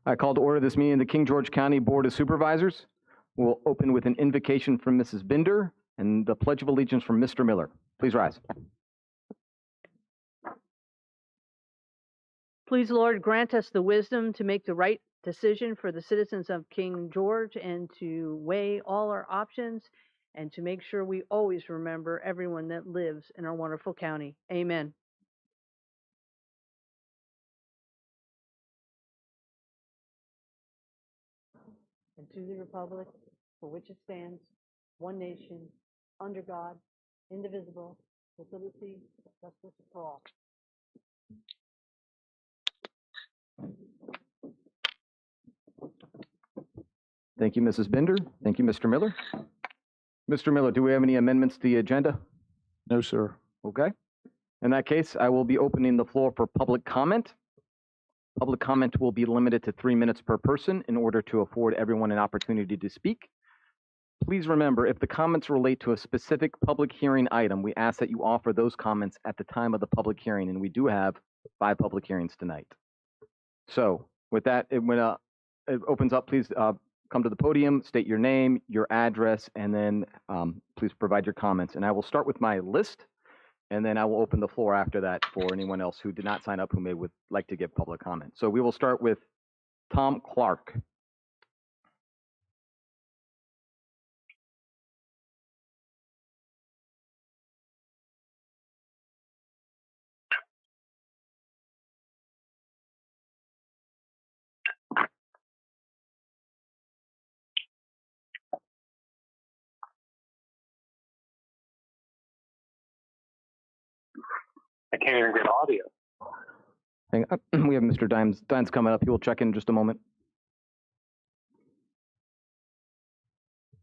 I call to order this meeting of the King George County Board of Supervisors. We'll open with an invocation from Mrs. Binder and the Pledge of Allegiance from Mr. Miller. Please rise. Please, Lord, grant us the wisdom to make the right decision for the citizens of King George and to weigh all our options and to make sure we always remember everyone that lives in our wonderful county. Amen. And to the republic for which it stands, one nation, under God, indivisible, with liberty and justice for all. Thank you, Mrs. Binder. Thank you, Mr. Miller. Mr. Miller, do we have any amendments to the agenda? No, sir. Okay. In that case, I will be opening the floor for public comment. Public comment will be limited to 3 minutes per person in order to afford everyone an opportunity to speak. Please remember, if the comments relate to a specific public hearing item, we ask that you offer those comments at the time of the public hearing, and we do have 5 public hearings tonight. So with that, when it opens up, please come to the podium, state your name, your address, and then please provide your comments. And I will start with my list, and then I will open the floor after that for anyone else who did not sign up who would like to give public comment. So we will start with Tom Clark. I can't even get audio. Hang on. We have Mr. Dines coming up. He will check in just a moment.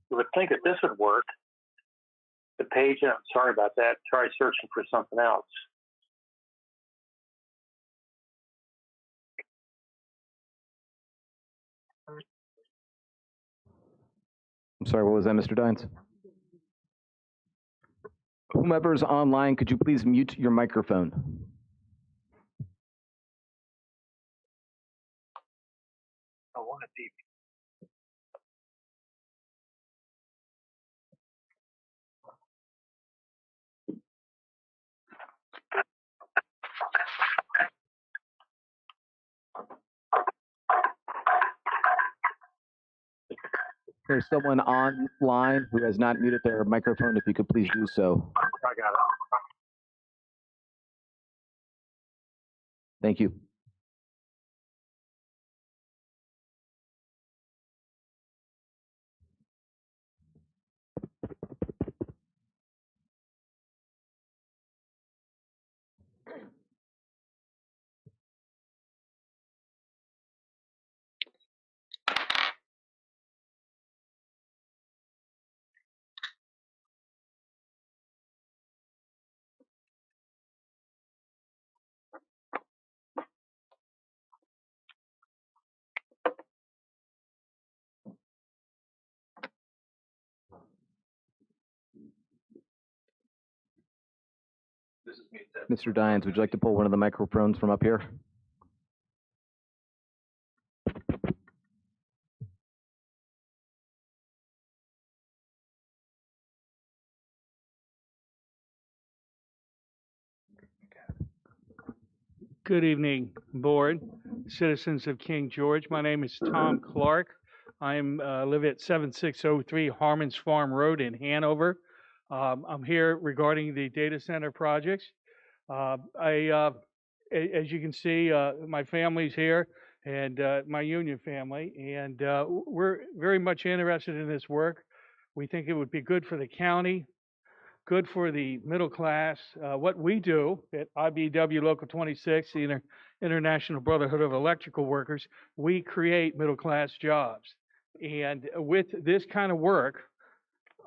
You would think that this would work. The page, I'm sorry about that. Try searching for something else. I'm sorry, what was that, Mr. Dines? Whomever's online, could you please mute your microphone? I want to see. There's someone online who has not muted their microphone. If you could please do so. I got it. Thank you. Mr. Dines, would you like to pull one of the microphones from up here? Good evening, board, citizens of King George. My name is Tom Clark. I live at 7603 Harmon's Farm Road in Hanover. I'm here regarding the data center projects. As you can see, my family's here and my union family, and we're very much interested in this work. We think it would be good for the county, good for the middle class. What we do at IBEW Local 26, the International Brotherhood of Electrical Workers, we create middle class jobs. And with this kind of work,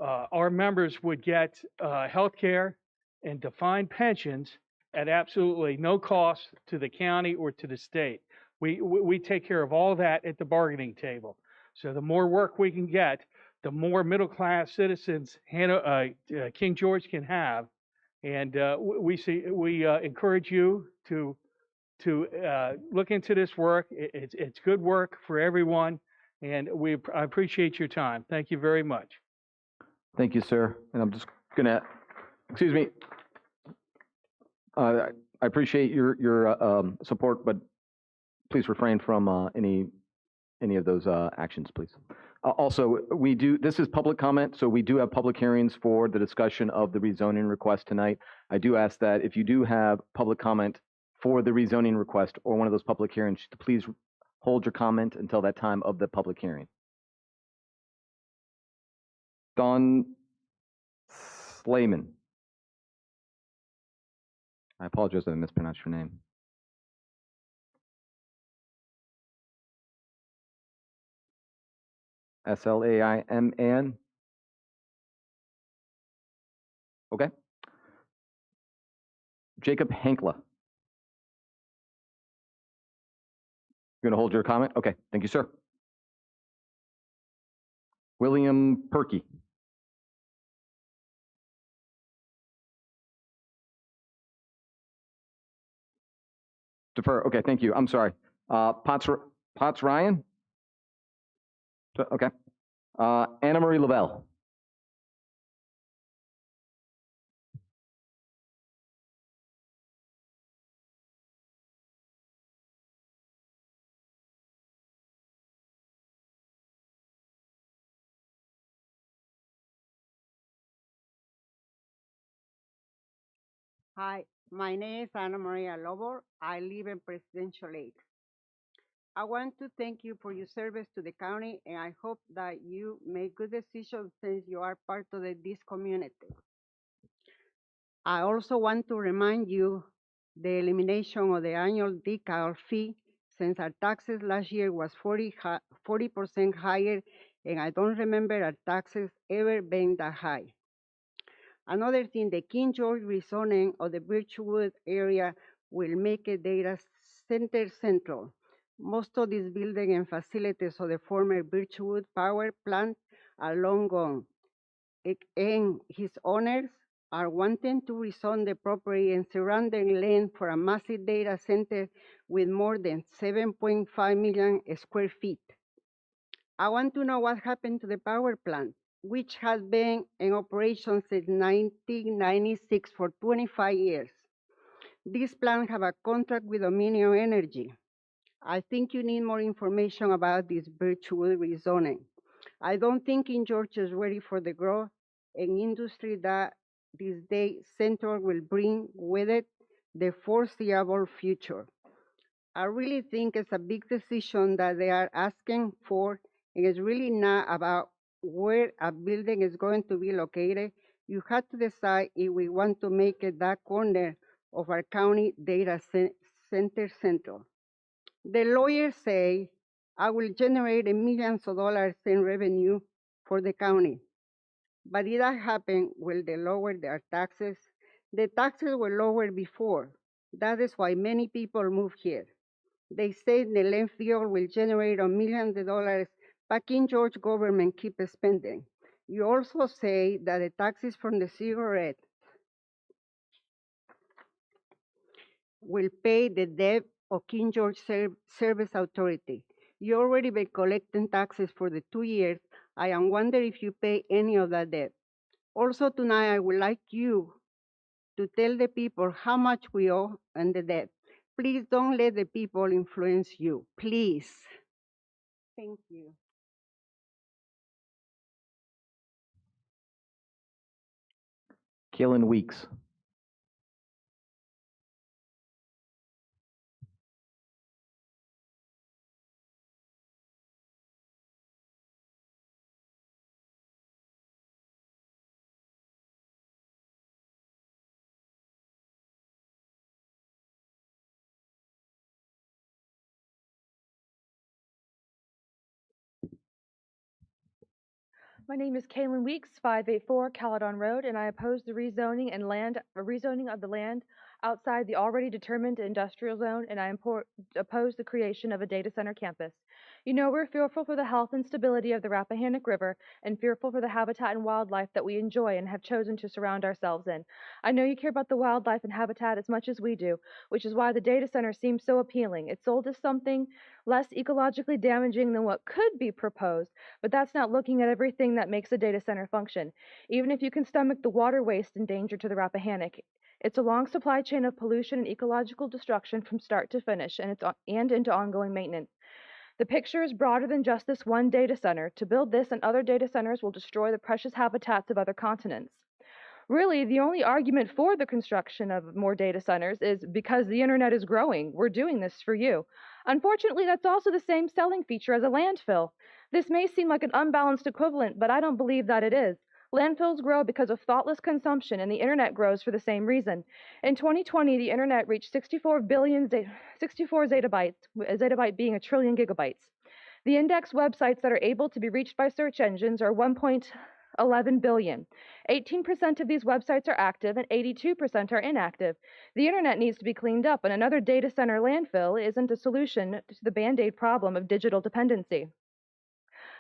our members would get health care and defined pensions at absolutely no cost to the county or to the state. We take care of all that at the bargaining table. So the more work we can get, the more middle class citizens King George can have. And we encourage you to to look into this work. It's good work for everyone, and I appreciate your time. Thank you very much. Thank you, sir. And I'm just gonna, excuse me. I appreciate your support, but please refrain from any of those actions, please. Also, this is public comment, so we do have public hearings for the discussion of the rezoning request tonight. I do ask that if you do have public comment for the rezoning request or one of those public hearings, to please hold your comment until that time of the public hearing. Dawn Slayman. I apologize if I mispronounced your name. Slaiman. Okay. Jacob Hankla. You're going to hold your comment? Okay. Thank you, sir. William Perky. Defer. Okay. Thank you. I'm sorry. Potts Ryan. Okay. Anna Marie Lavelle. Hi, my name is Ana Maria Lobo. I live in Presidential Lakes. I want to thank you for your service to the county, and I hope that you make good decisions since you are part of this community. I also want to remind you the elimination of the annual decal fee, since our taxes last year was 40% higher, and I don't remember our taxes ever being that high. Another thing, the King George rezoning of the Birchwood area will make a data center central. Most of these buildings and facilities of the former Birchwood power plant are long gone. And his owners are wanting to rezone the property and surrounding land for a massive data center with more than 7.5 million square feet. I want to know what happened to the power plant, which has been in operation since 1996 for 25 years. This plant have a contract with Dominion Energy. I think you need more information about this Birchwood rezoning. I don't think King George is ready for the growth and industry that this day center will bring with it the foreseeable future. I really think it's a big decision that they are asking for. It is really not about where a building is going to be located. You have to decide if we want to make it that corner of our county data center central. The lawyers say I will generate millions of dollars in revenue for the county. But if that happens, will they lower their taxes? The taxes were lower before. That is why many people move here. They say the landfill will generate millions of dollars, but King George government keep spending. You also say that the taxes from the cigarette will pay the debt of King George Service Authority. You already been collecting taxes for the 2 years. I am wondering if you pay any of that debt. Also tonight, I would like you to tell the people how much we owe and the debt. Please don't let the people influence you, please. Thank you. Kaylin Weeks. My name is Kaylin Weeks, 584 Caledon Road, and I oppose the rezoning of the land outside the already determined industrial zone, and I oppose the creation of a data center campus. You know, we're fearful for the health and stability of the Rappahannock River and fearful for the habitat and wildlife that we enjoy and have chosen to surround ourselves in. I know you care about the wildlife and habitat as much as we do, which is why the data center seems so appealing. It's sold as something less ecologically damaging than what could be proposed, but that's not looking at everything that makes a data center function. Even if you can stomach the water waste and danger to the Rappahannock, it's a long supply chain of pollution and ecological destruction from start to finish, and into ongoing maintenance. The picture is broader than just this one data center. To build this and other data centers will destroy the precious habitats of other continents. Really, the only argument for the construction of more data centers is because the internet is growing. We're doing this for you. Unfortunately, that's also the same selling feature as a landfill. This may seem like an unbalanced equivalent, but I don't believe that it is. Landfills grow because of thoughtless consumption, and the internet grows for the same reason. In 2020, the internet reached 64 zettabytes, a zettabyte being a trillion gigabytes. The index websites that are able to be reached by search engines are 1.11 billion. 18% of these websites are active and 82% are inactive. The internet needs to be cleaned up, and another data center landfill isn't a solution to the Band-Aid problem of digital dependency.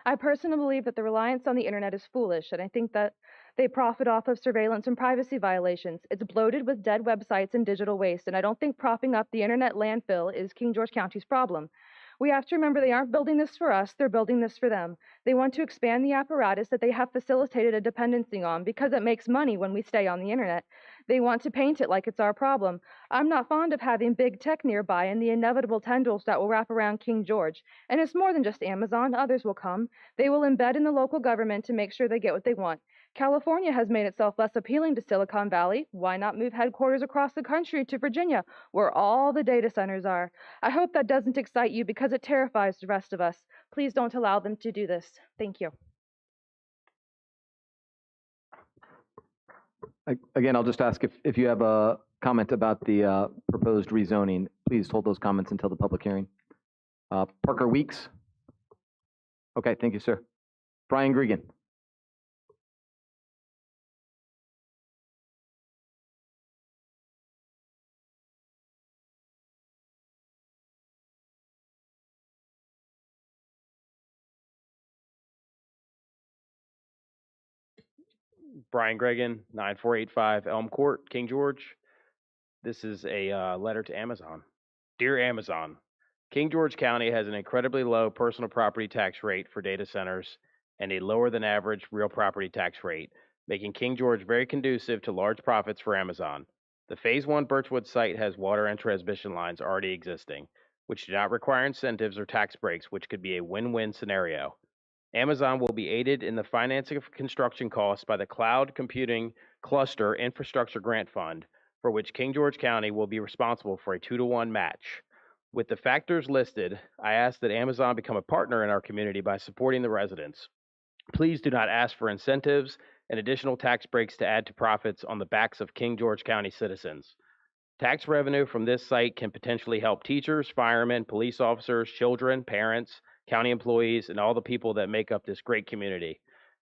I personally believe that the reliance on the internet is foolish, and I think that they profit off of surveillance and privacy violations. It's bloated with dead websites and digital waste, and I don't think propping up the internet landfill is King George County's problem. We have to remember they aren't building this for us, they're building this for them. They want to expand the apparatus that they have facilitated a dependency on because it makes money when we stay on the internet. They want to paint it like it's our problem. I'm not fond of having big tech nearby and the inevitable tendrils that will wrap around King George. And it's more than just Amazon, others will come. They will embed in the local government to make sure they get what they want. California has made itself less appealing to Silicon Valley. Why not move headquarters across the country to Virginia, where all the data centers are? I hope that doesn't excite you because it terrifies the rest of us. Please don't allow them to do this. Thank you. Again, I'll just ask if you have a comment about the proposed rezoning, please hold those comments until the public hearing. Parker Weeks. Okay, thank you, sir. Brian Gregan. Brian Gregan, 9485 Elm Court, King George. This is a letter to Amazon. Dear Amazon, King George County has an incredibly low personal property tax rate for data centers and a lower than average real property tax rate, making King George very conducive to large profits for Amazon. The Phase 1 Birchwood site has water and transmission lines already existing, which do not require incentives or tax breaks, which could be a win-win scenario. Amazon will be aided in the financing of construction costs by the Cloud Computing Cluster Infrastructure Grant Fund, for which King George County will be responsible for a 2-to-1 match. With the factors listed, I ask that Amazon become a partner in our community by supporting the residents. Please do not ask for incentives and additional tax breaks to add to profits on the backs of King George County citizens. Tax revenue from this site can potentially help teachers, firemen, police officers, children, parents, county employees, and all the people that make up this great community.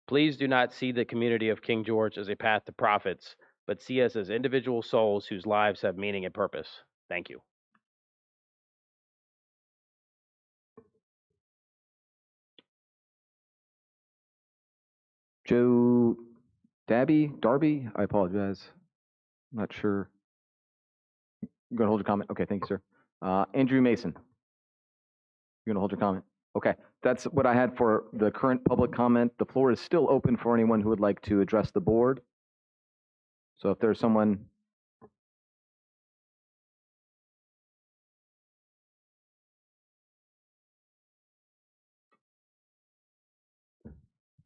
Please do not see the community of King George as a path to profits, but see us as individual souls whose lives have meaning and purpose. Thank you. Joe Darby, I apologize. I'm not sure. You're going to hold your comment? Okay, thank you, sir. Andrew Mason. You're going to hold your comment? Okay, that's what I had for the current public comment. The floor is still open for anyone who would like to address the board. So if there's someone.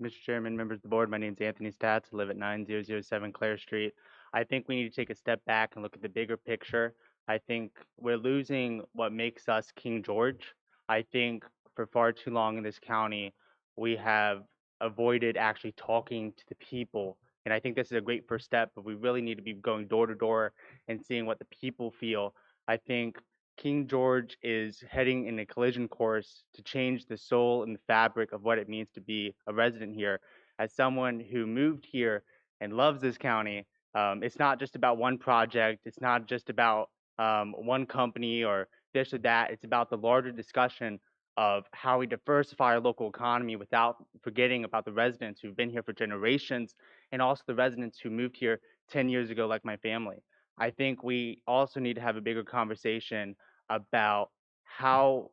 Mr. Chairman, members of the board, my name is Anthony Stats. I live at 9007 Clare Street. I think we need to take a step back and look at the bigger picture. I think we're losing what makes us King George. I think for far too long in this county, we have avoided actually talking to the people. And I think this is a great first step, but we really need to be going door to door and seeing what the people feel. I think King George is heading in a collision course to change the soul and the fabric of what it means to be a resident here. As someone who moved here and loves this county, It's not just about one project. It's not just about one company or this or that. It's about the larger discussion of how we diversify our local economy without forgetting about the residents who've been here for generations and also the residents who moved here 10 years ago, like my family. I think we also need to have a bigger conversation about how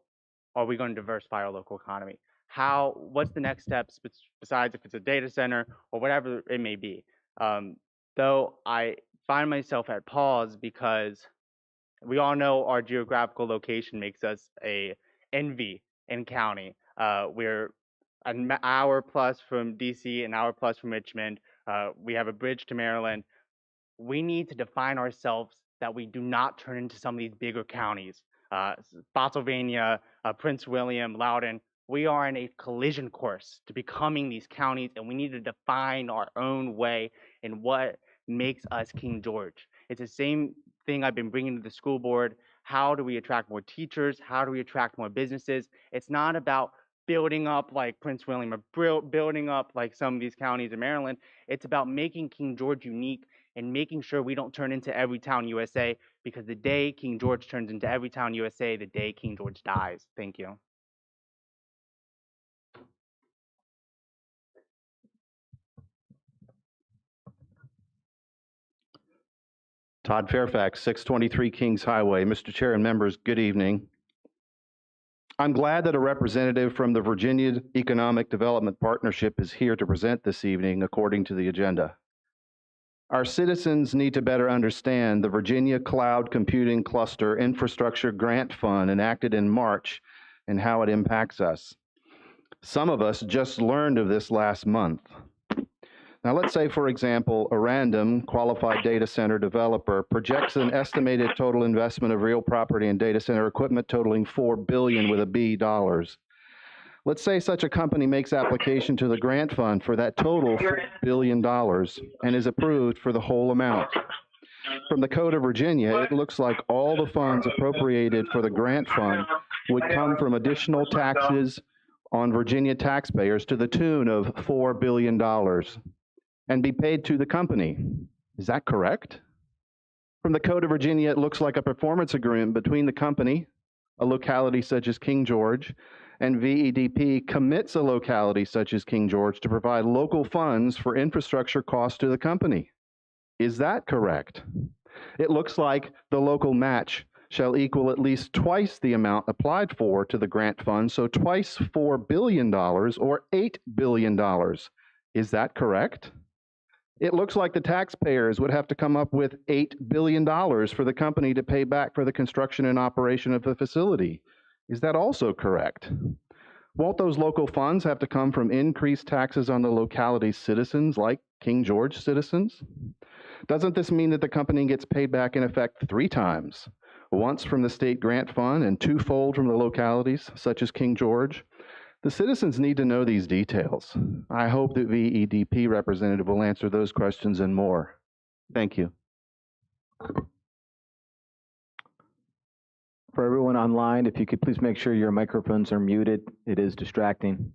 are we going to diversify our local economy? What's the next steps besides if it's a data center or whatever it may be? Though I find myself at pause because we all know our geographical location makes us a envy in county. We're an hour plus from DC, an hour plus from Richmond. We have a bridge to Maryland. We need to define ourselves that we do not turn into some of these bigger counties. Spotsylvania, Prince William, Loudoun. We are in a collision course to becoming these counties, and we need to define our own way and what makes us King George. It's the same thing I've been bringing to the school board. How do we attract more teachers? How do we attract more businesses? It's not about building up like Prince William or building up like some of these counties in Maryland. It's about making King George unique and making sure we don't turn into every town USA, because the day King George turns into every town USA, the day King George dies. Thank you. Todd Fairfax, 623 Kings Highway. Mr. Chair and members, good evening. I'm glad that a representative from the Virginia Economic Development Partnership is here to present this evening according to the agenda. Our citizens need to better understand the Virginia Cloud Computing Cluster Infrastructure Grant Fund enacted in March and how it impacts us. Some of us just learned of this last month. Now, let's say, for example, a random qualified data center developer projects an estimated total investment of real property and data center equipment totaling $4 billion with a B dollars. Let's say such a company makes application to the grant fund for that total $4 billion and is approved for the whole amount. From the Code of Virginia, it looks like all the funds appropriated for the grant fund would come from additional taxes on Virginia taxpayers to the tune of $4 billion and be paid to the company. Is that correct? From the Code of Virginia, it looks like a performance agreement between the company, a locality such as King George, and VEDP commits a locality such as King George to provide local funds for infrastructure costs to the company. Is that correct? It looks like the local match shall equal at least twice the amount applied for to the grant fund, so twice $4 billion or $8 billion. Is that correct? It looks like the taxpayers would have to come up with $8 billion for the company to pay back for the construction and operation of the facility. Is that also correct? Won't those local funds have to come from increased taxes on the locality's citizens, like King George citizens? Doesn't this mean that the company gets paid back in effect 3 times? Once from the state grant fund and twofold from the localities, such as King George? The citizens need to know these details. I hope that VEDP representative will answer those questions and more. Thank you. For everyone online, if you could please make sure your microphones are muted. It is distracting.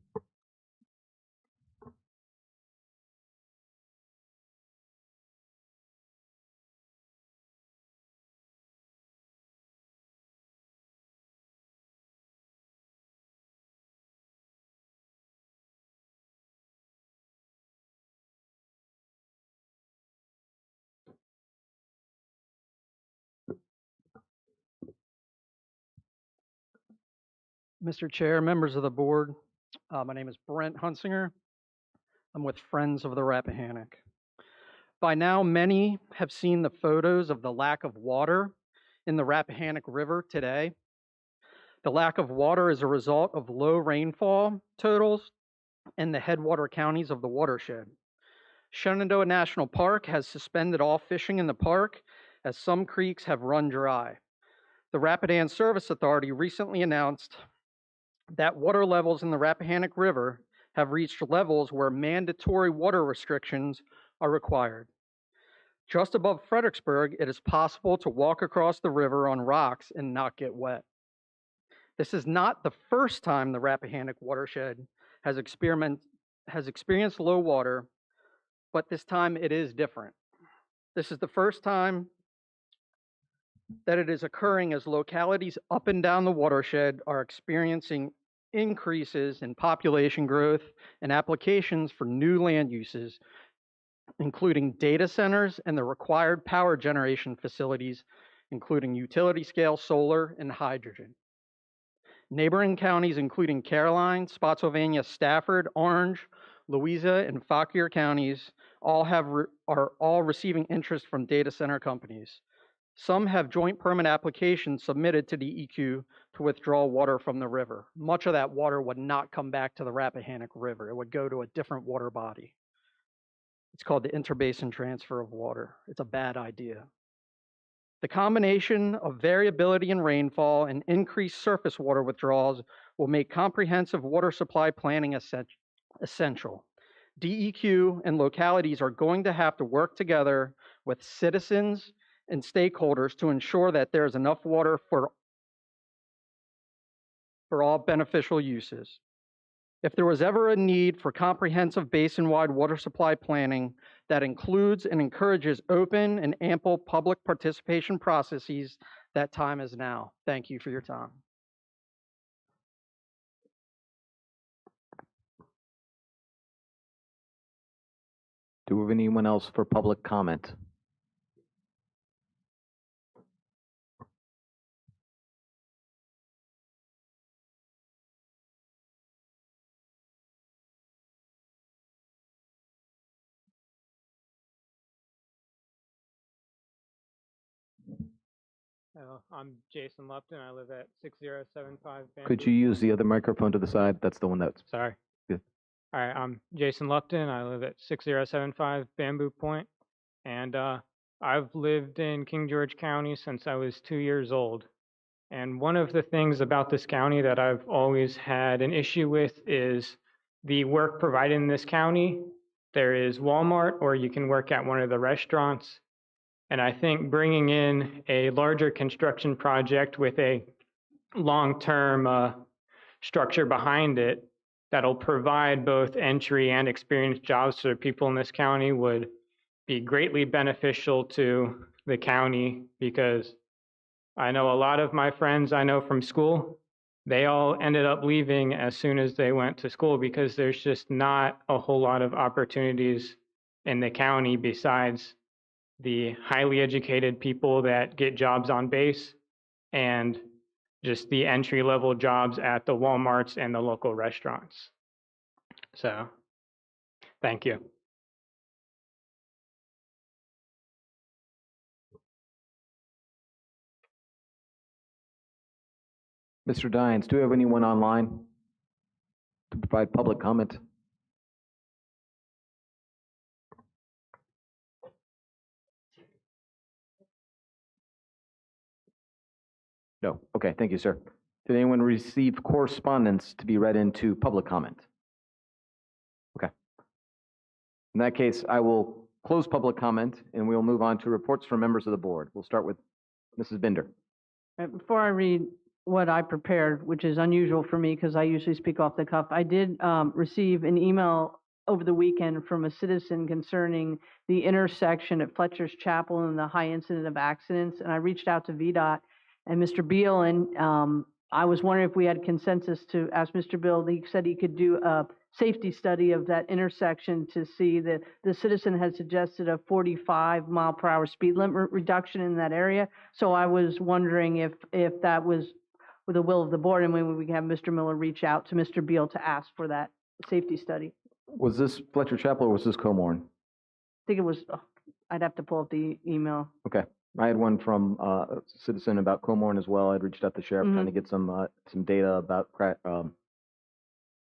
Mr. Chair, members of the board, my name is Brent Hunsinger. I'm with Friends of the Rappahannock. By now, many have seen the photos of the lack of water in the Rappahannock River today. The lack of water is a result of low rainfall totals in the headwater counties of the watershed. Shenandoah National Park has suspended all fishing in the park as some creeks have run dry. The Rapidan Service Authority recently announced that water levels in the Rappahannock River have reached levels where mandatory water restrictions are required. Just above Fredericksburg, it is possible to walk across the river on rocks and not get wet. This is not the first time the Rappahannock watershed has experienced low water, but this time it is different. This is the first time that it is occurring as localities up and down the watershed are experiencing increases in population growth and applications for new land uses, including data centers and the required power generation facilities, including utility scale solar and hydrogen. Neighboring counties, including Caroline, Spotsylvania, Stafford, Orange, Louisa, and Fauquier counties, are all receiving interest from data center companies. Some have joint permit applications submitted to DEQ to withdraw water from the river. Much of that water would not come back to the Rappahannock River. It would go to a different water body. It's called the interbasin transfer of water. It's a bad idea. The combination of variability in rainfall and increased surface water withdrawals will make comprehensive water supply planning essential. DEQ and localities are going to have to work together with citizens and stakeholders to ensure that there is enough water for all beneficial uses. If there was ever a need for comprehensive basin-wide water supply planning that includes and encourages open and ample public participation processes, that time is now. Thank you for your time. Do we have anyone else for public comment? I'm Jason Lupton. I live at 6075 Bamboo. Could you use the other microphone to the side? That's the one that's. Sorry. Good. All right. I'm Jason Lupton. I live at 6075 Bamboo Point, and I've lived in King George County since I was 2 years old. And one of the things about this county that I've always had an issue with is the work provided in this county. There is Walmart, or you can work at one of the restaurants. And I think bringing in a larger construction project with a long-term structure behind it that'll provide both entry and experienced jobs to the people in this county would be greatly beneficial to the county, because I know a lot of my friends I know from school, they all ended up leaving as soon as they went to school because there's just not a whole lot of opportunities in the county besides the highly educated people that get jobs on base and just the entry-level jobs at the Walmarts and the local restaurants. So, thank you. Mr. Dines, do we have anyone online to provide public comment? No. Okay, thank you, sir. Did anyone receive correspondence to be read into public comment? Okay. In that case, I will close public comment and we'll move on to reports from members of the board. We'll start with Mrs. Binder. Before I read what I prepared, which is unusual for me because I usually speak off the cuff, I did receive an email over the weekend from a citizen concerning the intersection at Fletcher's Chapel and the high incident of accidents. And I reached out to VDOT and Mr. Beal, and I was wondering if we had consensus to ask Mr. Beal. He said he could do a safety study of that intersection to see that the citizen had suggested a 45-mile-per-hour speed limit reduction in that area. So I was wondering if that was with the will of the board, and maybe we can have Mr. Miller reach out to Mr. Beal to ask for that safety study. Was this Fletcher Chapel or was this Comorn? I think it was, I'd have to pull up the email. Okay. I had one from a citizen about Comorn as well. I'd reached out to the sheriff trying to get some data about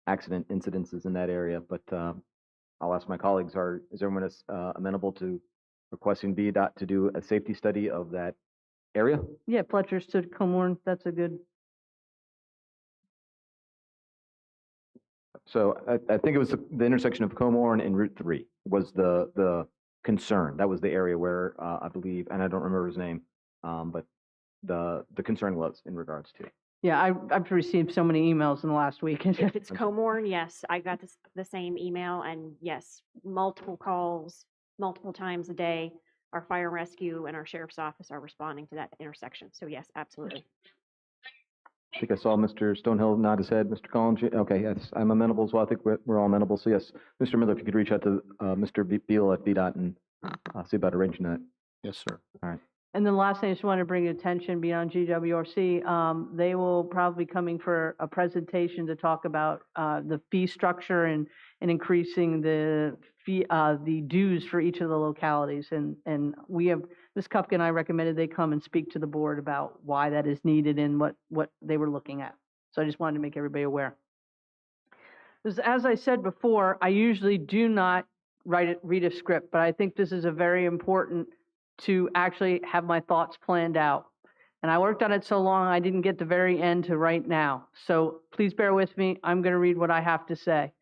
accident incidences in that area, but I'll ask my colleagues, is everyone amenable to requesting VDOT to do a safety study of that area? Yeah, Fletcher's to Comorn, that's a good. So I think it was the intersection of Comorn and Route 3 was the concern. That was the area where I believe, and I don't remember his name, but the concern was in regards to. Yeah, I've received so many emails in the last week. If it's Comorn, yes, I got the same email, and yes, multiple calls, multiple times a day our fire and rescue and our sheriff's office are responding to that intersection. So yes, absolutely. I think I saw Mr. Stonehill nod his head. Mr. Collins, okay, yes, I'm amenable, so I think we're all amenable. So yes, Mr. Miller, if you could reach out to Mr. Beal at VDOT and see about arranging that. Yes, sir. All right. And then lastly, I just want to bring attention beyond GWRC. They will probably be coming for a presentation to talk about the fee structure and increasing the fee, the dues for each of the localities. And we have, Ms. Kupka and I recommended they come and speak to the board about why that is needed and what they were looking at. So I just wanted to make everybody aware. As I said before, I usually do not read a script, but I think this is a very important to actually have my thoughts planned out. And I worked on it so long, I didn't get the very end to right now. So please bear with me. I'm going to read what I have to say.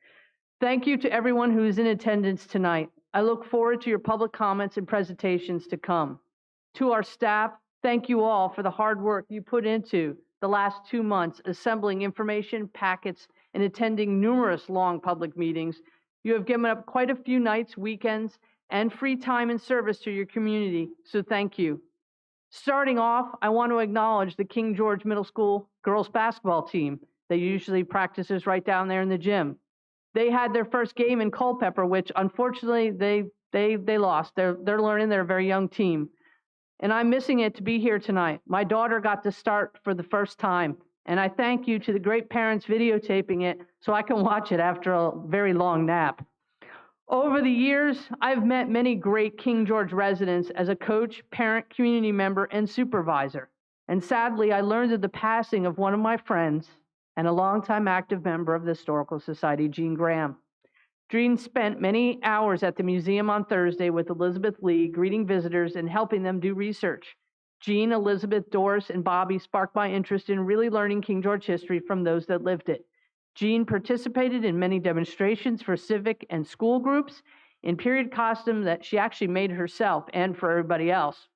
Thank you to everyone who is in attendance tonight. I look forward to your public comments and presentations to come. To our staff, thank you all for the hard work you put into the last 2 months assembling information packets and attending numerous long public meetings. You have given up quite a few nights, weekends, and free time and service to your community, so thank you. Starting off, I want to acknowledge the King George Middle School girls basketball team that usually practices right down there in the gym. They had their first game in Culpeper, which unfortunately they lost. They're learning, they're a very young team. And I'm missing it to be here tonight. My daughter got to start for the first time, and I thank you to the great parents videotaping it so I can watch it after a very long nap. Over the years, I've met many great King George residents as a coach, parent, community member, and supervisor. And sadly, I learned of the passing of one of my friends and a longtime active member of the Historical Society, Jean Graham. Jean spent many hours at the museum on Thursday with Elizabeth Lee, greeting visitors and helping them do research. Jean, Elizabeth, Doris, and Bobby sparked my interest in really learning King George history from those that lived it. Jean participated in many demonstrations for civic and school groups in period costume that she actually made herself and for everybody else.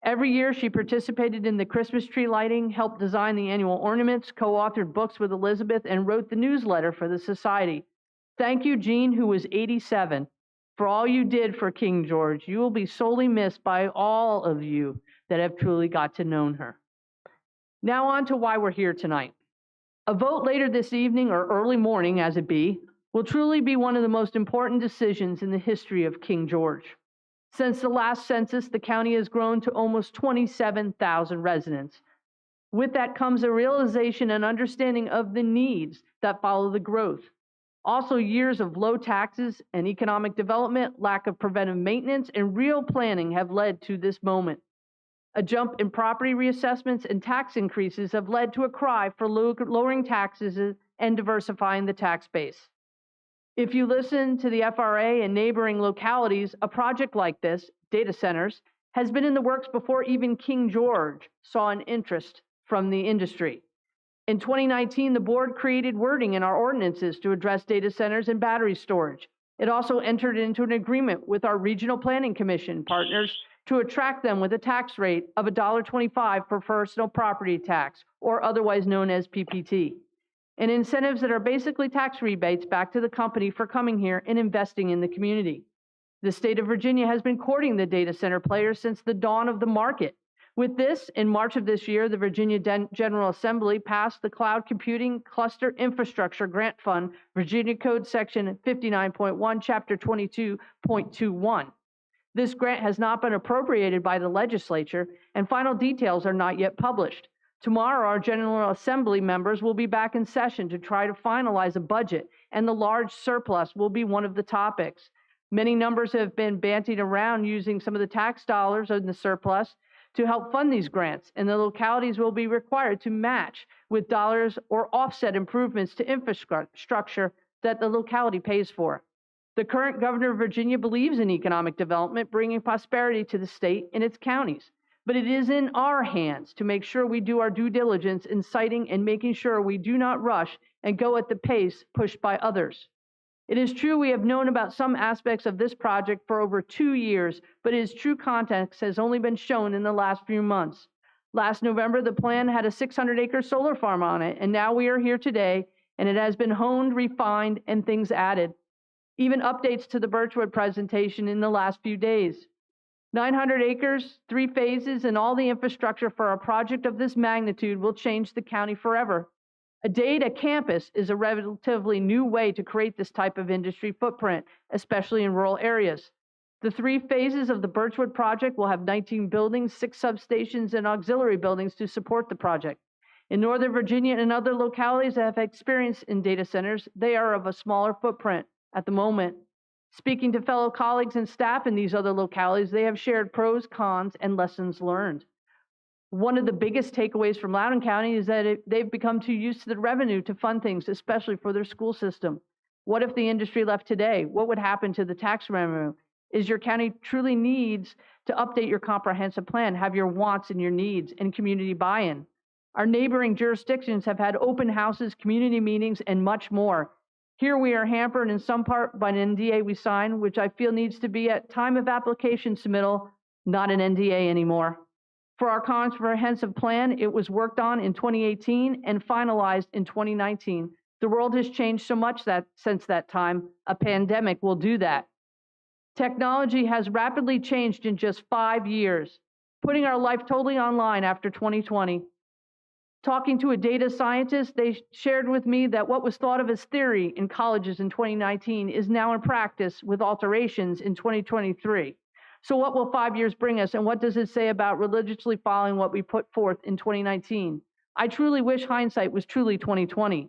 Every year she participated in the Christmas tree lighting, helped design the annual ornaments, co-authored books with Elizabeth, and wrote the newsletter for the society. Thank you, Jean, who was 87, for all you did for King George. You will be sorely missed by all of you that have truly got to know her. Now on to why we're here tonight. A vote later this evening or early morning, as it be, will truly be one of the most important decisions in the history of King George. Since the last census, the county has grown to almost 27,000 residents. With that comes a realization and understanding of the needs that follow the growth. Also, years of low taxes and economic development, lack of preventive maintenance, and real planning have led to this moment. A jump in property reassessments and tax increases have led to a cry for lowering taxes and diversifying the tax base. If you listen to the FRA and neighboring localities, a project like this, data centers, has been in the works before even King George saw an interest from the industry. In 2019, the board created wording in our ordinances to address data centers and battery storage. It also entered into an agreement with our Regional Planning Commission partners to attract them with a tax rate of $1.25 for personal property tax, or otherwise known as PPT, and incentives that are basically tax rebates back to the company for coming here and investing in the community. The state of Virginia has been courting the data center players since the dawn of the market. With this, in March of this year, the Virginia General Assembly passed the Cloud Computing Cluster Infrastructure Grant Fund, Virginia Code Section 59.1, Chapter 22.21. This grant has not been appropriated by the legislature, and final details are not yet published. Tomorrow, our General Assembly members will be back in session to try to finalize a budget, and the large surplus will be one of the topics. Many numbers have been bantied around using some of the tax dollars in the surplus to help fund these grants, and the localities will be required to match with dollars or offset improvements to infrastructure that the locality pays for. The current governor of Virginia believes in economic development, bringing prosperity to the state and its counties. But it is in our hands to make sure we do our due diligence in citing and making sure we do not rush and go at the pace pushed by others. It is true we have known about some aspects of this project for over 2 years, but its true context has only been shown in the last few months. Last November, the plan had a 600-acre solar farm on it, and now we are here today, and it has been honed, refined, and things added. Even updates to the Birchwood presentation in the last few days. 900 acres, 3 phases, and all the infrastructure for a project of this magnitude will change the county forever. A data campus is a relatively new way to create this type of industry footprint, especially in rural areas. The 3 phases of the Birchwood project will have 19 buildings, 6 substations, and auxiliary buildings to support the project. In Northern Virginia and other localities that have experience in data centers, they are of a smaller footprint at the moment. Speaking to fellow colleagues and staff in these other localities, they have shared pros, cons, and lessons learned. One of the biggest takeaways from Loudoun County is that they've become too used to the revenue to fund things, especially for their school system. What if the industry left today? What would happen to the tax revenue? Is your county truly needs to update your comprehensive plan, have your wants and your needs, and community buy-in? Our neighboring jurisdictions have had open houses, community meetings, and much more. Here we are hampered in some part by an NDA we signed, which I feel needs to be at time of application submittal, not an NDA anymore. For our comprehensive plan, it was worked on in 2018 and finalized in 2019. The world has changed so much since that time. A pandemic will do that. Technology has rapidly changed in just 5 years, putting our life totally online after 2020. Talking to a data scientist, they shared with me that what was thought of as theory in colleges in 2019 is now in practice with alterations in 2023. So what will 5 years bring us, and what does it say about religiously following what we put forth in 2019? I truly wish hindsight was truly 2020.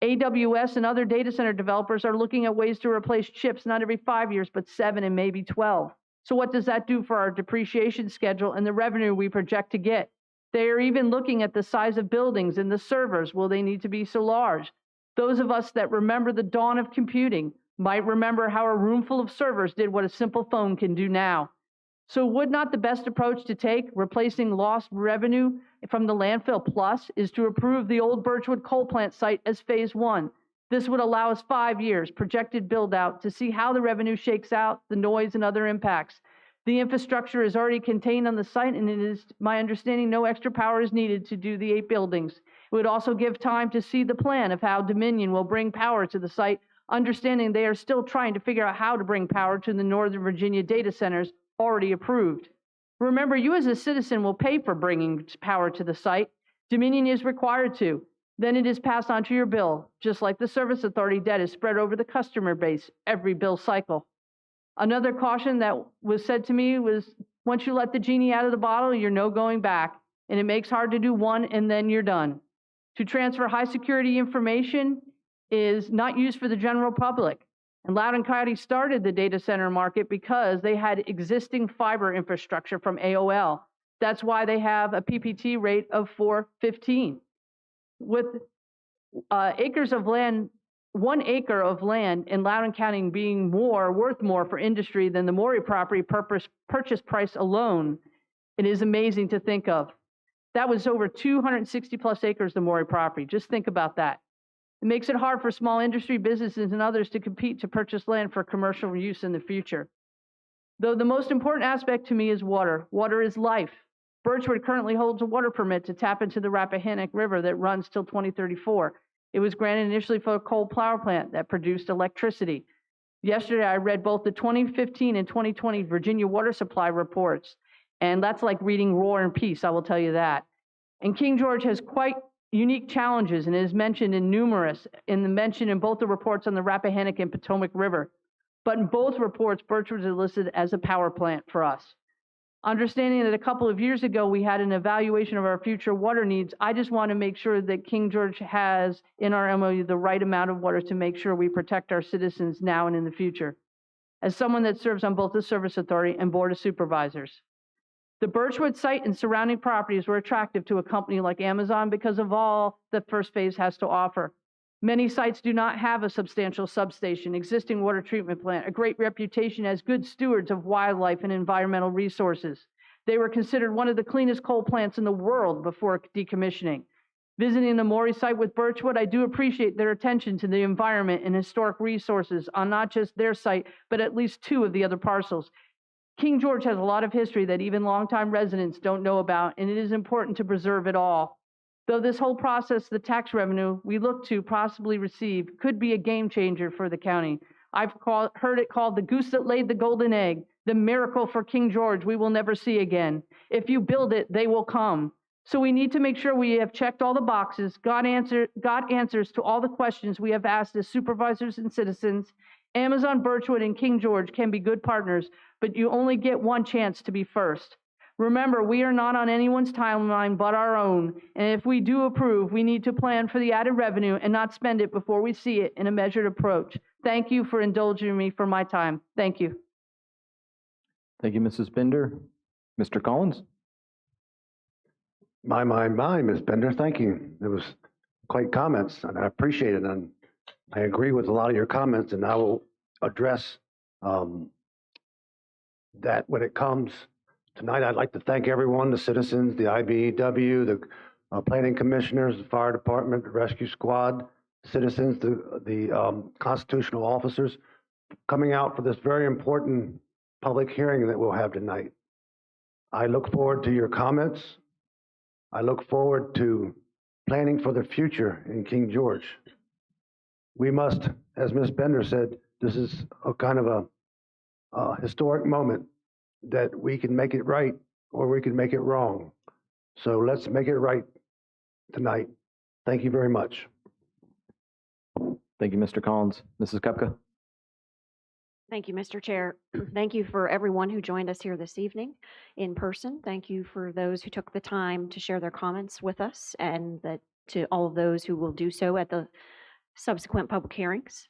AWS and other data center developers are looking at ways to replace chips not every 5 years, but 7 and maybe 12. So what does that do for our depreciation schedule and the revenue we project to get? They are even looking at the size of buildings and the servers. Will they need to be so large? Those of us that remember the dawn of computing might remember how a room full of servers did what a simple phone can do now. So would not the best approach to take, replacing lost revenue from the landfill plus, is to approve the old Birchwood coal plant site as phase 1. This would allow us 5 years projected build out to see how the revenue shakes out, the noise and other impacts. The infrastructure is already contained on the site, and it is my understanding no extra power is needed to do the 8 buildings. It would also give time to see the plan of how Dominion will bring power to the site, understanding they are still trying to figure out how to bring power to the Northern Virginia data centers already approved. Remember, you as a citizen will pay for bringing power to the site. Dominion is required to. Then it is passed on to your bill, just like the service authority debt is spread over the customer base every bill cycle. Another caution that was said to me was, once you let the genie out of the bottle, you're no going back, and it makes hard to do one and then you're done. To transfer high security information is not used for the general public. And Loudoun County started the data center market because they had existing fiber infrastructure from AOL. That's why they have a PPT rate of 415. With acres of land, 1 acre of land in Loudoun County being worth more for industry than the Maury property purchase price alone, it is amazing to think of. That was over 260 plus acres, the Maury property. Just think about that. It makes it hard for small industry businesses and others to compete to purchase land for commercial use in the future. Though the most important aspect to me is water. Water is life. Birchwood currently holds a water permit to tap into the Rappahannock River that runs till 2034. It was granted initially for a coal power plant that produced electricity. Yesterday, I read both the 2015 and 2020 Virginia Water Supply reports, and that's like reading War and Peace, I will tell you that. And King George has quite unique challenges and is mentioned in both the reports on the Rappahannock and Potomac River. But in both reports, Birchwood is listed as a power plant for us. Understanding that a couple of years ago we had an evaluation of our future water needs, I just want to make sure that King George has in our MOU the right amount of water to make sure we protect our citizens now and in the future. As someone that serves on both the Service Authority and Board of Supervisors, the Birchwood site and surrounding properties were attractive to a company like Amazon because of all that first phase has to offer. Many sites do not have a substantial substation, existing water treatment plant, a great reputation as good stewards of wildlife and environmental resources. They were considered one of the cleanest coal plants in the world before decommissioning. Visiting the Maury site with Birchwood, I do appreciate their attention to the environment and historic resources on not just their site, but at least 2 of the other parcels. King George has a lot of history that even longtime residents don't know about, and it is important to preserve it all. Though this whole process, the tax revenue we look to possibly receive, could be a game changer for the county. I've heard it called the goose that laid the golden egg. the miracle for King George we will never see again. If you build it, they will come. So we need to make sure we have checked all the boxes, got answers to all the questions we have asked as supervisors and citizens. Amazon, Birchwood, and King George can be good partners, but you only get one chance to be first. Remember, we are not on anyone's timeline but our own, and if we do approve, we need to plan for the added revenue and not spend it before we see it in a measured approach. Thank you for indulging me for my time. Thank you. Thank you, Mrs. Bender. Mr. Collins? My, Ms. Bender, thank you. It was quite comments, and I appreciate it, and I agree with a lot of your comments, and I will address that when it comes tonight. I'd like to thank everyone, the citizens, the IBEW, the planning commissioners, the fire department, the rescue squad, citizens, the constitutional officers, coming out for this very important public hearing that we'll have tonight. I look forward to your comments. I look forward to planning for the future in King George. We must, as Ms. Bender said, this is a kind of a historic moment that we can make it right or we can make it wrong. So let's make it right tonight. Thank you very much. Thank you, Mr. Collins. Mrs. Kupka? Thank you, Mr. Chair. Thank you for everyone who joined us here this evening in person. Thank you for those who took the time to share their comments with us, and to all of those who will do so at the subsequent public hearings.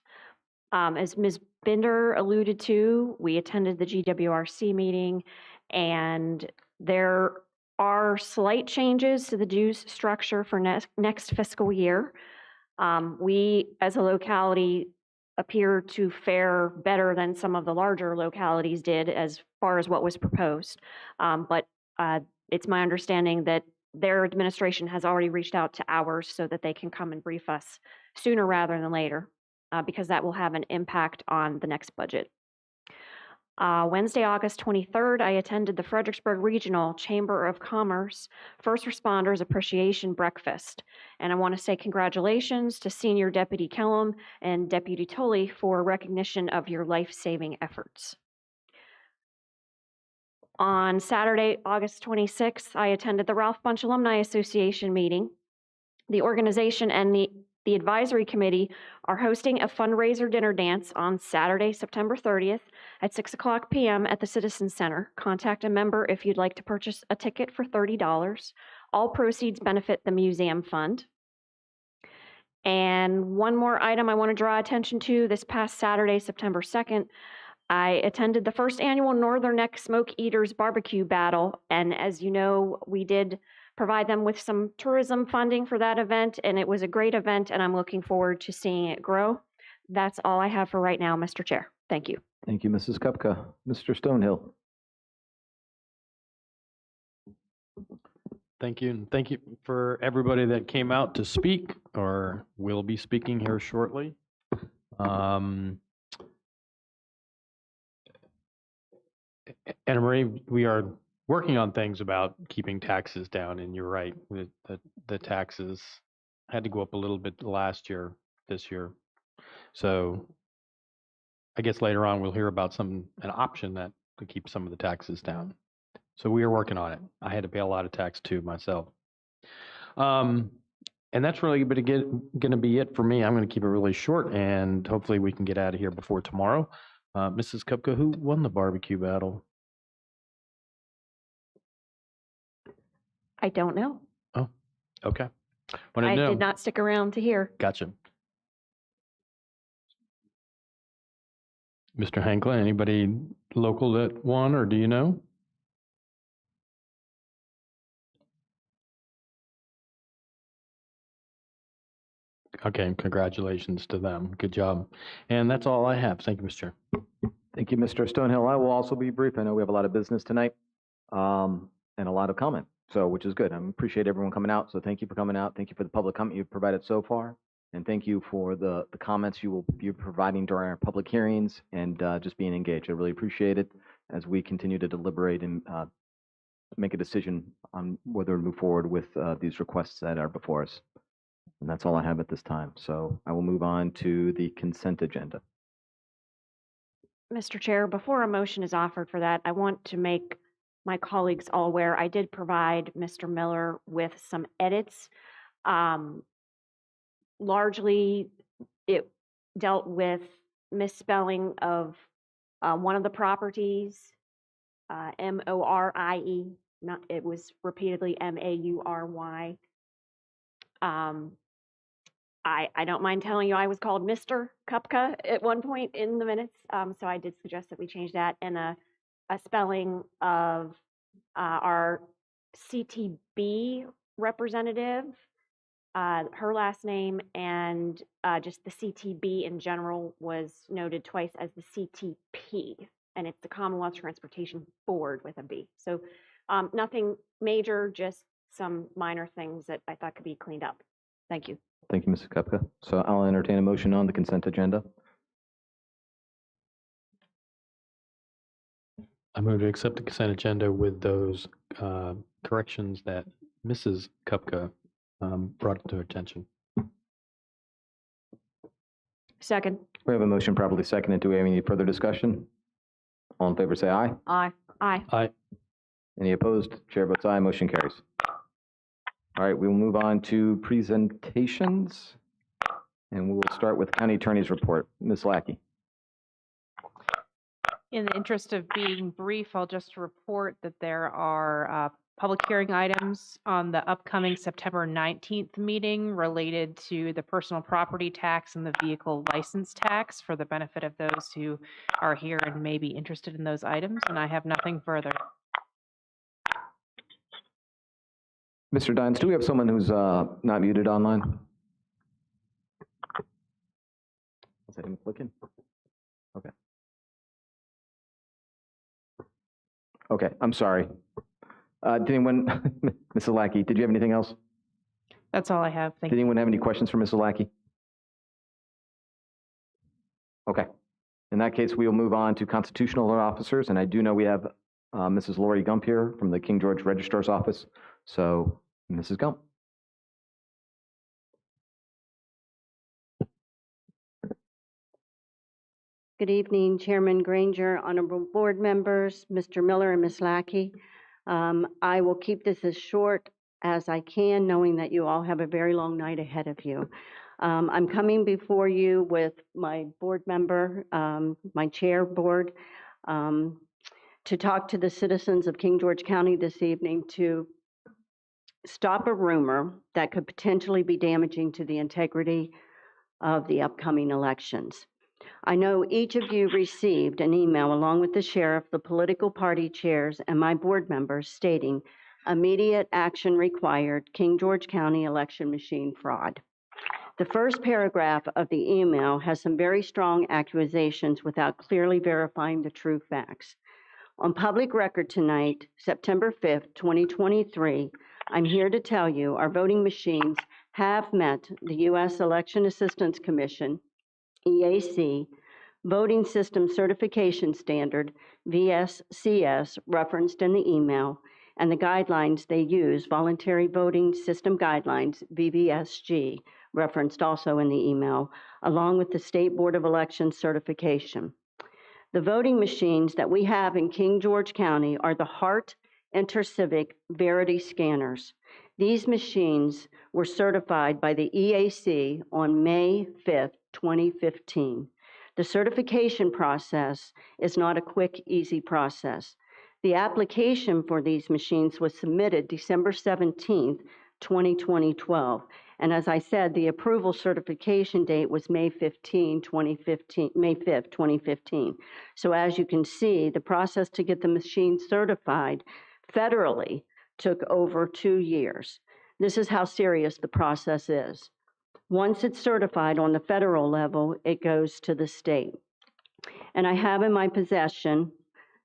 As Ms. Bender alluded to, we attended the GWRC meeting, and there are slight changes to the dues structure for next fiscal year. We, as a locality, appear to fare better than some of the larger localities did as far as what was proposed. But it's my understanding that their administration has already reached out to ours so that they can come and brief us sooner rather than later, because that will have an impact on the next budget. Wednesday, August 23rd, I attended the Fredericksburg Regional Chamber of Commerce First Responders Appreciation Breakfast. And I want to say congratulations to Senior Deputy Kellum and Deputy Tully for recognition of your life-saving efforts. On Saturday, August 26th, I attended the Ralph Bunch Alumni Association meeting. The organization and the advisory committee are hosting a fundraiser dinner dance on Saturday, September 30th at 6:00 p.m. at the Citizens Center. Contact a member if you'd like to purchase a ticket for $30. All proceeds benefit the museum fund. And one more item I want to draw attention to. This past Saturday, September 2nd, I attended the first annual Northern Neck Smoke Eaters Barbecue Battle. And as you know, we did provide them with some tourism funding for that event, and it was a great event, and I'm looking forward to seeing it grow. That's all I have for right now, Mr. Chair. Thank you. Thank you, Mrs. Kupka. Mr. Stonehill? Thank you, and thank you for everybody that came out to speak or will be speaking here shortly. Anna Marie, we are working on things about keeping taxes down, and you're right, the taxes had to go up a little bit last year, this year. So I guess later on we'll hear about an option that could keep some of the taxes down. So we are working on it. I had to pay a lot of tax too myself. And that's really going to be it for me. I'm going to keep it really short, and hopefully we can get out of here before tomorrow. Mrs. Kupka, who won the barbecue battle? I don't know. Oh, okay. I did not stick around to hear. Gotcha. Mr. Hanklin, anybody local that won, or do you know? Okay, congratulations to them. Good job. And that's all I have. Thank you, Mr. Chair. Thank you, Mr. Stonehill. I will also be brief. I know we have a lot of business tonight, and a lot of comment, which is good. I appreciate everyone coming out. So thank you for coming out. Thank you for the public comment you've provided so far. And thank you for the comments you will be providing during our public hearings and just being engaged. I really appreciate it as we continue to deliberate and make a decision on whether to move forward with these requests that are before us. And that's all I have at this time. So I will move on to the consent agenda. Mr. Chair, before a motion is offered for that, I want to make my colleagues all aware, I did provide Mr. Miller with some edits. Largely, it dealt with misspelling of one of the properties, M-O-R-I-E, not, it was repeatedly M-A-U-R-Y. I don't mind telling you I was called Mr. Kupka at one point in the minutes, so I did suggest that we change that, and a spelling of our CTB representative, her last name, and just the CTB in general was noted twice as the CTP, and it's the Commonwealth Transportation Board with a B. So nothing major, just some minor things that I thought could be cleaned up. Thank you. Thank you, Mrs. Kupka. So I'll entertain a motion on the consent agenda. I move to accept the consent agenda with those corrections that Mrs. Kupka brought to attention. Second. We have a motion properly seconded. Do we have any further discussion? All in favor say aye. Aye. Aye. Aye. Any opposed? Chair votes aye. Motion carries. All right, we will move on to presentations, and we will start with County Attorney's report. Ms. Lackey. In the interest of being brief, I'll just report that there are public hearing items on the upcoming September 19th meeting related to the personal property tax and the vehicle license tax for the benefit of those who are here and may be interested in those items, and I have nothing further. Mr. Dines, do we have someone who's not muted online? Is that him clicking? Okay. Okay, I'm sorry. Did anyone, Mrs. Lackey, did you have anything else? That's all I have. Thank you. Did anyone have any questions for Mrs. Lackey? Okay. In that case, we will move on to constitutional officers, and I do know we have Mrs. Lori Gump here from the King George Registrar's Office. So, Mrs. Gump. Good evening, Chairman Granger, honorable board members, Mr. Miller and Ms. Lackey. I will keep this as short as I can, knowing that you all have a very long night ahead of you. I'm coming before you with my board member, my chair board, to talk to the citizens of King George County this evening to stop a rumor that could potentially be damaging to the integrity of the upcoming elections. I know each of you received an email along with the sheriff, the political party chairs, and my board members stating immediate action required, King George County election machine fraud. The first paragraph of the email has some very strong accusations without clearly verifying the true facts. On public record tonight, September 5th, 2023, I'm here to tell you our voting machines have met the U.S. Election Assistance Commission, EAC, Voting System Certification Standard, VSCS, referenced in the email, and the guidelines they use, Voluntary Voting System Guidelines, VVSG, referenced also in the email, along with the State Board of Elections certification. The voting machines that we have in King George County are the HART InterCivic Verity scanners. These machines were certified by the EAC on May 5th, 2015. The certification process is not a quick, easy process. The application for these machines was submitted December 17th, 2012. And as I said, the approval certification date was May 5th, 2015. So as you can see, the process to get the machine certified federally took over 2 years. This is how serious the process is. Once it's certified on the federal level, it goes to the state. And I have in my possession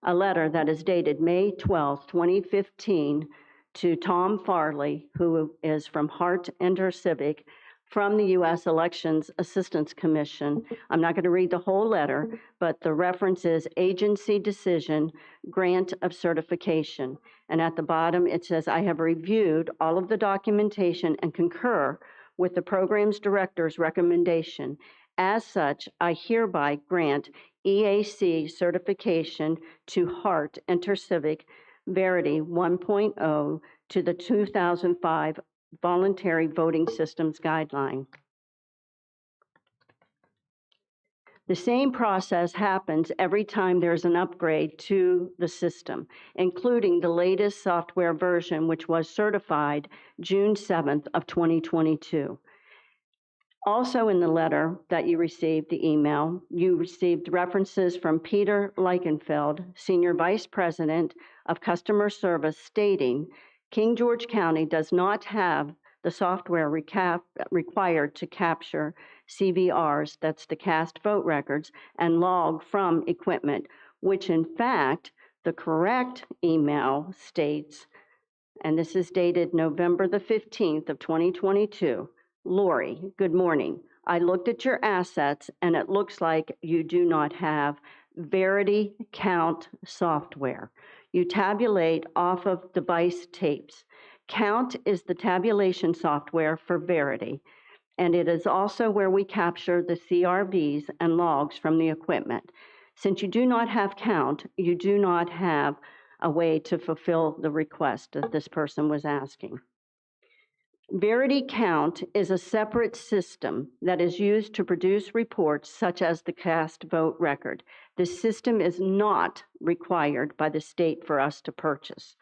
a letter that is dated May 12, 2015, to Tom Farley, who is from HART InterCivic, from the U.S. Elections Assistance Commission. I'm not going to read the whole letter, but the reference is Agency Decision, Grant of Certification. And at the bottom, it says, I have reviewed all of the documentation and concur with the program's director's recommendation As such, I hereby grant EAC certification to Hart InterCivic Verity 1.0 to the 2005 Voluntary Voting Systems Guideline. The same process happens every time there's an upgrade to the system, including the latest software version, which was certified June 7th of 2022. Also in the letter that you received, the email, you received references from Peter Leichenfeld, Senior Vice President of Customer Service, stating King George County does not have the software required to capture CVRs, that's the cast vote records, and log from equipment, which in fact, the correct email states, and this is dated November the 15th of 2022, Lori, good morning. I looked at your assets and it looks like you do not have Verity Count software. You tabulate off of device tapes. Count is the tabulation software for Verity, and it is also where we capture the CRVs and logs from the equipment. Since you do not have Count, you do not have a way to fulfill the request that this person was asking. Verity Count is a separate system that is used to produce reports such as the cast vote record. This system is not required by the state for us to purchase.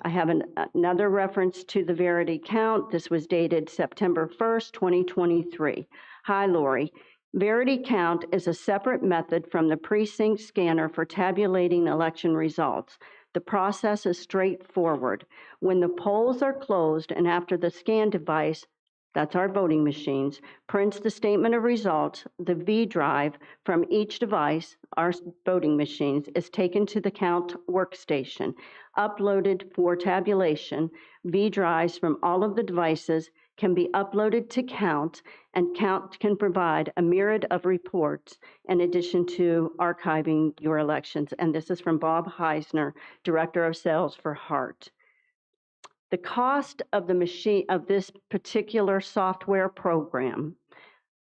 I have another reference to the Verity Count. This was dated September 1st, 2023. Hi, Lori. Verity Count is a separate method from the precinct scanner for tabulating election results. The process is straightforward. When the polls are closed and after the scan device, that's our voting machines, prints the statement of results, the V drive from each device, our voting machines, is taken to the count workstation, uploaded for tabulation. V drives from all of the devices can be uploaded to Count, and Count can provide a myriad of reports in addition to archiving your elections. And this is from Bob Heisner, Director of Sales for Hart. The cost of the machine of this particular software program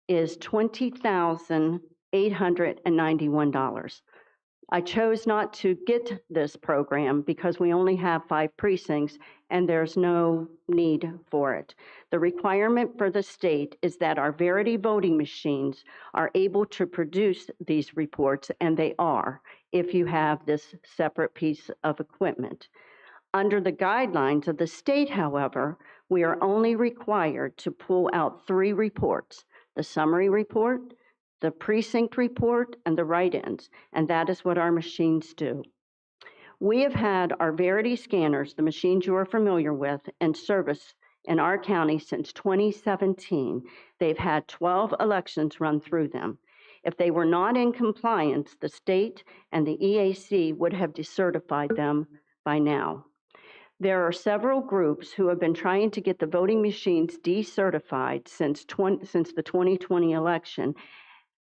is $20,891. I chose not to get this program because we only have 5 precincts and there's no need for it. The requirement for the state is that our Verity voting machines are able to produce these reports, and they are, if you have this separate piece of equipment. Under the guidelines of the state, however, we are only required to pull out 3 reports: the summary report, the precinct report, and the write-ins, and that is what our machines do. We have had our Verity scanners, the machines you are familiar with, in service in our county since 2017. They've had 12 elections run through them. If they were not in compliance, the state and the EAC would have decertified them by now. There are several groups who have been trying to get the voting machines decertified since the 2020 election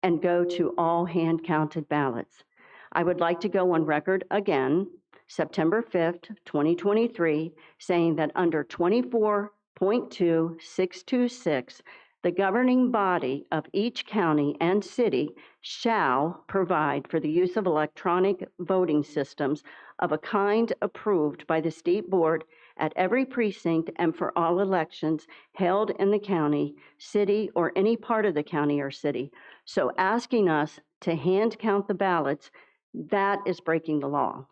and go to all hand-counted ballots. I would like to go on record again, September 5th, 2023, saying that under 24.2626, the governing body of each county and city shall provide for the use of electronic voting systems of a kind approved by the state board at every precinct and for all elections held in the county, city, or any part of the county or city. So asking us to hand count the ballots, that is breaking the law.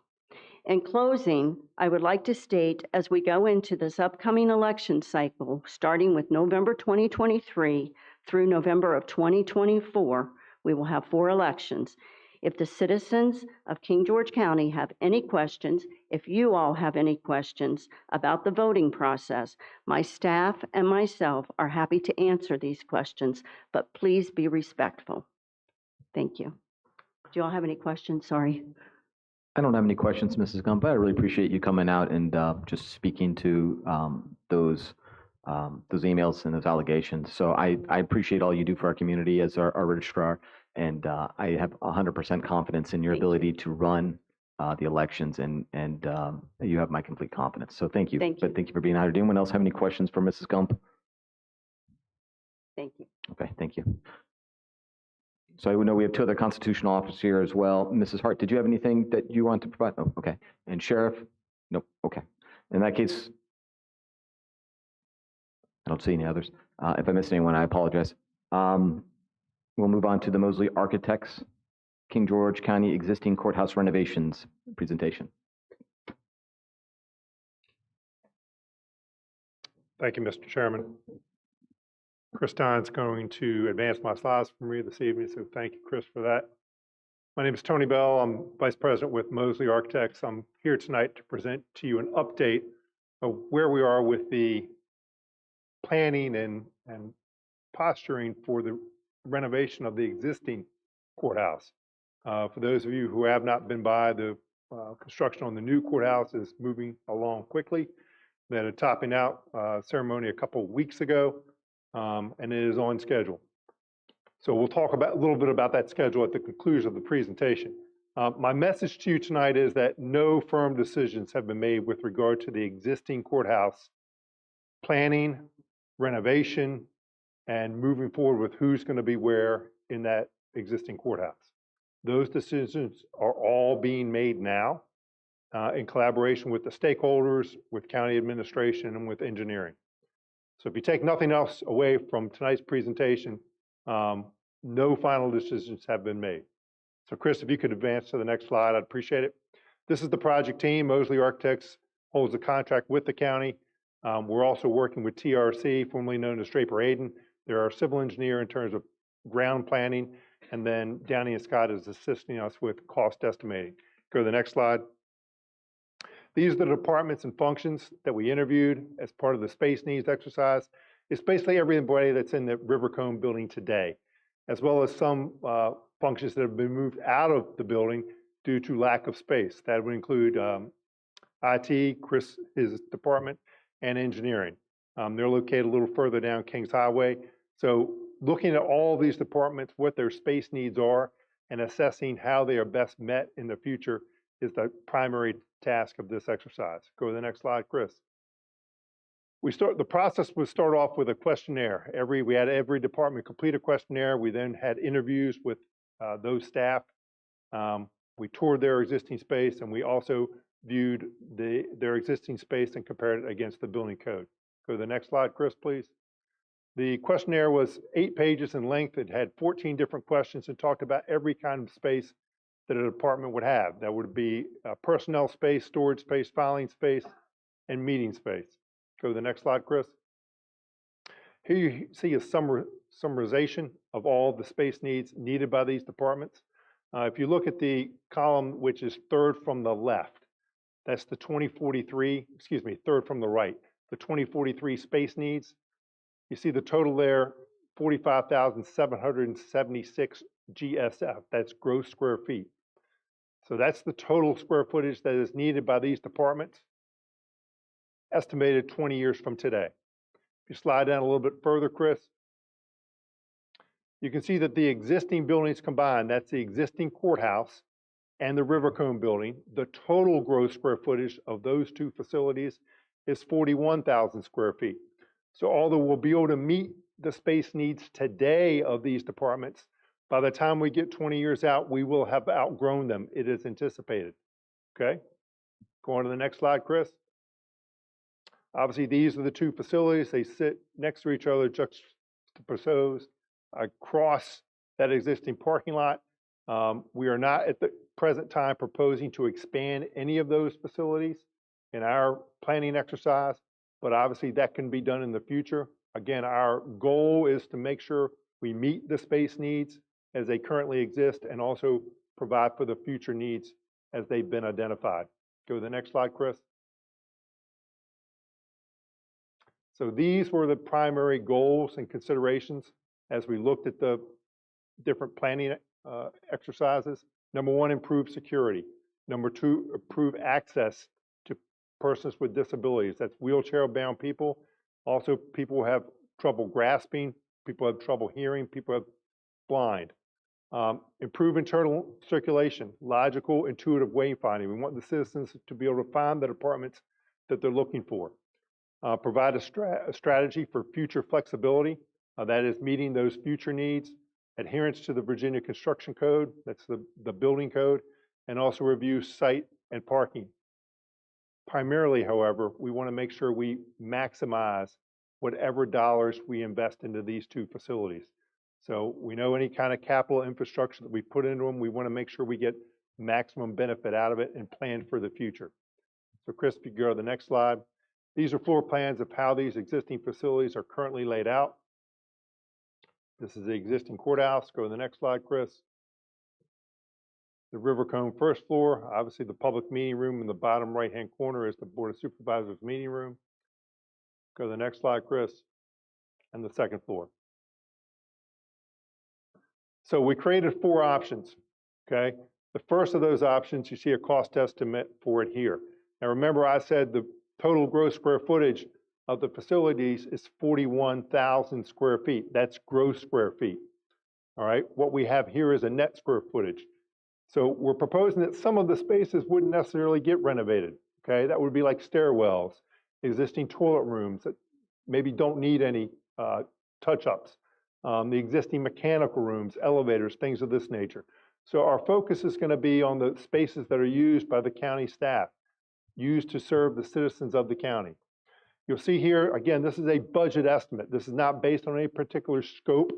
In closing, I would like to state, as we go into this upcoming election cycle, starting with November 2023 through November of 2024, we will have 4 elections. If the citizens of King George County have any questions, if you all have any questions about the voting process, my staff and myself are happy to answer these questions, but please be respectful. Thank you. Do you all have any questions? Sorry. I don't have any questions, Mrs. Gump. I really appreciate you coming out and just speaking to those emails and those allegations. So I appreciate all you do for our community as our registrar, and I have 100% confidence in your ability to run the elections, and you have my complete confidence. So thank you. Thank you. But thank you for being out here. Does anyone else have any questions for Mrs. Gump? Thank you. Okay, thank you. So I know we have two other constitutional officers here as well. Mrs. Hart, did you have anything that you want to provide? Oh, okay. And Sheriff? Nope, okay. In that case, I don't see any others. If I missed anyone, I apologize. We'll move on to the Mosley Architects, King George County Existing Courthouse Renovations presentation. Thank you, Mr. Chairman. Chris Stein's going to advance my slides for me this evening, so thank you, Chris, for that. My name is Tony Bell. I'm Vice President with Mosley Architects. I'm here tonight to present to you an update of where we are with the planning and posturing for the renovation of the existing courthouse. For those of you who have not been by, the construction on the new courthouse is moving along quickly. They had a topping out ceremony a couple of weeks ago, and it is on schedule. So we'll talk about a little bit about that schedule at the conclusion of the presentation. My message to you tonight is that no firm decisions have been made with regard to the existing courthouse planning, renovation, and moving forward with who's going to be where in that existing courthouse. Those decisions are all being made now in collaboration with the stakeholders, with county administration, and with engineering. So if you take nothing else away from tonight's presentation, no final decisions have been made. So Chris, if you could advance to the next slide, I'd appreciate it. This is the project team. Mosley Architects holds a contract with the county. We're also working with TRC, formerly known as Draper Aden. They're our civil engineer in terms of ground planning, and then Downey and Scott is assisting us with cost estimating. Go to the next slide. These are the departments and functions that we interviewed as part of the space needs exercise. It's basically everybody that's in the Rivercomb building today, as well as some functions that have been moved out of the building due to lack of space. That would include IT, Chris, his department, and engineering. They're located a little further down Kings Highway. So looking at all these departments, what their space needs are, and assessing how they are best met in the future is the primary task of this exercise. Go to the next slide, Chris. The process would start off with a questionnaire. We had every department complete a questionnaire. We then had interviews with those staff. We toured their existing space, and we also viewed their existing space and compared it against the building code. Go to the next slide, Chris, please. The questionnaire was 8 pages in length. It had 14 different questions and talked about every kind of space that a department would have. That would be personnel space, storage space, filing space, and meeting space. Go to the next slide, Chris. Here you see a summarization of all the space needs needed by these departments. If you look at the column which is third from the left, that's the 2043, excuse me, third from the right, the 2043 space needs. You see the total there, 45,776 GSF, that's gross square feet. So that's the total square footage that is needed by these departments, estimated 20 years from today. If you slide down a little bit further, Chris, you can see that the existing buildings combined, that's the existing courthouse and the Rivercomb building, the total gross square footage of those two facilities is 41,000 square feet. So although we'll be able to meet the space needs today of these departments, by the time we get 20 years out, we will have outgrown them. It is anticipated. Okay? Go on to the next slide, Chris. Obviously, these are the two facilities. They sit next to each other, juxtaposed across that existing parking lot. We are not at the present time proposing to expand any of those facilities in our planning exercise, but obviously that can be done in the future. Again, our goal is to make sure we meet the space needs as they currently exist and also provide for the future needs as they've been identified. Go to the next slide, Chris. So these were the primary goals and considerations as we looked at the different planning exercises. Number one, improve security. Number two, improve access to persons with disabilities. That's wheelchair-bound people. Also, people who have trouble grasping, people who have trouble hearing, people who have blind. Improve internal circulation, logical, intuitive wayfinding. We want the citizens to be able to find the departments that they're looking for. Provide a strategy for future flexibility. That is meeting those future needs, adherence to the Virginia Construction Code, that's the building code, and also review site and parking. Primarily, however, we want to make sure we maximize whatever dollars we invest into these two facilities. So we know any kind of capital infrastructure that we put into them, we want to make sure we get maximum benefit out of it and plan for the future. So Chris, if you go to the next slide. These are floor plans of how these existing facilities are currently laid out. This is the existing courthouse. Go to the next slide, Chris. The Rivercombe first floor, obviously the public meeting room in the bottom right-hand corner is the Board of Supervisors meeting room. Go to the next slide, Chris. And the second floor. So we created 4 options, okay? The first of those options, you see a cost estimate for it here. Now remember I said the total gross square footage of the facilities is 41,000 square feet. That's gross square feet, all right? What we have here is a net square footage. So we're proposing that some of the spaces wouldn't necessarily get renovated, okay? That would be like stairwells, existing toilet rooms that maybe don't need any touch-ups, the existing mechanical rooms, elevators, things of this nature. So our focus is going to be on the spaces that are used by the county staff, used to serve the citizens of the county. You'll see here, again, this is a budget estimate. This is not based on any particular scope.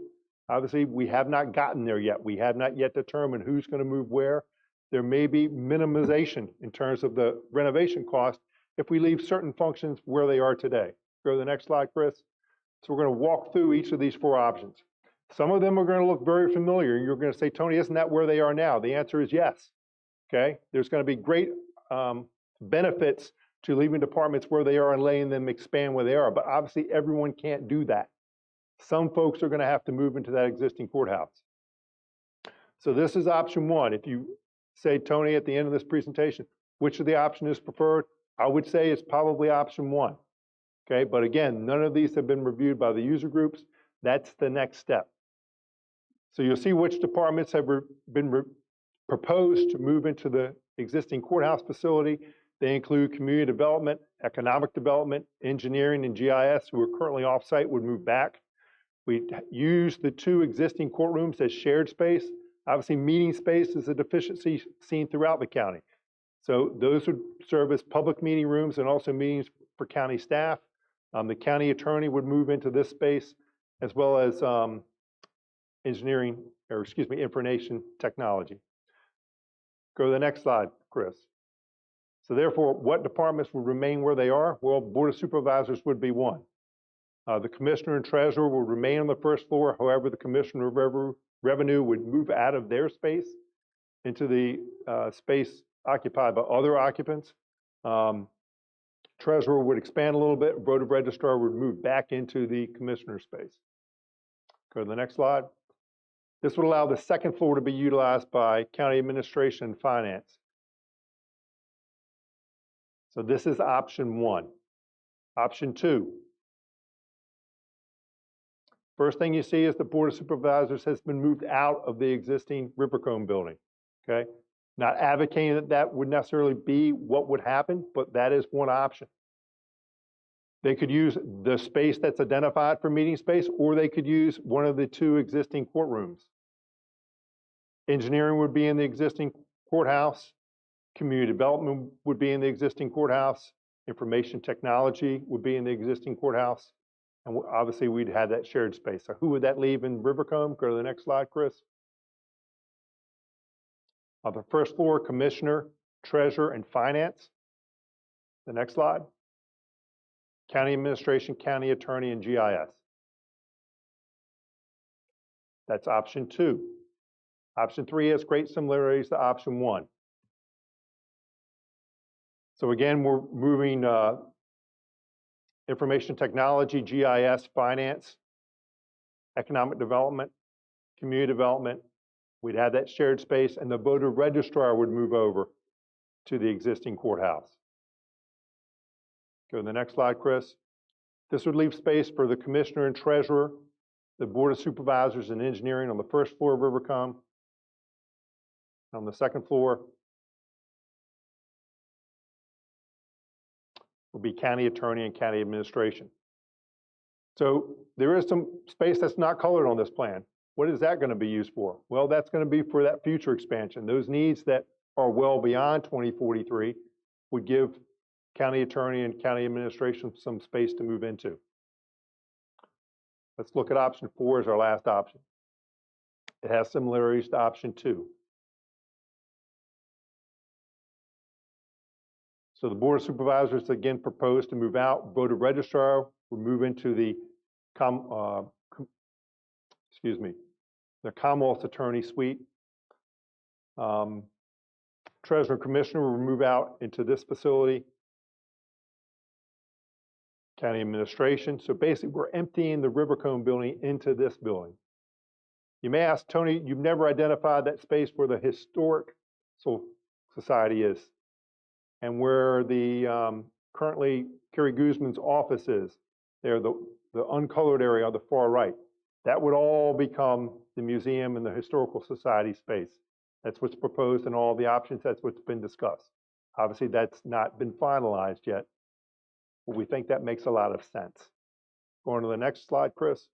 Obviously, we have not gotten there yet. We have not yet determined who's going to move where. There may be minimization in terms of the renovation cost if we leave certain functions where they are today. Go to the next slide, Chris. So we're going to walk through each of these 4 options. Some of them are going to look very familiar. You're going to say, Tony, isn't that where they are now? The answer is yes. Okay? There's going to be great benefits to leaving departments where they are and letting them expand where they are. But obviously, everyone can't do that. Some folks are going to have to move into that existing courthouse. So this is option 1. If you say, Tony, at the end of this presentation, which of the option is preferred? I would say it's probably option 1. Okay, but again, none of these have been reviewed by the user groups. That's the next step. So you'll see which departments have been proposed to move into the existing courthouse facility. They include community development, economic development, engineering, and GIS, who are currently off-site, would move back. We use the 2 existing courtrooms as shared space. Obviously, meeting space is a deficiency seen throughout the county. So those would serve as public meeting rooms and also meetings for county staff. The county attorney would move into this space, as well as information technology. Go to the next slide, Chris. So therefore, what departments would remain where they are? Well, Board of Supervisors would be one. The Commissioner and Treasurer will remain on the first floor. However, the Commissioner of Revenue would move out of their space into the space occupied by other occupants. Treasurer would expand a little bit. Board of Registrar would move back into the Commissioner space. Go to the next slide. This would allow the second floor to be utilized by County Administration and Finance. So this is option 1. Option 2. First thing you see is the Board of Supervisors has been moved out of the existing Rivercombe building, okay? Not advocating that that would necessarily be what would happen, but that is one option. They could use the space that's identified for meeting space, or they could use one of the 2 existing courtrooms. Engineering would be in the existing courthouse. Community development would be in the existing courthouse. Information technology would be in the existing courthouse. And obviously, we'd have that shared space. So who would that leave in Rivercombe? Go to the next slide, Chris. On the first floor, Commissioner, Treasurer, and Finance. The next slide. County Administration, County Attorney, and GIS. That's option 2. Option 3 has great similarities to option 1. So again, we're moving information technology, GIS, finance, economic development, community development. We'd have that shared space, and the voter registrar would move over to the existing courthouse. Go to the next slide, Chris. This would leave space for the Commissioner and Treasurer, the Board of Supervisors and Engineering on the first floor of Rivercombe. On the second floor will be County Attorney and County Administration. So there is some space that's not colored on this plan. What is that going to be used for? Well, that's going to be for that future expansion. Those needs that are well beyond 2043 would give county attorney and county administration some space to move into. Let's look at option 4 as our last option. It has similarities to option 2. So the Board of Supervisors again proposed to move out, voter registrar will move into the Commonwealth's attorney suite. Treasurer Commissioner will move out into this facility. County administration. So basically, we're emptying the Rivercombe building into this building. You may ask, Tony, you've never identified that space where the Historic Society is and where the currently Kerry Guzman's office is. There, the uncolored area on the far right. That would all become the museum and the Historical Society space. That's what's proposed in all the options. That's what's been discussed. Obviously, that's not been finalized yet, but we think that makes a lot of sense. Going to the next slide, Chris.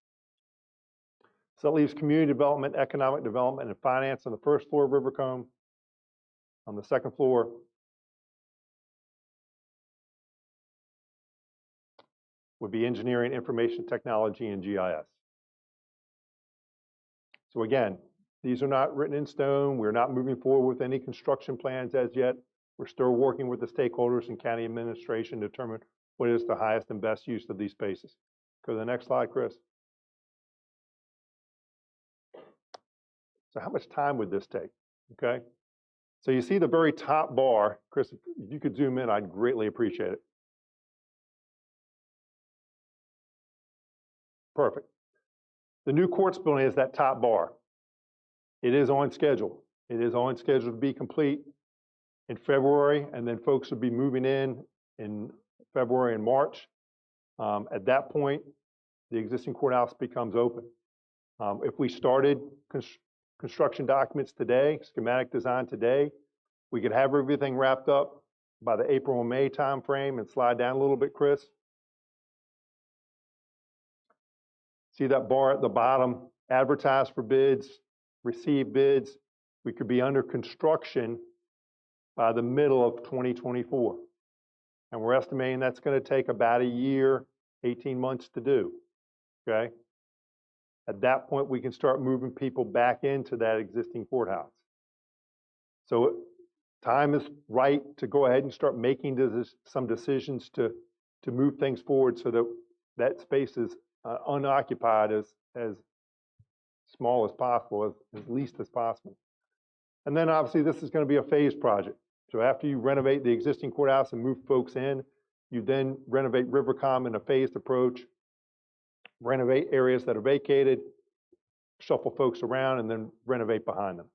So that leaves community development, economic development, and finance on the first floor of Rivercombe. On the second floor, would be engineering, information technology, and GIS. So again, these are not written in stone. We're not moving forward with any construction plans as yet. We're still working with the stakeholders and county administration to determine what is the highest and best use of these spaces. Go to the next slide, Chris. So how much time would this take? Okay. So you see the very top bar. Chris, if you could zoom in, I'd greatly appreciate it. Perfect. The new courts building is that top bar. It is on schedule. It is on schedule to be complete in February, and then folks will be moving in February and March. At that point, the existing courthouse becomes open. If we started construction documents today, schematic design today, we could have everything wrapped up by the April and May timeframe and slide down a little bit, Chris. See that bar at the bottom, advertise for bids, receive bids. We could be under construction by the middle of 2024. And we're estimating that's going to take about a year, 18 months to do, okay? At that point, we can start moving people back into that existing courthouse. So time is right to go ahead and start making some decisions to move things forward so that that space is unoccupied as small as possible, as least as possible. And then obviously this is going to be a phased project. So after you renovate the existing courthouse and move folks in, you then renovate Rivercombe in a phased approach, renovate areas that are vacated, shuffle folks around, and then renovate behind them.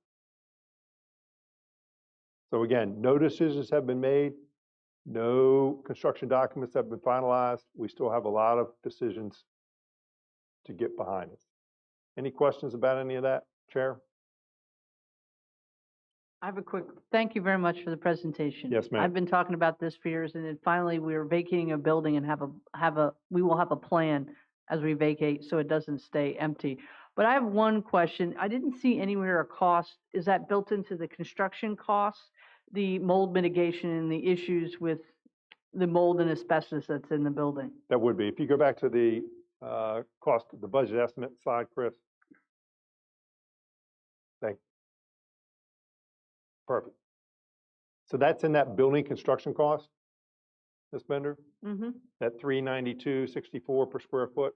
So again, no decisions have been made, no construction documents have been finalized. We still have a lot of decisions to get behind us. Any questions about any of that, Chair? I have a quick, thank you very much for the presentation. Yes, ma'am. I've been talking about this for years, and then finally we're vacating a building and we will have a plan as we vacate so it doesn't stay empty. But I have one question. I didn't see anywhere a cost. Is that built into the construction costs, the mold mitigation and the issues with the mold and asbestos that's in the building? That would be. If you go back to the cost, the budget estimate slide, Chris. Thank you. Perfect. So that's in that building construction cost, Ms. Bender? Mm-hmm. That $392.64 per square foot.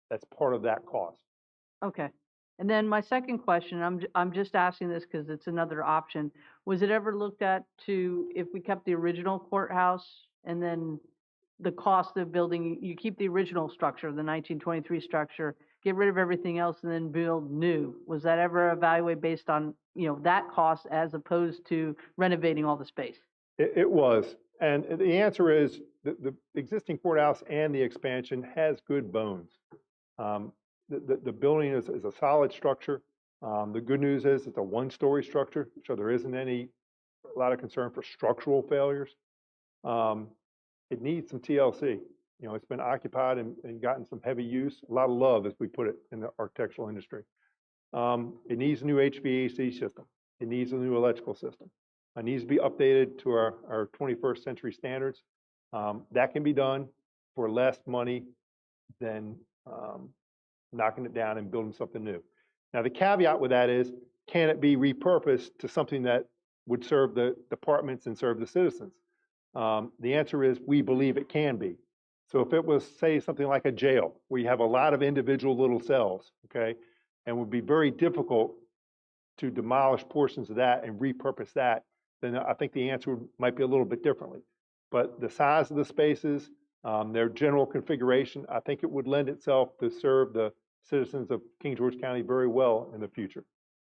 That's part of that cost. Okay. And then my second question, I'm just asking this because it's another option. Was it ever looked at to, if we kept the original courthouse and then the cost of building, you keep the original structure, the 1923 structure, get rid of everything else and then build new? Was that ever evaluated based on, that cost as opposed to renovating all the space? It was. And the answer is the existing courthouse and the expansion has good bones. The building is a solid structure. The good news is it's a one-story structure, so there isn't a lot of concern for structural failures. It needs some TLC. You know, it's been occupied and gotten some heavy use, a lot of love, as we put it, in the architectural industry. It needs a new HVAC system. It needs a new electrical system. It needs to be updated to our 21st century standards. That can be done for less money than knocking it down and building something new. Now, the caveat with that is, can it be repurposed to something that would serve the departments and serve the citizens? The answer is, we believe it can be. So if it was, say, something like a jail, where you have a lot of individual little cells, okay, and would be very difficult to demolish portions of that and repurpose that, then I think the answer might be a little bit differently. But the size of the spaces, their general configuration, I think it would lend itself to serve the citizens of King George County very well in the future.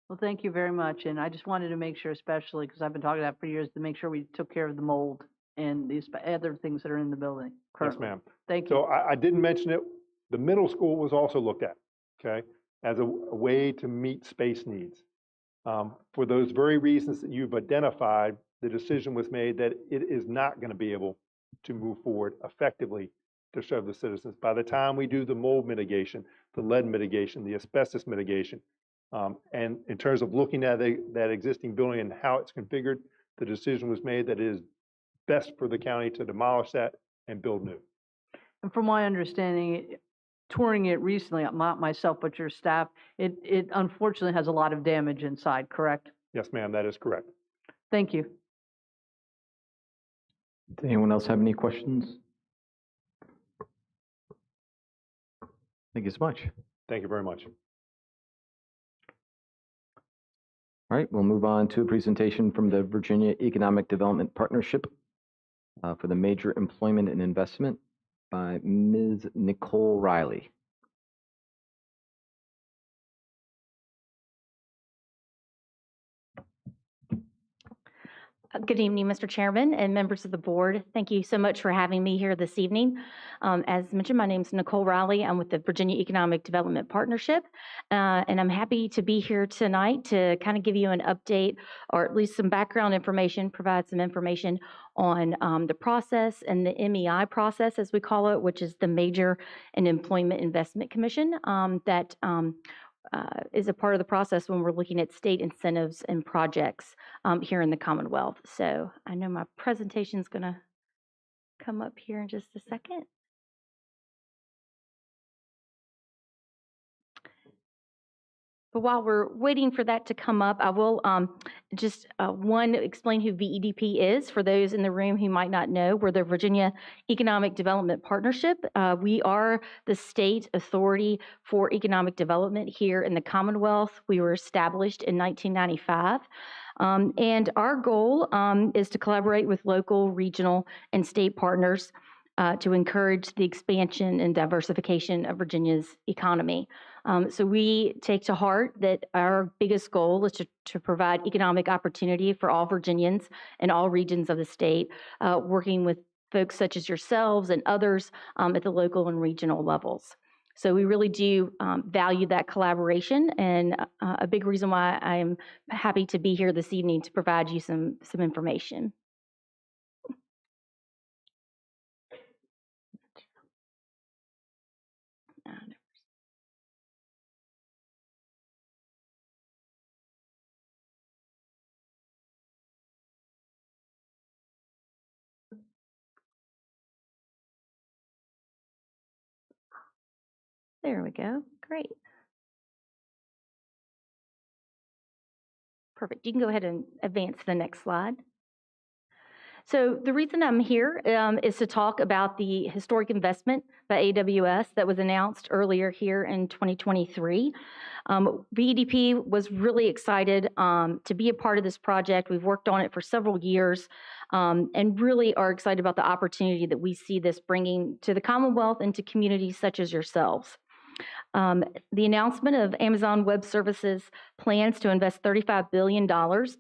Well, thank you very much. And I just wanted to make sure, especially because I've been talking about it for years, to make sure we took care of the mold and these other things that are in the building currently. Yes, ma'am. Thank you. So I didn't mention it. The middle school was also looked at, okay, as a way to meet space needs. For those very reasons that you've identified, the decision was made that it is not going to be able to move forward effectively to serve the citizens. By the time we do the mold mitigation, the lead mitigation, the asbestos mitigation, and in terms of looking at that existing building and how it's configured, the decision was made that it is best for the county to demolish that and build new. And from my understanding, touring it recently, not myself, but your staff, it unfortunately has a lot of damage inside, correct? Yes, ma'am, that is correct. Thank you. Does anyone else have any questions? Thank you so much. Thank you very much. All right, we'll move on to a presentation from the Virginia Economic Development Partnership for the Major Employment and Investment by Ms. Nicole Riley. Good evening, Mr. Chairman and members of the board. Thank you so much for having me here this evening. As mentioned, my name is Nicole Riley. I'm with the Virginia Economic Development Partnership, and I'm happy to be here tonight to kind of give you an update, or at least some background information, provide some information on the process and the MEI process, as we call it, which is the Major and Employment Investment Commission that is a part of the process when we're looking at state incentives and projects here in the Commonwealth. So I know my presentation is going to come up here in just a second. But while we're waiting for that to come up, I will just explain who VEDP is for those in the room who might not know. We're the Virginia Economic Development Partnership. We are the state authority for economic development here in the Commonwealth. We were established in 1995. And our goal is to collaborate with local, regional, and state partners to encourage the expansion and diversification of Virginia's economy. So we take to heart that our biggest goal is to provide economic opportunity for all Virginians in all regions of the state, working with folks such as yourselves and others at the local and regional levels. So we really do value that collaboration, and a big reason why I'm happy to be here this evening to provide you some information. There we go. Great. Perfect. You can go ahead and advance to the next slide. So the reason I'm here is to talk about the historic investment by AWS that was announced earlier here in 2023. VEDP was really excited to be a part of this project. We've worked on it for several years and really are excited about the opportunity that we see this bringing to the Commonwealth and to communities such as yourselves. The announcement of Amazon Web Services plans to invest $35 billion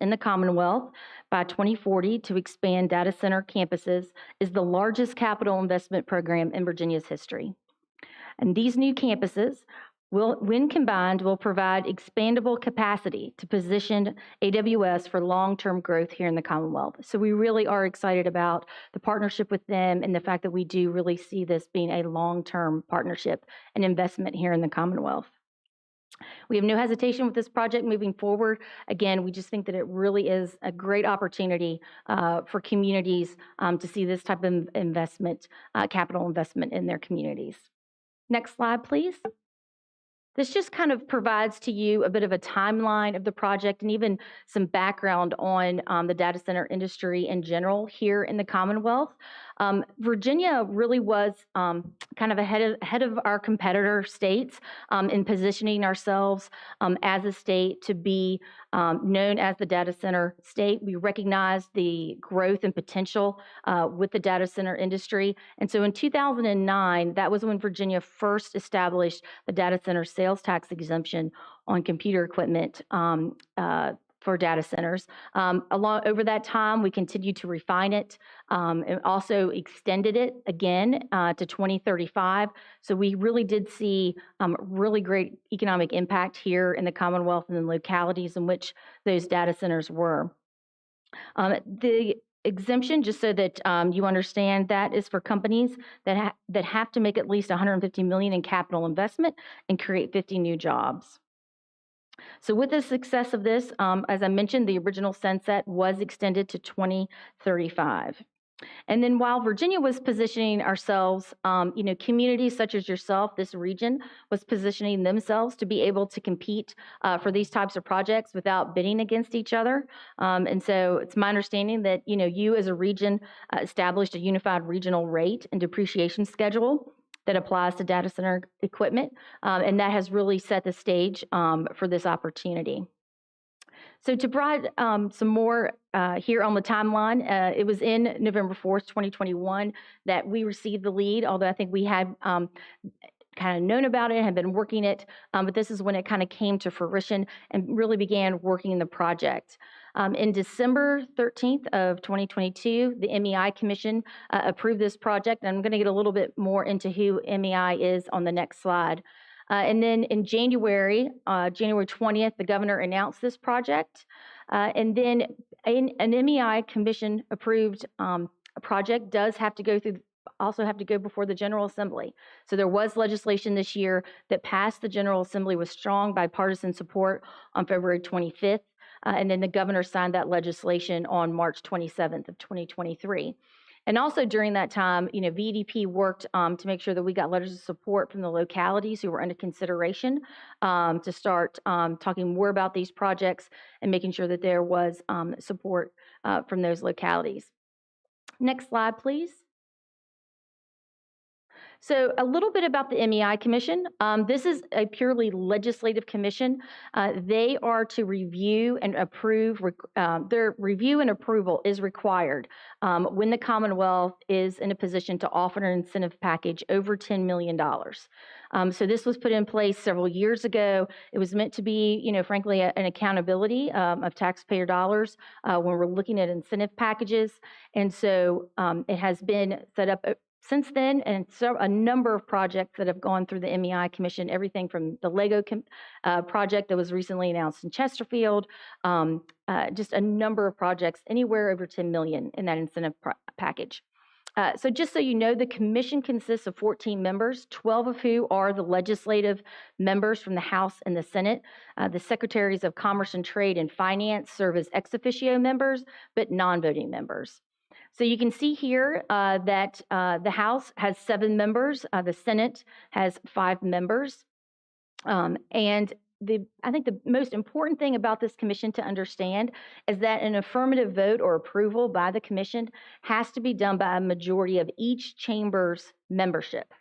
in the Commonwealth by 2040 to expand data center campuses is the largest capital investment program in Virginia's history. And these new campuses when combined, will provide expandable capacity to position AWS for long-term growth here in the Commonwealth. So we really are excited about the partnership with them and the fact that we do really see this being a long-term partnership and investment here in the Commonwealth. We have no hesitation with this project moving forward. Again, we just think that it really is a great opportunity for communities to see this type of investment, capital investment in their communities. Next slide, please. This just kind of provides to you a bit of a timeline of the project and even some background on the data center industry in general here in the Commonwealth. Virginia really was kind of ahead of our competitor states in positioning ourselves as a state to be known as the data center state. We recognize the growth and potential with the data center industry. And so in 2009, that was when Virginia first established the data center sales tax exemption on computer equipment for data centers. Over that time, we continued to refine it and also extended it again to 2035. So we really did see really great economic impact here in the Commonwealth and the localities in which those data centers were. The exemption, just so that you understand, that is for companies that have to make at least $150 million in capital investment and create 50 new jobs. So with the success of this, as I mentioned, the original sunset was extended to 2035. And then while Virginia was positioning ourselves, communities such as yourself, this region was positioning themselves to be able to compete for these types of projects without bidding against each other. And so it's my understanding that, you as a region established a unified regional rate and depreciation schedule that applies to data center equipment, and that has really set the stage for this opportunity. So to provide some more here on the timeline, it was in November 4th, 2021 that we received the lead, although I think we had kind of known about it, had been working it, but this is when it kind of came to fruition and really began working the project. In December 13th of 2022, the MEI Commission approved this project, and I'm going to get a little bit more into who MEI is on the next slide. And then in January 20th, the governor announced this project. And then an MEI Commission approved a project does have to go through, also have to go before the General Assembly. So there was legislation this year that passed the General Assembly with strong bipartisan support on February 25th. And then the governor signed that legislation on March 27th of 2023. And also during that time, VEDP worked to make sure that we got letters of support from the localities who were under consideration to start talking more about these projects and making sure that there was support from those localities. Next slide, please. So a little bit about the MEI Commission. This is a purely legislative commission. They are to review and approve, their review and approval is required when the Commonwealth is in a position to offer an incentive package over $10 million. So this was put in place several years ago. It was meant to be, frankly, an accountability of taxpayer dollars when we're looking at incentive packages. And so it has been set up since then, and so a number of projects that have gone through the MEI Commission, everything from the Lego project that was recently announced in Chesterfield, just a number of projects, anywhere over $10 million in that incentive package. So just so you know, the commission consists of 14 members, 12 of who are the legislative members from the House and the Senate. The Secretaries of Commerce and Trade and Finance serve as ex officio members, but non-voting members. So you can see here that the House has 7 members, the Senate has 5 members, and I think the most important thing about this commission to understand is that an affirmative vote or approval by the commission has to be done by a majority of each chamber's membership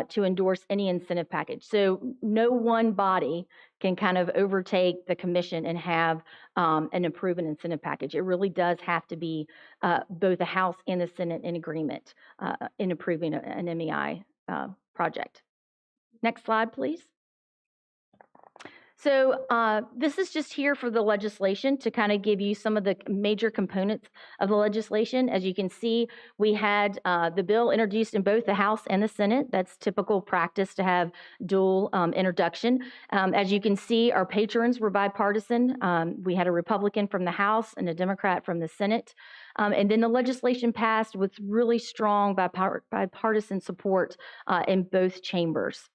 to endorse any incentive package. So no one body can kind of overtake the commission and have an approved incentive package. It really does have to be both the House and the Senate in agreement in approving an MEI project. Next slide, please. So this is just here for the legislation to kind of give you some of the major components of the legislation. As you can see, we had the bill introduced in both the House and the Senate. That's typical practice to have dual introduction. As you can see, our patrons were bipartisan. We had a Republican from the House and a Democrat from the Senate. And then the legislation passed with really strong bipartisan support in both chambers.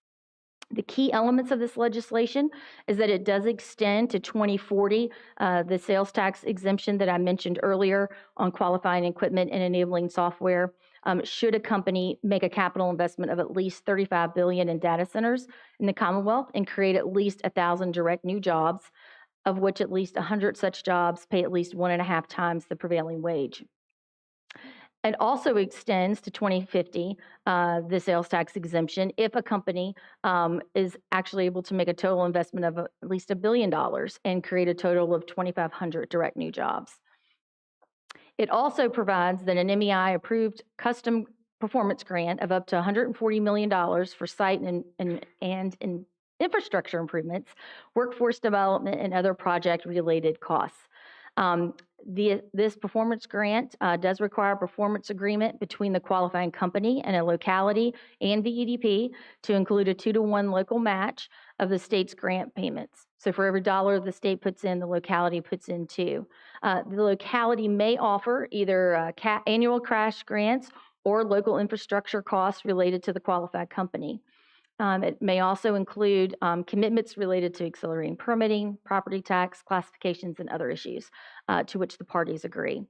The key elements of this legislation is that it does extend to 2040 the sales tax exemption that I mentioned earlier on qualifying equipment and enabling software. Should a company make a capital investment of at least $35 billion in data centers in the Commonwealth and create at least 1,000 direct new jobs, of which at least 100 such jobs pay at least 1.5 times the prevailing wage. It also extends to 2050 the sales tax exemption if a company is actually able to make a total investment of at least $1 billion and create a total of 2,500 direct new jobs. It also provides that an MEI-approved custom performance grant of up to $140 million for site and infrastructure improvements, workforce development, and other project-related costs. This performance grant does require a performance agreement between the qualifying company and a locality and VEDP to include a 2-to-1 local match of the state's grant payments. So for every dollar the state puts in, the locality puts in 2. The locality may offer either annual cash grants or local infrastructure costs related to the qualified company. It may also include commitments related to accelerating permitting, property tax, classifications, and other issues to which the parties agree.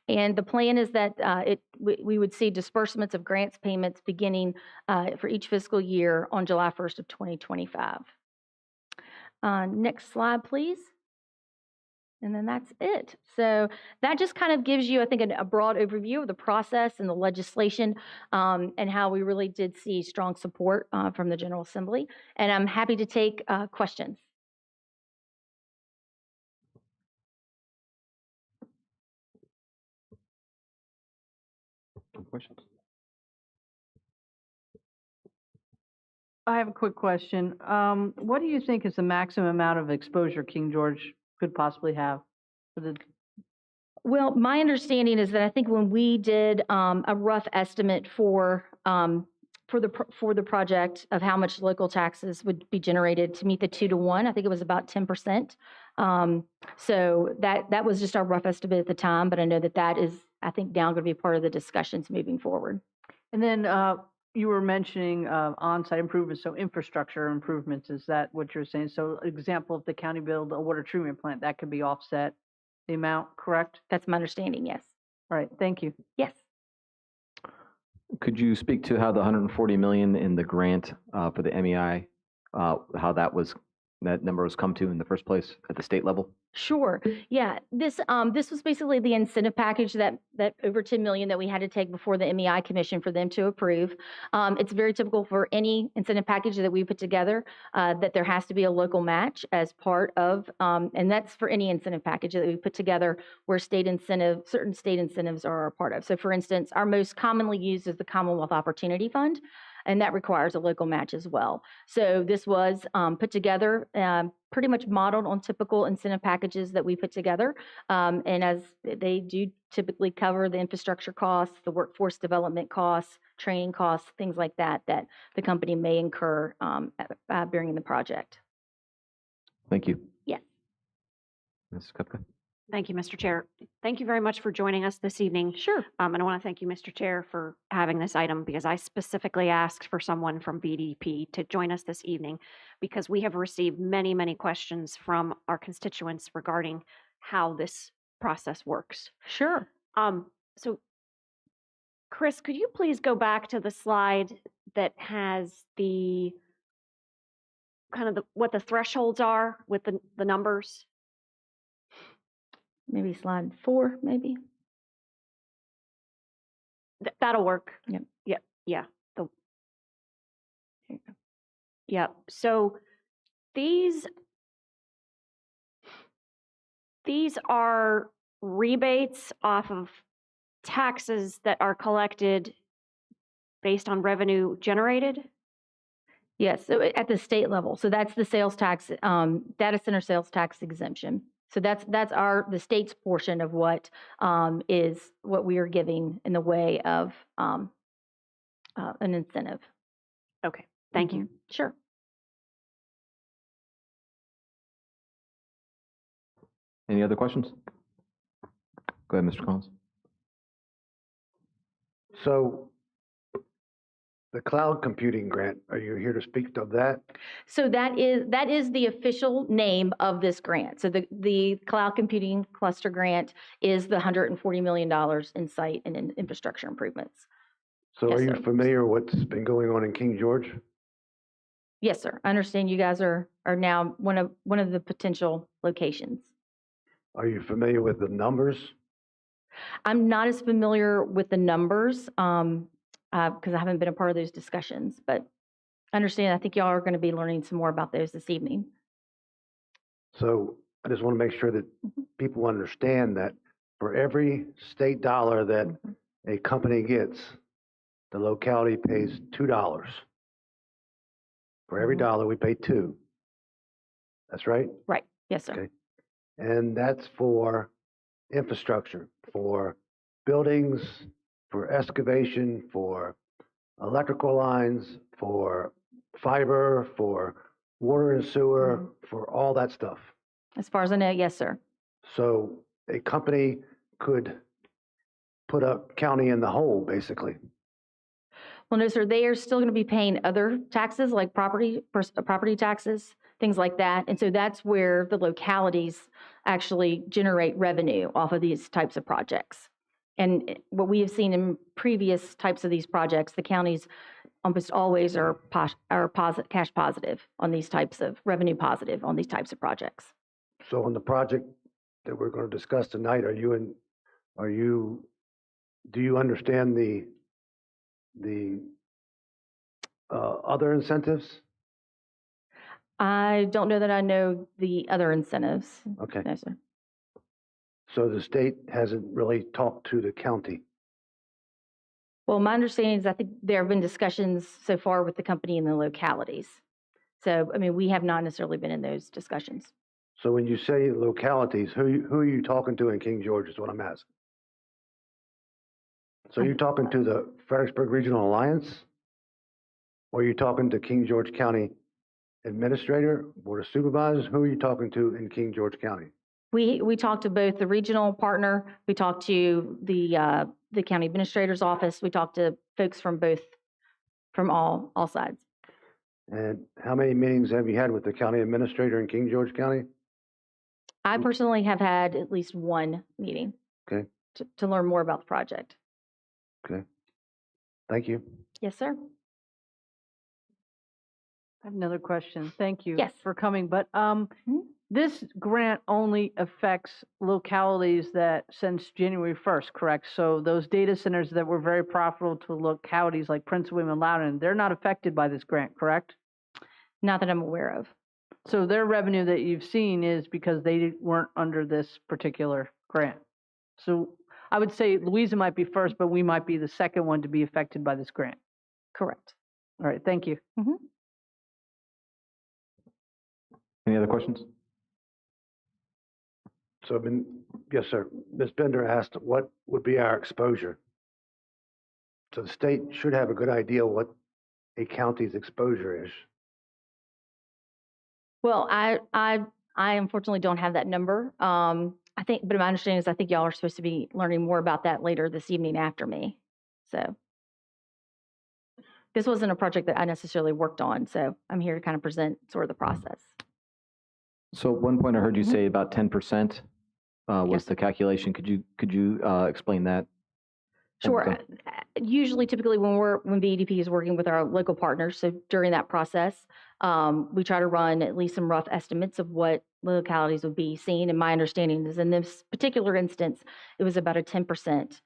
And the plan is that we would see disbursements of grants payments beginning for each fiscal year on July 1st of 2025. Next slide, please. And then that's it. So that just kind of gives you, I think, a broad overview of the process and the legislation and how we really did see strong support from the General Assembly. And I'm happy to take questions. Questions? I have a quick question. What do you think is the maximum amount of exposure King George could possibly have for the? Well, my understanding is that I think when we did a rough estimate for the project of how much local taxes would be generated to meet the 2-to-1, I think it was about 10%. So that was just our rough estimate at the time, but I know that is, I think, now going to be part of the discussions moving forward. And then you were mentioning on-site improvements, so infrastructure improvements. Is that what you're saying? So example, if the county build a water treatment plant, that could be offset the amount, correct? That's my understanding, yes. All right, thank you. Yes. Could you speak to how the $140 million in the grant for the MEI, how that number was come to in the first place at the state level? Sure. Yeah. This was basically the incentive package that over $10 million that we had to take before the MEI Commission for them to approve. It's very typical for any incentive package that we put together that there has to be a local match as part of, and that's for any incentive package that we put together where certain state incentives are a part of. So for instance, our most commonly used is the Commonwealth Opportunity Fund, and that requires a local match as well. So this was put together pretty much modeled on typical incentive packages that we put together. And as they do typically cover the infrastructure costs, the workforce development costs, training costs, things like that the company may incur during the project. Thank you. Yes. Ms. Kupka? Thank you, Mr. Chair. Thank you very much for joining us this evening. Sure. And I want to thank you, Mr. Chair, for having this item because I specifically asked for someone from VDP to join us this evening because we have received many, many questions from our constituents regarding how this process works. Sure. So, Chris, could you please go back to the slide that has the kind of what the thresholds are with the numbers? Maybe slide 4, maybe. That'll work. Yep. Yep. Yeah. Yep. So these are rebates off of taxes that are collected based on revenue generated. Yes, so at the state level. So that's the sales tax, data center sales tax exemption. So that's the state's portion of what is what we are giving in the way of an incentive. Okay, thank you. Sure. Any other questions? Go ahead, Mr. Collins. So the cloud computing grant, are you here to speak of that? So that is the official name of this grant. So the Cloud Computing Cluster Grant is the $140 million in site and in infrastructure improvements. So Yes, are you sir. familiar what's been going on in King George? Yes, sir. I understand you guys are now one of the potential locations. Are you familiar with the numbers? I'm not as familiar with the numbers because I haven't been a part of those discussions, but I understand. I think y'all are going to be learning some more about those this evening. So I just want to make sure that people understand that for every state dollar that a company gets, the locality pays $2. For every dollar, we pay 2. That's right? Right. Yes, sir. Okay. And that's for infrastructure, for buildings, for excavation, for electrical lines, for fiber, for water and sewer, for all that stuff. As far as I know, yes, sir. So a company could put a county in the hole, basically. Well, no, sir. They are still going to be paying other taxes like property taxes, things like that. And so that's where the localities actually generate revenue off of these types of projects. And what we have seen in previous types of these projects, the counties almost always are cash positive on these types of revenue positive on these types of projects. So on the project that we're going to discuss tonight, do you understand the other incentives? I don't know that I know the other incentives. Okay. No, sir. So the state hasn't really talked to the county. Well, my understanding is I think there have been discussions so far with the company and the localities. So, I mean, we have not necessarily been in those discussions. So when you say localities, who are you talking to in King George is what I'm asking. So you're talking to the Fredericksburg Regional Alliance? Or are you talking to King George County Administrator, Board of Supervisors? Who are you talking to in King George County? We talked to both the regional partner, we talked to the county administrator's office, we talked to folks from all sides. And how many meetings have you had with the county administrator in King George County? I personally have had at least one meeting. Okay. To learn more about the project. Okay. Thank you. Yes, sir. I have another question. Thank you Yes. for coming. But this grant only affects localities that since January 1st, correct? So those data centers that were very profitable to localities like Prince William and Loudoun, they're not affected by this grant, correct? Not that I'm aware of. So their revenue that you've seen is because they weren't under this particular grant. So I would say Louisa might be first, but we might be the second one to be affected by this grant. Correct. All right, thank you. Any other questions? So, yes, sir. Ms. Bender asked what would be our exposure. So the state should have a good idea what a county's exposure is. Well, I unfortunately don't have that number. I think, but my understanding is I think y'all are supposed to be learning more about that later this evening after me. So this wasn't a project that I necessarily worked on, so I'm here to kind of present sort of the process. So at one point I heard you say about 10% was Yes. the calculation. Could you explain that? Sure. Usually, typically, when VEDP is working with our local partners, so during that process, we try to run at least some rough estimates of what localities would be seeing. And my understanding is in this particular instance, it was about a 10%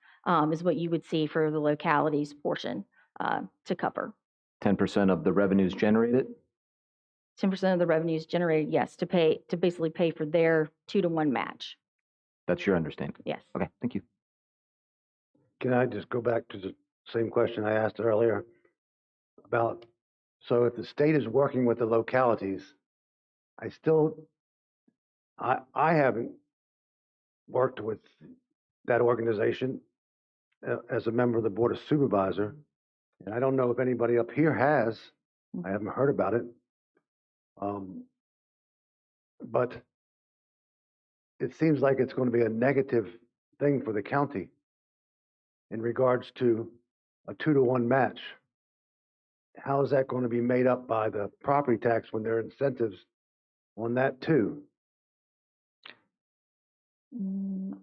is what you would see for the localities portion to cover. 10% of the revenues generated? 10% of the revenues generated, yes, to basically pay for their 2-to-1 match. That's your understanding? Yes. Okay, thank you. Can I just go back to the same question I asked earlier about So if the state is working with the localities, I haven't worked with that organization as a member of the Board of Supervisor, and I don't know if anybody up here has. I haven't heard about it. But it seems like it's going to be a negative thing for the county in regards to a 2-to-1 match. How is that going to be made up by the property tax when there are incentives on that too?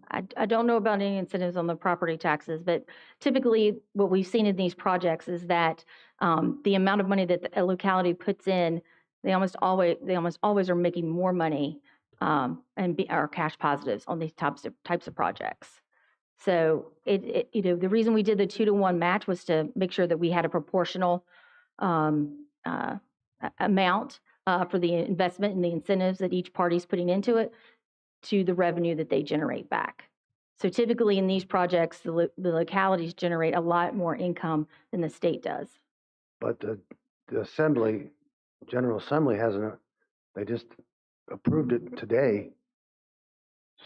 I don't know about any incentives on the property taxes, but typically what we've seen in these projects is that the amount of money that the locality puts in, they almost always are making more money and are cash positives on these types of projects. So the reason we did the 2-to-1 match was to make sure that we had a proportional amount for the investment and the incentives that each party's putting into it to the revenue that they generate back. So typically in these projects, the localities generate a lot more income than the state does. But the General Assembly hasn't, they just approved it today.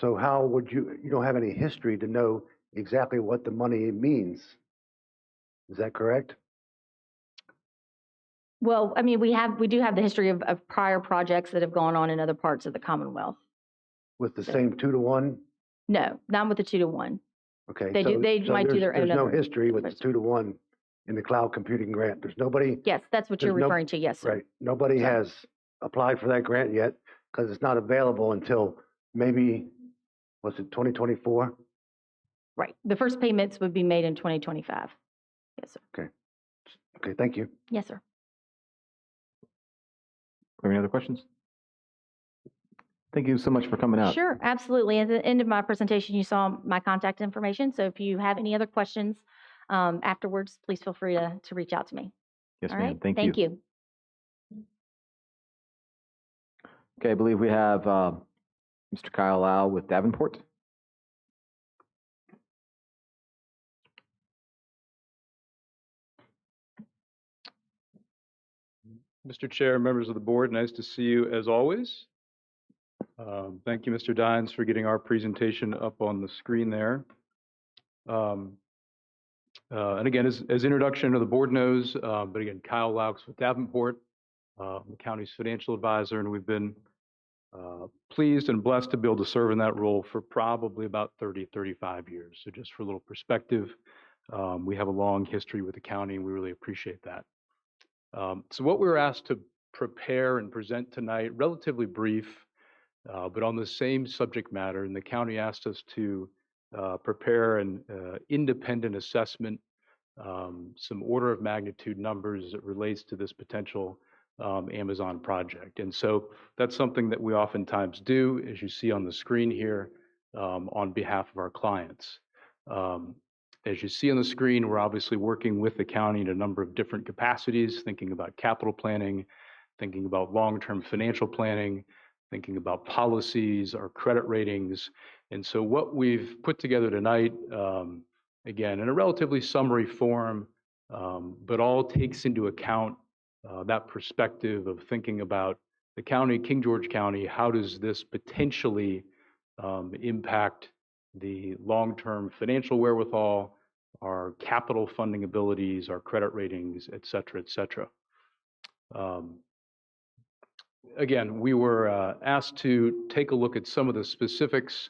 So how would you don't have any history to know exactly what the money means. Is that correct? Well, I mean, we do have the history of prior projects that have gone on in other parts of the Commonwealth. With the same 2-to-1? No, not with the 2-to-1. Okay. They might do their own. There's no history with the 2-to-1 in the cloud computing grant. There's nobody. Yes, that's what you're referring to. Yes, sir. Right. Nobody has applied for that grant yet because it's not available until maybe, was it 2024? Right. The first payments would be made in 2025. Yes, sir. Okay. Okay, thank you. Yes, sir. Any other questions? Thank you so much for coming out. Sure, absolutely. At the end of my presentation, you saw my contact information. So if you have any other questions afterwards, please feel free to reach out to me. Yes, All ma'am. right? Thank Thank you. Okay, I believe we have Mr. Kyle Lau with Davenport. Mr. Chair, members of the board, nice to see you as always. Thank you, Mr. Dines, for getting our presentation up on the screen there. And again, as introduction to the board knows, but again, Kyle Laux with Davenport, I'm the county's financial advisor, and we've been pleased and blessed to be able to serve in that role for probably about 30, 35 years. So just for a little perspective, we have a long history with the county, and we really appreciate that. So what we were asked to prepare and present tonight, relatively brief, but on the same subject matter, and the county asked us to prepare an independent assessment, some order of magnitude numbers as it relates to this potential Amazon project. And so that's something that we oftentimes do, as you see on the screen here, on behalf of our clients. As you see on the screen, we're obviously working with the county in a number of different capacities, thinking about capital planning, thinking about long-term financial planning, thinking about policies, our credit ratings. And so what we've put together tonight, again, in a relatively summary form, but all takes into account that perspective of thinking about the county, King George County, how does this potentially impact the long-term financial wherewithal, our capital funding abilities, our credit ratings, et cetera, et cetera. Again, we were asked to take a look at some of the specifics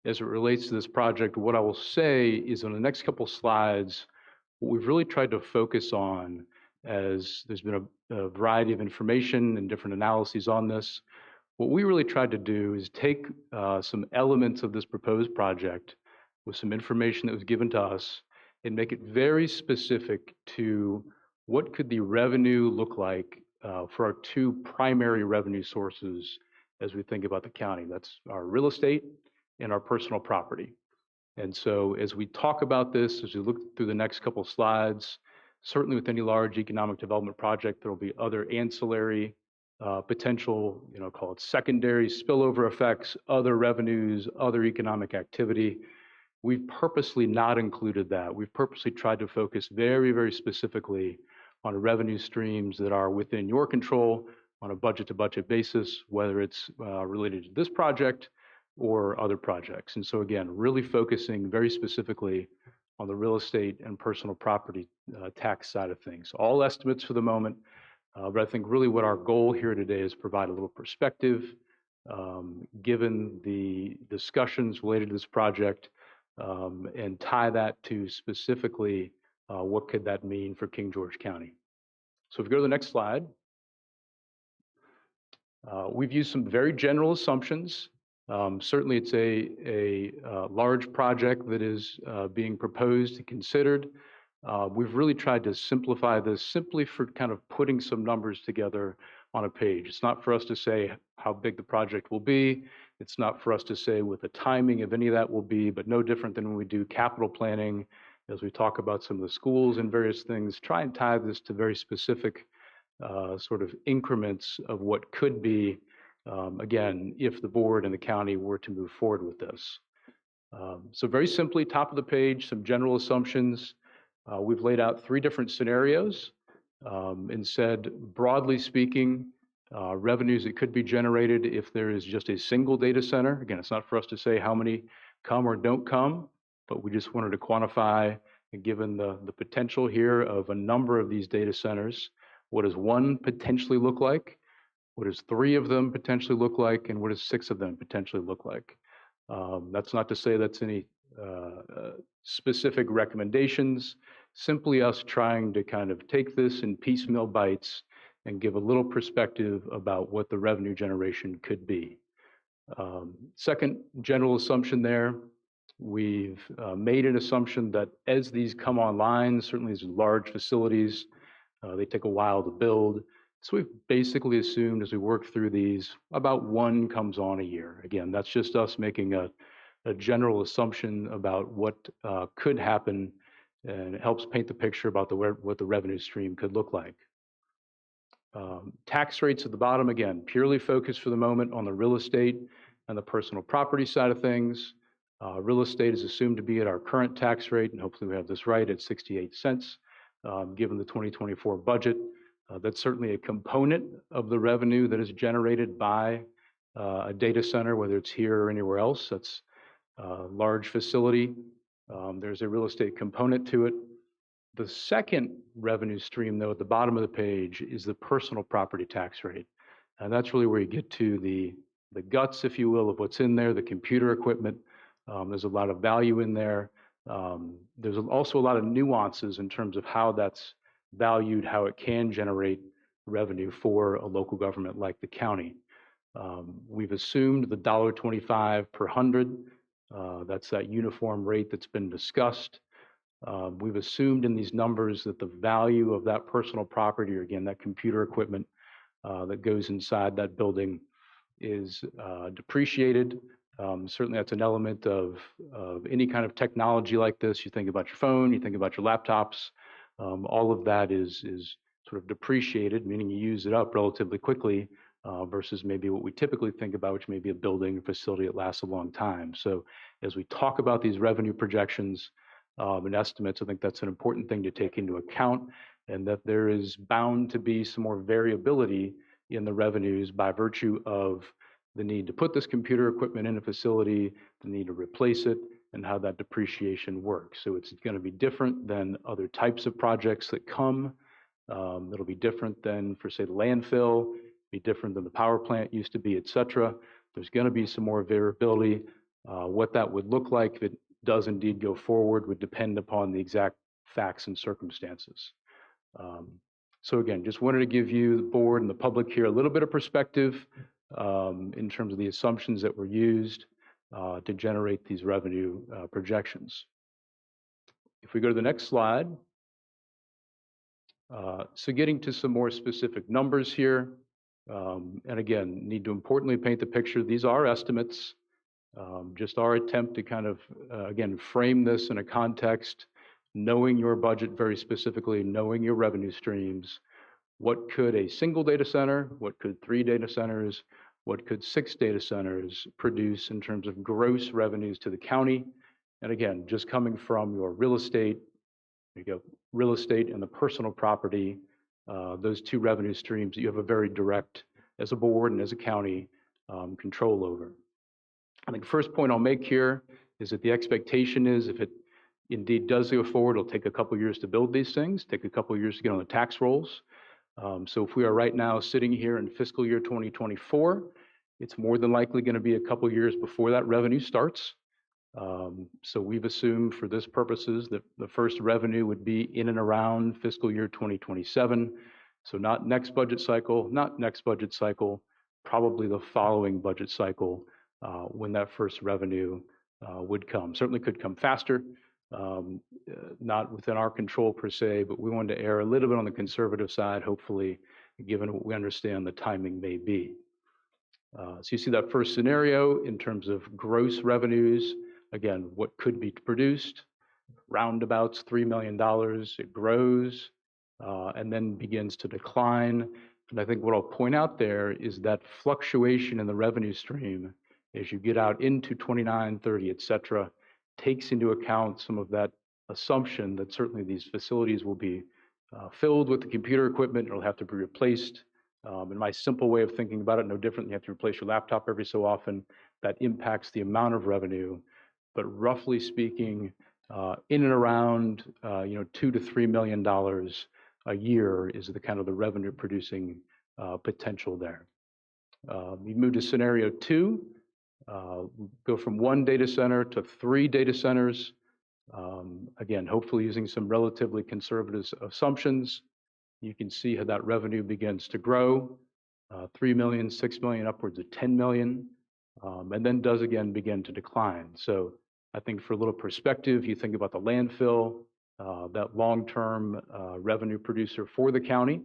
as it relates to this project. What I will say is on the next couple slides, what we've really tried to focus on, as there's been a variety of information and different analyses on this, what we really tried to do is take some elements of this proposed project with some information that was given to us and make it very specific to what could the revenue look like for our two primary revenue sources as we think about the county. That's our real estate and our personal property. And so as we talk about this, as we look through the next couple slides, certainly with any large economic development project, there will be other ancillary potential, call it secondary spillover effects, other revenues, other economic activity. We've purposely not included that. We've purposely tried to focus very, very specifically on revenue streams that are within your control on a budget-to-budget basis, whether it's related to this project or other projects. And so again, really focusing very specifically on the real estate and personal property tax side of things. All estimates for the moment, but I think really what our goal here today is provide a little perspective, given the discussions related to this project, and tie that to specifically what could that mean for King George County. So if we go to the next slide, we've used some very general assumptions. Certainly it's a large project that is being proposed and considered. We've really tried to simplify this simply for kind of putting some numbers together on a page. It's not for us to say how big the project will be. It's not for us to say what the timing of any of that will be, but no different than when we do capital planning, as we talk about some of the schools and various things, try and tie this to very specific sort of increments of what could be, again, if the board and the county were to move forward with this. So very simply, top of the page, some general assumptions. We've laid out 3 different scenarios and said, broadly speaking, revenues that could be generated if there is just a single data center. Again, it's not for us to say how many come or don't come, but we just wanted to quantify, and given the potential here of a number of these data centers, what does 1 potentially look like? What does 3 of them potentially look like? And what does 6 of them potentially look like? That's not to say that's any specific recommendations, simply us trying to kind of take this in piecemeal bites and give a little perspective about what the revenue generation could be. Second general assumption there, we've made an assumption that as these come online, certainly these large facilities, they take a while to build. So we've basically assumed as we work through these, about 1 comes on a year. Again, that's just us making a general assumption about what could happen, and it helps paint the picture about what the revenue stream could look like. Tax rates at the bottom, again, purely focused for the moment on the real estate and the personal property side of things. Real estate is assumed to be at our current tax rate, and hopefully we have this right, at 68 cents, given the 2024 budget. That's certainly a component of the revenue that is generated by a data center, whether it's here or anywhere else. That's a large facility. There's a real estate component to it. The second revenue stream, though, at the bottom of the page is the personal property tax rate. And that's really where you get to the guts, if you will, of what's in there, the computer equipment. There's a lot of value in there. There's also a lot of nuances in terms of how that's valued, how it can generate revenue for a local government like the county. We've assumed the $1.25 per 100. That's that uniform rate that's been discussed. We've assumed in these numbers that the value of that personal property, or again, that computer equipment that goes inside that building is depreciated. Certainly that's an element of any kind of technology like this. You think about your phone, you think about your laptops, all of that is sort of depreciated, meaning you use it up relatively quickly versus maybe what we typically think about, which may be a building or facility that lasts a long time. So as we talk about these revenue projections and estimates, I think that's an important thing to take into account, and that there is bound to be some more variability in the revenues by virtue of the need to put this computer equipment in a facility, the need to replace it, and how that depreciation works. So it's going to be different than other types of projects that come. It'll be different than, for say, the landfill, be different than the power plant used to be, et cetera. There's going to be some more variability. What that would look like if it does indeed go forward would depend upon the exact facts and circumstances. So again, just wanted to give you, the board and the public here, a little bit of perspective in terms of the assumptions that were used to generate these revenue projections. If we go to the next slide, so getting to some more specific numbers here, and again, need to importantly paint the picture. These are estimates, just our attempt to kind of, again, frame this in a context, knowing your budget very specifically, knowing your revenue streams. What could a single data center, what could 3 data centers, what could 6 data centers produce in terms of gross revenues to the county? And again, just coming from your real estate, you go real estate and the personal property those two revenue streams that you have a very direct, as a board and as a county, control over. I think the first point I'll make here is that the expectation is if it indeed does go forward, it'll take a couple years to build these things, take a couple years to get on the tax rolls. So if we are right now sitting here in fiscal year 2024, it's more than likely going to be a couple years before that revenue starts. So we've assumed for this purposes that the first revenue would be in and around fiscal year 2027. So not next budget cycle, not next budget cycle, probably the following budget cycle when that first revenue would come. Certainly could come faster, not within our control per se, but we wanted to err a little bit on the conservative side, hopefully, given what we understand the timing may be. So you see that first scenario in terms of gross revenues. Again, what could be produced, roundabouts $3 million. It grows and then begins to decline. And I think what I'll point out there is that fluctuation in the revenue stream as you get out into 29, 30, et cetera, takes into account some of that assumption that certainly these facilities will be filled with the computer equipment. It'll have to be replaced. In my simple way of thinking about it, no different. You have to replace your laptop every so often. That impacts the amount of revenue. But roughly speaking, in and around $2 to $3 million a year is the kind of the revenue producing potential there. We move to scenario 2, go from 1 data center to 3 data centers. Again, hopefully using some relatively conservative assumptions. You can see how that revenue begins to grow, 3 million, 6 million, upwards of 10 million, and then does again begin to decline. So I think for a little perspective, you think about the landfill, that long-term revenue producer for the county.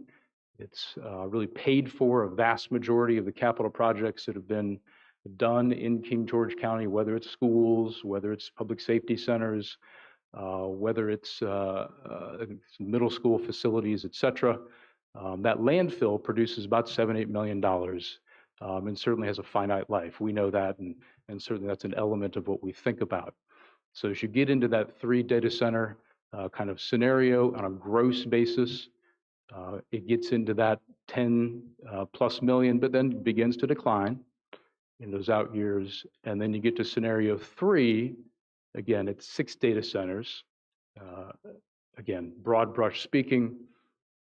It's really paid for a vast majority of the capital projects that have been done in King George County, whether it's schools, whether it's public safety centers, whether it's middle school facilities, et cetera. That landfill produces about $7-8 million and certainly has a finite life. We know that, and certainly that's an element of what we think about. So as you get into that 3 data center kind of scenario on a gross basis, it gets into that 10 plus million, but then begins to decline in those out years. And then you get to scenario 3, again, it's 6 data centers. Again, broad brush speaking,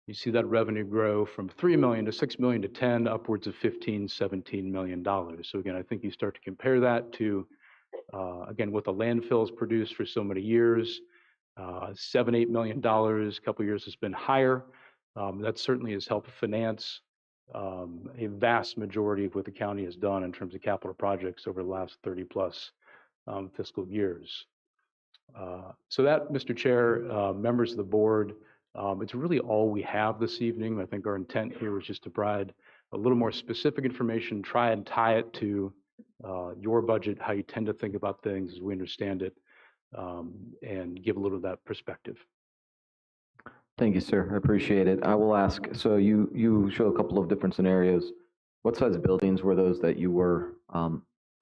you see that revenue grow from 3 million to 6 million to 10, upwards of $15-17 million. So again, I think you start to compare that to, again, what the landfills produced for so many years, $7-8 million, a couple of years has been higher. That certainly has helped finance a vast majority of what the county has done in terms of capital projects over the last 30 plus fiscal years. So that, Mr. Chair, members of the board, it's really all we have this evening. I think our intent here was just to provide a little more specific information, try and tie it to your budget, how you tend to think about things as we understand it, and give a little of that perspective. Thank you, sir. I appreciate it. I will ask, so you show a couple of different scenarios. What size buildings were those that you were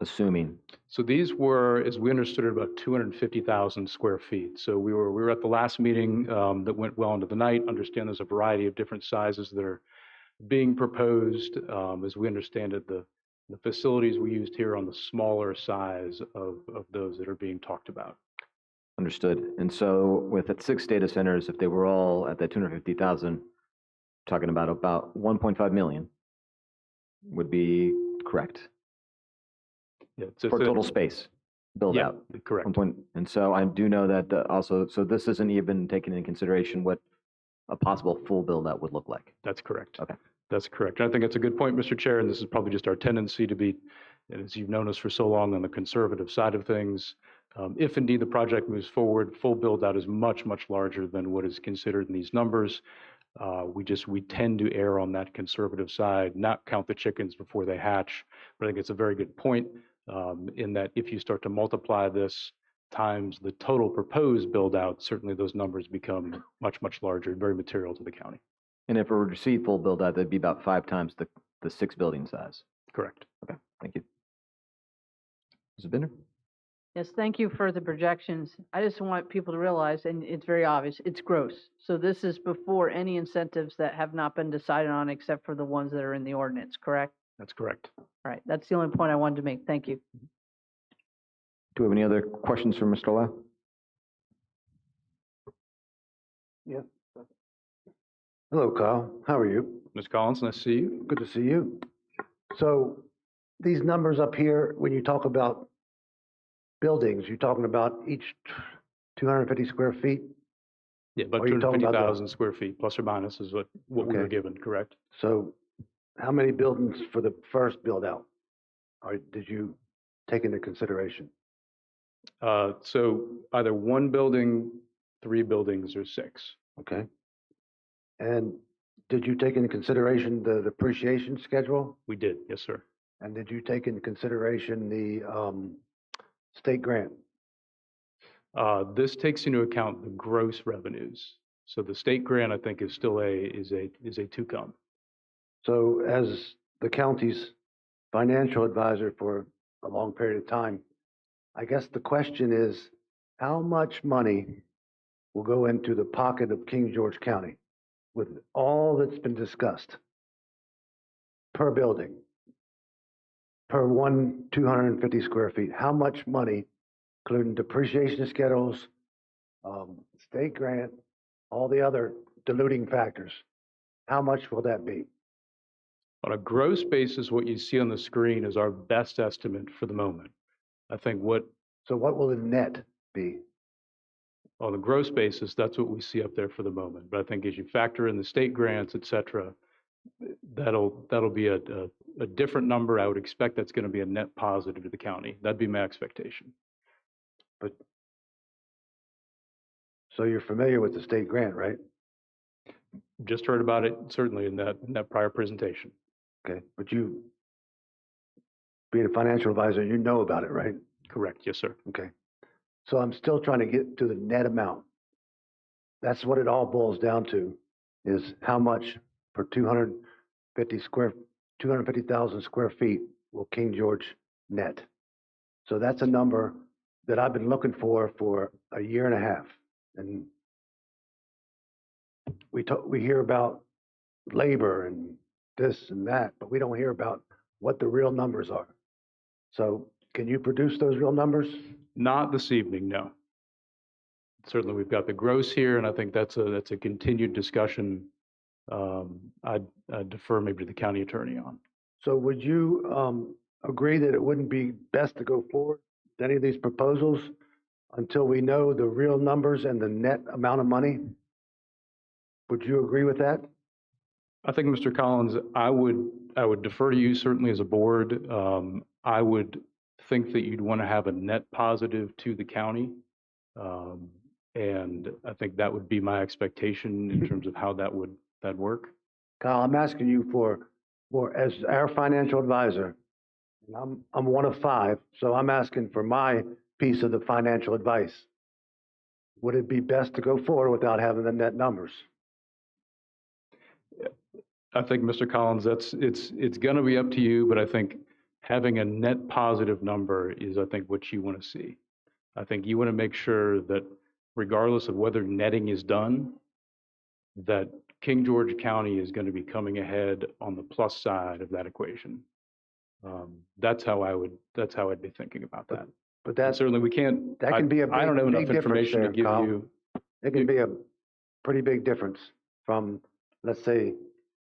assuming? So these were, as we understood it, about 250,000 square feet. So we were at the last meeting that went well into the night. Understand there's a variety of different sizes that are being proposed. As we understand it, the facilities we used here on the smaller size of those that are being talked about. Understood. And so with the 6 data centers, if they were all at that 250,000, talking about 1.5 million would be correct. Yeah, for total space build out. Correct. And so I do know that also, so this isn't even taking into consideration what a possible full build out would look like. That's correct. Okay. That's correct. And I think that's a good point, Mr. Chair, and this is probably just our tendency to be, as you've known us for so long, on the conservative side of things. If indeed the project moves forward, full build out is much, much larger than what is considered in these numbers. We tend to err on that conservative side, not count the chickens before they hatch. But I think it's a very good point in that if you start to multiply this times the total proposed build out, certainly those numbers become much, much larger, very material to the county. And if it were to see full build out, that'd be about 5 times the 6 building size. Correct. Okay, thank you. Mr. Binder? Yes, thank you for the projections. I just want people to realize, and it's very obvious, it's gross. So this is before any incentives that have not been decided on except for the ones that are in the ordinance, correct? That's correct. All right, that's the only point I wanted to make. Thank you. Do we have any other questions for Mr. Lau? Yeah. Hello, Kyle. How are you? Ms. Collins, nice to see you. Good to see you. So these numbers up here, when you talk about buildings, you're talking about each 250 square feet? Yeah, about Or you're talking about the- 250,000 square feet, plus or minus, is what we were Okay. given, correct? So how many buildings for the first build out? Or did you take into consideration? So either one building, 3 buildings, or 6. Okay. And did you take into consideration the depreciation schedule? We did, yes, sir. And did you take into consideration the state grant? This takes into account the gross revenues. So the state grant, I think, is still a to come. So as the county's financial advisor for a long period of time, I guess the question is, how much money will go into the pocket of King George County with all that's been discussed per building, per 250 square feet? How much money, including depreciation schedules, state grant, all the other diluting factors, how much will that be? On a gross basis, what you see on the screen is our best estimate for the moment. I think So what will the net be? on the gross basis, that's what we see up there for the moment. But I think as you factor in the state grants, et cetera, that'll be a different number. I would expect that's going to be a net positive to the county. That'd be my expectation. But so you're familiar with the state grant, right? Just heard about it certainly in that prior presentation. Okay, but you, being a financial advisor, you know about it, right? Correct, yes, sir. Okay. So I'm still trying to get to the net amount. That's what it all boils down to, is how much per 250,000 square feet will King George net? So that's a number that I've been looking for a year and a half. And we hear about labor and this and that, but we don't hear about what the real numbers are. So can you produce those real numbers? Not this evening, no. Certainly, we've got the gross here, and I think that's a continued discussion. I'd defer maybe to the county attorney on. So would you agree that it wouldn't be best to go forward with any of these proposals until we know the real numbers and the net amount of money? Would you agree with that? I think, Mr. Collins, I would defer to you certainly as a board. I would think that you'd want to have a net positive to the county. And I think that would be my expectation in terms of how that'd work. Kyle, I'm asking you for as our financial advisor, and I'm one of 5, so I'm asking for my piece of the financial advice. Would it be best to go forward without having the net numbers? I think, Mr. Collins, it's going to be up to you, but I think having a net positive number is, I think, what you want to see. I think you want to make sure that regardless of whether netting is done, that King George County is going to be coming ahead on the plus side of that equation. That's how I'd be thinking about that. But that certainly we can't. That can be a big, I don't have enough big difference information there, to give Kyle. you. It can be a pretty big difference from, let's say,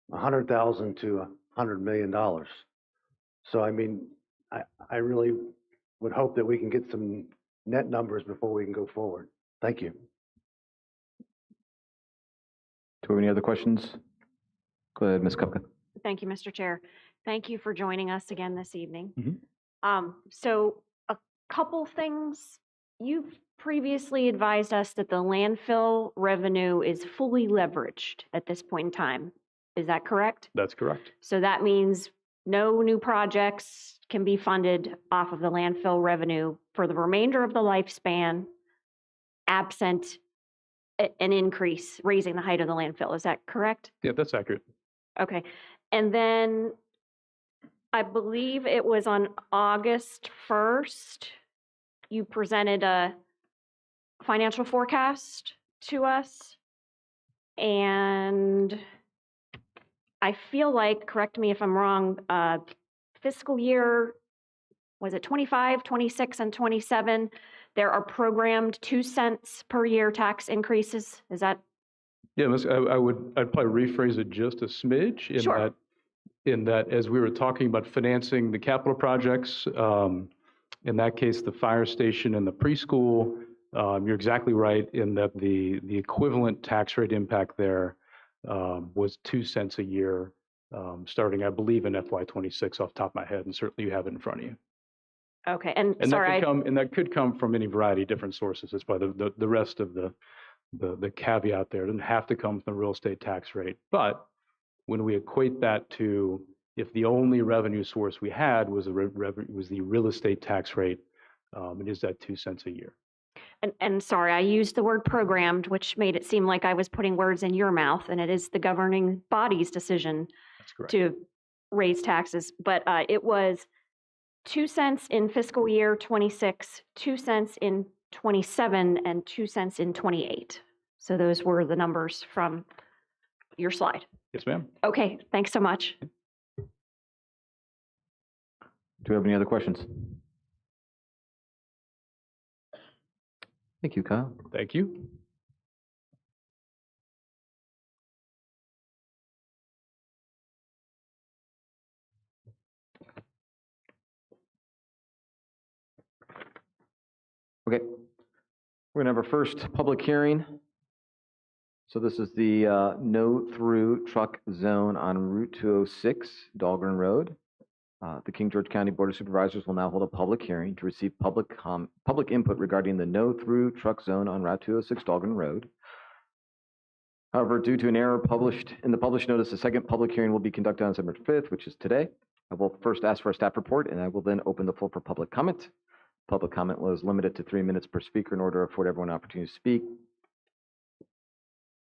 100,000 to $100 million. So I mean, I really would hope that we can get some net numbers before we can go forward. Thank you. Do we have any other questions? Go ahead, Ms. Kupka. Thank you, Mr. Chair. Thank you for joining us again this evening. Mm-hmm. So a couple things. You've previously advised us that the landfill revenue is fully leveraged at this point in time. Is that correct? That's correct. So that means no new projects can be funded off of the landfill revenue for the remainder of the lifespan, absent an increase, raising the height of the landfill. Is that correct? Yeah, that's accurate. Okay. And then I believe it was on August 1st you presented a financial forecast to us. And I feel like, correct me if I'm wrong, fiscal year, was it 25, 26, and 27? There are programmed 2 cents per year tax increases. Is that? Yeah, I'd probably rephrase it just a smidge Sure. in that as we were talking about financing the capital projects, in that case, the fire station and the preschool, you're exactly right in that the equivalent tax rate impact there was 2 cents a year, starting, I believe, in FY26 off the top of my head, and certainly you have it in front of you. Okay, and And sorry, that could come from any variety of different sources. That's probably the rest of the caveat there. It doesn't have to come from the real estate tax rate. But when we equate that to if the only revenue source we had was the real estate tax rate, it is that 2 cents a year. and sorry, I used the word programmed, which made it seem like I was putting words in your mouth, and it is the governing body's decision to raise taxes. But it was 2 cents in fiscal year 26, 2 cents in 27, and 2 cents in 28. So those were the numbers from your slide. Yes, ma'am. Okay, thanks so much. Do we have any other questions? Thank you, Kyle. Thank you. Okay. We're going to have our first public hearing. So this is the no-through truck zone on Route 206, Dahlgren Road. The King George County Board of Supervisors will now hold a public hearing to receive public input regarding the no-through truck zone on Route 206, Dahlgren Road. However, due to an error published in the published notice, the second public hearing will be conducted on December 5th, which is today. I will first ask for a staff report, and I will then open the floor for public comment. Public comment was limited to 3 minutes per speaker in order to afford everyone an opportunity to speak.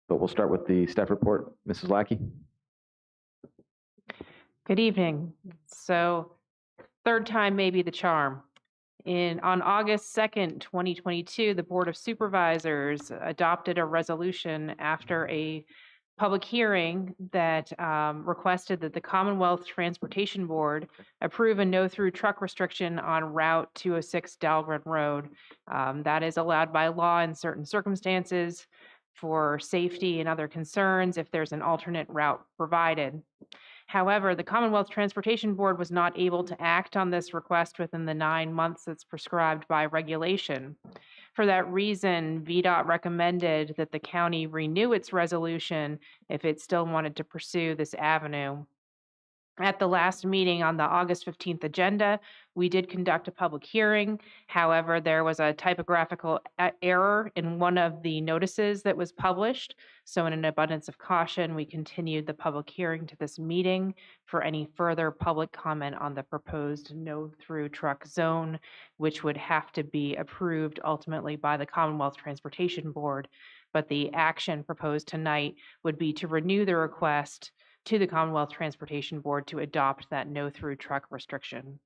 But we'll start with the staff report. Mrs. Lackey. Good evening. So, third time may be the charm. On August 2nd, 2022, the Board of Supervisors adopted a resolution after a public hearing that requested that the Commonwealth Transportation Board approve a no-through truck restriction on Route 206 Dahlgren Road. That is allowed by law in certain circumstances for safety and other concerns if there's an alternate route provided. However, the Commonwealth Transportation Board was not able to act on this request within the 9 months that's prescribed by regulation. For that reason, VDOT recommended that the county renew its resolution if it still wanted to pursue this avenue. At the last meeting on the August 15th agenda, we did conduct a public hearing. However, there was a typographical error in one of the notices that was published. So in an abundance of caution, we continued the public hearing to this meeting for any further public comment on the proposed no-through truck zone, which would have to be approved ultimately by the Commonwealth Transportation Board. But the action proposed tonight would be to renew the request to the Commonwealth Transportation Board to adopt that no-through truck restriction.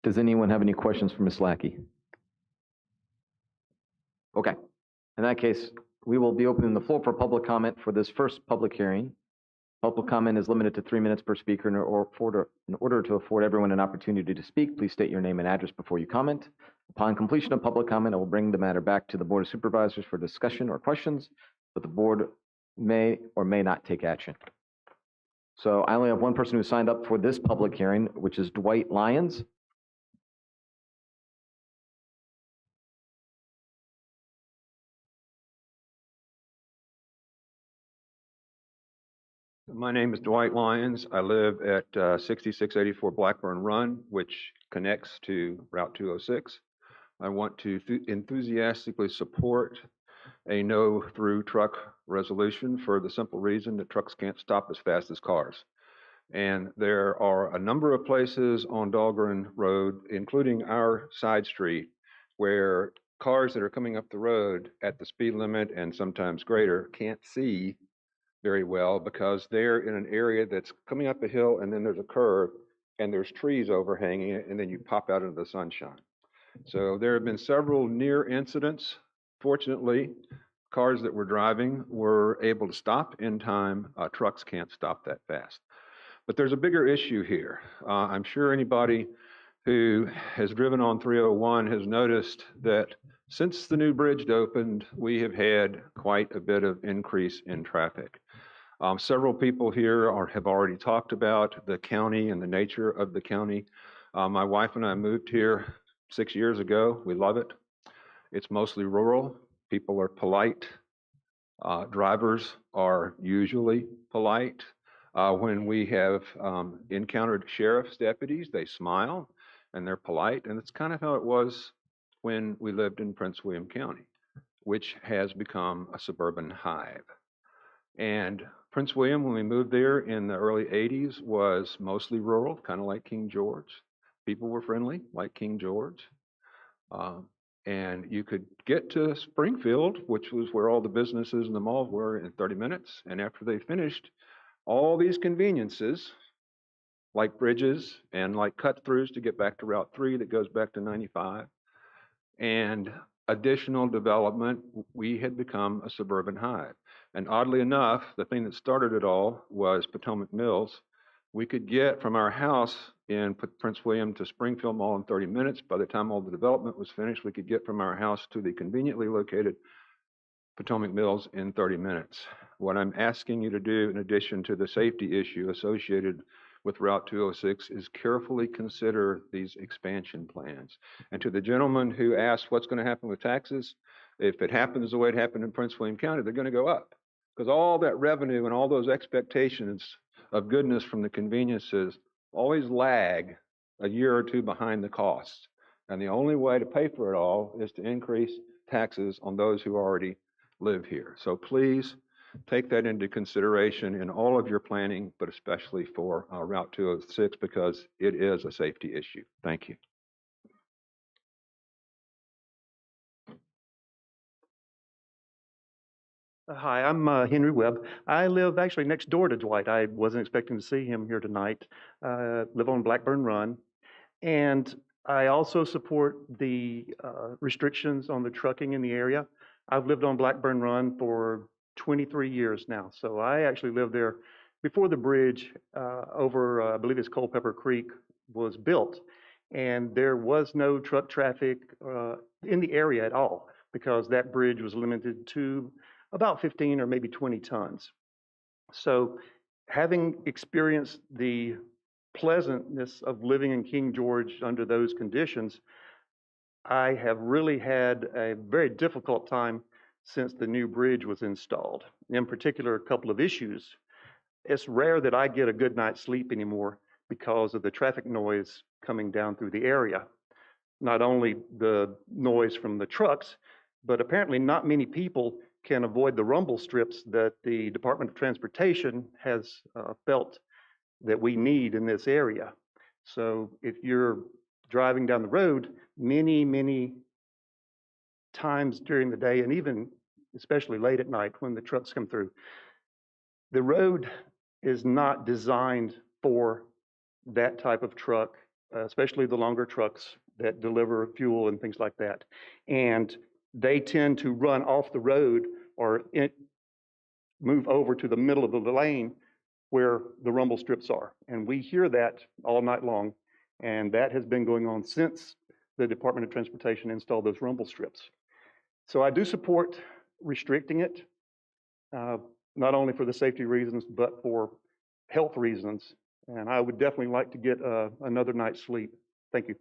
Does anyone have any questions for Ms. Lackey? Okay. In that case, we will be opening the floor for public comment for this first public hearing. Public comment is limited to 3 minutes per speaker. In order to afford everyone an opportunity to speak, please state your name and address before you comment. Upon completion of public comment, I will bring the matter back to the Board of Supervisors for discussion or questions, but the board may or may not take action. So I only have one person who signed up for this public hearing, which is Dwight Lyons. My name is Dwight Lyons. I live at 6684 Blackburn Run, which connects to Route 206. I want to enthusiastically support a no-through truck resolution for the simple reason that trucks can't stop as fast as cars. And there are a number of places on Dahlgren Road, including our side street, where cars that are coming up the road at the speed limit and sometimes greater can't see very well because they're in an area that's coming up a hill and then there's a curve and there's trees overhanging it, and then you pop out into the sunshine. So there have been several near incidents. Fortunately, cars that were driving were able to stop in time. Trucks can't stop that fast. But there's a bigger issue here. I'm sure anybody who has driven on 301 has noticed that since the new bridge opened, we have had quite a bit of increase in traffic. Several people here have already talked about the county and the nature of the county. My wife and I moved here 6 years ago. We love it. It's mostly rural. People are polite. Drivers are usually polite. When we have encountered sheriff's deputies, they smile and they're polite. And it's kind of how it was when we lived in Prince William County, which has become a suburban hive. And Prince William, when we moved there in the early 80s, was mostly rural, kind of like King George. People were friendly, like King George. And you could get to Springfield, which was where all the businesses and the malls were, in 30 minutes. And after they finished, all these conveniences, like bridges and like cut-throughs to get back to Route 3 that goes back to 95, and additional development, we had become a suburban hive. And oddly enough, the thing that started it all was Potomac Mills. We could get from our house in Prince William to Springfield Mall in 30 minutes. By the time all the development was finished, we could get from our house to the conveniently located Potomac Mills in 30 minutes. What I'm asking you to do, in addition to the safety issue associated with Route 206, is carefully consider these expansion plans. And to the gentleman who asked what's going to happen with taxes, if it happens the way it happened in Prince William County, they're going to go up. Because all that revenue and all those expectations of goodness from the conveniences always lag a year or two behind the costs. And the only way to pay for it all is to increase taxes on those who already live here. So please take that into consideration in all of your planning, but especially for Route 206, because it is a safety issue. Thank you. Hi, I'm Henry Webb. I live actually next door to Dwight. I wasn't expecting to see him here tonight. Live on Blackburn Run. And I also support the restrictions on the trucking in the area. I've lived on Blackburn Run for 23 years now. So I actually lived there before the bridge over, I believe it's Culpeper Creek, was built. And there was no truck traffic in the area at all, because that bridge was limited to about 15 or maybe 20 tons. So having experienced the pleasantness of living in King George under those conditions, I have really had a very difficult time since the new bridge was installed. In particular, a couple of issues. It's rare that I get a good night's sleep anymore because of the traffic noise coming down through the area. Not only the noise from the trucks, but apparently not many people can avoid the rumble strips that the Department of Transportation has felt that we need in this area. So if you're driving down the road, many times during the day, and even especially late at night when the trucks come through, the road is not designed for that type of truck, especially the longer trucks that deliver fuel and things like that. And they tend to run off the road or move over to the middle of the lane where the rumble strips are. And we hear that all night long. And that has been going on since the Department of Transportation installed those rumble strips. So I do support restricting it, not only for the safety reasons, but for health reasons. And I would definitely like to get another night's sleep. Thank you.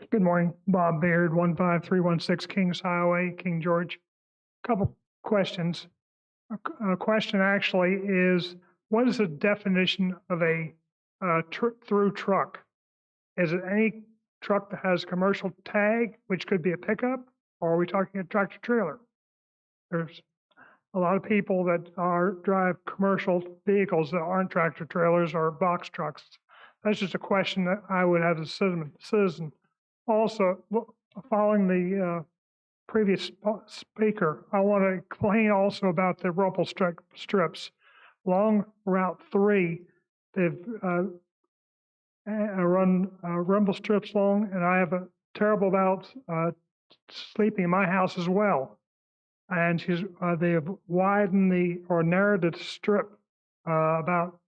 Good morning, Bob Baird, 15316 Kings Highway, King George. Couple questions. A question actually is, what is the definition of a through truck? Is it any truck that has a commercial tag, which could be a pickup, or are we talking a tractor trailer? There's a lot of people that drive commercial vehicles that aren't tractor trailers or box trucks That's just a question that I would have as a citizen. Also, following the previous speaker, I want to complain also about the rumble strips. Along Route 3, they've run rumble strips long, and I have a terrible about sleeping in my house as well. And they have widened or narrowed the strip about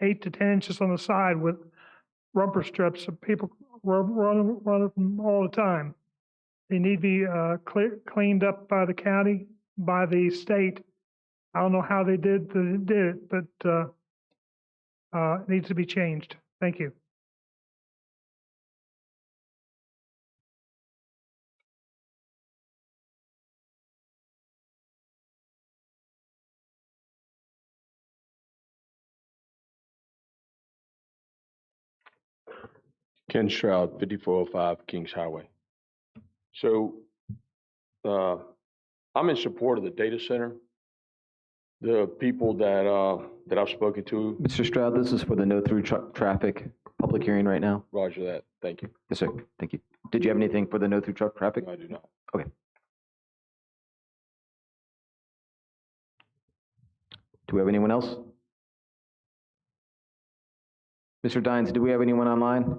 8 to 10 inches on the side with rubber strips. So people run them all the time. They need to be cleaned up by the county, by the state. I don't know how they did it, but it needs to be changed. Thank you. Ken Stroud, 5405 Kings Highway. So I'm in support of the data center. The people that I've spoken to. Mr. Stroud, this is for the no through traffic public hearing right now. Roger that. Thank you. Yes, sir. Thank you. Did you have anything for the no through truck traffic? I do not. Okay. Do we have anyone else? Mr. Dines, do we have anyone online?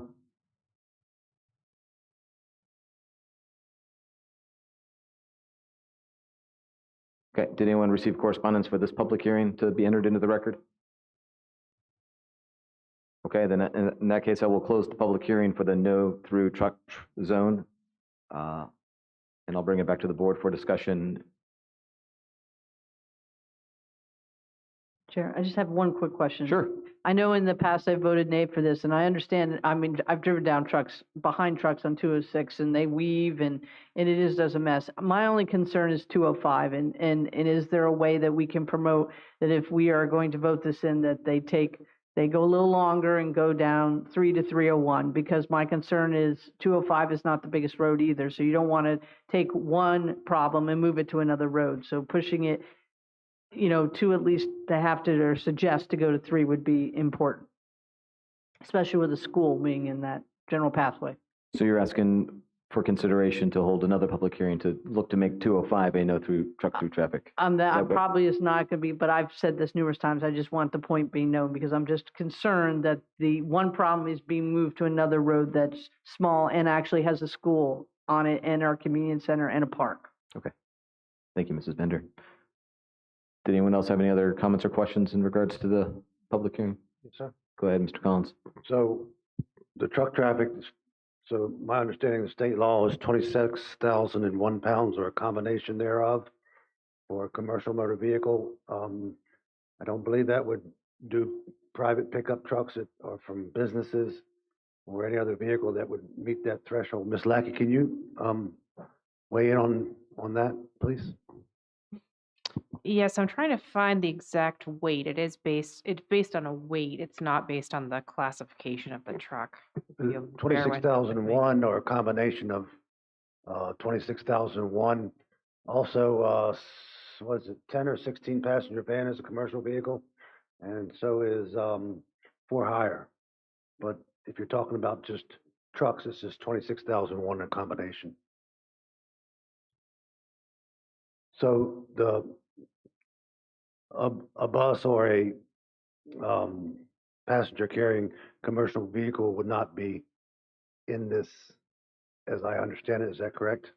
Okay, did anyone receive correspondence for this public hearing to be entered into the record? Okay, then in that case, I will close the public hearing for the no through truck zone. And I'll bring it back to the board for discussion. Chair, I just have one quick question. Sure. I know in the past I voted nay for this, and I understand, I mean, I've driven down behind trucks on 206, and they weave, and it does a mess. My only concern is 205, and is there a way that we can promote that if we are going to vote this in, that they go a little longer and go down 3 to 301? Because my concern is 205 is not the biggest road either, so you don't want to take one problem and move it to another road. So pushing it, to at least they have to or suggest to go to 3 would be important, especially with the school being in that general pathway. So you're asking for consideration to hold another public hearing to look to make 205 a no through truck through traffic? That probably is not going to be, but I've said this numerous times. I just want the point being known because I'm just concerned that the one problem is being moved to another road that's small and actually has a school on it and our convenience center and a park. Okay. Thank you, Mrs. Bender. Did anyone else have any other comments or questions in regards to the public hearing? Yes, sir. Go ahead, Mr. Collins. So the truck traffic, so my understanding of the state law is 26,001 pounds or a combination thereof for a commercial motor vehicle. I don't believe that would do private pickup trucks or from businesses or any other vehicle that would meet that threshold. Ms. Lackey, can you weigh in on that, please? Yes, I'm trying to find the exact weight. It's based on a weight. It's not based on the classification of the truck. If you'll bear with me. 26,001 or a combination of 26,001. Also, what is it, 10 or 16 passenger van is a commercial vehicle, and so is for hire. But if you're talking about just trucks, it's just 26,001 a combination. So a bus or a passenger carrying commercial vehicle would not be in this, as I understand it. Is that correct?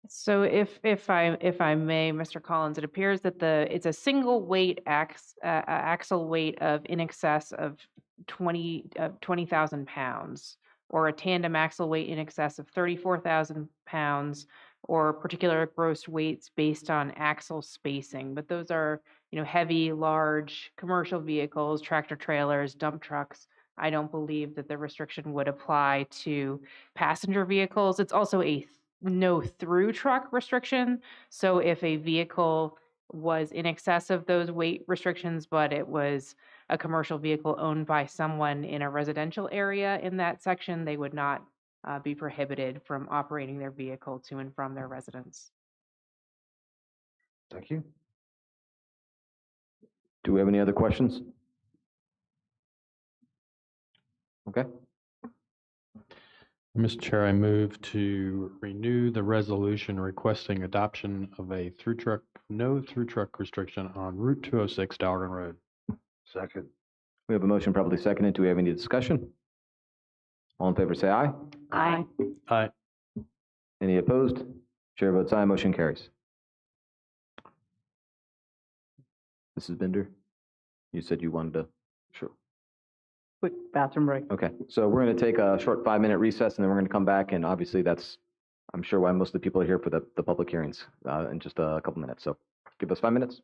So if I may, Mr. Collins, it appears that it's a single weight axle weight of in excess of 20,000 pounds, or a tandem axle weight in excess of 34,000 pounds, or particular gross weights based on axle spacing. But those are, heavy, large commercial vehicles, tractor trailers, dump trucks. I don't believe that the restriction would apply to passenger vehicles. It's also a no through truck restriction. So if a vehicle was in excess of those weight restrictions, but it was a commercial vehicle owned by someone in a residential area in that section, they would not be prohibited from operating their vehicle to and from their residence. Thank you. Do we have any other questions? Okay. Mr. Chair, I move to renew the resolution requesting adoption of a no through truck restriction on Route 206 Dalton Road. Second. We have a motion probably seconded. Do we have any discussion? All in favor, say aye. Aye. Aye. Any opposed? Chair votes aye, motion carries. Mrs. Bender, you said you wanted to, sure. Quick bathroom break. Okay, so we're going to take a short 5-minute recess, and then we're going to come back, and obviously that's, I'm sure, why most of the people are here for the public hearings in just a couple minutes. So give us 5 minutes.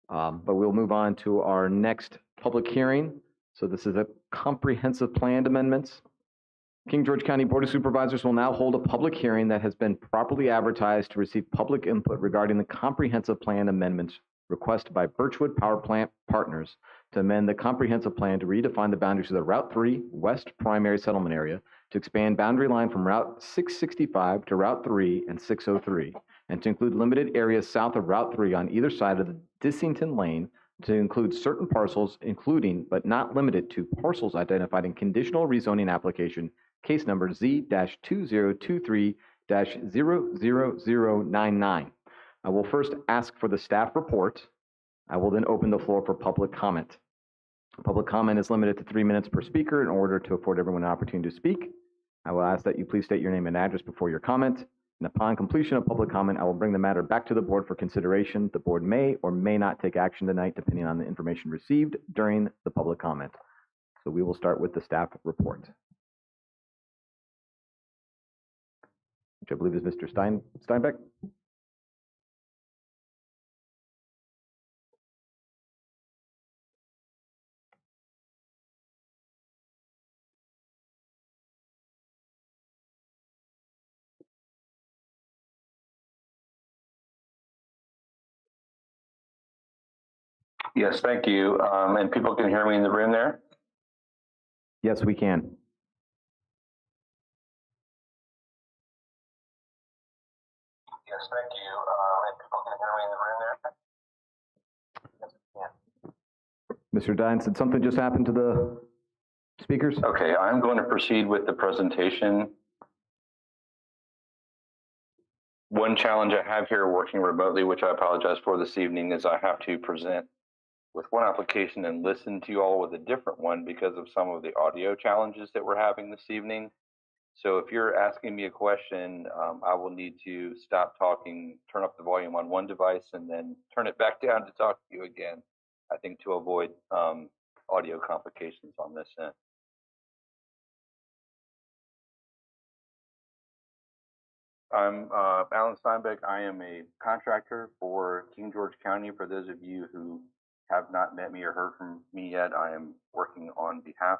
But we'll move on to our next public hearing. So this is a comprehensive plan amendments. King George County Board of Supervisors will now hold a public hearing that has been properly advertised to receive public input regarding the comprehensive plan amendments requested by Birchwood Power Plant Partners to amend the comprehensive plan to redefine the boundaries of the Route 3 West Primary Settlement Area, to expand boundary line from Route 665 to Route 3 and 603, and to include limited areas south of Route 3 on either side of the Dissington Lane, to include certain parcels, including but not limited to parcels identified in conditional rezoning application case number Z-2023-00099. I will first ask for the staff report. I will then open the floor for public comment. Public comment is limited to 3 minutes per speaker in order to afford everyone an opportunity to speak. I will ask that you please state your name and address before your comment. And upon completion of public comment, I will bring the matter back to the board for consideration. The board may or may not take action tonight, depending on the information received during the public comment. So we will start with the staff report, which I believe is Mr. Steinbeck. Yes, thank you. And people can hear me in the room there? Yes, we can. Yes, thank you. And people can hear me in the room there? Yes, we can. Mr. Dines, did something just happen to the speakers? Okay, I'm going to proceed with the presentation. One challenge I have here working remotely, which I apologize for this evening, is I have to present with one application and listen to you all with a different one because of some of the audio challenges that we're having this evening. So if you're asking me a question, I will need to stop talking, turn up the volume on one device, and then turn it back down to talk to you again, I think to avoid audio complications on this end. I'm Alan Steinbeck. I am a contractor for King George County. For those of you who have not met me or heard from me yet, I am working on behalf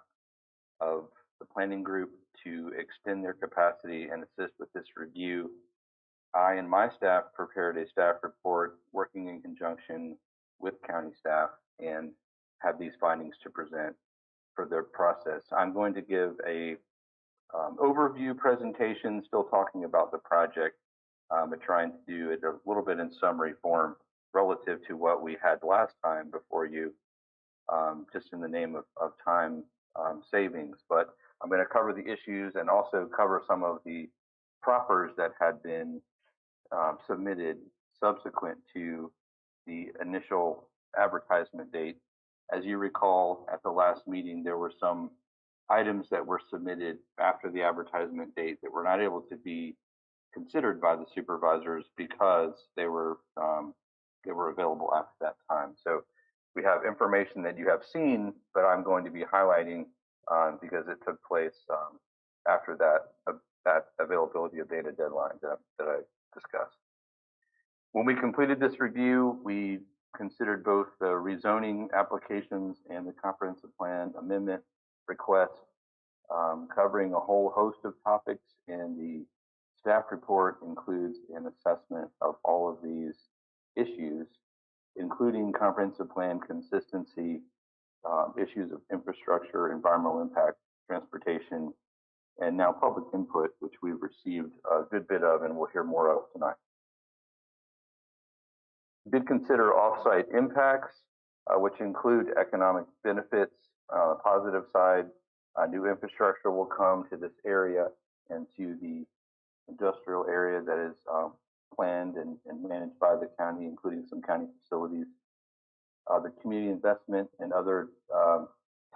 of the planning group to extend their capacity and assist with this review. I and my staff prepared a staff report working in conjunction with county staff and have these findings to present for their process. I'm going to give a overview presentation, still talking about the project, but trying to do it a little bit in summary form relative to what we had last time before you, just in the name of time savings. But I'm going to cover the issues and also cover some of the proffers that had been submitted subsequent to the initial advertisement date. As you recall, at the last meeting, there were some items that were submitted after the advertisement date that were not able to be considered by the supervisors because they were available after that time. So we have information that you have seen, but I'm going to be highlighting because it took place after that availability of data deadline that I discussed. When we completed this review, we considered both the rezoning applications and the comprehensive plan amendment request, covering a whole host of topics, and the staff report includes an assessment of all of these issues, including comprehensive plan consistency, issues of infrastructure, environmental impact, transportation, and now public input, which we've received a good bit of and we'll hear more of tonight. We did consider off-site impacts, which include economic benefits. Positive side, new infrastructure will come to this area and to the industrial area that is planned and managed by the county, including some county facilities. The community investment and other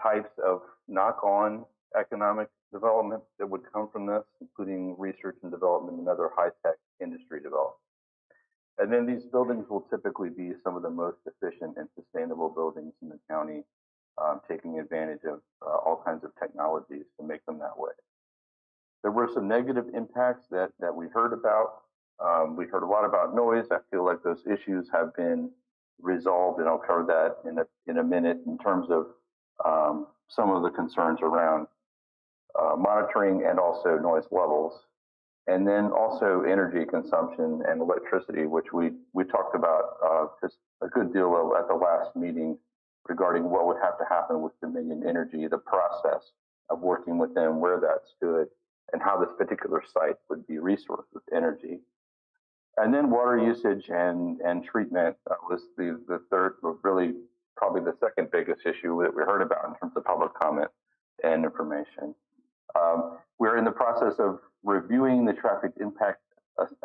types of knock-on economic development that would come from this, including research and development and other high-tech industry development. And then these buildings will typically be some of the most efficient and sustainable buildings in the county, taking advantage of all kinds of technologies to make them that way. There were some negative impacts that we heard about. We heard a lot about noise. I feel like those issues have been resolved, and I'll cover that in a minute in terms of some of the concerns around monitoring and also noise levels. And then also energy consumption and electricity, which we talked about just a good deal of at the last meeting regarding what would have to happen with Dominion Energy, the process of working with them, where that stood, and how this particular site would be resourced with energy. And then water usage and treatment was the third, really probably the second biggest issue that we heard about in terms of public comment and information. We're in the process of reviewing the traffic impact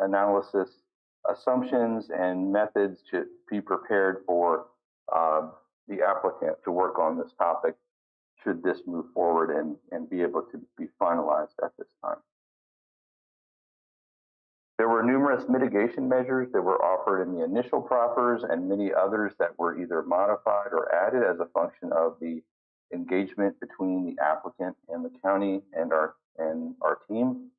analysis assumptions and methods to be prepared for the applicant to work on this topic should this move forward and be able to be finalized at this time. There were numerous mitigation measures that were offered in the initial proffers and many others that were either modified or added as a function of the engagement between the applicant and the county and our team.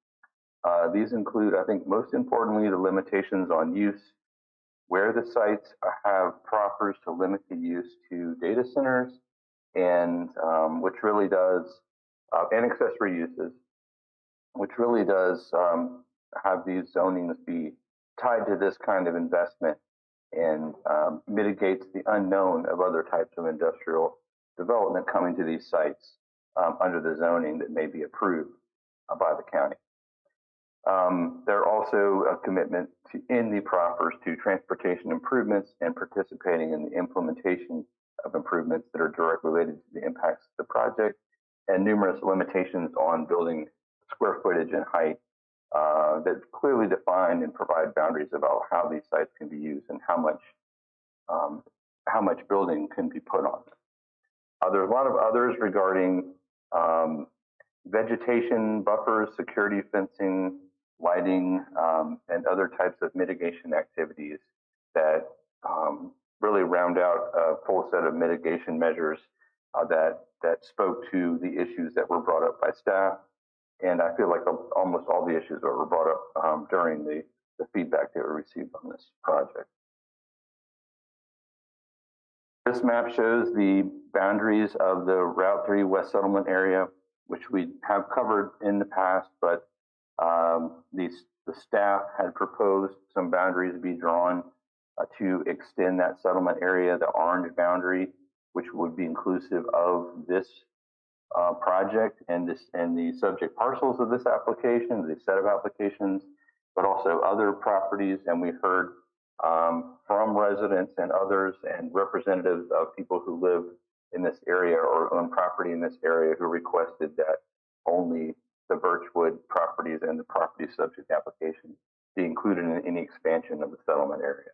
These include, I think, most importantly, the limitations on use, where the sites have proffers to limit the use to data centers, and which really does, and accessory uses, which really does have these zonings be tied to this kind of investment and mitigates the unknown of other types of industrial development coming to these sites under the zoning that may be approved by the county. There are also a commitment in the proffers to transportation improvements and participating in the implementation of improvements that are directly related to the impacts of the project, and numerous limitations on building square footage and height that clearly define and provide boundaries about how these sites can be used and how much building can be put on them. There are a lot of others regarding vegetation, buffers, security fencing, lighting, and other types of mitigation activities that really round out a full set of mitigation measures that spoke to the issues that were brought up by staff. And I feel like almost all the issues that were brought up during the feedback that we received on this project. This map shows the boundaries of the Route 3 West Settlement area, which we have covered in the past, but the staff had proposed some boundaries be drawn to extend that settlement area, the orange boundary, which would be inclusive of this project and the subject parcels of this application, the set of applications, but also other properties. And we heard from residents and others and representatives of people who live in this area or own property in this area who requested that only the Birchwood properties and the property subject application be included in any expansion of the settlement area.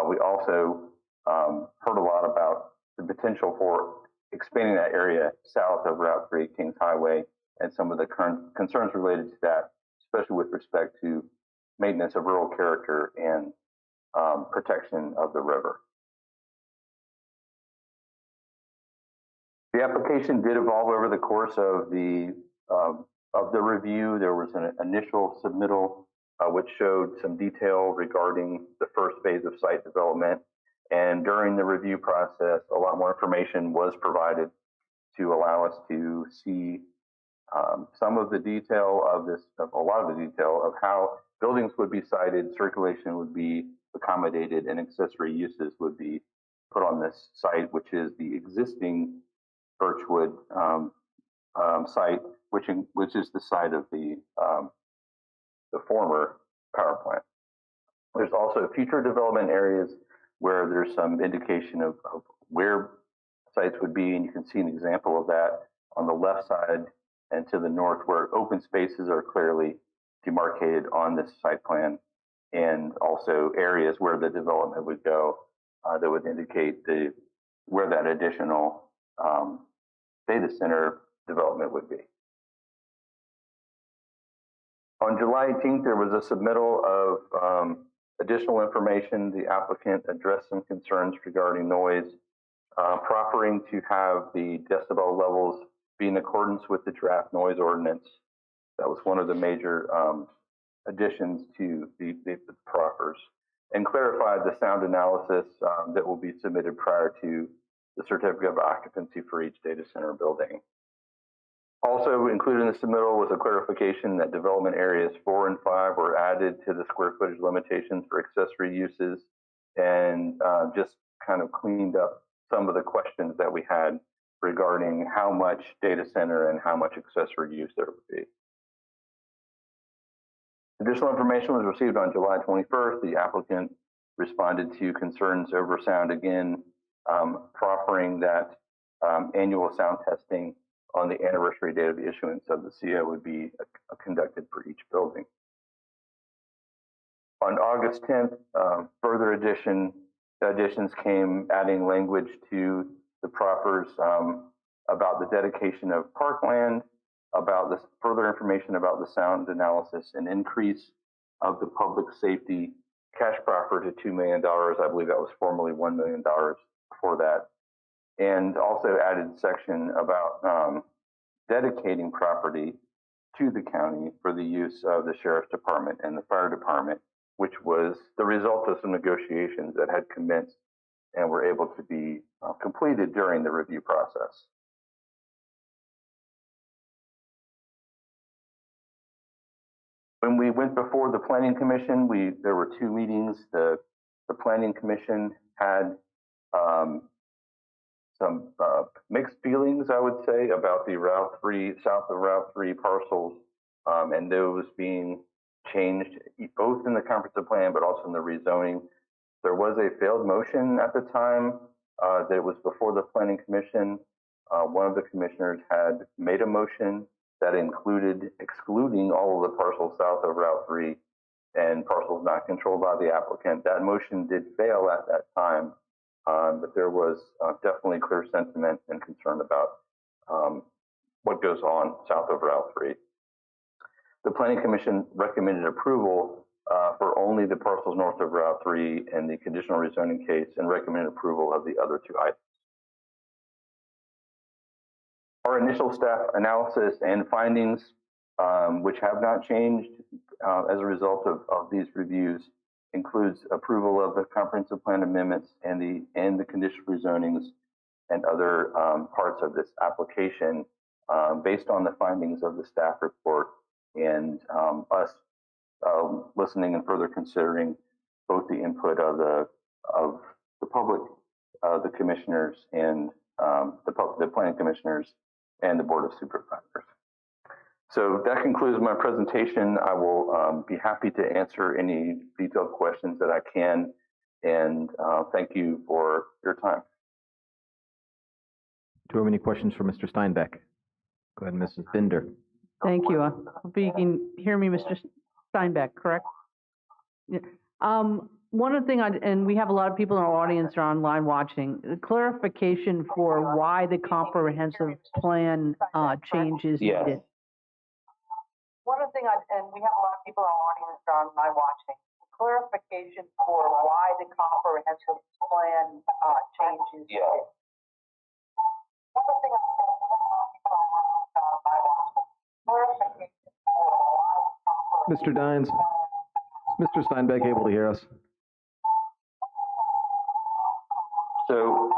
We also heard a lot about the potential for expanding that area south of Route 3 Kings Highway and some of the current concerns related to that, especially with respect to maintenance of rural character and protection of the river. The application did evolve over the course of the review. There was an initial submittal which showed some detail regarding the first phase of site development. And during the review process, a lot more information was provided to allow us to see some of the detail of this, a lot of the detail of how buildings would be sited, circulation would be accommodated, and accessory uses would be put on this site, which is the existing Birchwood site, which is the site of the former power plant. There's also future development areas where there's some indication of where sites would be, and you can see an example of that on the left side and to the north, where open spaces are clearly demarcated on this site plan, and also areas where the development would go that would indicate where that additional data center development would be. On July 18th, there was a submittal of additional information. The applicant addressed some concerns regarding noise, proffering to have the decibel levels be in accordance with the draft noise ordinance. That was one of the major additions to the proffers. and clarified the sound analysis that will be submitted prior to the certificate of occupancy for each data center building. Also included in the submittal was a clarification that development areas 4 and 5 were added to the square footage limitations for accessory uses, and just kind of cleaned up some of the questions that we had regarding how much data center and how much accessory use there would be. Additional information was received on July 21st. The applicant responded to concerns over sound again, proffering that annual sound testing on the anniversary date of the issuance of the CO would be conducted for each building. On August 10th, further additions came, adding language to the proffers about the dedication of parkland, about this further information about the sound analysis, and increase of the public safety cash proffer to $2 million. I believe that was formerly $1 million for that. And also added section about dedicating property to the county for the use of the sheriff's department and the fire department, which was the result of some negotiations that had commenced and were able to be completed during the review process. When we went before the Planning Commission, there were 2 meetings. The Planning Commission had some mixed feelings, I would say, about the south of Route 3 parcels, and those being changed both in the comprehensive plan but also in the rezoning. There was a failed motion at the time that was before the Planning Commission. One of the commissioners had made a motion that included excluding all of the parcels south of Route 3 and parcels not controlled by the applicant. That motion did fail at that time, but there was definitely clear sentiment and concern about what goes on south of Route 3. The Planning Commission recommended approval for only the parcels north of Route 3 and the conditional rezoning case, and recommended approval of the other 2 items. Our initial staff analysis and findings, which have not changed as a result of these reviews, includes approval of the comprehensive plan amendments and the conditional rezonings and other parts of this application based on the findings of the staff report and us listening and further considering both the input of the public, the commissioners, and the planning commissioners and the Board of Supervisors. So that concludes my presentation. I will be happy to answer any detailed questions that I can, and thank you for your time. Do we have any questions for Mr. Steinbeck? Go ahead, Mrs. Binder. Thank you. Hope you can hear me, Mr. Steinbeck, correct? Yeah. One of the things, and we have a lot of people in our audience are online watching, clarification for why the comprehensive plan change is needed. One of the things, and we have a lot of people in our audience are online watching, clarification for why the comprehensive plan change is needed. One of the things, and we have a lot of people in our audience are online watching, clarification for why. Mr. Dines, is Mr. Steinbeck able to hear us? So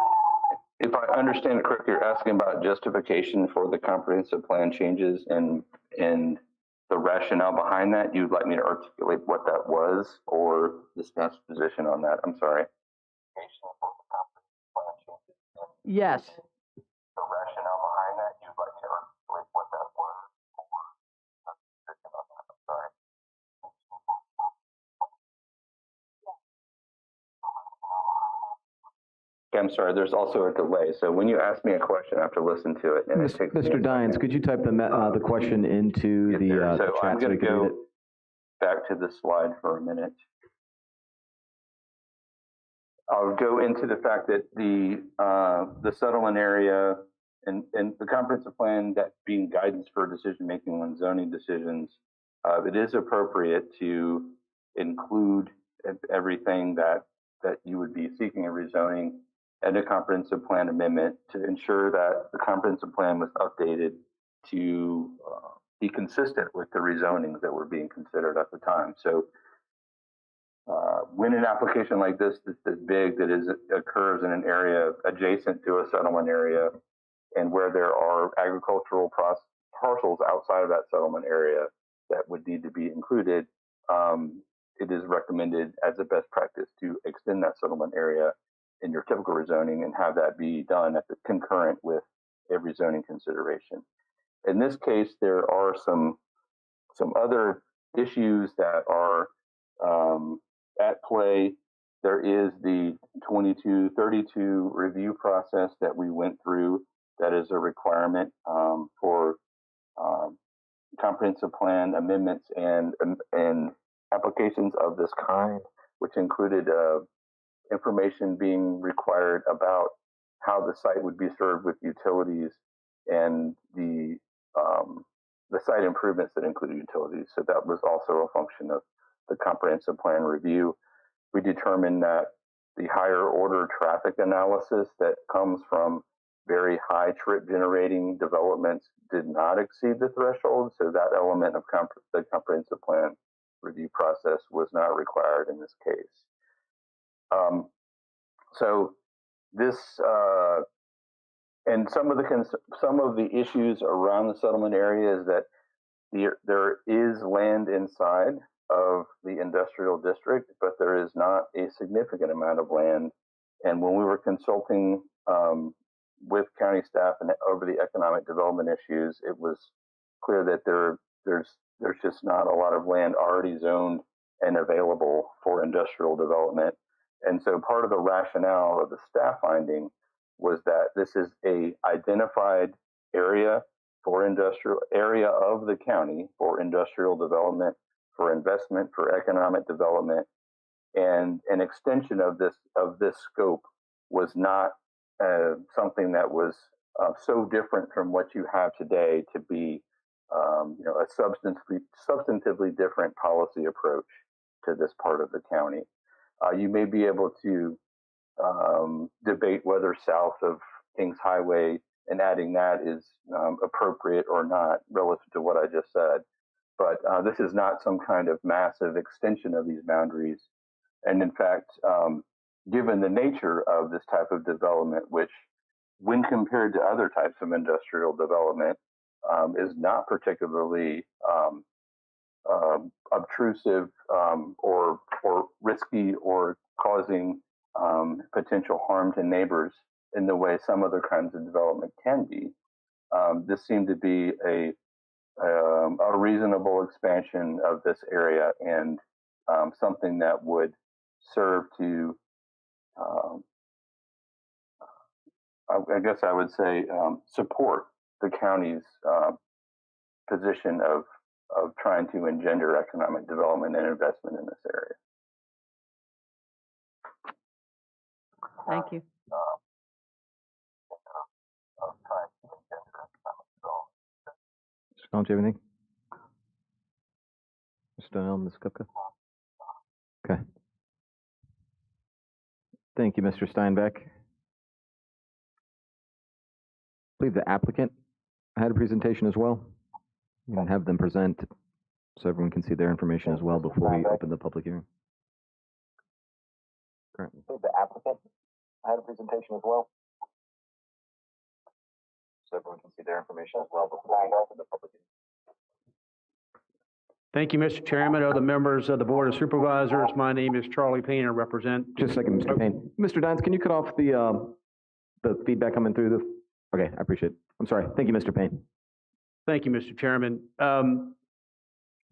if I understand it correctly, you're asking about justification for the comprehensive plan changes and the rationale behind that. You'd like me to articulate what that was or the staff's position on that? I'm sorry. Yes. The rationale behind that, you'd like to articulate what that was or the position on that? I'm sorry. I'm sorry, there's also a delay. So when you ask me a question, I have to listen to it. And it takes Mr. Dines, could you type the question into the so chat I'm so going we to can read go it? back to the slide for a minute. I'll go into the fact that the settlement area and the comprehensive plan, that being guidance for decision making on zoning decisions, it is appropriate to include everything that you would be seeking a rezoning and a comprehensive plan amendment to ensure that the comprehensive plan was updated to be consistent with the rezonings that were being considered at the time. So when an application like this that's this big that occurs in an area adjacent to a settlement area and where there are agricultural parcels outside of that settlement area that would need to be included, it is recommended as a best practice to extend that settlement area in your typical rezoning and have that be done at the concurrent with every zoning consideration. In this case, there are some other issues that are at play. There is the 2232 review process that we went through. That is a requirement for comprehensive plan amendments and applications of this kind, which included information being required about how the site would be served with utilities and the site improvements that included utilities. So that was also a function of the comprehensive plan review. We determined that the higher order traffic analysis that comes from very high trip generating developments did not exceed the threshold. So that element of the comprehensive plan review process was not required in this case. So this and some of the issues around the settlement area is that there is land inside of the industrial district, but there is not a significant amount of land. And when we were consulting with county staff and over the economic development issues, it was clear that there's just not a lot of land already zoned and available for industrial development. And so part of the rationale of the staff finding was that this is a identified area for industrial area of the county for industrial development, for investment, for economic development, and an extension of this scope was not something that was so different from what you have today to be a substantively different policy approach to this part of the county. You may be able to debate whether south of Kings Highway and adding that is appropriate or not relative to what I just said. But this is not some kind of massive extension of these boundaries. And in fact, given the nature of this type of development, which when compared to other types of industrial development is not particularly obtrusive or risky or causing potential harm to neighbors in the way some other kinds of development can be. This seemed to be a reasonable expansion of this area and something that would serve to, I guess I would say, support the county's position of trying to engender economic development and investment in this area. Thank you. Mr. Collins, do you have anything? Mr. Donnell, Ms. Kupka? Okay. Thank you, Mr. Steinbeck. I believe the applicant had a presentation as well. You can have them present so everyone can see their information as well before we open the public hearing. Currently. The applicant had a presentation as well. So everyone can see their information as well before we open the public hearing. Thank you, Mr. Chairman. Other members of the Board of Supervisors, my name is Charlie Payne. I represent. Just a second, Mr. Payne. Mr. Dines, can you cut off the feedback coming through the? Okay, I appreciate it. I'm sorry. Thank you, Mr. Payne. Thank you, Mr. Chairman.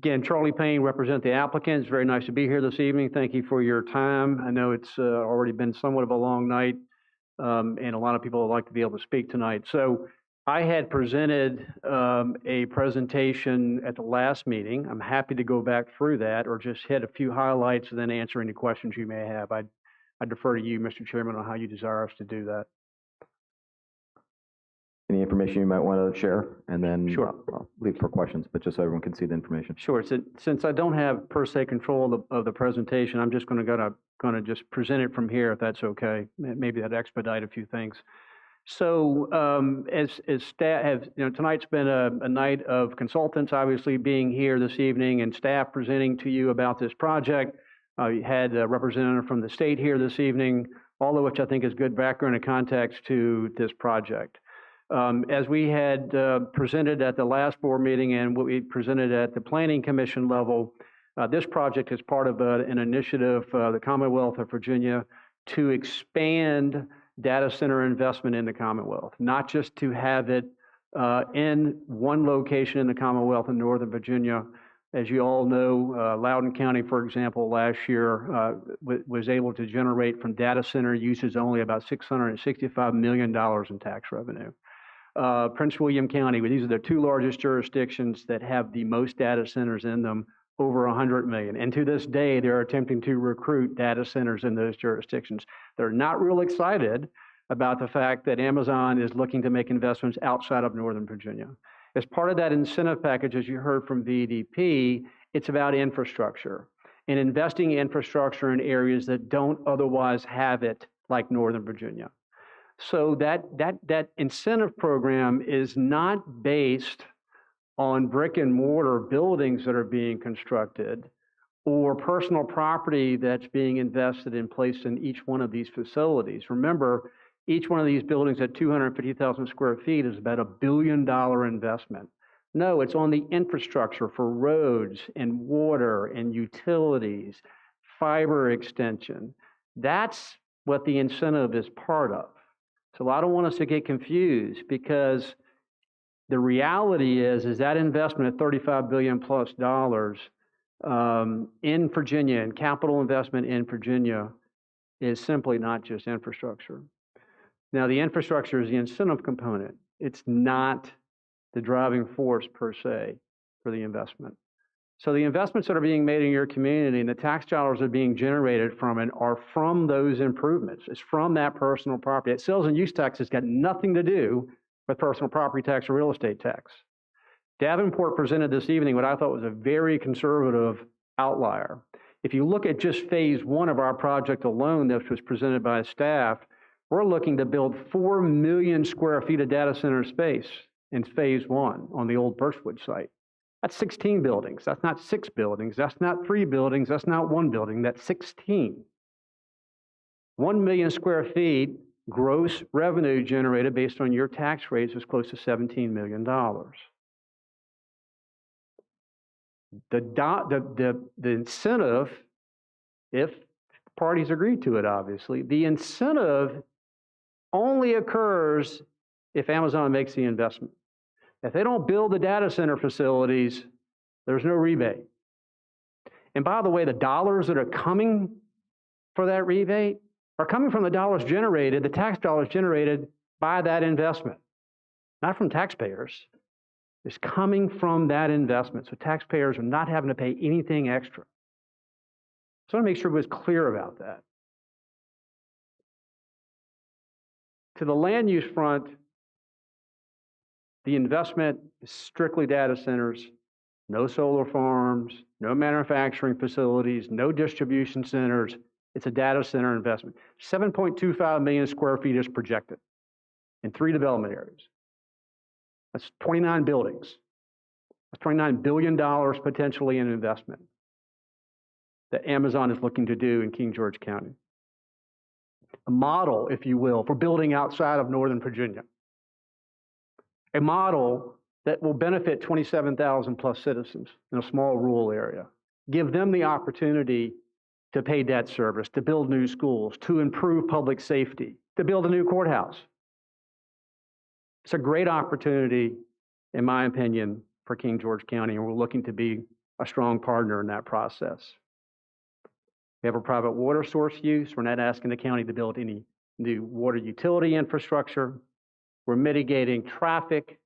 Again, Charlie Payne, represent the applicant. It's very nice to be here this evening. Thank you for your time. I know it's already been somewhat of a long night, and a lot of people would like to be able to speak tonight. So I had presented a presentation at the last meeting. I'm happy to go back through that or just hit a few highlights and then answer any questions you may have. I defer to you, Mr. Chairman, on how you desire us to do that. Any information you might want to share, and then Sure. I'll leave for questions, but just so everyone can see the information. Sure. Since I don't have per se control of the presentation, I'm just going to just present it from here, if that's okay. Maybe that expedite a few things. So as staff have, tonight's been a night of consultants obviously being here this evening and staff presenting to you about this project. You had a representative from the state here this evening, all of which I think is good background and context to this project. As we had presented at the last board meeting and what we presented at the Planning Commission level, this project is part of an initiative, the Commonwealth of Virginia, to expand data center investment in the Commonwealth, not just to have it in one location in the Commonwealth in Northern Virginia. As you all know, Loudoun County, for example, last year was able to generate from data center uses only about $665 million in tax revenue. Prince William County, these are the two largest jurisdictions that have the most data centers in them, over 100 million. And to this day, they're attempting to recruit data centers in those jurisdictions. They're not real excited about the fact that Amazon is looking to make investments outside of Northern Virginia. As part of that incentive package, as you heard from VDP, it's about infrastructure and investing in infrastructure in areas that don't otherwise have it, like Northern Virginia. So that incentive program is not based on brick and mortar buildings that are being constructed or personal property that's being invested and placed in each one of these facilities. Remember, each one of these buildings at 250,000 square feet is about $1 billion investment. No, it's on the infrastructure for roads and water and utilities, fiber extension. That's what the incentive is part of. So I don't want us to get confused, because the reality is that investment of $35 billion plus in Virginia, and capital investment in Virginia, is simply not just infrastructure. Now, the infrastructure is the incentive component. It's not the driving force per se for the investment. So the investments that are being made in your community and the tax dollars that are being generated from it are from those improvements. It's from that personal property. That sales and use tax has got nothing to do with personal property tax or real estate tax. Davenport presented this evening what I thought was a very conservative outlier. If you look at just phase one of our project alone that was presented by staff, we're looking to build 4 million square feet of data center space in phase one on the old Birchwood site. That's 16 buildings. That's not 6 buildings. That's not 3 buildings. That's not 1 building. That's 16. 1 million square feet gross revenue generated based on your tax rates is close to $17 million. The incentive, if parties agree to it, obviously, the incentive only occurs if Amazon makes the investment. If they don't build the data center facilities, there's no rebate. And by the way, the dollars that are coming for that rebate are coming from the dollars generated, the tax dollars generated by that investment, not from taxpayers. It's coming from that investment. So taxpayers are not having to pay anything extra. So I want to make sure everybody's clear about that. To the land use front, the investment is strictly data centers, no solar farms, no manufacturing facilities, no distribution centers. It's a data center investment. 7.25 million square feet is projected in 3 development areas. That's 29 buildings. That's $29 billion potentially in investment that Amazon is looking to do in King George County. A model, if you will, for building outside of Northern Virginia. A model that will benefit 27,000 plus citizens in a small rural area. Give them the opportunity to pay debt service, to build new schools, to improve public safety, to build a new courthouse. It's a great opportunity, in my opinion, for King George County, and we're looking to be a strong partner in that process. We have a private water source use. We're not asking the county to build any new water utility infrastructure. We're mitigating traffic.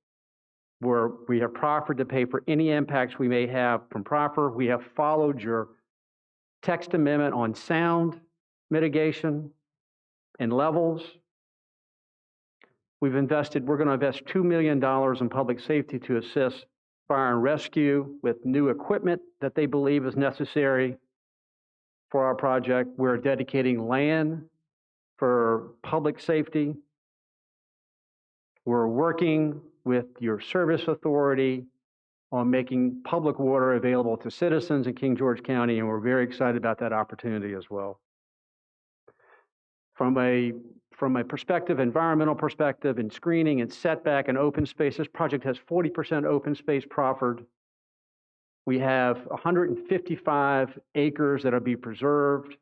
We have Proffer to pay for any impacts we may have from Proffer. We have followed your text amendment on sound mitigation and levels. We're going to invest $2 million in public safety to assist fire and rescue with new equipment that they believe is necessary for our project. We're dedicating land for public safety. We're working with your service authority on making public water available to citizens in King George County, and we're very excited about that opportunity as well. From a perspective, environmental perspective, and screening and setback and open space, this project has 40% open space proffered. We have 155 acres that'll be preserved.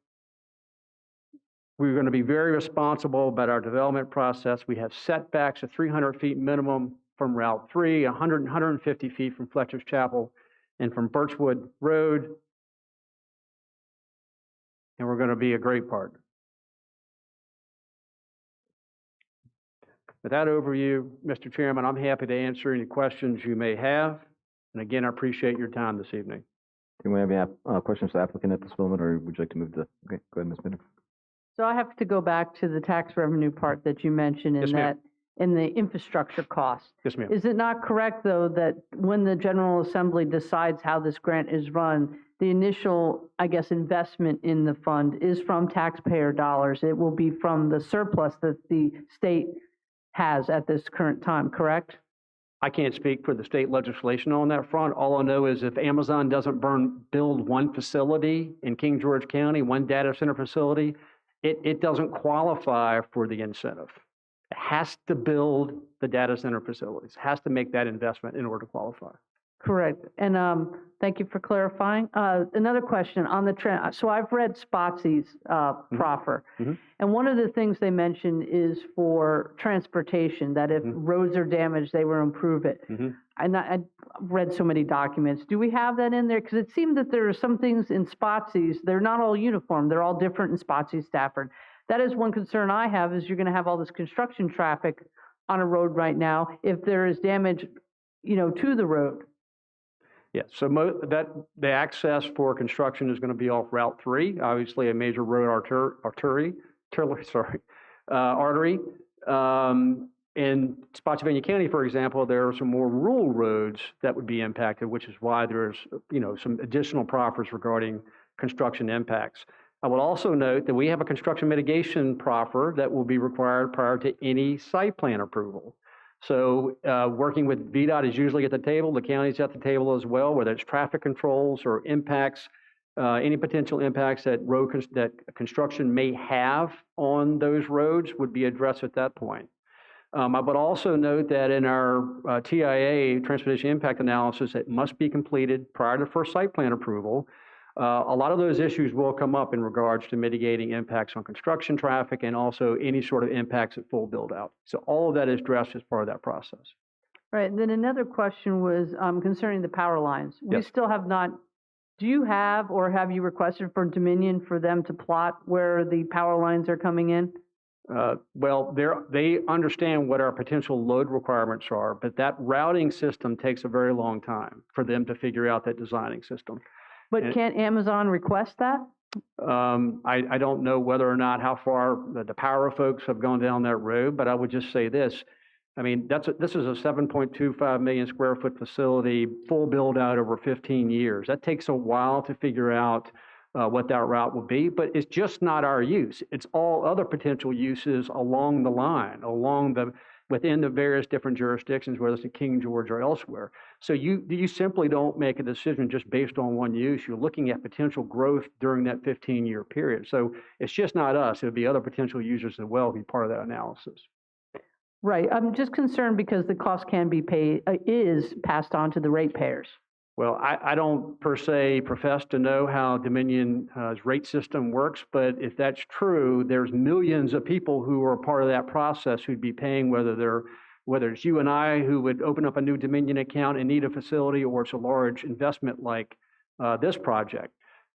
We're going to be very responsible about our development process. We have setbacks of 300 feet minimum from Route 3, 150 feet from Fletcher's Chapel, and from Birchwood Road. And we're going to be a great partner. With that overview, Mr. Chairman, I'm happy to answer any questions you may have. And again, I appreciate your time this evening. Do we have any questions for the applicant at this moment, or would you like to move to? Okay, go ahead, Ms. Minnick. So I have to go back to the tax revenue part that you mentioned Yes, ma'am. in the infrastructure cost. Yes, ma'am. Is it not correct, though, that when the General Assembly decides how this grant is run, the initial, I guess, investment in the fund is from taxpayer dollars? It will be from the surplus that the state has at this current time, correct? I can't speak for the state legislation on that front. All I know is if Amazon doesn't build one facility in King George County, one data center facility, it doesn't qualify for the incentive. It has to build the data center facilities, has to make that investment in order to qualify. Correct. And thank you for clarifying. Another question on the trend. So I've read Spotsy's proffer. And one of the things they mentioned is for transportation, that if roads are damaged, they will improve it. And I read so many documents. Do we have that in there? Because it seemed that there are some things in Spotsy's, they're not all uniform. They're all different in Spotsy, Stafford. That is one concern I have, is you're going to have all this construction traffic on a road right now if there is damage, to the road. Yeah, so the access for construction is going to be off Route 3, obviously a major road artery. In Spotsylvania County, for example, there are some more rural roads that would be impacted, which is why there's some additional proffers regarding construction impacts. I will also note that we have a construction mitigation proffer that will be required prior to any site plan approval. So working with VDOT is usually at the table. The county's at the table as well, whether it's traffic controls or impacts, any potential impacts that that construction may have on those roads would be addressed at that point. I would also note that in our TIA, Transportation Impact Analysis, it must be completed prior to first site plan approval. A lot of those issues will come up in regards to mitigating impacts on construction traffic and also any sort of impacts at full build out. So all of that is addressed as part of that process. Right. And then another question was concerning the power lines. We still have not, do you have or have you requested for Dominion for them to plot where the power lines are coming in? Well, they understand what our potential load requirements are, but that routing system takes a very long time for them to figure out that designing system. But can't Amazon request that? I don't know whether or not how far the power folks have gone down that road, but I would just say this. I mean, this is a 7.25 million square foot facility, full build out over 15 years. That takes a while to figure out what that route will be, but it's just not our use. It's all other potential uses along the line, within the various different jurisdictions, whether it's in King George or elsewhere. So you simply don't make a decision just based on one use. You're looking at potential growth during that 15-year period. So it's just not us. It'll be other potential users as well be part of that analysis. Right. I'm just concerned because the cost can be paid, is passed on to the ratepayers. Well, I don't per se profess to know how Dominion's rate system works, but if that's true, there's millions of people who are part of that process who'd be paying, whether it's you and I who would open up a new Dominion account and need a facility, or it's a large investment like this project.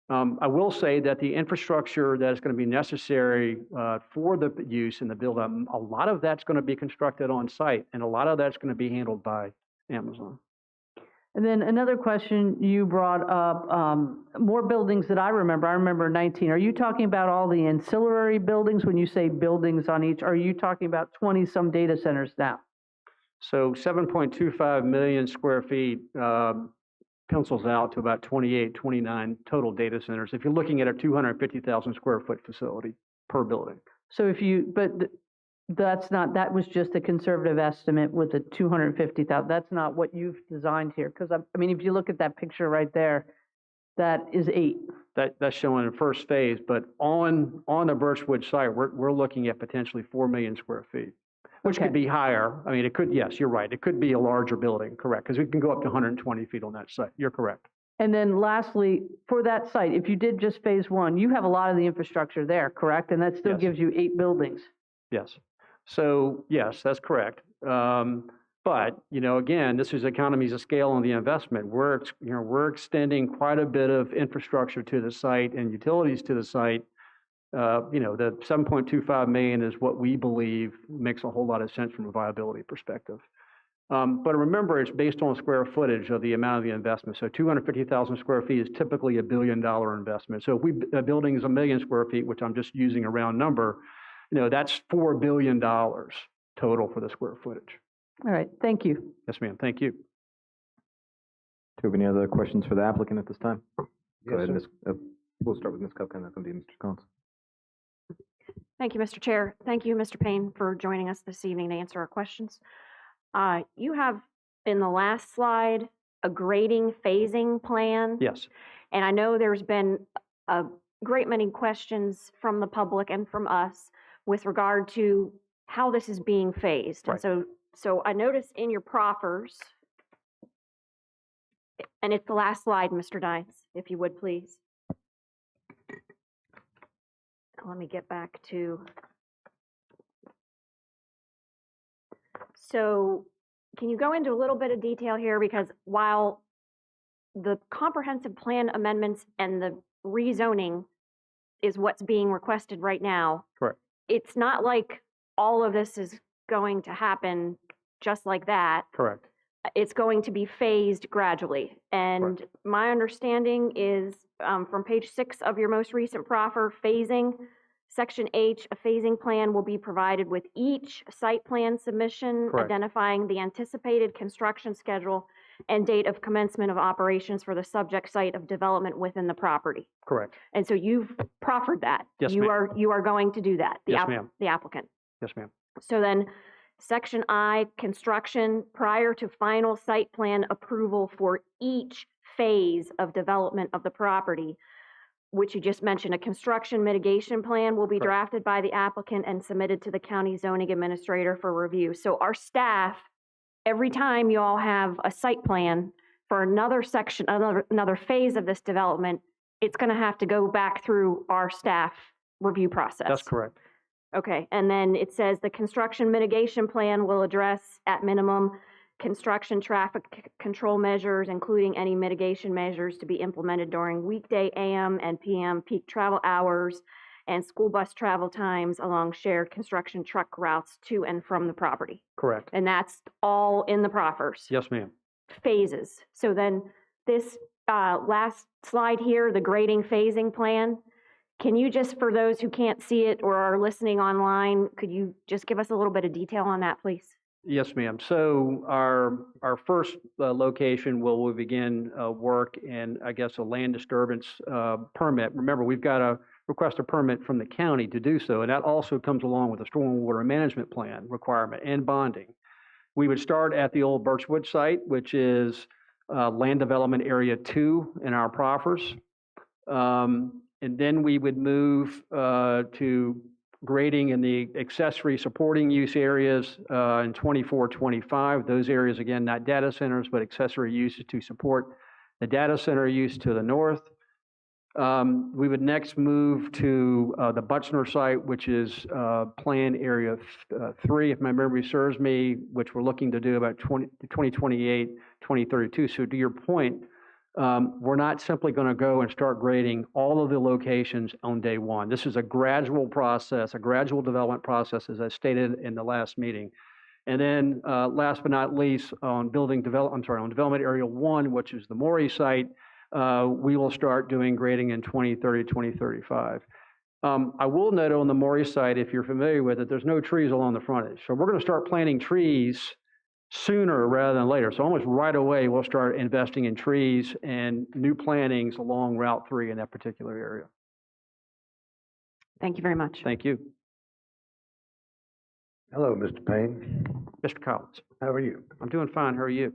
I will say that the infrastructure that is going to be necessary for the use and the build-up, a lot of that's going to be constructed on site, and a lot of that's going to be handled by Amazon. And then another question you brought up, more buildings that I remember 19. Are you talking about all the ancillary buildings when you say buildings on each? Are you talking about 20-some data centers now? So 7.25 million square feet pencils out to about 28, 29 total data centers if you're looking at a 250,000 square foot facility per building. So but That was just a conservative estimate with a 250,000. That's not what you've designed here. Because I mean, if you look at that picture right there, that is 8. That's showing in first phase, but on the Birchwood site, we're looking at potentially 4 million square feet, which could be higher. I mean, it could, yes, you're right. It could be a larger building, correct, because we can go up to 120 feet on that site. You're correct. And then lastly, for that site, if you did just phase 1, you have a lot of the infrastructure there, correct? And that still gives you 8 buildings. Yes. So, yes, that's correct. But, again, this is economies of scale on the investment. We're extending quite a bit of infrastructure to the site and utilities to the site. The 7.25 million is what we believe makes a whole lot of sense from a viability perspective. But remember, it's based on square footage of the amount of the investment. So 250,000 square feet is typically $1 billion investment. So if a building is 1 million square feet, which I'm just using a round number, that's $4 billion total for the square footage. All right, thank you. Yes, ma'am. Thank you. Do you have any other questions for the applicant at this time? Go ahead, sir. Ms. We'll start with Ms. Kupka and then come to you, Mr. Collins. Thank you, Mr. Chair. Thank you, Mr. Payne, for joining us this evening to answer our questions. You have in the last slide a grading phasing plan. Yes. And I know there's been a great many questions from the public and from us with regard to how this is being phased. Right. And so I noticed in your proffers, and it's the last slide, Mr. Dines, if you would please. Let me get back to. So can you go into a little bit of detail here? Because while the comprehensive plan amendments and the rezoning is what's being requested right now, correct, it's not like all of this is going to happen just like that. Correct. It's going to be phased gradually. And Correct. my understanding is from page 6 of your most recent proffer, phasing, section H, a phasing plan will be provided with each site plan submission, Correct. identifying the anticipated construction schedule and date of commencement of operations for the subject site of development within the property. Correct. And so you've proffered that. Yes, you ma'am. are going to do that. Yes, ma'am. The applicant. Yes, ma'am. So then, section I, construction prior to final site plan approval for each phase of development of the property, which you just mentioned, a construction mitigation plan will be Correct. drafted by the applicant and submitted to the county zoning administrator for review. So our staff, every time you all have a site plan for another section, another phase of this development, it's going to have to go back through our staff review process. That's correct. Okay, and then it says the construction mitigation plan will address at minimum construction traffic control measures, including any mitigation measures to be implemented during weekday AM and PM peak travel hours and school bus travel times along shared construction truck routes to and from the property. Correct. And that's all in the proffers. Yes, ma'am. Phases. So then this last slide here, the grading phasing plan, can you just, for those who can't see it or are listening online, could you just give us a little bit of detail on that, please? Yes, ma'am. So our first location will we begin work in, I guess, a land disturbance permit. Remember, we've got to request a permit from the county to do so, and that also comes along with a stormwater management plan requirement and bonding. We would start at the old Birchwood site, which is land development area 2 in our proffers. And then we would move to grading in the accessory supporting use areas in 24, 25. Those areas, again, not data centers, but accessory uses to support the data center use to the north. We would next move to the Butchner site, which is plan area 3, if my memory serves me, which we're looking to do about 2028, 2032. So to your point, we're not simply going to go and start grading all of the locations on day one. This is a gradual process, a gradual development process, as I stated in the last meeting. And then last but not least, on development area 1, which is the Maury site, we will start doing grading in 2030, 2035. I will note on the Maury site, if you're familiar with it, there's no trees along the frontage. So we're going to start planting trees sooner rather than later. So almost right away, we'll start investing in trees and new plantings along Route 3 in that particular area. Thank you very much. Thank you. Hello, Mr. Payne. Mr. Collins. How are you? I'm doing fine. How are you?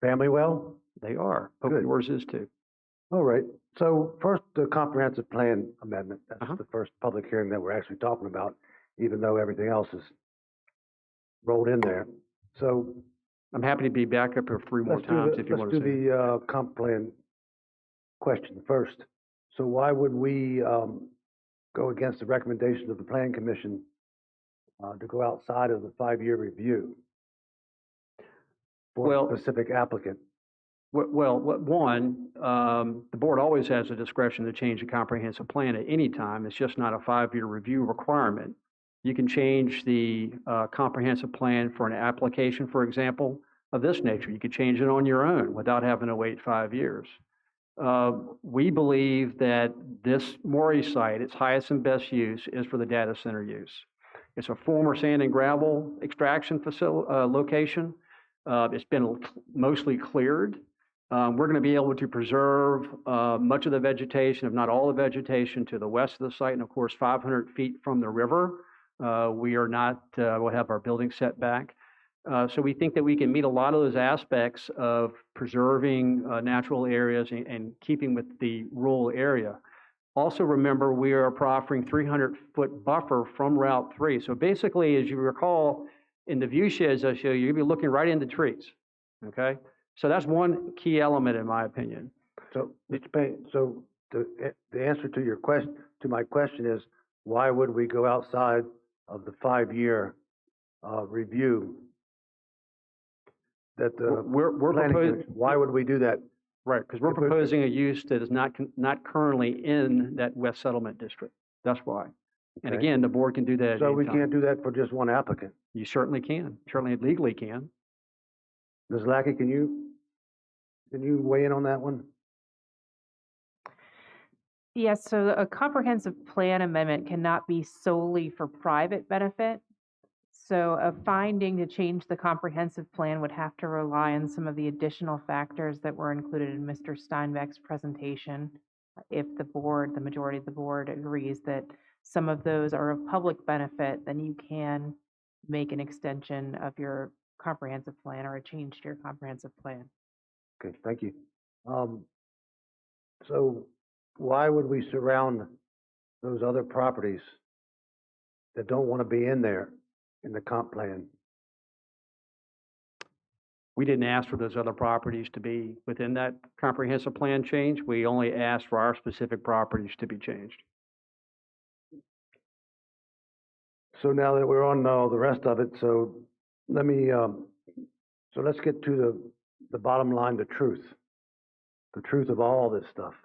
Family well? They are. Hope Good. yours is too. All right. So first, the comprehensive plan amendment. That's Uh-huh. the first public hearing that we're actually talking about, even though everything else is rolled in there. So I'm happy to be back up here 3 more times if you want to let's do the comp plan question first. So why would we go against the recommendations of the Plan Commission to go outside of the 5-year review for a specific applicant? The board always has the discretion to change the comprehensive plan at any time. It's just not a 5-year review requirement. You can change the comprehensive plan for an application, for example, of this nature. You could change it on your own without having to wait 5 years. We believe that this Morey site, its highest and best use is for the data center use. It's a former sand and gravel extraction location. It's been mostly cleared. We're going to be able to preserve much of the vegetation, if not all the vegetation, to the west of the site, and of course, 500 feet from the river. We'll have our building set back. So we think that we can meet a lot of those aspects of preserving natural areas and keeping with the rural area. Also remember, we are proffering 300-foot buffer from Route 3. So basically, as you recall, in the view sheds I show you, you'll be looking right into trees, okay? So that's one key element in my opinion. So, Mr. Payne, so the answer to your question, to my question is, why would we go outside of the 5-year review that the why would we do that? Right, because we're proposing a use that is not currently in that West Settlement District. That's why. And Okay. again, the board can do that at So any we time. can't do that for just one applicant. You certainly can, certainly legally can. Ms. Lackey, can you weigh in on that one? Yes, so a comprehensive plan amendment cannot be solely for private benefit. So a finding to change the comprehensive plan would have to rely on some of the additional factors that were included in Mr. Steinbeck's presentation. If the board, the majority of the board agrees that some of those are of public benefit, then you can make an extension of your comprehensive plan or a change to your comprehensive plan. Okay, thank you. So why would we surround those other properties that don't want to be in there in the comp plan? We didn't ask for those other properties to be within that comprehensive plan change. We only asked for our specific properties to be changed. So now that we're on the rest of it, so let me, so let's get to the bottom line, the truth of all this stuff.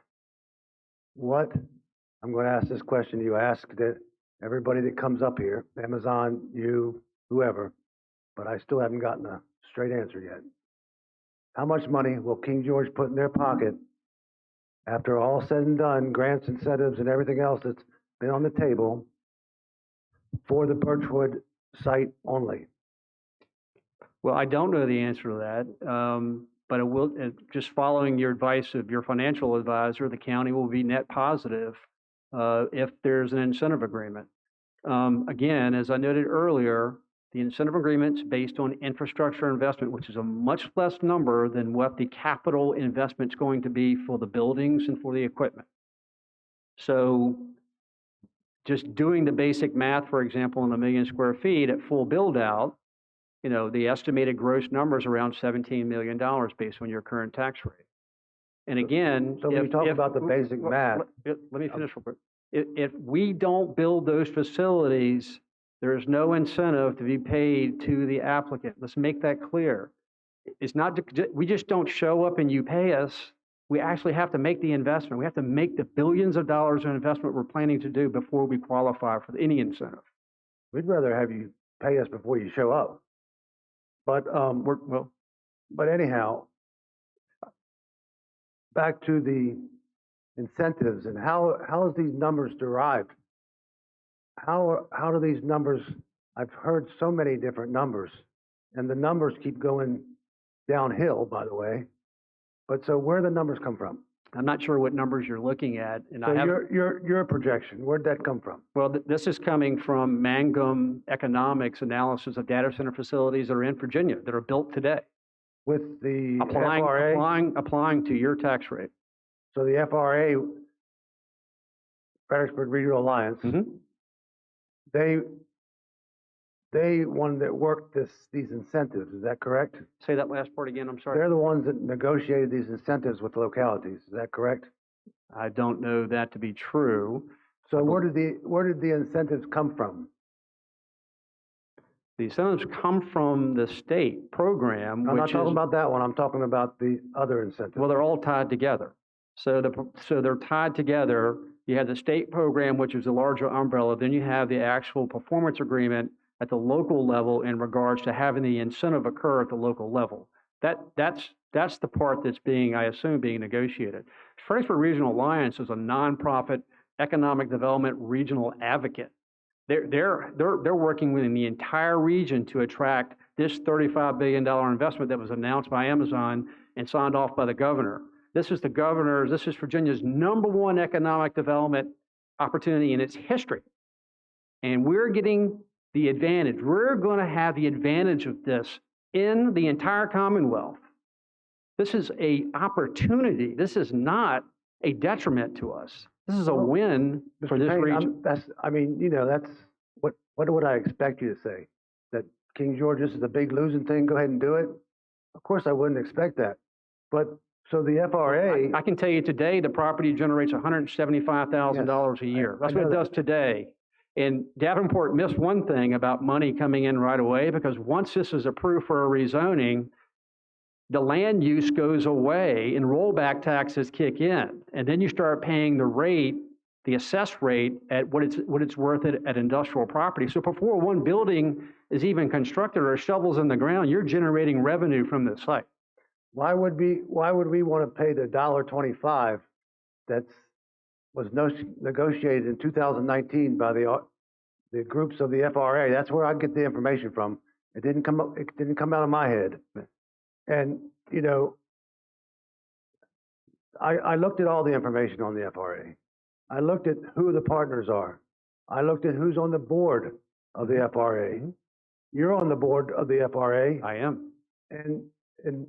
What, I'm going to ask this question you ask that everybody that comes up here, Amazon, you, whoever, but I still haven't gotten a straight answer yet. How much money will King George put in their pocket after all said and done, grants, incentives, and everything else that's been on the table for the Birchwood site only? Well, I don't know the answer to that, but it will, just following your advice of your financial advisor, the county will be net positive if there's an incentive agreement. Again, as I noted earlier, the incentive agreement's based on infrastructure investment, which is a much less number than what the capital investment's going to be for the buildings and for the equipment. So just doing the basic math, for example, on 1 million square feet at full build out, you know, the estimated gross number is around $17 million based on your current tax rate. And again, so when you talk about the basic math, let me finish real quick. If we don't build those facilities, there is no incentive to be paid to the applicant. Let's make that clear. It's not, we just don't show up and you pay us. We actually have to make the investment. We have to make the billions of dollars of investment we're planning to do before we qualify for any incentive. We'd rather have you pay us before you show up. But but anyhow, back to the incentives and how is these numbers derived? How do these numbers? I've heard so many different numbers, and the numbers keep going downhill, by the way. But so where do the numbers come from? I'm not sure what numbers you're looking at, and So I have. your projection, where'd that come from? Well, this is coming from Mangum Economics analysis of data center facilities that are in Virginia, that are built today, With the FRA? applying to your tax rate. So the FRA, Fredericksburg Regional Alliance, they one that worked these incentives, is that correct? Say that last part again, I'm sorry. They're the ones that negotiated these incentives with the localities, is that correct? I don't know that to be true. So where did the incentives come from? The incentives come from the state program, I'm not which talking is, about that one, I'm talking about the other incentives. well, they're all tied together. So they're tied together. You have the state program, which is the larger umbrella, then you have the actual performance agreement at the local level in regards to having the incentive occur at the local level. That's the part that's being, I assume, being negotiated. Fredericksburg Regional Alliance is a nonprofit economic development regional advocate. They're working within the entire region to attract this $35 billion investment that was announced by Amazon and signed off by the governor. This is Virginia's #1 economic development opportunity in its history. And we're getting the advantage. We're going to have the advantage of this in the entire Commonwealth. This is an opportunity. This is not a detriment to us. This is a win for this region. That's what would I expect you to say? That King George, this is a big losing thing, go ahead and do it? Of course I wouldn't expect that. But, so the FRA. I can tell you today, the property generates $175,000 a year. That's what it does today. And Davenport missed one thing about money coming in right away, because once this is approved for a rezoning, the land use goes away and rollback taxes kick in. And then you start paying the rate, the assessed rate at what it's worth at industrial property. So before one building is even constructed or shovels in the ground, you're generating revenue from the site. Why would we want to pay the $1.25 was negotiated in 2019 by the groups of the FRA? That's where I get the information from. It didn't come out of my head. And, I looked at all the information on the FRA. I looked at who the partners are. I looked at who's on the board of the FRA. You're on the board of the FRA. I am. And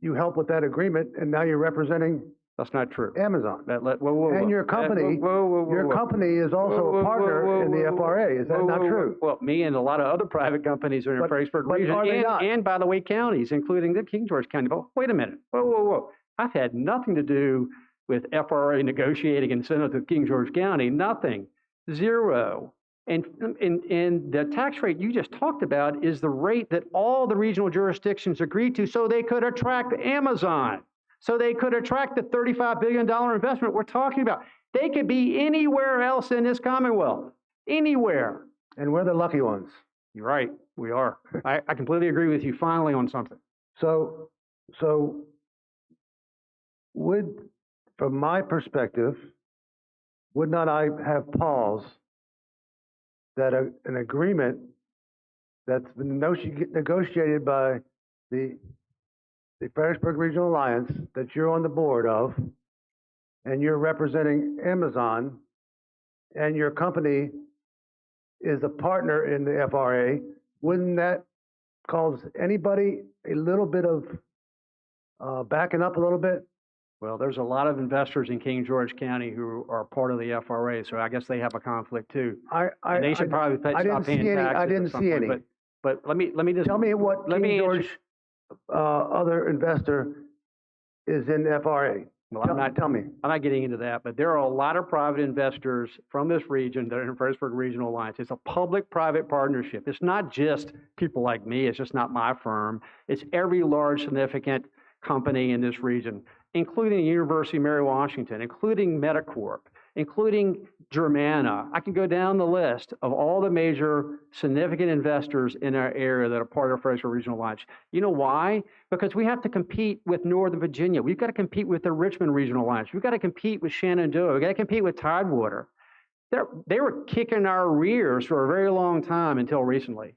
you help with that agreement, and now you're representing. That's not true. Amazon. And your company, company is also a partner in the FRA. Is that not true? Well, me and a lot of other private companies are in Fredericksburg region, and by the way, counties, including the King George County. But wait a minute. Whoa. I've had nothing to do with FRA negotiating incentives with King George County. Nothing. Zero. And the tax rate you just talked about is the rate that all the regional jurisdictions agreed to so they could attract Amazon. So they could attract the $35 billion investment we're talking about. They could be anywhere else in this Commonwealth. Anywhere. And we're the lucky ones. You're right. We are. I completely agree with you finally on something. So from my perspective, would not I have pause that an agreement that's been negotiated by the Fredericksburg Regional Alliance that you're on the board of, and you're representing Amazon, and your company is a partner in the FRA, wouldn't that cause anybody a little bit of backing up a little bit? Well, there's a lot of investors in King George County who are part of the FRA, so I guess they have a conflict too. And they should probably stop paying taxes. I didn't see any. But let me just tell me what King George other investor is in the FRA. Well, tell me. I'm not getting into that, but there are a lot of private investors from this region that are in Fredericksburg Regional Alliance. It's a public-private partnership. It's not just people like me. It's just not my firm. It's every large, significant company in this region, including the University of Mary Washington, including Medicorp, including Germana. I can go down the list of all the major significant investors in our area that are part of Fredericksburg Regional Alliance. You know why? Because we have to compete with Northern Virginia. We've got to compete with the Richmond Regional Alliance. We've got to compete with Shenandoah. We've got to compete with Tidewater. They were kicking our rears for a very long time until recently.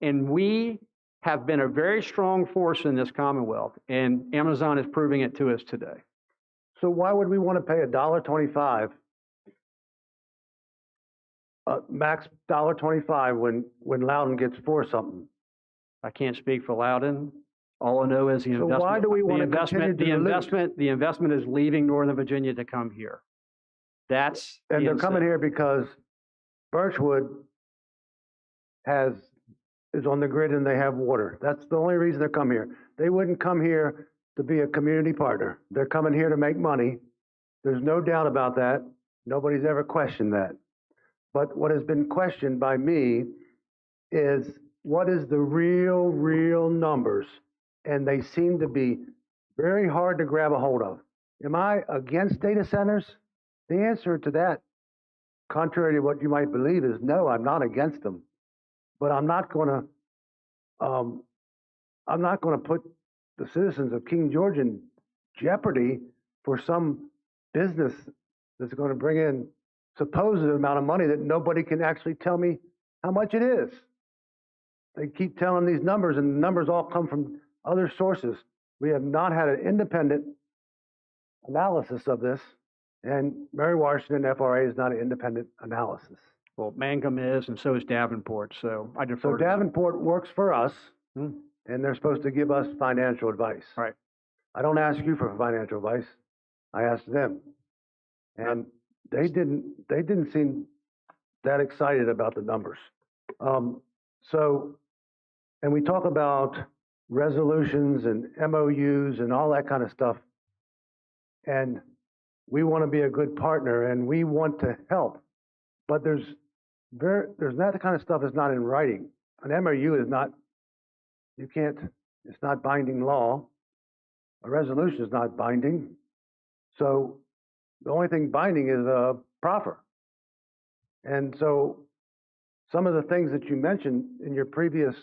And we have been a very strong force in this Commonwealth, and Amazon is proving it to us today. So why would we want to pay $1.25, max $1.25 when Loudon gets for something? I can't speak for Loudon. All I know is the So investment. why do we want the to continue investment, to the dilute? investment, the investment is leaving Northern Virginia to come here. That's And the they're coming incentive. here because Birchwood is on the grid and they have water. That's the only reason they come here. They wouldn't come here to be a community partner. They're coming here to make money. There's no doubt about that. Nobody's ever questioned that. But what has been questioned by me is what is the real numbers? And they seem to be very hard to grab a hold of. Am I against data centers? The answer to that, contrary to what you might believe, is no, I'm not against them. But I'm not going to put the citizens of King George in jeopardy for some business that's going to bring in supposed amount of money that nobody can actually tell me how much it is. They keep telling these numbers, and the numbers all come from other sources. We have not had an independent analysis of this, and Mary Washington FRA is not an independent analysis. Well, Mangum is, and so is Davenport. So I defer. So to them. Davenport works for us, and they're supposed to give us financial advice. Right. I don't ask you for financial advice. I ask them, and they didn't seem that excited about the numbers. And we talk about resolutions and MOUs and all that kind of stuff, and we want to be a good partner and we want to help, but there's that kind of stuff is not in writing. An MOU is not, it's not binding law. A resolution is not binding. So the only thing binding is a proffer. And so some of the things that you mentioned in your previous,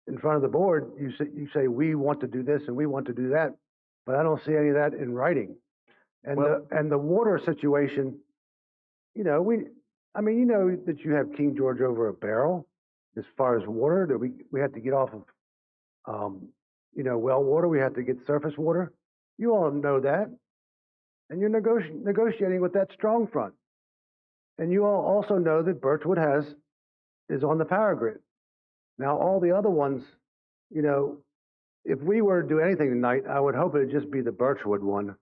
in front of the board, you say we want to do this and we want to do that, but I don't see any of that in writing. And the water situation, you know, you know that you have King George over a barrel as far as water, that we had to get off of, well water, we had to get surface water. You all know that. And you're negotiating with that strong front. And you all also know that Birchwood is on the power grid. Now, all the other ones, you know, if we were to do anything tonight, I would hope it would just be the Birchwood one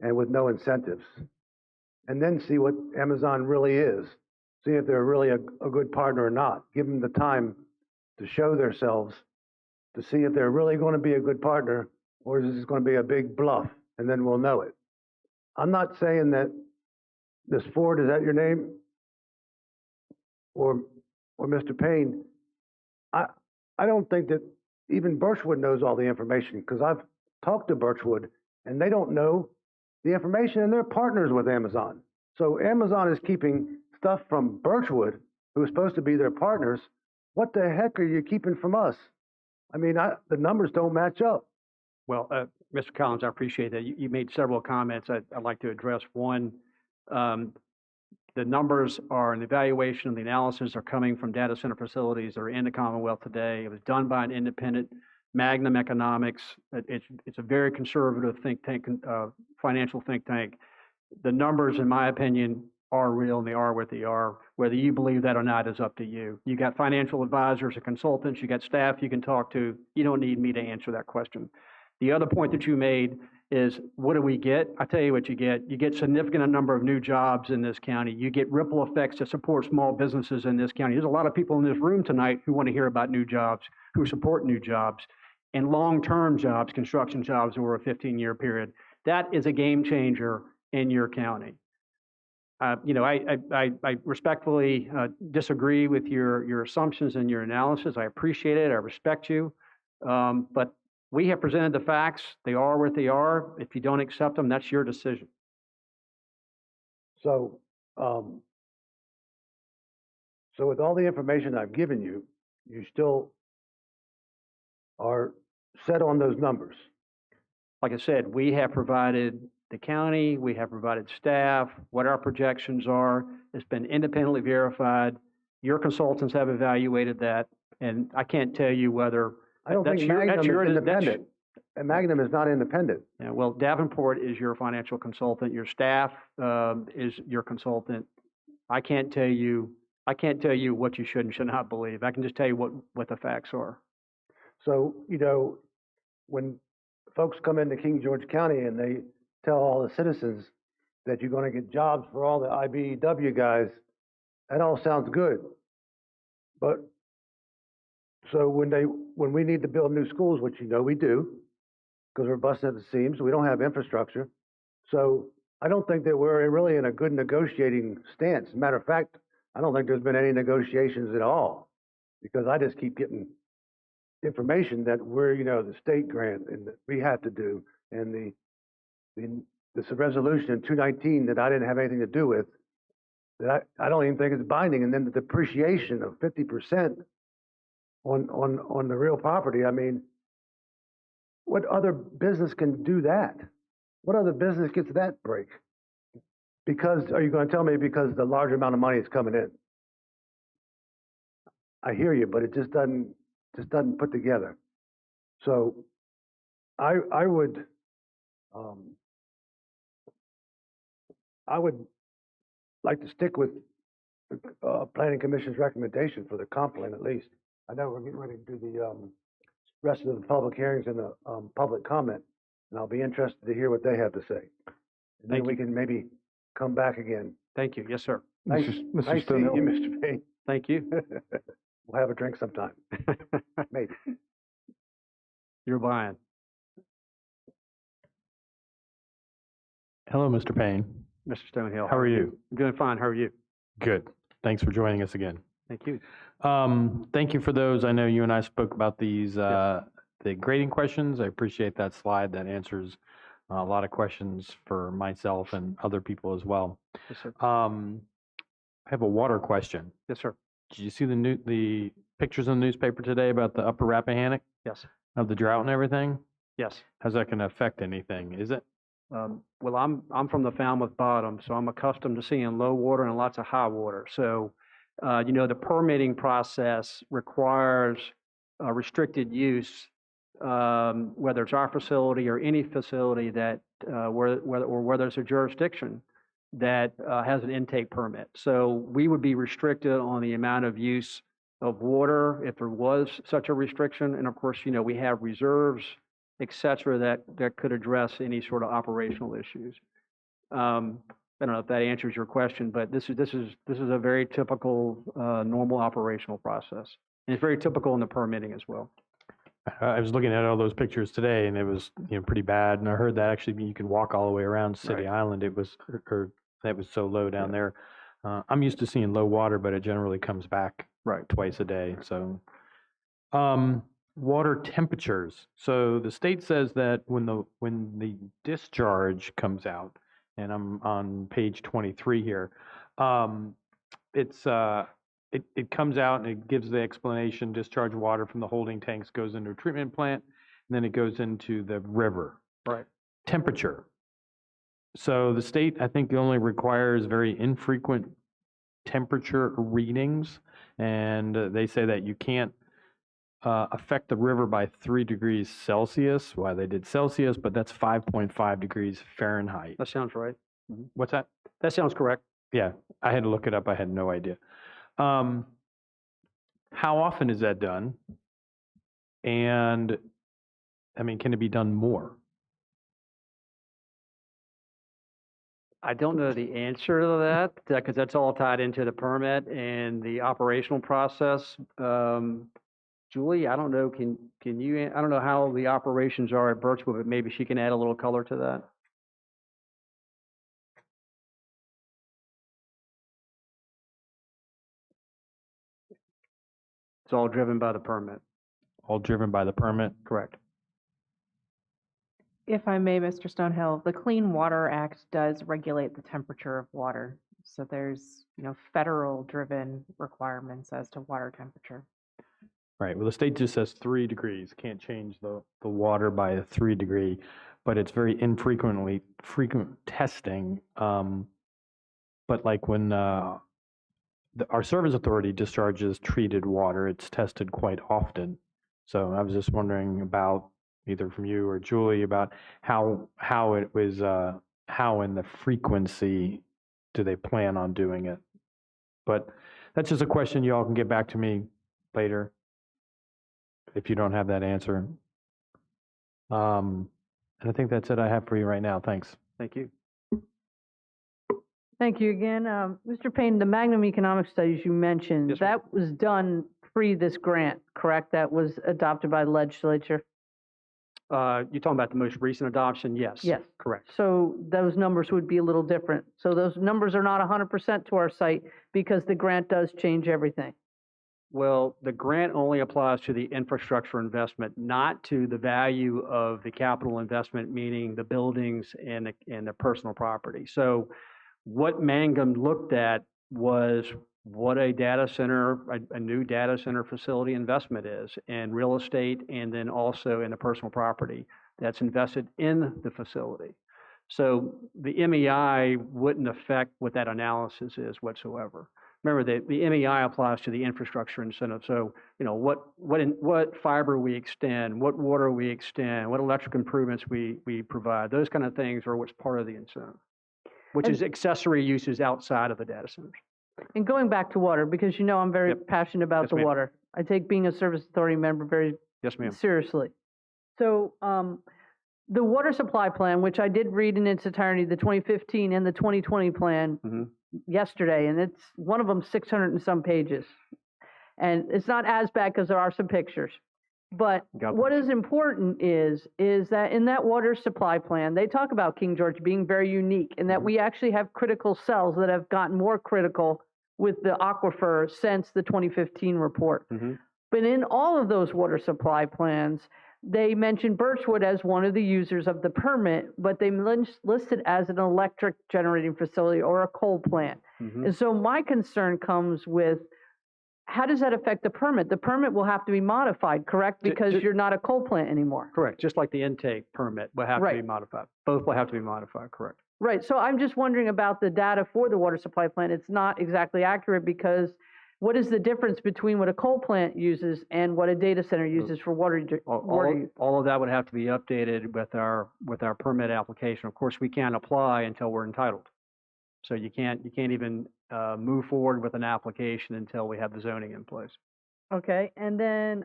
and with no incentives. And then see what Amazon really is. See if they're really a good partner or not. Give them the time to show themselves to see if they're really going to be a good partner or is this going to be a big bluff, and then we'll know it. I'm not saying that Ms. Ford, is that your name? Or Mr. Payne, I don't think that even Birchwood knows all the information, because I've talked to Birchwood and they don't know the information, and they're partners with Amazon. So Amazon is keeping stuff from Birchwood, who is supposed to be their partners. What the heck are you keeping from us? I mean, the numbers don't match up. Well, Mr. Collins, I appreciate that. You made several comments I'd like to address. One, the numbers are, and the evaluation and the analysis are coming from data center facilities that are in the Commonwealth today. It was done by an independent Magnum Economics. It's a very conservative think tank, financial think tank. The numbers, in my opinion, are real, and they are what they are. Whether you believe that or not is up to you. You got financial advisors and consultants. You got staff you can talk to. You don't need me to answer that question. The other point that you made is, what do we get? I tell you what you get. You get significant number of new jobs in this county. You get ripple effects to support small businesses in this county. There's a lot of people in this room tonight who want to hear about new jobs, who support new jobs, and long-term jobs, construction jobs over a 15-year period. That is a game changer in your county. I respectfully disagree with your assumptions and your analysis. I appreciate it. I respect you. But we have presented the facts. They are what they are. If you don't accept them, that's your decision. So, so with all the information I've given you, you still are set on those numbers. Like I said, we have provided the county, we have provided staff, what our projections are. It's been independently verified. Your consultants have evaluated that, and I can't tell you whether I don't think Magnum is independent. And Magnum is not independent. Yeah, well, Davenport is your financial consultant, your staff, is your consultant. I can't tell you what you should and should not believe. I can just tell you what the facts are. So, when folks come into King George County and they tell all the citizens that you're going to get jobs for all the IBEW guys, that all sounds good. But so when we need to build new schools, which we do, because we're busting at the seams, we don't have infrastructure. So I don't think that we're really in a good negotiating stance. As a matter of fact, I don't think there's been any negotiations at all, because I just keep getting information that we're, the state grant and that we have to do, and this resolution in 219 that I didn't have anything to do with, that I don't even think is binding, and then the depreciation of 50% on the real property. I mean, what other business can do that? What other business gets that break? Because, are you going to tell me because the large amount of money is coming in? I hear you, but it just doesn't put together. So I would like to stick with the Planning Commission's recommendation for the comp plan at least. I know we're getting ready to do the rest of the public hearings and the public comment, and I'll be interested to hear what they have to say. And then we can maybe come back again. Thank you. Yes, sir. Nice seeing you, Mr. Payne. Thank you. We'll have a drink sometime. Maybe. You're buying. Hello, Mr. Payne. Mr. Stonehill. How are you? I'm doing fine. How are you? Good. Thanks for joining us again. Thank you. Thank you for those. I know you and I spoke about these, Yes. the grading questions. I appreciate that slide. That answers a lot of questions for myself and other people as well. Yes, sir. I have a water question. Yes, sir. Did you see the pictures in the newspaper today about the Upper Rappahannock Yes. of the drought and everything? Yes. How's that going to affect anything? Is it? Well, I'm from the Falmouth bottom, so I'm accustomed to seeing low water and lots of high water. So, the permitting process requires restricted use, whether it's our facility or any facility that where there's a jurisdiction that has an intake permit. So we would be restricted on the amount of use of water if there was such a restriction. And of course, we have reserves, et cetera, that could address any sort of operational issues. I don't know if that answers your question, but this is a very typical, normal operational process. And it's very typical in the permitting as well. I was looking at all those pictures today, and it was pretty bad. And I heard that actually you can walk all the way around City Island. It was that was so low down there. I'm used to seeing low water, but it generally comes back twice a day. So, water temperatures. So the state says that when the discharge comes out, and I'm on page 23 here, it comes out and it gives the explanation: discharge water from the holding tanks goes into a treatment plant, and then it goes into the river. Right. Temperature. So the state, I think, only requires very infrequent temperature readings, and they say that you can't affect the river by 3 degrees Celsius. Well, they did Celsius, but that's 5.5 degrees Fahrenheit. That sounds right. What's that? That sounds correct. Yeah, I had to look it up. I had no idea. How often is that done? And, I mean, can it be done more? I don't know the answer to that because that's all tied into the permit and the operational process. Julie, I don't know. Can you? I don't know how the operations are at Birchwood, but maybe she can add a little color to that. It's all driven by the permit. All driven by the permit? Correct. If I may, Mr. Stonehill, the Clean Water Act does regulate the temperature of water. So there's, federal-driven requirements as to water temperature. Right. Well, the state just says 3 degrees. Can't change the water by a 3 degree, but it's very frequent testing. But like when our service authority discharges treated water, it's tested quite often. So I was just wondering about either from you or Julie, about how it was, how and the frequency do they plan on doing it? But that's just a question you all can get back to me later if you don't have that answer. And I think that's it I have for you right now. Thanks. Thank you. Thank you again. Mr. Payne, the Magnum Economic Studies you mentioned, Yes, ma'am. that was done pre this grant, correct? That was adopted by the legislature? You're talking about the most recent adoption? Yes. Yes. Correct. So those numbers would be a little different. So those numbers are not 100% to our site because the grant does change everything. Well, the grant only applies to the infrastructure investment, not to the value of the capital investment, meaning the buildings and the personal property. So what Mangum looked at was what a data center, a new data center facility investment is in real estate and then also in the personal property that's invested in the facility. So the MEI wouldn't affect what that analysis is whatsoever. Remember that the MEI applies to the infrastructure incentive. So, you know, what fiber we extend, what water we extend, what electric improvements we provide, those kind of things are what's part of the incentive, which is accessory uses outside of the data centers. And going back to water, because you know I'm very passionate about Yes, the ma'am. water. I take being a service authority member very Yes, ma'am. seriously. So the water supply plan, which I did read in its entirety, the 2015 and the 2020 plan yesterday, and it's one of them 600 and some pages. And it's not as bad because there are some pictures. But what is important is that in that water supply plan, they talk about King George being very unique and that we actually have critical cells that have gotten more critical with the aquifer since the 2015 report. But in all of those water supply plans, they mentioned Birchwood as one of the users of the permit, but they listed as an electric generating facility or a coal plant. And so my concern comes with, how does that affect the permit? The permit will have to be modified, correct? Because you're not a coal plant anymore. Correct. Just like the intake permit will have to be Right. modified. Both will have to be modified, correct. Right. So I'm just wondering about the data for the water supply plant. It's not exactly accurate because what is the difference between what a coal plant uses and what a data center uses for water use? All of that would have to be updated with our permit application. Of course, we can't apply until we're entitled. So you can't even move forward with an application until we have the zoning in place. Okay. And then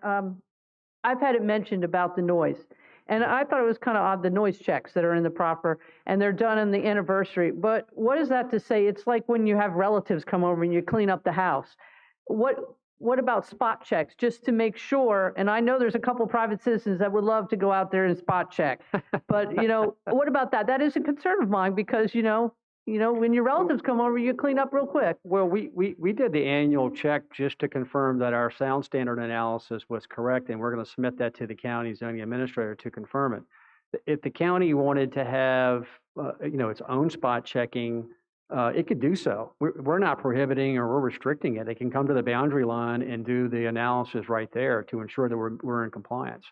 I've had it mentioned about the noise. And I thought it was kind of odd, the noise checks that are in the Proffer, and they're done on the anniversary. But what is that to say? It's like when you have relatives come over and you clean up the house. What about spot checks, just to make sure? And I know there's a couple private citizens that would love to go out there and spot check. But, you know, what about that? That is a concern of mine because, you know, when your relatives come over, you clean up real quick. Well, we did the annual check just to confirm that our sound standard analysis was correct, and we're going to submit that to the county zoning administrator to confirm it. If the county wanted to have, its own spot checking, it could do so. We're not prohibiting or we're restricting it. They can come to the boundary line and do the analysis right there to ensure that we're in compliance.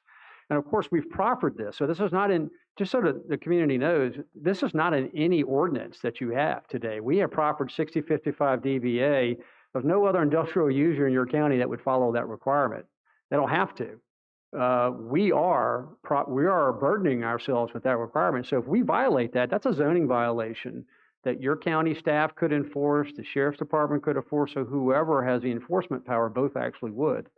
And of course, we've proffered this. So this is not in, just so that the community knows, this is not in any ordinance that you have today. We have proffered 6055 DVA. There's no other industrial user in your county that would follow that requirement. They don't have to. We are burdening ourselves with that requirement. So if we violate that, that's a zoning violation that your county staff could enforce, the sheriff's department could enforce, so whoever has the enforcement power both actually would.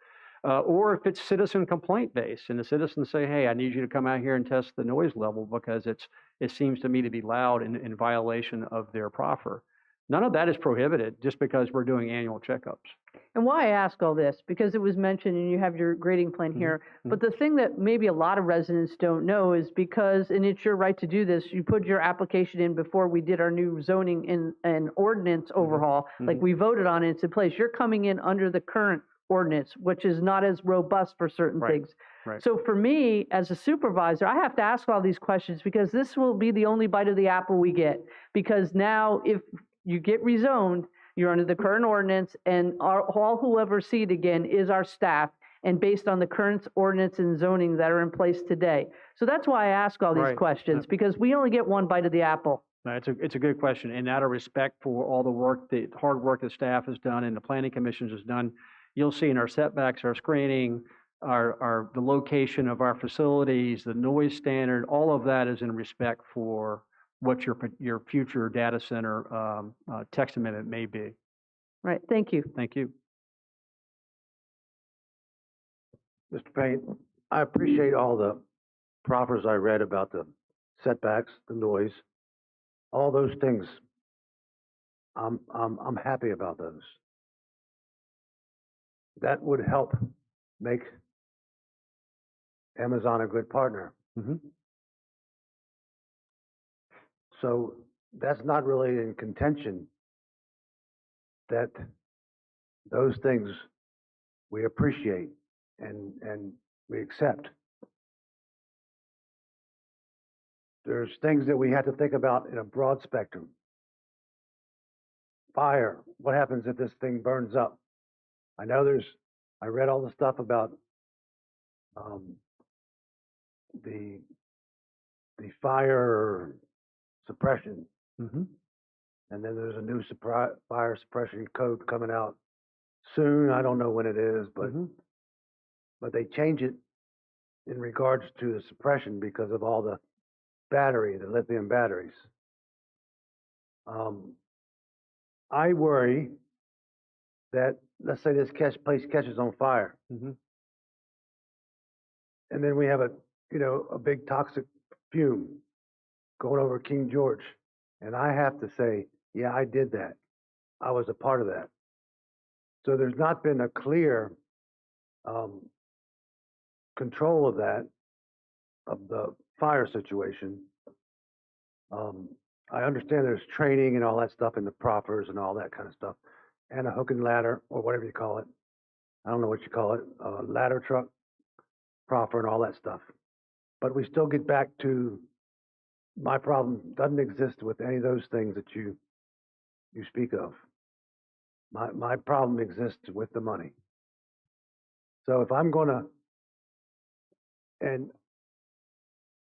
Or if it's citizen complaint based and the citizens say, hey, I need you to come out here and test the noise level because it seems to me to be loud in violation of their proffer. None of that is prohibited just because we're doing annual checkups. And why I ask all this, because it was mentioned and you have your grading plan here, but the thing that maybe a lot of residents don't know is because, and it's your right to do this, you put your application in before we did our new zoning and ordinance overhaul, like we voted on it, it's in place. You're coming in under the current ordinance, which is not as robust for certain things. Right. So for me, as a supervisor, I have to ask all these questions because this will be the only bite of the apple we get. Because now if you get rezoned, you're under the current ordinance, and all who ever see it again is our staff, and based on the current ordinance and zoning that are in place today. So that's why I ask all these questions, because we only get one bite of the apple. No, it's a good question, and out of respect for all the work, the hard work the staff has done and the planning commission has done, you'll see in our setbacks, our screening, the location of our facilities, the noise standard, all of that is in respect for what your future data center text amendment may be. Right, thank you. Thank you. Mr. Payne, I appreciate all the proffers I read about the setbacks, the noise, all those things. I'm happy about those. That would help make Amazon a good partner. So that's not really in contention, that those things we appreciate and we accept. There's things that we have to think about in a broad spectrum. Fire, what happens if this thing burns up? I read all the stuff about the fire suppression. And then there's a new fire suppression code coming out soon. I don't know when it is, but they change it in regards to the suppression because of all the lithium batteries. I worry that, let's say this place catches on fire, and then we have a big toxic fume going over King George, and I have to say, yeah, I did that. I was a part of that. So there's not been a clear control of that, of the fire situation. I understand there's training and all that stuff in the proffers and all that kind of stuff, and a hook and ladder, or whatever you call it. I don't know what you call it, ladder truck, proffer, and all that stuff. But we still get back to my problem doesn't exist with any of those things that you speak of. My problem exists with the money. So if I'm going to, and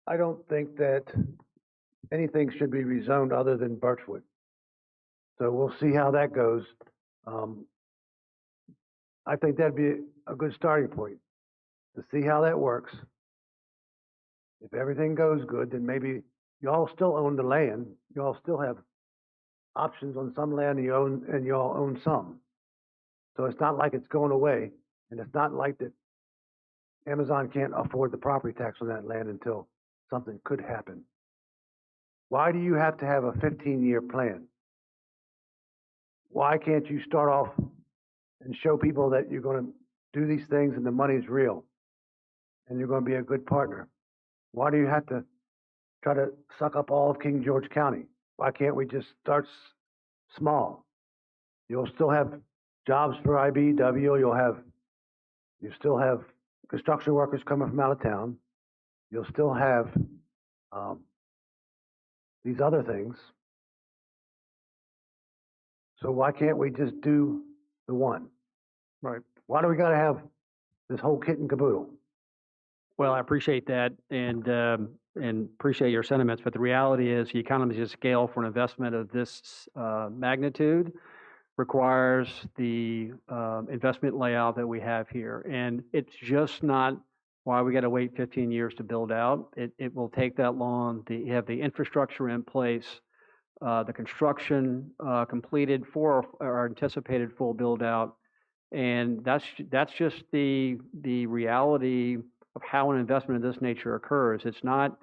I don't think that anything should be rezoned other than Birchwood. So we'll see how that goes. I think that'd be a good starting point to see how that works. If everything goes good, then maybe y'all still own the land. Y'all still have options on some land and y'all own some. So it's not like it's going away, and it's not like that Amazon can't afford the property tax on that land until something could happen. Why do you have to have a 15-year plan? Why can't you start off and show people that you're going to do these things and the money's real and you're going to be a good partner? Why do you have to try to suck up all of King George County? Why can't we just start small? You'll still have jobs for IBEW. You still have construction workers coming from out of town. You'll still have these other things. So why can't we just do the one? Right. Why do we got to have this whole kit and caboodle? Well, I appreciate that and appreciate your sentiments, but the reality is the economies of scale for an investment of this magnitude requires the investment layout that we have here. And it's just not why we got to wait 15 years to build out. It will take that long. You have the infrastructure in place, the construction completed for our anticipated full build out. And that's just the reality of how an investment of this nature occurs. It's not,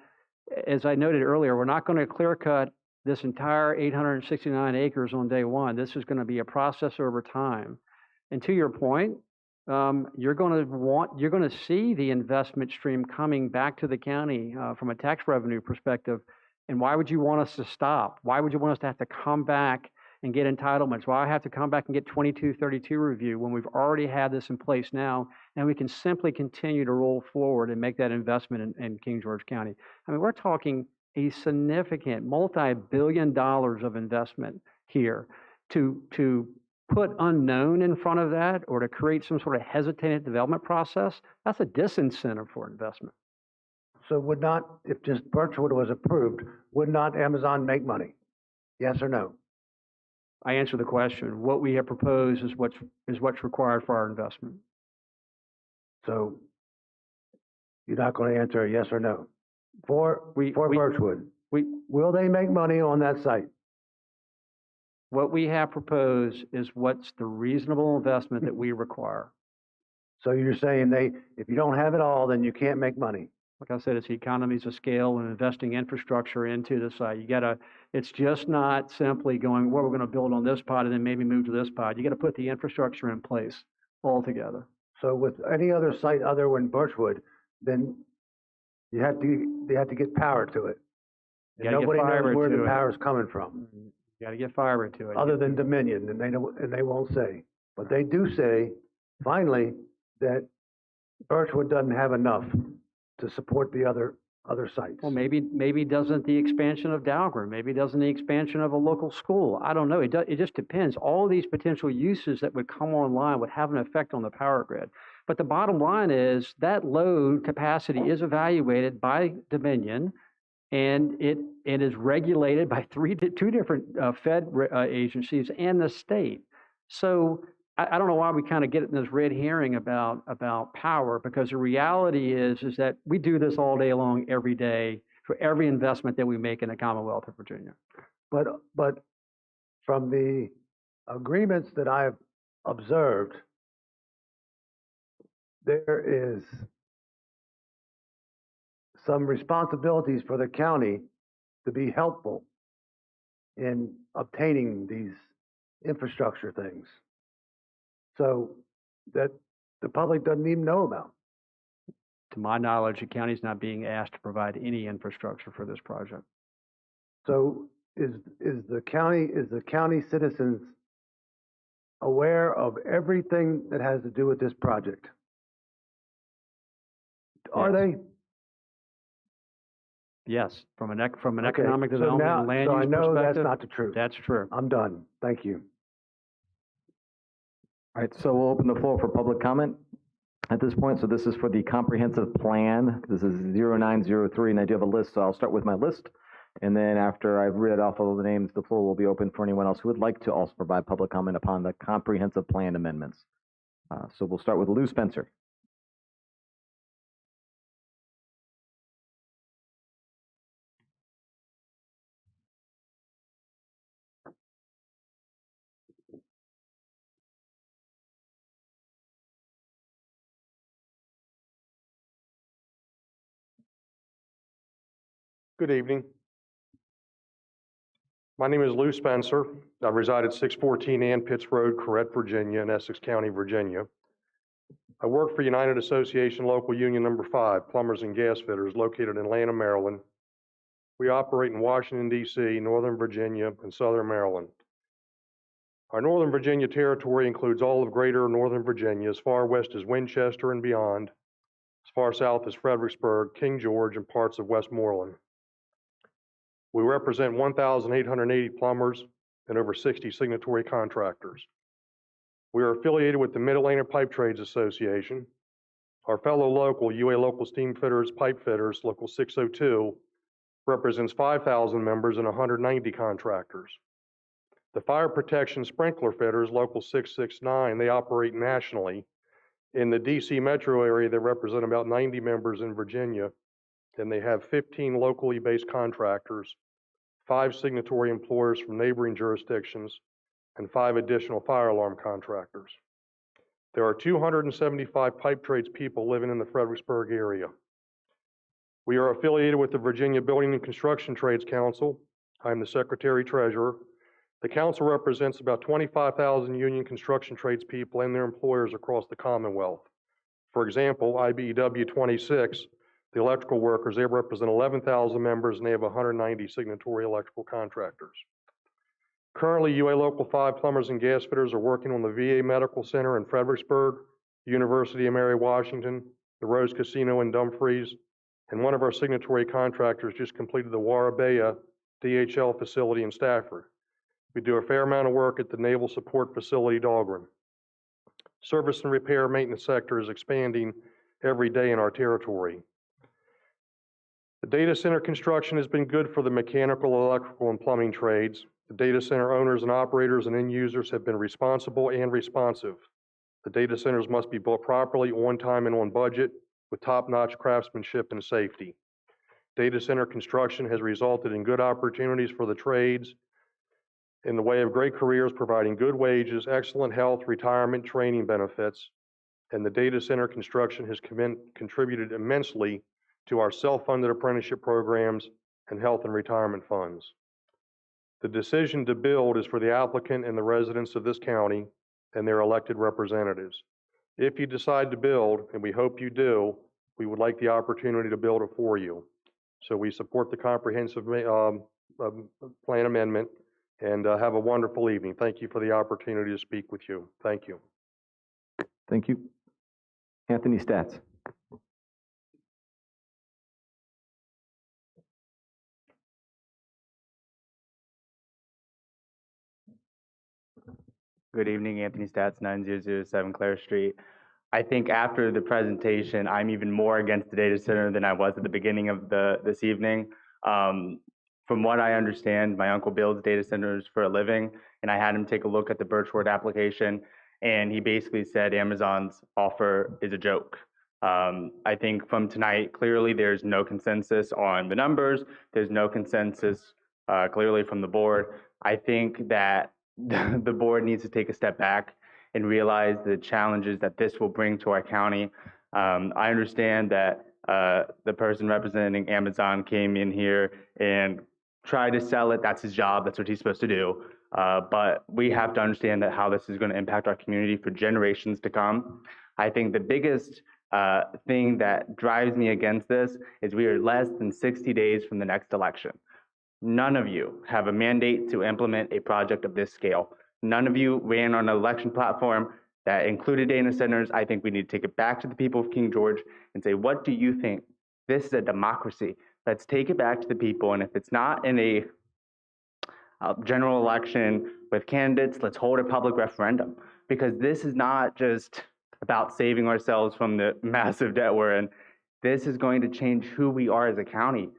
as I noted earlier, we're not going to clear cut this entire 869 acres on day one. This is going to be a process over time. And to your point, you're going to see the investment stream coming back to the county from a tax revenue perspective. And why would you want us to stop? Why would you want us to have to come back and get entitlements? Why have to come back and get 2232 review when we've already had this in place now, and we can simply continue to roll forward and make that investment in King George County? I mean, we're talking a significant multi-billion dollars of investment here to put unknown in front of that or to create some sort of hesitated development process. That's a disincentive for investment. So would not, if just Birchwood was approved, would not Amazon make money? Yes or no? I answer the question. What we have proposed is what's required for our investment. So You're not going to answer a yes or no. For Birchwood, We, will they make money on that site? what we have proposed is what's the reasonable investment that we require. So you're saying if you don't have it all, then you can't make money? Like I said, it's the economies of scale and investing infrastructure into the site. It's just not simply going, well, we're going to build on this pod and then maybe move to this pod. You got to put the infrastructure in place altogether. So with any other site other than Birchwood, then they have to get power to it. You And gotta get nobody knows fiber where to the it. power's coming from, You got to get fiber to it. other than Dominion, and they won't say. But they do say, finally, that Birchwood doesn't have enough to support the other sites. Well, maybe doesn't the expansion of Dahlgren, maybe doesn't the expansion of a local school. I don't know. It just depends. All of these potential uses that would come online would have an effect on the power grid. But the bottom line is that load capacity is evaluated by Dominion, and it is regulated by two different Fed agencies and the state. So I don't know why we kind of get in this red herring about power, because the reality is that we do this all day long, every day, for every investment that we make in the Commonwealth of Virginia. But from the agreements that I've observed, there is some responsibilities for the county to be helpful in obtaining these infrastructure things. So that the public doesn't even know about. To my knowledge, the county's not being asked to provide any infrastructure for this project. So is the county citizens aware of everything that has to do with this project? Are they? Yes, from an Okay, economic so development now- and land so I use know that's perspective, not the truth. that's true. I'm done. Thank you. All right, so we'll open the floor for public comment at this point. So this is for the comprehensive plan. This is 0903, and I do have a list, so I'll start with my list. And then after I've read off all the names, the floor will be open for anyone else who would like to also provide public comment upon the comprehensive plan amendments. So we'll start with Lou Spencer. Good evening. My name is Lou Spencer. I reside at 614 Ann Pitts Road, Corrette, Virginia, in Essex County, Virginia. I work for United Association Local Union Number 5, Plumbers and Gas Fitters, located in Atlanta, Maryland. We operate in Washington, D.C., Northern Virginia, and Southern Maryland. Our Northern Virginia territory includes all of greater Northern Virginia, as far west as Winchester and beyond, as far south as Fredericksburg, King George, and parts of Westmoreland. We represent 1,880 plumbers and over 60 signatory contractors. We are affiliated with the Mid-Atlantic Pipe Trades Association. Our fellow local, UA Local Steam Fitters, Pipe Fitters, Local 602, represents 5,000 members and 190 contractors. The Fire Protection Sprinkler Fitters, Local 669, they operate nationally. In the DC metro area, they represent about 90 members in Virginia, and they have 15 locally based contractors, 5 signatory employers from neighboring jurisdictions, and 5 additional fire alarm contractors. There are 275 pipe trades people living in the Fredericksburg area. We are affiliated with the Virginia Building and Construction Trades Council. I'm the Secretary Treasurer. The council represents about 25,000 union construction trades people and their employers across the Commonwealth. For example, IBEW 26, the electrical workers, they represent 11,000 members and they have 190 signatory electrical contractors. Currently, UA Local 5 plumbers and gas fitters are working on the VA Medical Center in Fredericksburg, University of Mary Washington, the Rose Casino in Dumfries, and one of our signatory contractors just completed the Warabea DHL facility in Stafford. We do a fair amount of work at the Naval Support Facility, Dahlgren. Service and repair maintenance sector is expanding every day in our territory. The data center construction has been good for the mechanical, electrical, and plumbing trades. The data center owners and operators and end users have been responsible and responsive. The data centers must be built properly, on time, and on budget. with top-notch craftsmanship and safety. Data center construction has resulted in good opportunities for the trades in the way of great careers, providing good wages, excellent health, retirement, training benefits, and the data center construction has contributed immensely to our self-funded apprenticeship programs and health and retirement funds. The decision to build is for the applicant and the residents of this county and their elected representatives. If you decide to build, and we hope you do, we would like the opportunity to build it for you. So we support the comprehensive plan amendment, and have a wonderful evening. Thank you for the opportunity to speak with you. Thank you. Thank you. Anthony Stats. Good evening, Anthony Stats, 9007 Clare Street. I think after the presentation, I'm even more against the data center than I was at the beginning of this evening. From what I understand, my uncle builds data centers for a living, and I had him take a look at the Birchwood application, and he basically said Amazon's offer is a joke. I think from tonight, clearly there's no consensus on the numbers. There's no consensus clearly from the board. I think that the board needs to take a step back and realize the challenges that this will bring to our county. I understand that the person representing Amazon came in here and tried to sell it. That's his job. That's what he's supposed to do. But we have to understand that how this is going to impact our community for generations to come. I think the biggest thing that drives me against this is we are less than 60 days from the next election. None of you have a mandate to implement a project of this scale. None of you ran on an election platform that included data centers. I think we need to take it back to the people of King George and say, what do you think? This is a democracy. Let's take it back to the people. And if it's not in a general election with candidates, let's hold a public referendum. Because this is not just about saving ourselves from the massive debt we're in. This is going to change who we are as a county.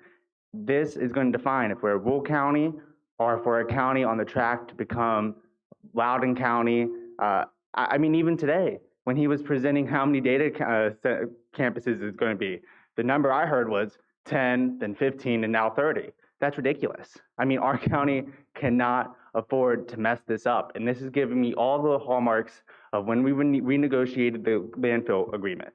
This is going to define if we're a rural county or if we're a county on the track to become Loudoun County. I mean, even today, when he was presenting how many data campuses it's going to be, the number I heard was 10, then 15, and now 30. That's ridiculous. I mean, our county cannot afford to mess this up. And this is giving me all the hallmarks of when we renegotiated the landfill agreement.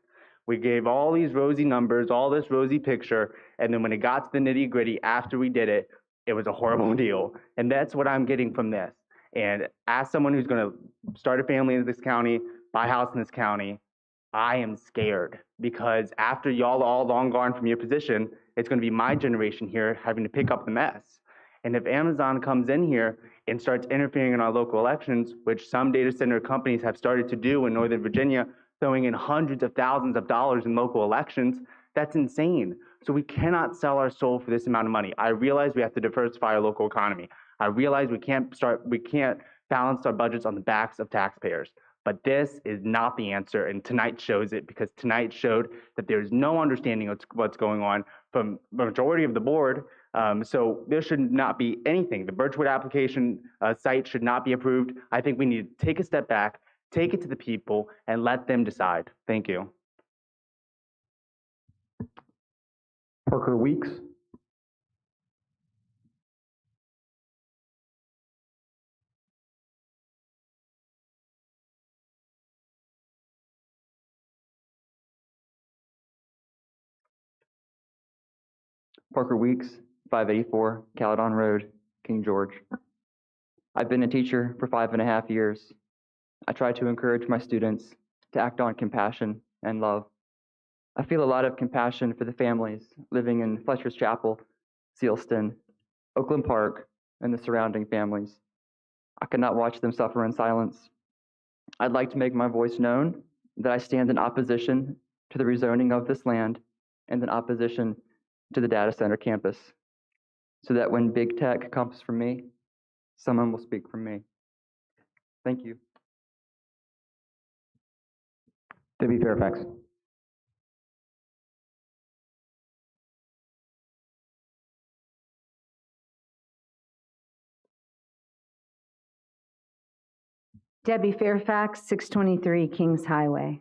We gave all these rosy numbers, all this rosy picture, and then when it got to the nitty gritty after we did it, it was a horrible deal. And that's what I'm getting from this. And as someone who's going to start a family in this county, buy a house in this county, I am scared because after y'all are all long gone from your position, it's going to be my generation here having to pick up the mess. And if Amazon comes in here and starts interfering in our local elections, which some data center companies have started to do in Northern Virginia, throwing in hundreds of thousands of dollars in local elections, that's insane. So we cannot sell our soul for this amount of money. I realize we have to diversify our local economy. I realize we can't balance our budgets on the backs of taxpayers. But this is not the answer, and tonight shows it because tonight showed that there's no understanding of what's going on from the majority of the board. So there should not be anything. The Birchwood application site should not be approved. I think we need to take a step back, take it to the people, and let them decide. Thank you. Parker Weeks. Parker Weeks, 584 Caledon Road, King George. I've been a teacher for 5.5 years. I try to encourage my students to act on compassion and love. I feel a lot of compassion for the families living in Fletcher's Chapel, Sealston, Oakland Park, and the surrounding families. I cannot watch them suffer in silence. I'd like to make my voice known that I stand in opposition to the rezoning of this land and in opposition to the data center campus, so that when big tech comes for me, someone will speak for me. Thank you. Debbie Fairfax. Debbie Fairfax, 623 Kings Highway.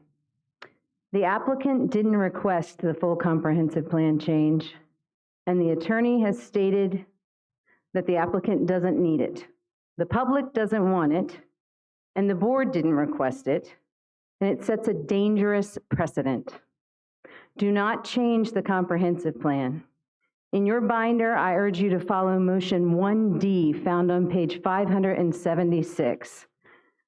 The applicant didn't request the full comprehensive plan change, and the attorney has stated that the applicant doesn't need it. The public doesn't want it, and the board didn't request it, and it sets a dangerous precedent. Do not change the comprehensive plan. In your binder, I urge you to follow motion 1D found on page 576.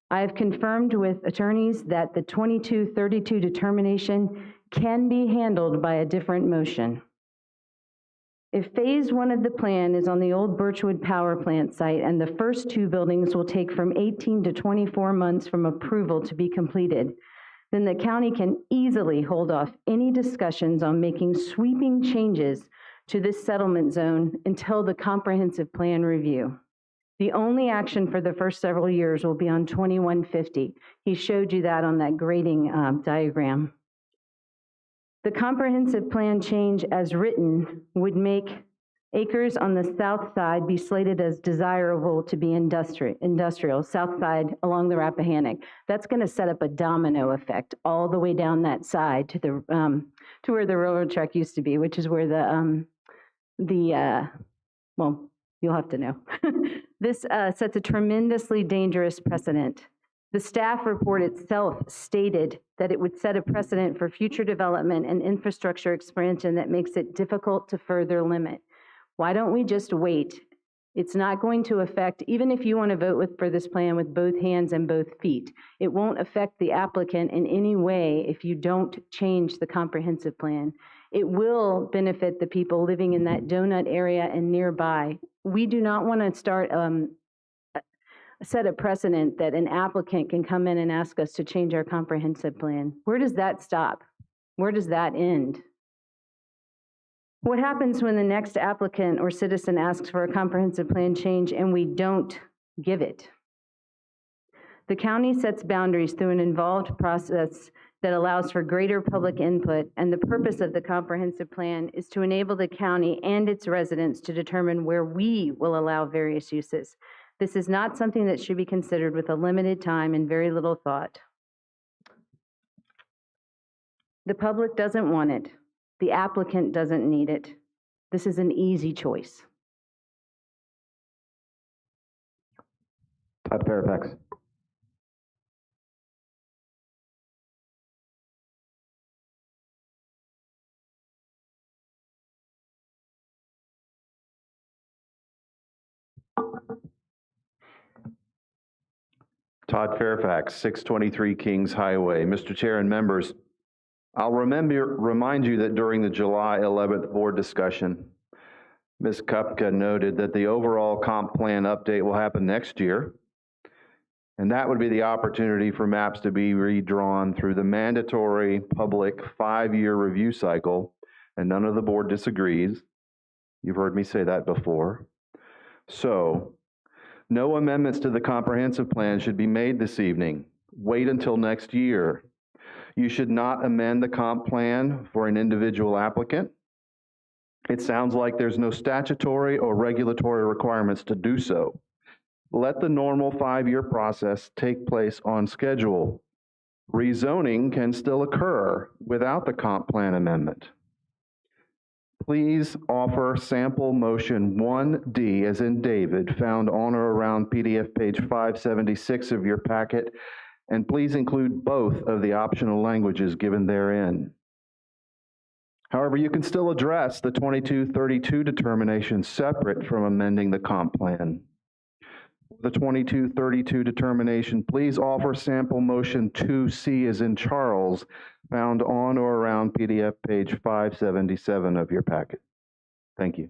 I have confirmed with attorneys that the 2232 determination can be handled by a different motion. If phase 1 of the plan is on the old Birchwood Power Plant site and the first 2 buildings will take from 18 to 24 months from approval to be completed, then the county can easily hold off any discussions on making sweeping changes to this settlement zone until the comprehensive plan review. The only action for the first several years will be on 2150. He showed you that on that grading diagram. The comprehensive plan change as written would make acres on the south side be slated as desirable to be industrial, south side along the Rappahannock. That's going to set up a domino effect all the way down that side to the to where the railroad track used to be, which is where well, you'll have to know. This sets a tremendously dangerous precedent. The staff report itself stated that it would set a precedent for future development and infrastructure expansion that makes it difficult to further limit. Why don't we just wait? It's not going to affect, even if you want to vote for this plan with both hands and both feet, it won't affect the applicant in any way if you don't change the comprehensive plan. It will benefit the people living in that donut area and nearby. We do not want to start set a precedent that an applicant can come in and ask us to change our comprehensive plan. Where does that stop? Where does that end? What happens when the next applicant or citizen asks for a comprehensive plan change and we don't give it? The county sets boundaries through an involved process that allows for greater public input, and the purpose of the comprehensive plan is to enable the county and its residents to determine where we will allow various uses. This is not something that should be considered with a limited time and very little thought. The public doesn't want it. The applicant doesn't need it. This is an easy choice. Todd Fairfax. Todd Fairfax, 623 Kings Highway. Mr. Chair and members, I'll remind you that during the July 11th board discussion, Ms. Kupka noted that the overall comp plan update will happen next year, and that would be the opportunity for maps to be redrawn through the mandatory public 5-year review cycle, and none of the board disagrees. You've heard me say that before. So, no amendments to the comprehensive plan should be made this evening. Wait until next year. You should not amend the comp plan for an individual applicant. It sounds like there's no statutory or regulatory requirements to do so. Let the normal 5-year process take place on schedule. Rezoning can still occur without the comp plan amendment. Please offer sample motion 1D, as in David, found on or around PDF page 576 of your packet, and please include both of the optional languages given therein. However, you can still address the 2232 determination separate from amending the comp plan. The 2232 determination, please offer sample motion 2C, as in Charles, found on or around PDF page 577 of your packet. Thank you.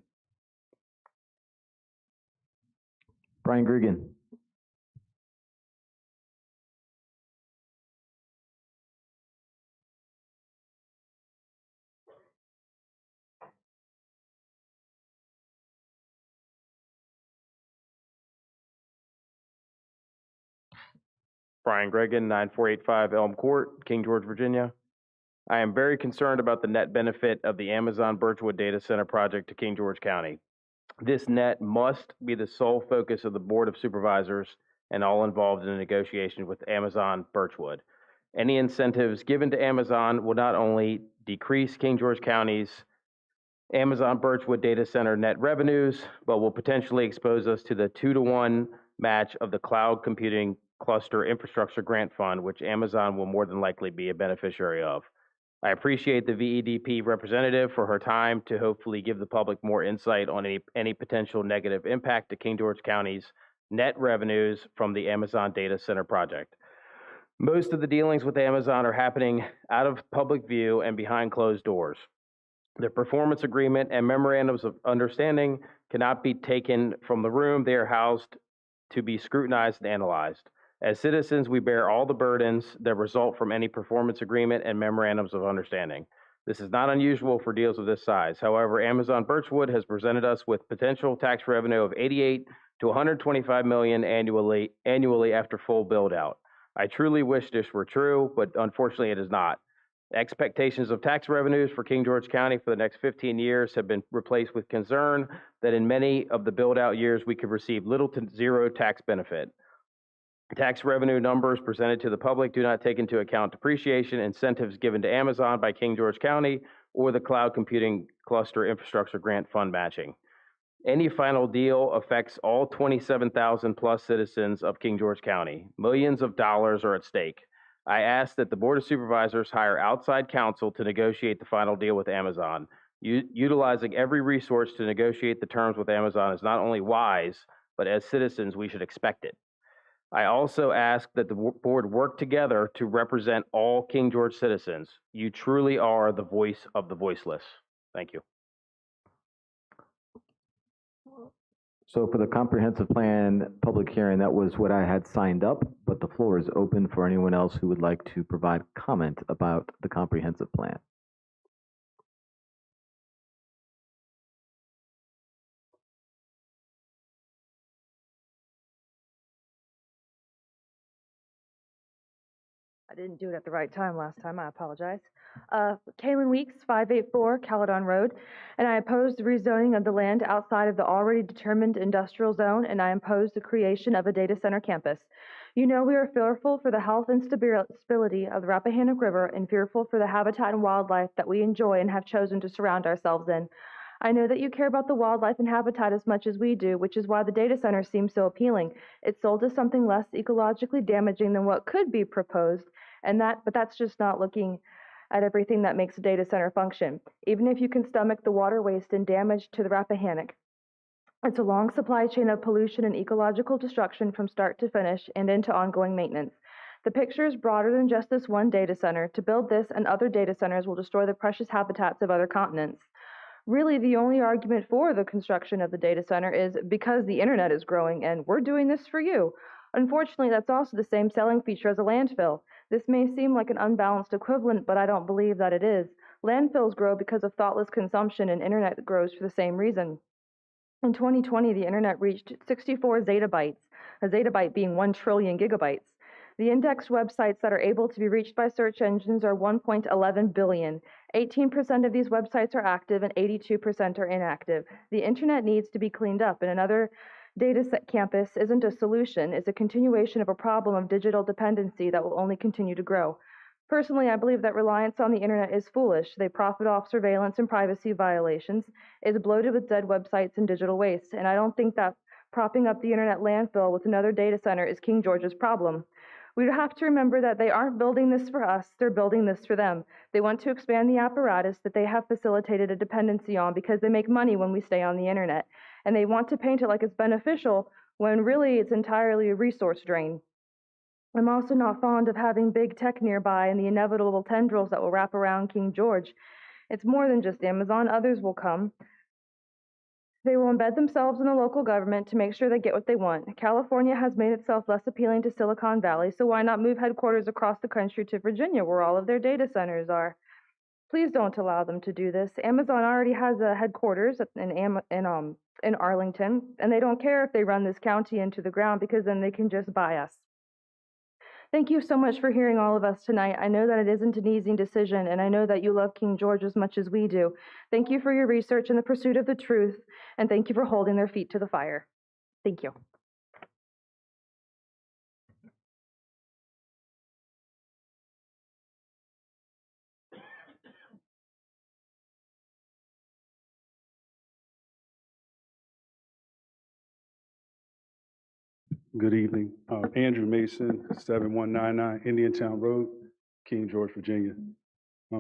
Brian Gregan. Brian Gregan, 9485 Elm Court, King George, Virginia. I am very concerned about the net benefit of the Amazon Birchwood Data Center project to King George County. This net must be the sole focus of the Board of Supervisors and all involved in the negotiation with Amazon Birchwood. Any incentives given to Amazon will not only decrease King George County's Amazon Birchwood Data Center net revenues, but will potentially expose us to the 2-to-1 match of the Cloud Computing Cluster Infrastructure Grant Fund, which Amazon will more than likely be a beneficiary of. I appreciate the VEDP representative for her time to hopefully give the public more insight on any potential negative impact to King George County's net revenues from the Amazon Data Center project. Most of the dealings with Amazon are happening out of public view and behind closed doors. The performance agreement and memorandums of understanding cannot be taken from the room they are housed to be scrutinized and analyzed. As citizens, we bear all the burdens that result from any performance agreement and memorandums of understanding. This is not unusual for deals of this size. However, Amazon Birchwood has presented us with potential tax revenue of $88 to $125 million annually after full build out. I truly wish this were true, but unfortunately it is not. Expectations of tax revenues for King George County for the next 15 years have been replaced with concern that in many of the build-out years we could receive little to zero tax benefit. Tax revenue numbers presented to the public do not take into account depreciation, incentives given to Amazon by King George County, or the Cloud Computing Cluster Infrastructure Grant Fund matching. Any final deal affects all 27,000 plus citizens of King George County. Millions of dollars are at stake. I ask that the Board of Supervisors hire outside counsel to negotiate the final deal with Amazon. Utilizing every resource to negotiate the terms with Amazon is not only wise, but as citizens, we should expect it. I also ask that the board work together to represent all King George citizens. You truly are the voice of the voiceless. Thank you. So for the comprehensive plan public hearing, that was what I had signed up, but the floor is open for anyone else who would like to provide comment about the comprehensive plan. I didn't do it at the right time last time. I apologize. Kaylin Weeks, 584 Caledon Road, and I oppose the rezoning of the land outside of the already determined industrial zone, and I oppose the creation of a data center campus. You know we are fearful for the health and stability of the Rappahannock River and fearful for the habitat and wildlife that we enjoy and have chosen to surround ourselves in. I know that you care about the wildlife and habitat as much as we do, which is why the data center seems so appealing. It's sold as something less ecologically damaging than what could be proposed, but that's just not looking at everything that makes a data center function. Even if you can stomach the water waste and damage to the Rappahannock, it's a long supply chain of pollution and ecological destruction from start to finish and into ongoing maintenance. The picture is broader than just this one data center. To build this and other data centers will destroy the precious habitats of other continents. Really, the only argument for the construction of the data center is because the internet is growing and we're doing this for you. Unfortunately, that's also the same selling feature as a landfill. This may seem like an unbalanced equivalent, but I don't believe that it is. Landfills grow because of thoughtless consumption, and internet grows for the same reason. In 2020, the internet reached 64 zettabytes, a zettabyte being 1 trillion gigabytes. The indexed websites that are able to be reached by search engines are 1.11 billion. 18% of these websites are active and 82% are inactive. The internet needs to be cleaned up, and another data campus isn't a solution. It's a continuation of a problem of digital dependency that will only continue to grow. Personally, I believe that reliance on the internet is foolish. They profit off surveillance and privacy violations. It's bloated with dead websites and digital waste, and I don't think that propping up the internet landfill with another data center is King George's problem. We have to remember that they aren't building this for us, they're building this for them. They want to expand the apparatus that they have facilitated a dependency on because they make money when we stay on the internet. And they want to paint it like it's beneficial when really it's entirely a resource drain. I'm also not fond of having big tech nearby and the inevitable tendrils that will wrap around King George. It's more than just Amazon, others will come. They will embed themselves in the local government to make sure they get what they want. California has made itself less appealing to Silicon Valley, so why not move headquarters across the country to Virginia, where all of their data centers are? Please don't allow them to do this. Amazon already has a headquarters in Arlington, and they don't care if they run this county into the ground because then they can just buy us. Thank you so much for hearing all of us tonight. I know that it isn't an easy decision, and I know that you love King George as much as we do. Thank you for your research and the pursuit of the truth, and thank you for holding their feet to the fire. Thank you. Good evening. Andrew Mason, 7199 Indiantown Road, King George, Virginia. I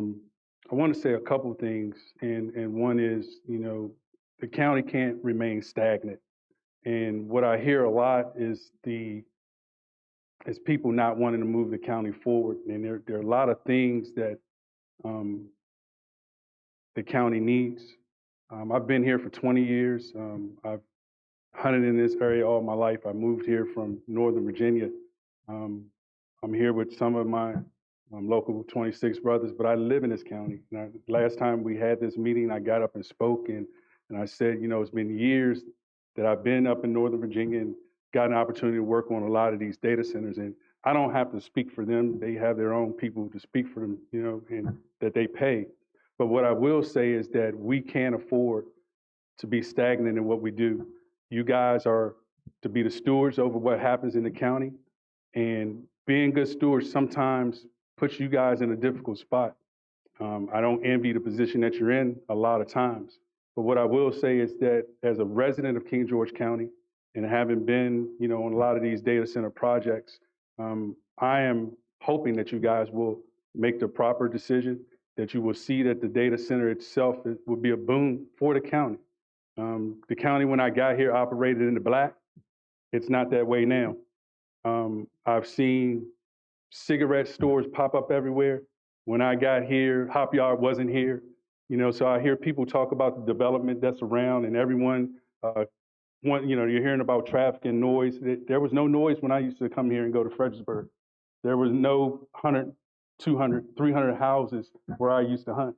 want to say a couple of things, and one is, the county can't remain stagnant. And what I hear a lot is people not wanting to move the county forward. And there are a lot of things that the county needs. I've been here for 20 years. I've hunted in this area all my life. I moved here from Northern Virginia. I'm here with some of my local 26 brothers, but I live in this county. Last time we had this meeting, I got up and spoke, and I said, it's been years that I've been up in Northern Virginia and got an opportunity to work on a lot of these data centers. And I don't have to speak for them. They have their own people to speak for them, and that they pay. But what I will say is that we can't afford to be stagnant in what we do. You guys are to be the stewards over what happens in the county, and being good stewards sometimes puts you guys in a difficult spot. I don't envy the position that you're in a lot of times. But what I will say is that as a resident of King George County and having been, on a lot of these data center projects, I am hoping that you guys will make the proper decision, that you will see that the data center itself will be a boon for the county. The county, when I got here, operated in the black. It's not that way now. I've seen cigarette stores pop up everywhere. When I got here, Hop Yard wasn't here. So I hear people talk about the development that's around, and everyone, you're hearing about traffic and noise. There was no noise when I used to come here and go to Fredericksburg. There was no 100, 200, 300 houses where I used to hunt.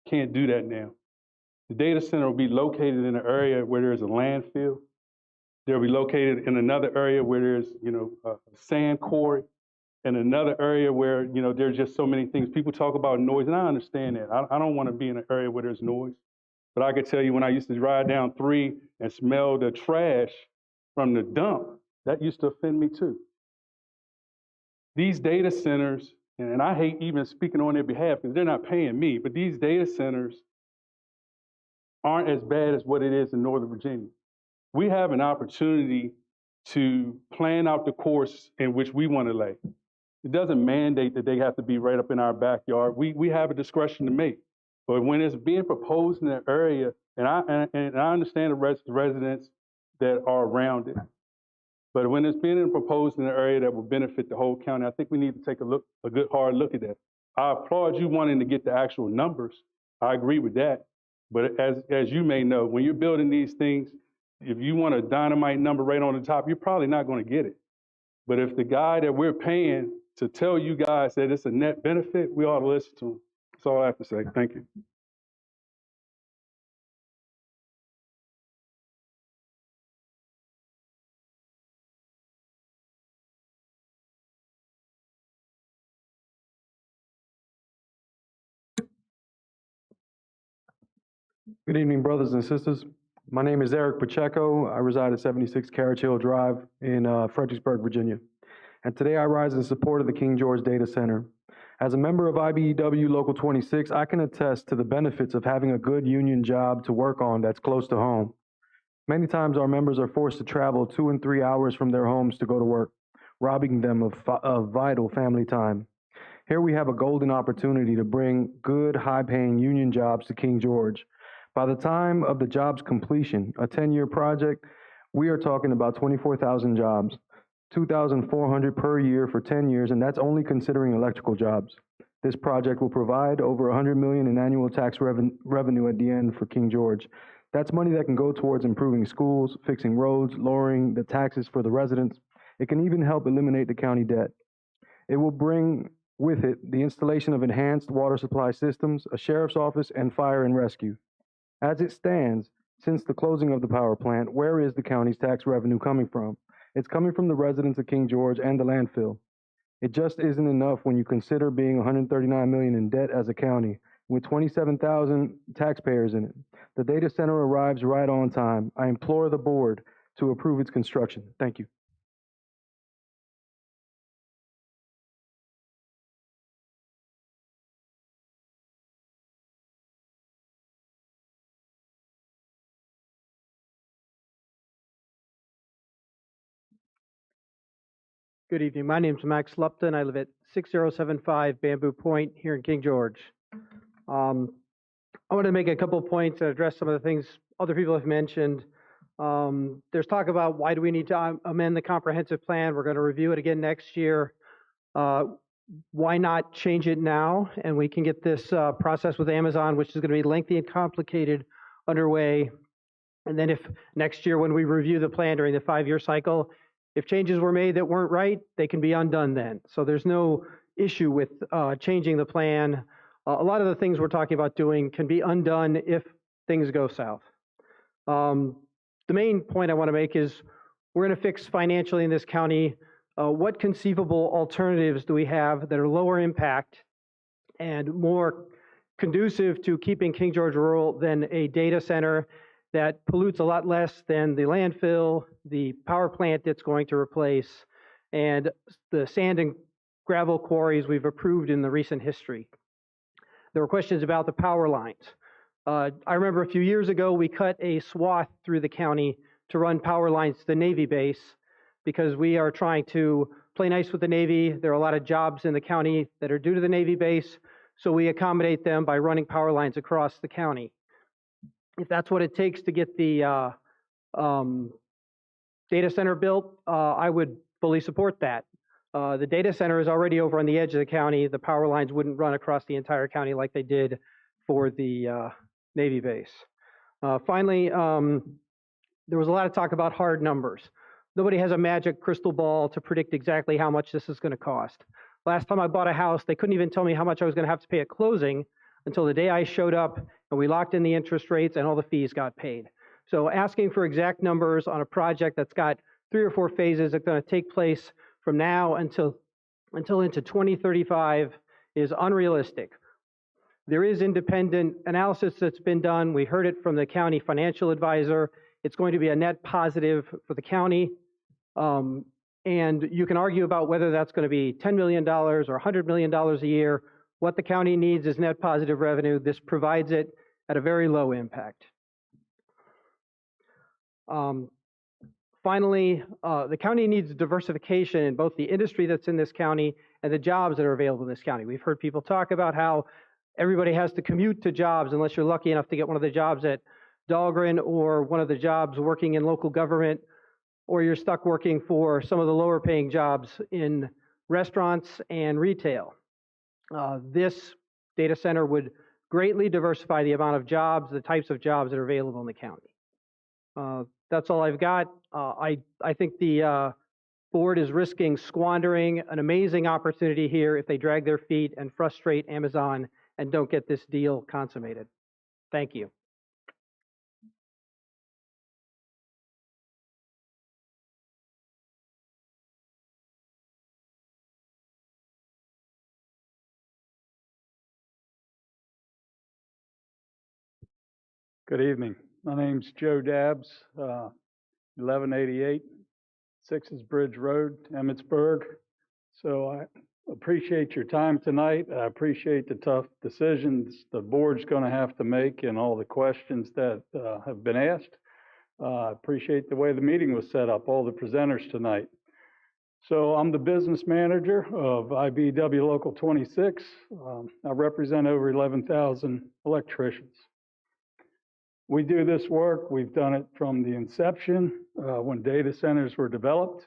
Can't do that now. The data center will be located in an area where there's a landfill. They'll be located in another area where there's, a sand quarry, and another area where, there's just so many things. People talk about noise, and I understand that. I don't want to be in an area where there's noise. But I could tell you when I used to ride down 3 and smell the trash from the dump, that used to offend me too. These data centers, and I hate even speaking on their behalf because they're not paying me, but these data centers aren't as bad as what it is in Northern Virginia. We have an opportunity to plan out the course in which we want to lay. It doesn't mandate that they have to be right up in our backyard. We have a discretion to make. But when it's being proposed in an area, and I understand the residents that are around it, but when it's being proposed in an area that will benefit the whole county, I think we need to take a good hard look at that. I applaud you wanting to get the actual numbers. I agree with that. But as you may know, when you're building these things, if you want a dynamite number right on the top, you're probably not going to get it. But if the guy that we're paying to tell you guys that it's a net benefit, we ought to listen to him. That's all I have to say. Thank you. Good evening, brothers and sisters. My name is Eric Pacheco. I reside at 76 Carriage Hill Drive in Fredericksburg, Virginia. And today I rise in support of the King George Data Center. As a member of IBEW Local 26, I can attest to the benefits of having a good union job to work on that's close to home. Many times our members are forced to travel 2 and 3 hours from their homes to go to work, robbing them of vital family time. Here we have a golden opportunity to bring good, high-paying union jobs to King George. By the time of the job's completion, a 10-year project, we are talking about 24,000 jobs, 2,400 per year for 10 years, and that's only considering electrical jobs. This project will provide over $100 million in annual tax revenue at the end for King George. That's money that can go towards improving schools, fixing roads, lowering the taxes for the residents. It can even help eliminate the county debt. It will bring with it the installation of enhanced water supply systems, a sheriff's office, and fire and rescue. As it stands, since the closing of the power plant, where is the county's tax revenue coming from? It's coming from the residents of King George and the landfill. It just isn't enough when you consider being $139 million in debt as a county, with 27,000 taxpayers in it. The data center arrives right on time. I implore the board to approve its construction. Thank you. Good evening. My name's Max Lupton. I live at 6075 Bamboo Point here in King George. I want to make a couple points and address some of the things other people have mentioned. There's talk about why do we need to amend the comprehensive plan? We're going to review it again next year. Why not change it now? And we can get this process with Amazon, which is going to be lengthy and complicated, underway. And then if next year when we review the plan during the 5-year cycle, if changes were made that weren't right, they can be undone then. So there's no issue with changing the plan. A lot of the things we're talking about doing can be undone if things go south. The main point I want to make is we're going to fix financially in this county. What conceivable alternatives do we have that are lower impact and more conducive to keeping King George rural than a data center that pollutes a lot less than the landfill, the power plant it's going to replace, and the sand and gravel quarries we've approved in the recent history? There were questions about the power lines. I remember a few years ago, we cut a swath through the county to run power lines to the Navy base because we are trying to play nice with the Navy. There are a lot of jobs in the county that are due to the Navy base, so we accommodate them by running power lines across the county. If that's what it takes to get the data center built, I would fully support that. The data center is already over on the edge of the county. The power lines wouldn't run across the entire county like they did for the Navy base. Finally, there was a lot of talk about hard numbers. Nobody has a magic crystal ball to predict exactly how much this is going to cost. Last time I bought a house, they couldn't even tell me how much I was going to have to pay at closing until the day I showed up and we locked in the interest rates and all the fees got paid. So asking for exact numbers on a project that's got 3 or 4 phases that's going to take place from now until into 2035 is unrealistic. There is independent analysis that's been done. We heard it from the county financial advisor. It's going to be a net positive for the county. And you can argue about whether that's going to be $10 million or $100 million a year. What the county needs is net positive revenue. This provides it at a very low impact. Finally, the county needs diversification in both the industry that's in this county and the jobs that are available in this county. We've heard people talk about how everybody has to commute to jobs unless you're lucky enough to get one of the jobs at Dahlgren or one of the jobs working in local government, or you're stuck working for some of the lower paying jobs in restaurants and retail. This data center would greatly diversify the amount of jobs, the types of jobs that are available in the county. That's all I've got. I think the board is risking squandering an amazing opportunity here if they drag their feet and frustrate Amazon and don't get this deal consummated. Thank you. Good evening. My name's Joe Dabbs, 1188 Sixes Bridge Road, Emmitsburg. So I appreciate your time tonight. I appreciate the tough decisions the board's going to have to make and all the questions that have been asked. I appreciate the way the meeting was set up, all the presenters tonight. So I'm the business manager of IBW Local 26. I represent over 11,000 electricians. We do this work. We've done it from the inception when data centers were developed.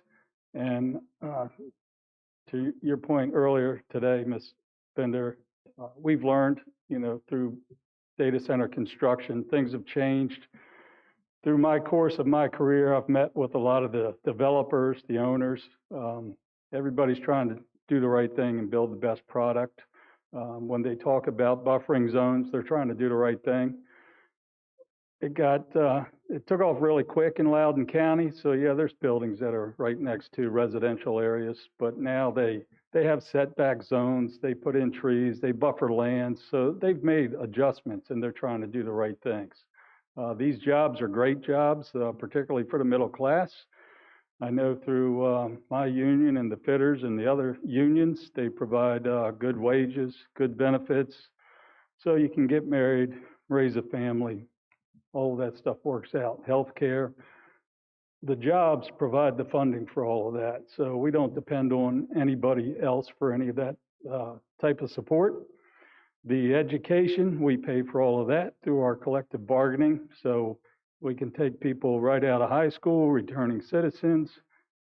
And to your point earlier today, Ms. Bender, we've learned, through data center construction, things have changed. Through my course of my career, I've met with a lot of the developers, the owners. Everybody's trying to do the right thing and build the best product. When they talk about buffering zones, they're trying to do the right thing. It took off really quick in Loudoun County. So yeah, there's buildings that are right next to residential areas, but now they have setback zones, they put in trees, they buffer land. So they've made adjustments and they're trying to do the right things. These jobs are great jobs, particularly for the middle class. I know through my union and the fitters and the other unions, they provide good wages, good benefits, so you can get married, raise a family. All of that stuff works out. Healthcare. the jobs provide the funding for all of that. So we don't depend on anybody else for any of that type of support. The education, we pay for all of that through our collective bargaining. So we can take people right out of high school, returning citizens,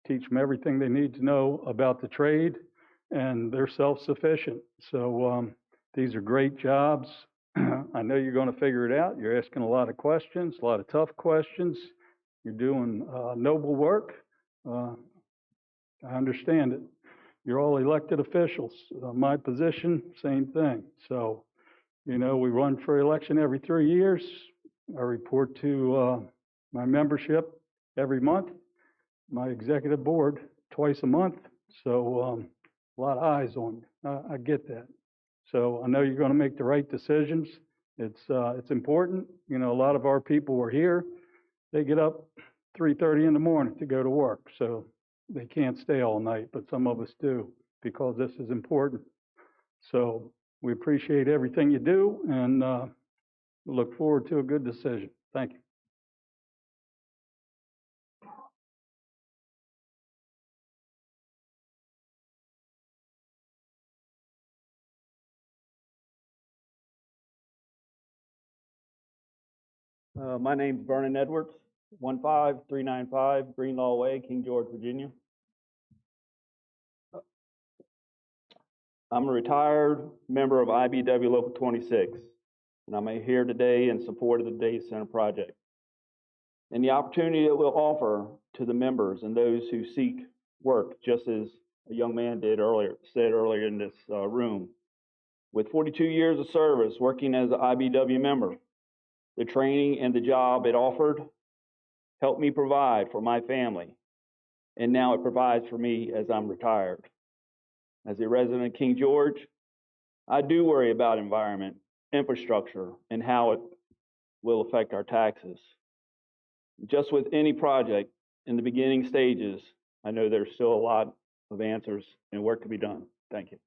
teach them everything they need to know about the trade, and they're self-sufficient. So these are great jobs. I know you're going to figure it out. You're asking a lot of questions, a lot of tough questions. You're doing noble work. I understand it. You're all elected officials. My position, same thing. So, you know, we run for election every 3 years. I report to my membership every month, my executive board twice a month. So a lot of eyes on me. I get that. So I know you're going to make the right decisions. It's important. You know, a lot of our people are here. They get up 3:30 in the morning to go to work. So they can't stay all night, but some of us do because this is important. So we appreciate everything you do and look forward to a good decision. Thank you. My name's Vernon Edwards, 15395 Greenlaw Way, King George, Virginia. I'm a retired member of IBW Local 26, and I'm here today in support of the Data Center project and the opportunity it will offer to the members and those who seek work, just as a young man said earlier in this room. With 42 years of service working as an IBW member, the training and the job it offered helped me provide for my family, and now it provides for me as I'm retired. As a resident of King George, I do worry about environment, infrastructure, and how it will affect our taxes. Just with any project in the beginning stages, I know there's still a lot of answers and work to be done. Thank you.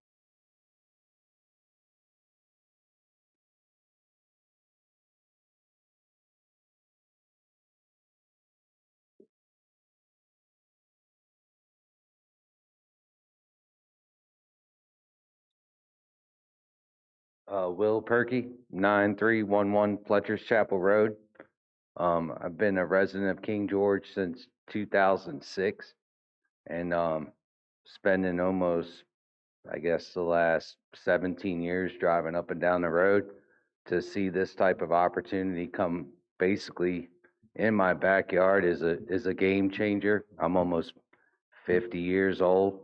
Will Perky, 9311 Fletcher's Chapel Road. I've been a resident of King George since 2006 and spending almost, I guess, the last 17 years driving up and down the road to see this type of opportunity come basically in my backyard is a game changer. I'm almost 50 years old.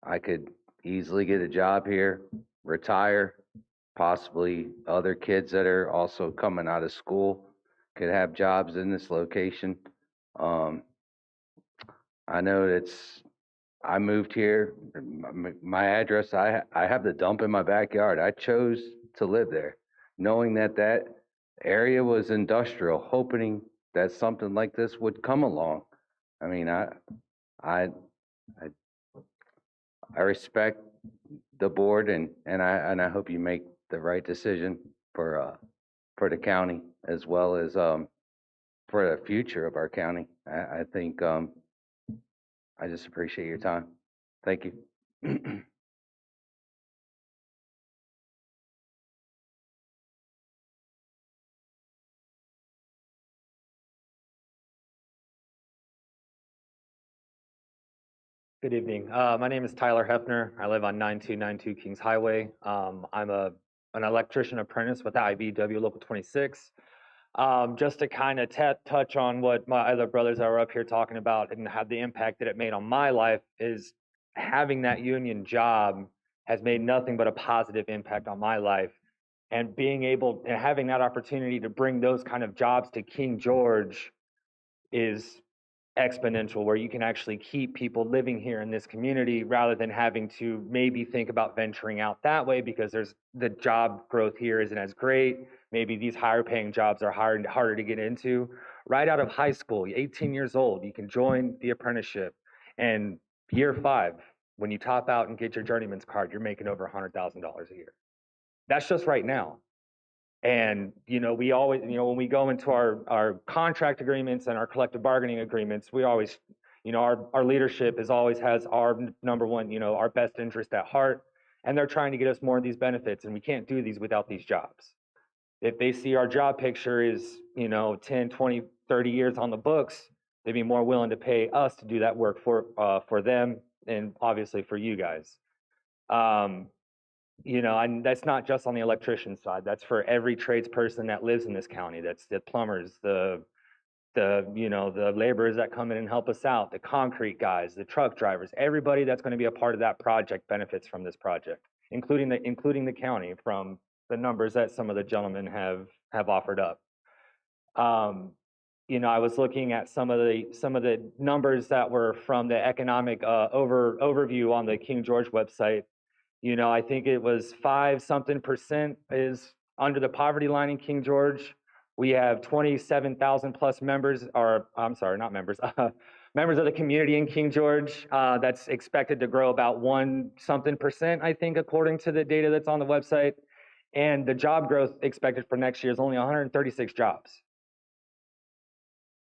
I could easily get a job here, retire, possibly other kids that are also coming out of school could have jobs in this location. I know I moved here, my address, I have the dump in my backyard. I chose to live there, knowing that area was industrial, hoping that something like this would come along. I mean, I respect the board and I hope you make the right decision for the county as well as for the future of our county. I think I just appreciate your time. Thank you. Good evening. My name is Tyler Hefner. I live on 9292 Kings Highway. I'm an electrician apprentice with IBW Local 26. Just to kind of touch on what my other brothers that were up here talking about and how the impact that it made on my life is having that union job has made nothing but a positive impact on my life. And being able and having that opportunity to bring those kind of jobs to King George is exponential, where you can actually keep people living here in this community rather than having to maybe think about venturing out that way because the job growth here isn't as great. Maybe these higher paying jobs are harder to get into. Right out of high school, 18 years old, you can join the apprenticeship, and year 5, when you top out and get your journeyman's card, you're making over $100,000 a year. That's just right now. And, we always, when we go into our contract agreements and our collective bargaining agreements, we always, our leadership always has our number one, our best interest at heart. And they're trying to get us more of these benefits, and we can't do these without these jobs. If they see our job picture is, 10, 20, 30 years on the books, they'd be more willing to pay us to do that work for them and obviously for you guys. And that's not just on the electrician side. That's for every tradesperson that lives in this county. That's the plumbers, the laborers that come in and help us out, the concrete guys, the truck drivers, everybody that's going to be a part of that project benefits from this project, including the county from the numbers that some of the gentlemen have offered up. I was looking at some of the numbers that were from the economic overview on the King George website. I think it was 5-something% is under the poverty line in King George. We have 27,000 plus members, or I'm sorry, not members, members of the community in King George. That's expected to grow about 1-something%, I think, according to the data that's on the website. And the job growth expected for next year is only 136 jobs.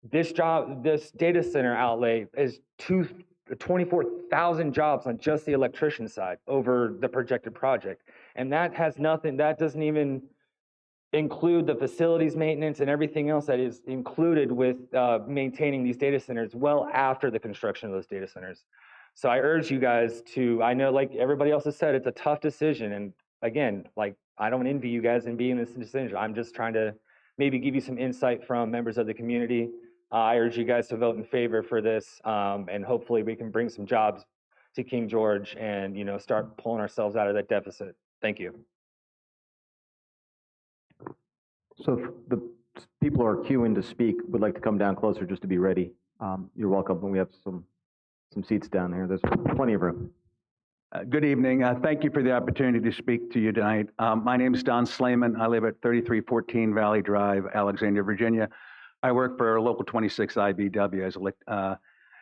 This data center outlay is 24,000 jobs on just the electrician side over the projected project. And that doesn't even include the facilities maintenance and everything else that is included with maintaining these data centers well after the construction of those data centers. So I urge you guys I know, like everybody else has said, it's a tough decision. And again, I don't envy you guys in being in this decision. I'm just trying to maybe give you some insight from members of the community. I urge you guys to vote in favor for this, and hopefully we can bring some jobs to King George and start pulling ourselves out of that deficit. Thank you. So if the people who are queuing to speak would like to come down closer just to be ready, you're welcome. And we have some seats down there. There's plenty of room. Good evening. Thank you for the opportunity to speak to you tonight. My name is Don Slayman. I live at 3314 Valley Drive, Alexandria, Virginia. I work for Local 26 IBW.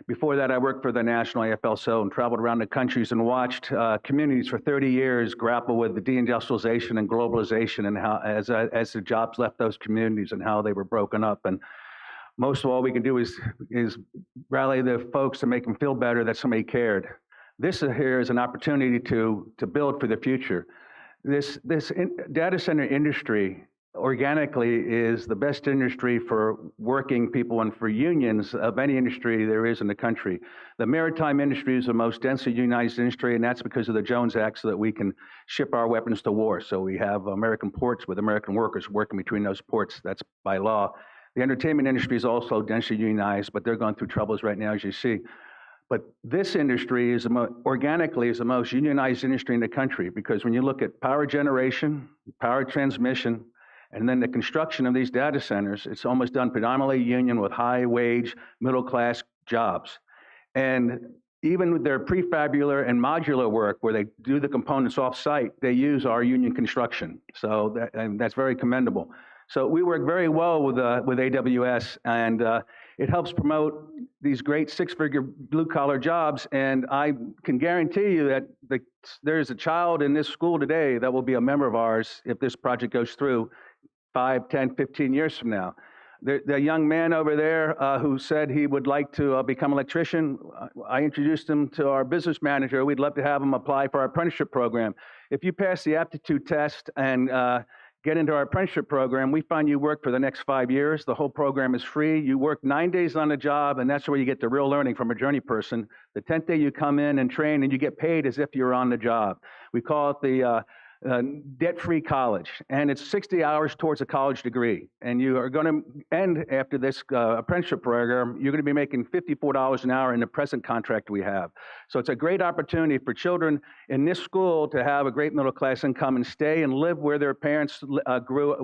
Before that, I worked for the National AFL-CIO and traveled around the countries and watched communities for 30 years grapple with the deindustrialization and globalization and how, as the jobs left those communities and how they were broken up. And most of all we can do is rally the folks to make them feel better that somebody cared. This here is an opportunity to build for the future. This data center industry organically is the best industry for working people and for unions of any industry there is in the country. The maritime industry is the most densely unionized industry, and that's because of the Jones Act, so that we can ship our weapons to war. So we have American ports with American workers working between those ports. That's by law. The entertainment industry is also densely unionized, but they're going through troubles right now, as you see. But this industry is organically is the most unionized industry in the country, because when you look at power generation, power transmission, and then the construction of these data centers, it's almost done predominantly union with high wage, middle class jobs. And even with their prefabular and modular work, where they do the components off site, they use our union construction. So that's very commendable. So we work very well with AWS, and it helps promote these great six-figure blue-collar jobs. And I can guarantee you that there's a child in this school today that will be a member of ours if this project goes through 5, 10, 15 years from now. The young man over there who said he would like to become an electrician, I introduced him to our business manager. We'd love to have him apply for our apprenticeship program. If you pass the aptitude test and get into our apprenticeship program, we find you work for the next 5 years. The whole program is free. You work 9 days on the job, and that's where you get the real learning from a journey person. The 10th day you come in and train, and you get paid as if you're on the job. We call it the debt-free college, and it's 60 hours towards a college degree. And you are going to end after this apprenticeship program, you're going to be making $54 an hour in the present contract we have. So it's a great opportunity for children in this school to have a great middle-class income and stay and live where their parents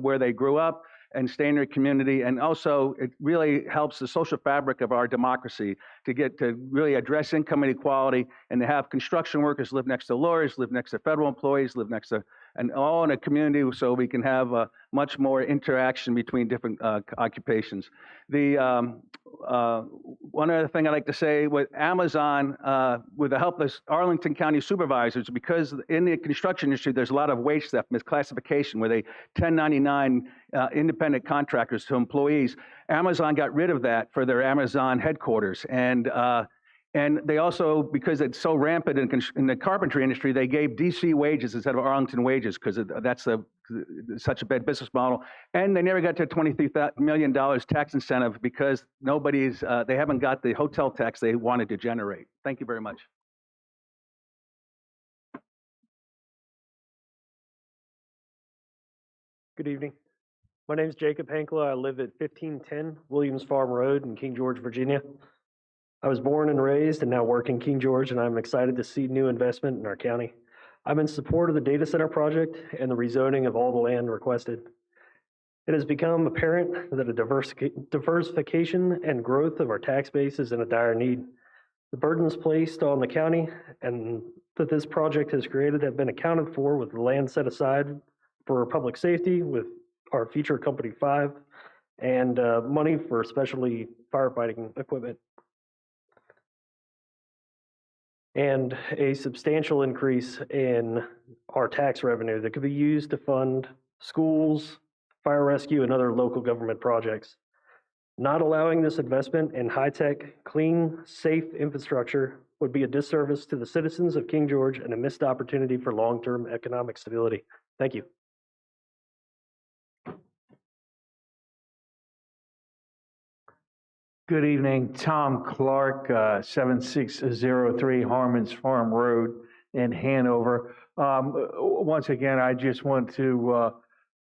where they grew up, and stay in their community. And also, it really helps the social fabric of our democracy to really address income inequality and to have construction workers live next to lawyers, live next to federal employees, live next to and all in a community so we can have much more interaction between different occupations. One other thing I'd like to say, with Amazon, with the help of Arlington County Supervisors, because in the construction industry, there's a lot of wage theft, misclassification, where they 1099 independent contractors to employees. Amazon got rid of that for their Amazon headquarters. And they also, because it's so rampant in the carpentry industry, they gave DC wages instead of Arlington wages, because that's such a bad business model. And they never got to $23 million tax incentive because they haven't got the hotel tax they wanted to generate. Thank you very much. Good evening. My name is Jacob Hankla. I live at 1510 Williams Farm Road in King George, Virginia. I was born and raised and now work in King George, and I'm excited to see new investment in our county. I'm in support of the data center project and the rezoning of all the land requested. It has become apparent that a diversification and growth of our tax base is in a dire need. The burdens placed on the county and that this project has created have been accounted for with the land set aside for public safety with our future Company 5 and money for specialty firefighting equipment. And a substantial increase in our tax revenue that could be used to fund schools, fire rescue, and other local government projects. Not allowing this investment in high-tech, clean, safe infrastructure would be a disservice to the citizens of King George and a missed opportunity for long-term economic stability. Thank you. Good evening, Tom Clark, 7603 Harmon's Farm Road in Hanover. Once again, I just want to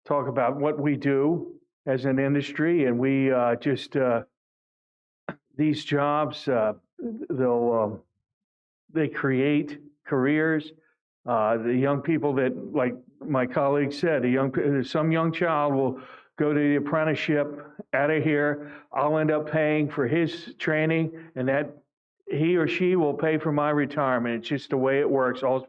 talk about what we do as an industry, and we these jobs, they create careers. The young people that, like my colleague said, some young child will go to the apprenticeship out of here. I'll end up paying for his training, and that he or she will pay for my retirement. It's just the way it works. All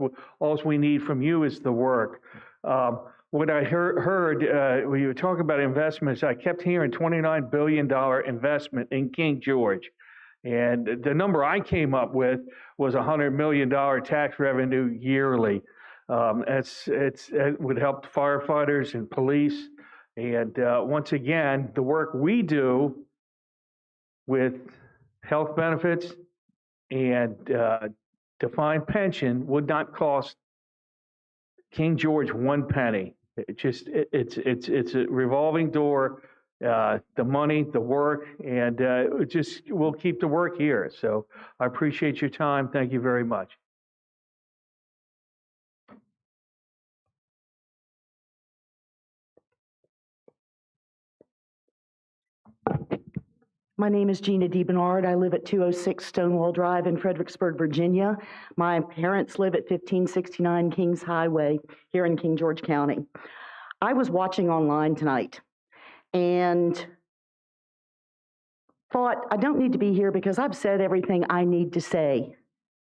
we need from you is the work. What I heard when you were talking about investments, I kept hearing $29 billion investment in King George. And the number I came up with was $100 million tax revenue yearly. It would help firefighters and police. And once again, the work we do with health benefits and defined pension would not cost King George one penny. It's a revolving door. The money, the work, and we'll keep the work here. So I appreciate your time. Thank you very much. My name is Gina DeBernard. I live at 206 Stonewall Drive in Fredericksburg, Virginia. My parents live at 1569 Kings Highway here in King George County. I was watching online tonight and thought, I don't need to be here because I've said everything I need to say.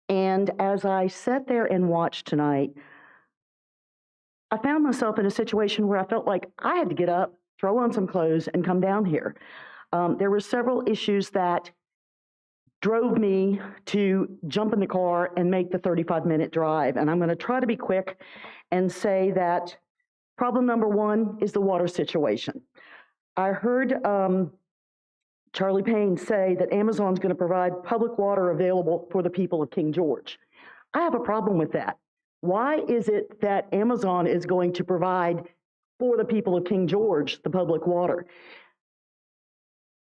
And as I sat there and watched tonight, I found myself in a situation where I felt like I had to get up, throw on some clothes, and come down here. There were several issues that drove me to jump in the car and make the 35-minute drive. And I'm going to try to be quick and say that problem number one is the water situation. I heard Charlie Payne say that Amazon's going to provide public water available for the people of King George. I have a problem with that. Why is it that Amazon is going to provide for the people of King George the public water?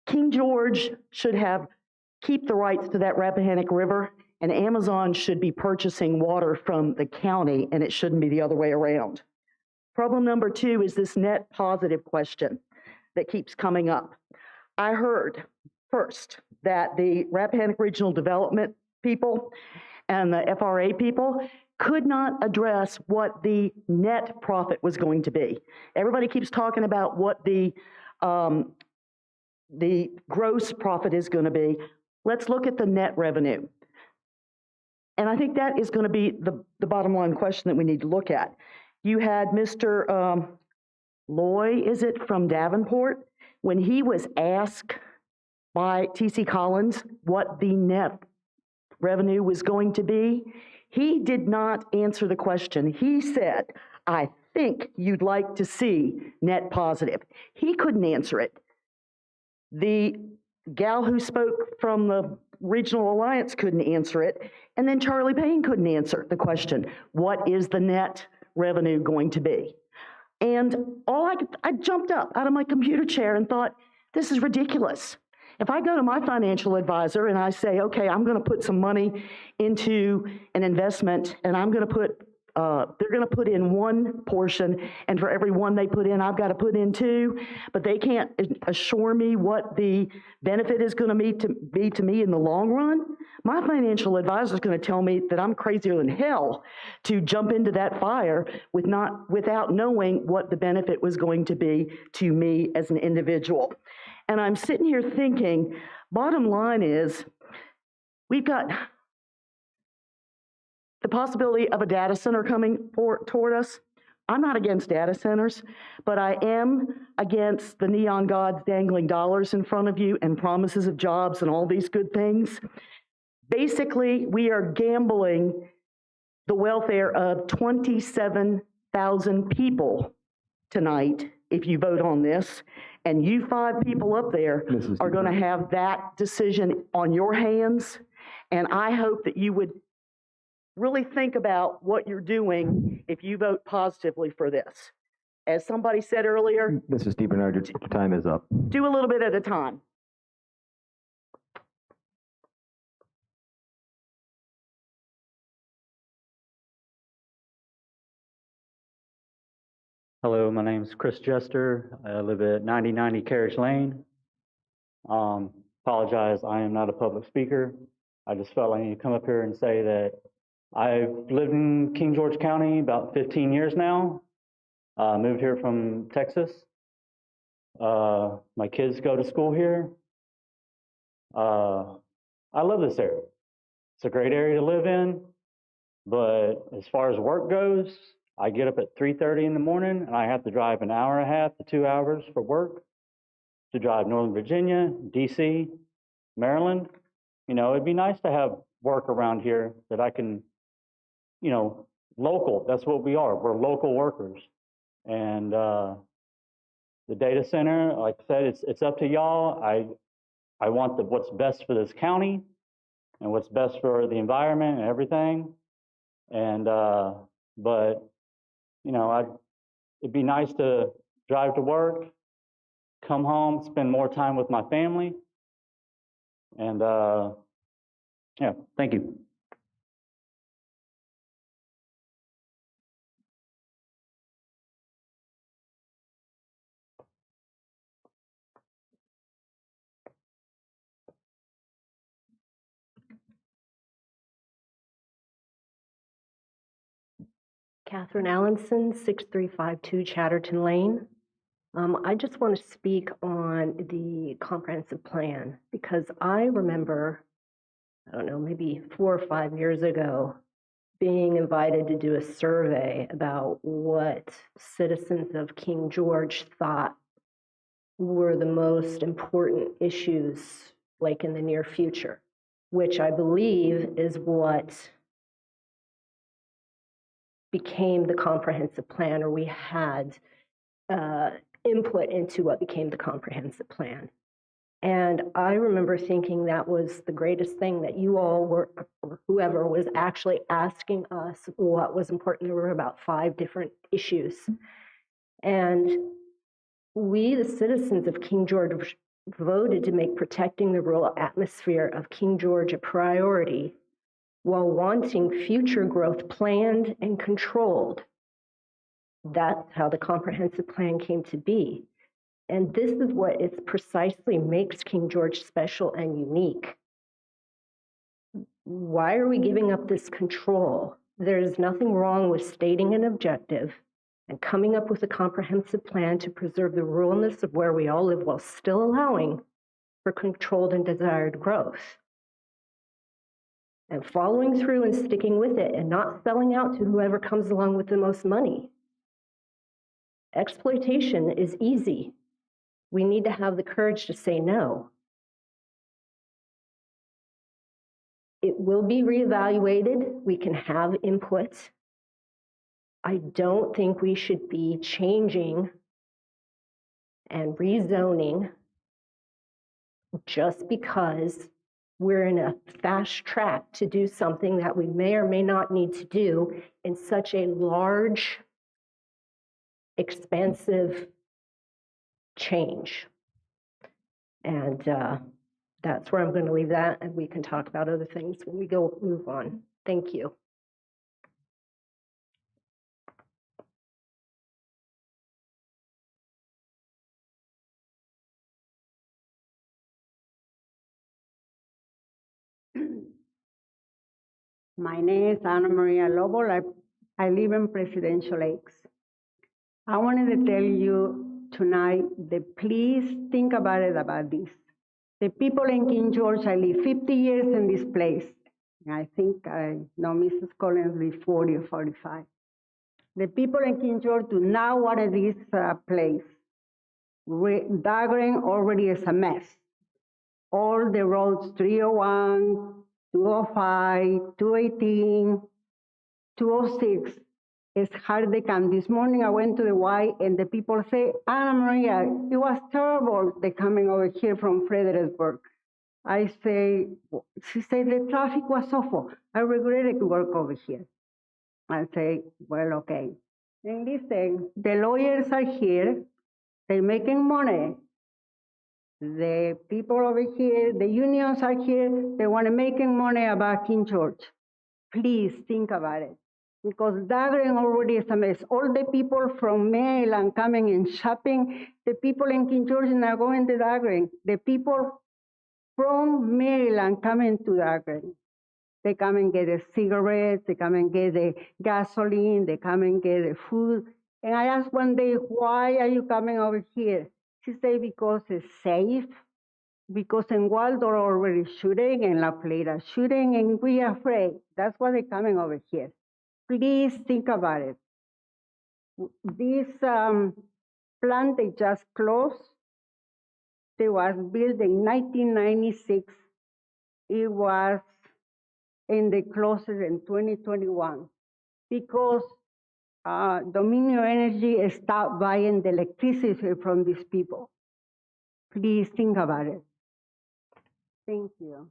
King George should keep the rights to that Rappahannock River, and Amazon should be purchasing water from the county, and it shouldn't be the other way around. Problem number two is this net positive question that keeps coming up. I heard first that the Rappahannock Regional Development people and the FRA people could not address what the net profit was going to be. Everybody keeps talking about what the gross profit is going to be. Let's look at the net revenue. And I think that is going to be the bottom line question that we need to look at. You had Mr. Loy, is it, from Davenport, when he was asked by T.C. Collins what the net revenue was going to be, he did not answer the question. He said, I think you'd like to see net positive. He couldn't answer it. The gal who spoke from the Regional Alliance couldn't answer it. And then Charlie Payne couldn't answer the question, what is the net revenue going to be? And I jumped up out of my computer chair and thought, this is ridiculous. If I go to my financial advisor and I say, okay, I'm going to put some money into an investment and I'm going to put, they're going to put in one portion, and for every one they put in, I've got to put in two, but they can't assure me what the benefit is going to be to me in the long run, my financial advisor is going to tell me that I'm crazier than hell to jump into that fire without knowing what the benefit was going to be to me as an individual. And I'm sitting here thinking, bottom line is, we've got the possibility of a data center coming toward us. I'm not against data centers, but I am against the neon gods dangling dollars in front of you and promises of jobs and all these good things. Basically, we are gambling the welfare of 27,000 people tonight if you vote on this, and you 5 people up there are going to have that decision on your hands, and I hope that you would really think about what you're doing if you vote positively for this. As somebody said earlier, Mrs. DeBernard, your time is up. do a little bit at a time. Hello, my name is Chris Jester. I live at 9090 Carriage Lane. Apologize, I am not a public speaker. I just felt I need to come up here and say that I've lived in King George County about 15 years now. Moved here from Texas. My kids go to school here. I love this area. It's a great area to live in, but as far as work goes, I get up at 3:30 in the morning and I have to drive an hour and a half to 2 hours for work to drive Northern Virginia, DC, Maryland. You know, it'd be nice to have work around here that I can, you know, local. That's what we are. We're local workers. And the data center, like I said, it's up to y'all. I want what's best for this county and what's best for the environment and everything. And but you know, it'd be nice to drive to work, come home, spend more time with my family. And yeah, thank you. Catherine Allenson, 6352 Chatterton Lane. I just want to speak on the comprehensive plan because I remember, I don't know, maybe 4 or 5 years ago, being invited to do a survey about what citizens of King George thought were the most important issues, like in the near future, which I believe is what became the comprehensive plan, or we had input into what became the comprehensive plan. And I remember thinking that was the greatest thing, that you all were, or whoever was actually asking us what was important. There were about 5 different issues. And we, the citizens of King George, voted to make protecting the rural atmosphere of King George a priority while wanting future growth planned and controlled. That's how the comprehensive plan came to be. And this is what it precisely makes King George special and unique. Why are we giving up this control? There is nothing wrong with stating an objective and coming up with a comprehensive plan to preserve the ruralness of where we all live while still allowing for controlled and desired growth. And following through and sticking with it and not selling out to whoever comes along with the most money. Exploitation is easy. We need to have the courage to say no. It will be reevaluated. We can have input. I don't think we should be changing and rezoning just because we're in a fast track to do something that we may or may not need to do in such a large, expansive change. And that's where I'm going to leave that, and we can talk about other things when we move on. Thank you. My name is Ana Maria Lobo. I live in Presidential Lakes. I wanted to tell you tonight that please think about this. The people in King George, I live 50 years in this place. I think I know Mrs. Collins live 40 or 45. The people in King George do not want this place. Dahlgren already is a mess. All the roads, 301, 205, 218, 206, it's hard to come. This morning I went to the Y and the people say, Ana Maria, it was terrible, they coming over here from Fredericksburg. I say, she said the traffic was awful. I regretted to work over here. I say, well, okay. And listen, the lawyers are here, they're making money. The people over here, the unions are here, they want to making money about King George. Please think about it. Because Dahlgren already is a mess. All the people from Maryland coming and shopping, the people in King George are not going to Dahlgren. The people from Maryland coming to Dahlgren. They come and get the cigarettes, they come and get the gasoline, they come and get the food. And I asked one day, why are you coming over here? She said, because it's safe, because in Waldorf already shooting, and La Plata shooting, and we are afraid. That's why they're coming over here. Please think about it. This plant they just closed, it was built in 1996. It was in the closest in 2021 because Dominion Energy stopped buying the electricity from these people. Please think about it. Thank you.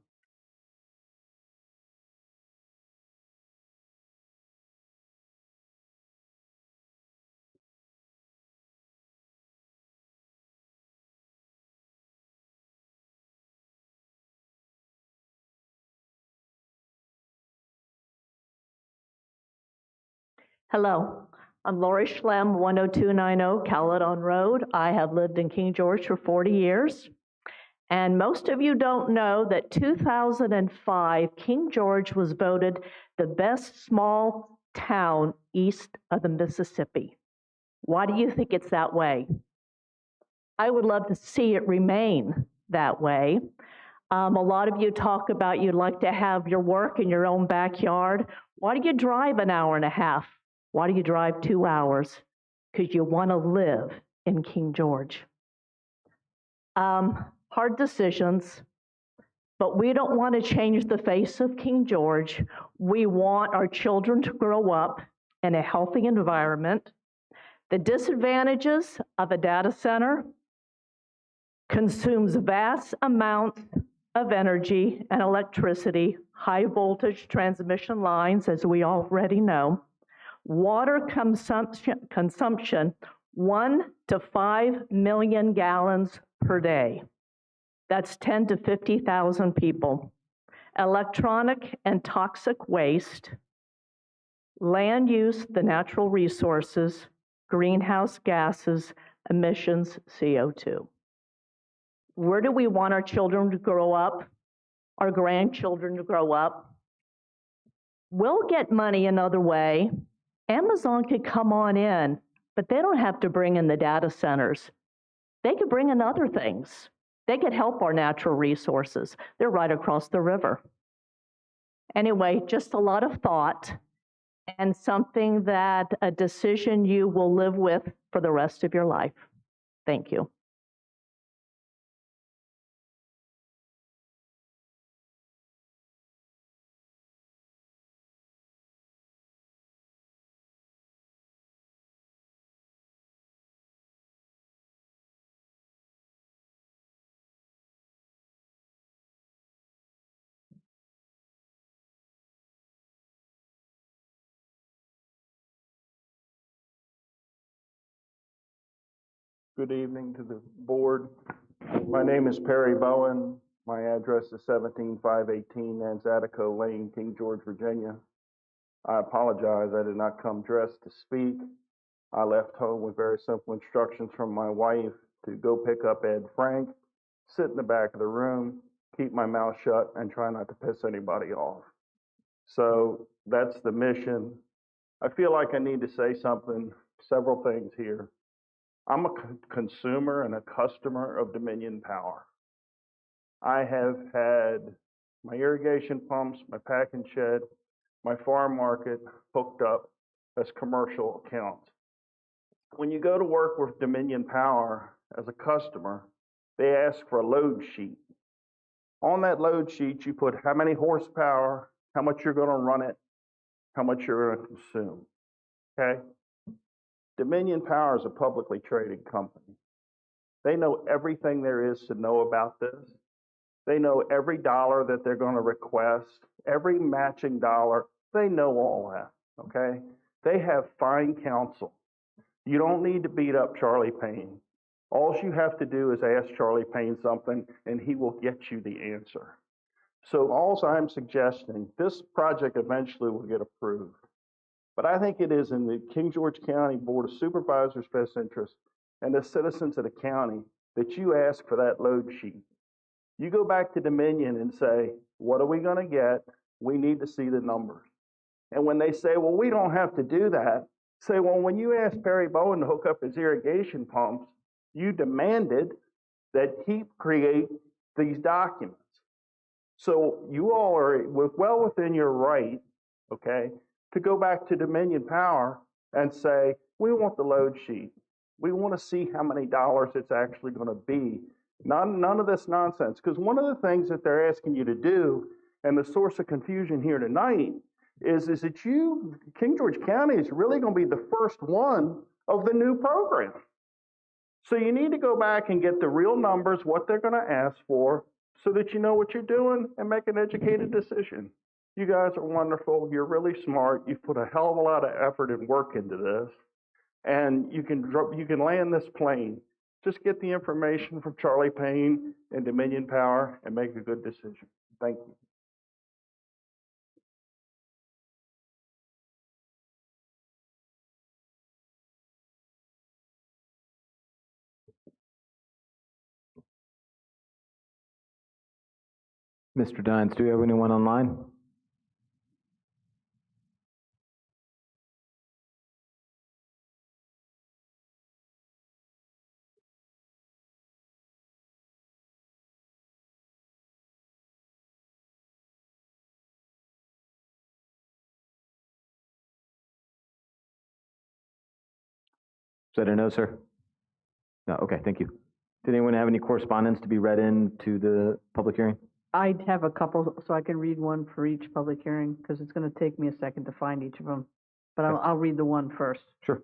Hello, I'm Lori Schlem, 10290 Caledon Road. I have lived in King George for 40 years. And most of you don't know that 2005, King George was voted the best small town east of the Mississippi. Why do you think it's that way? I would love to see it remain that way. A lot of you talk about you'd like to have your work in your own backyard. Why do you drive an hour and a half? Why do you drive 2 hours? Because you want to live in King George. Hard decisions, but we don't want to change the face of King George. We want our children to grow up in a healthy environment. The disadvantages of a data center consumes vast amounts of energy and electricity, high voltage transmission lines, as we already know. Water consumption 1 to 5 million gallons per day. That's 10 to 50,000 people. Electronic and toxic waste, land use, the natural resources, greenhouse gases, emissions, CO2. Where do we want our children to grow up, our grandchildren to grow up? We'll get money another way. Amazon could come on in, but they don't have to bring in the data centers. They could bring in other things. They could help our natural resources. They're right across the river. Anyway, just a lot of thought. and something that a decision you will live with for the rest of your life. Thank you. Good evening to the board. My name is Perry Bowen. My address is 17518 Nanzatico Lane, King George, Virginia. I apologize, I did not come dressed to speak. I left home with very simple instructions from my wife to go pick up Ed Frank, sit in the back of the room, keep my mouth shut, and try not to piss anybody off. So that's the mission. I feel like I need to say something, several things here. I'm a consumer and a customer of Dominion Power. I have had my irrigation pumps, my packing shed, my farm market hooked up as commercial accounts. When you go to work with Dominion Power as a customer, they ask for a load sheet. On that load sheet, you put how many horsepower, how much you're going to run it, how much you're going to consume. Okay? Dominion Power is a publicly traded company. They know everything there is to know about this. They know every dollar that they're going to request, every matching dollar. They know all that, okay? They have fine counsel. You don't need to beat up Charlie Payne. All you have to do is ask Charlie Payne something, and he will get you the answer. So all I'm suggesting, this project eventually will get approved. But I think it is in the King George County Board of Supervisors' best interest and the citizens of the county that you ask for that load sheet. You go back to Dominion and say, what are we going to get? We need to see the numbers. And when they say, well, we don't have to do that, say, well, when you asked Perry Bowen to hook up his irrigation pumps, you demanded that he create these documents. So you all are well within your right, okay, to go back to Dominion Power and say, we want the load sheet. We want to see how many dollars it's actually going to be. None of this nonsense. Because one of the things that they're asking you to do, and the source of confusion here tonight, is that King George County is really going to be the first one of the new program. So you need to go back and get the real numbers, what they're going to ask for, so that you know what you're doing and make an educated decision. You guys are wonderful. You're really smart. You've put a hell of a lot of effort and work into this. And you can land this plane. Just get the information from Charlie Payne and Dominion Power and make a good decision. Thank you. Mr. Dines, do we have anyone online? Is that a no, sir? No, okay, thank you. Did anyone have any correspondence to be read into the public hearing? I'd have a couple, so I can read one for each public hearing, because it's going to take me a second to find each of them. But I'll read the one first. Sure.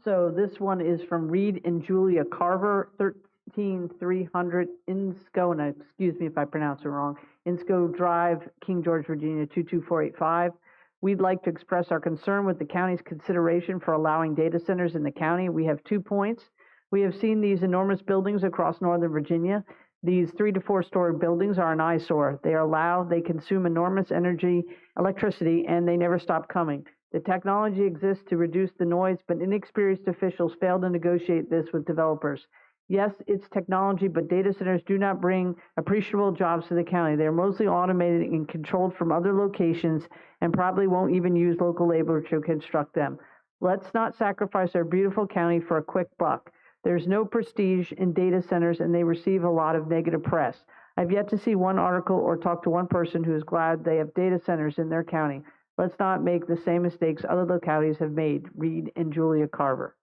So this one is from Reed and Julia Carver, 13300 Insco, and excuse me if I pronounce it wrong, Insco Drive, King George, Virginia, 22485. We'd like to express our concern with the county's consideration for allowing data centers in the county. We have 2 points. We have seen these enormous buildings across Northern Virginia. These 3 to 4 story buildings are an eyesore. They are loud, they consume enormous electricity, and they never stop coming. The technology exists to reduce the noise, but inexperienced officials fail to negotiate this with developers. Yes, it's technology, but data centers do not bring appreciable jobs to the county. They are mostly automated and controlled from other locations and probably won't even use local labor to construct them. Let's not sacrifice our beautiful county for a quick buck. There's no prestige in data centers, and they receive a lot of negative press. I've yet to see one article or talk to one person who is glad they have data centers in their county. Let's not make the same mistakes other localities have made. Reed and Julia Carver.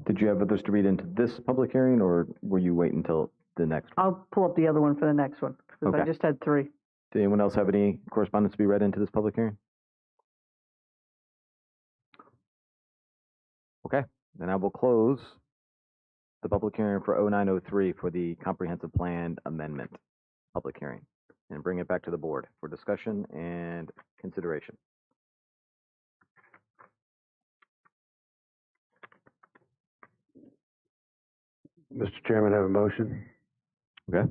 Did you have others to read into this public hearing, or were you waiting until the next one? I'll pull up the other one for the next one, because I Okay. just had 3. Did anyone else have any correspondence to be read into this public hearing? Okay, then I will close the public hearing for 0903 for the comprehensive plan amendment public hearing and bring it back to the board for discussion and consideration. Mr. Chairman, I have a motion. Okay.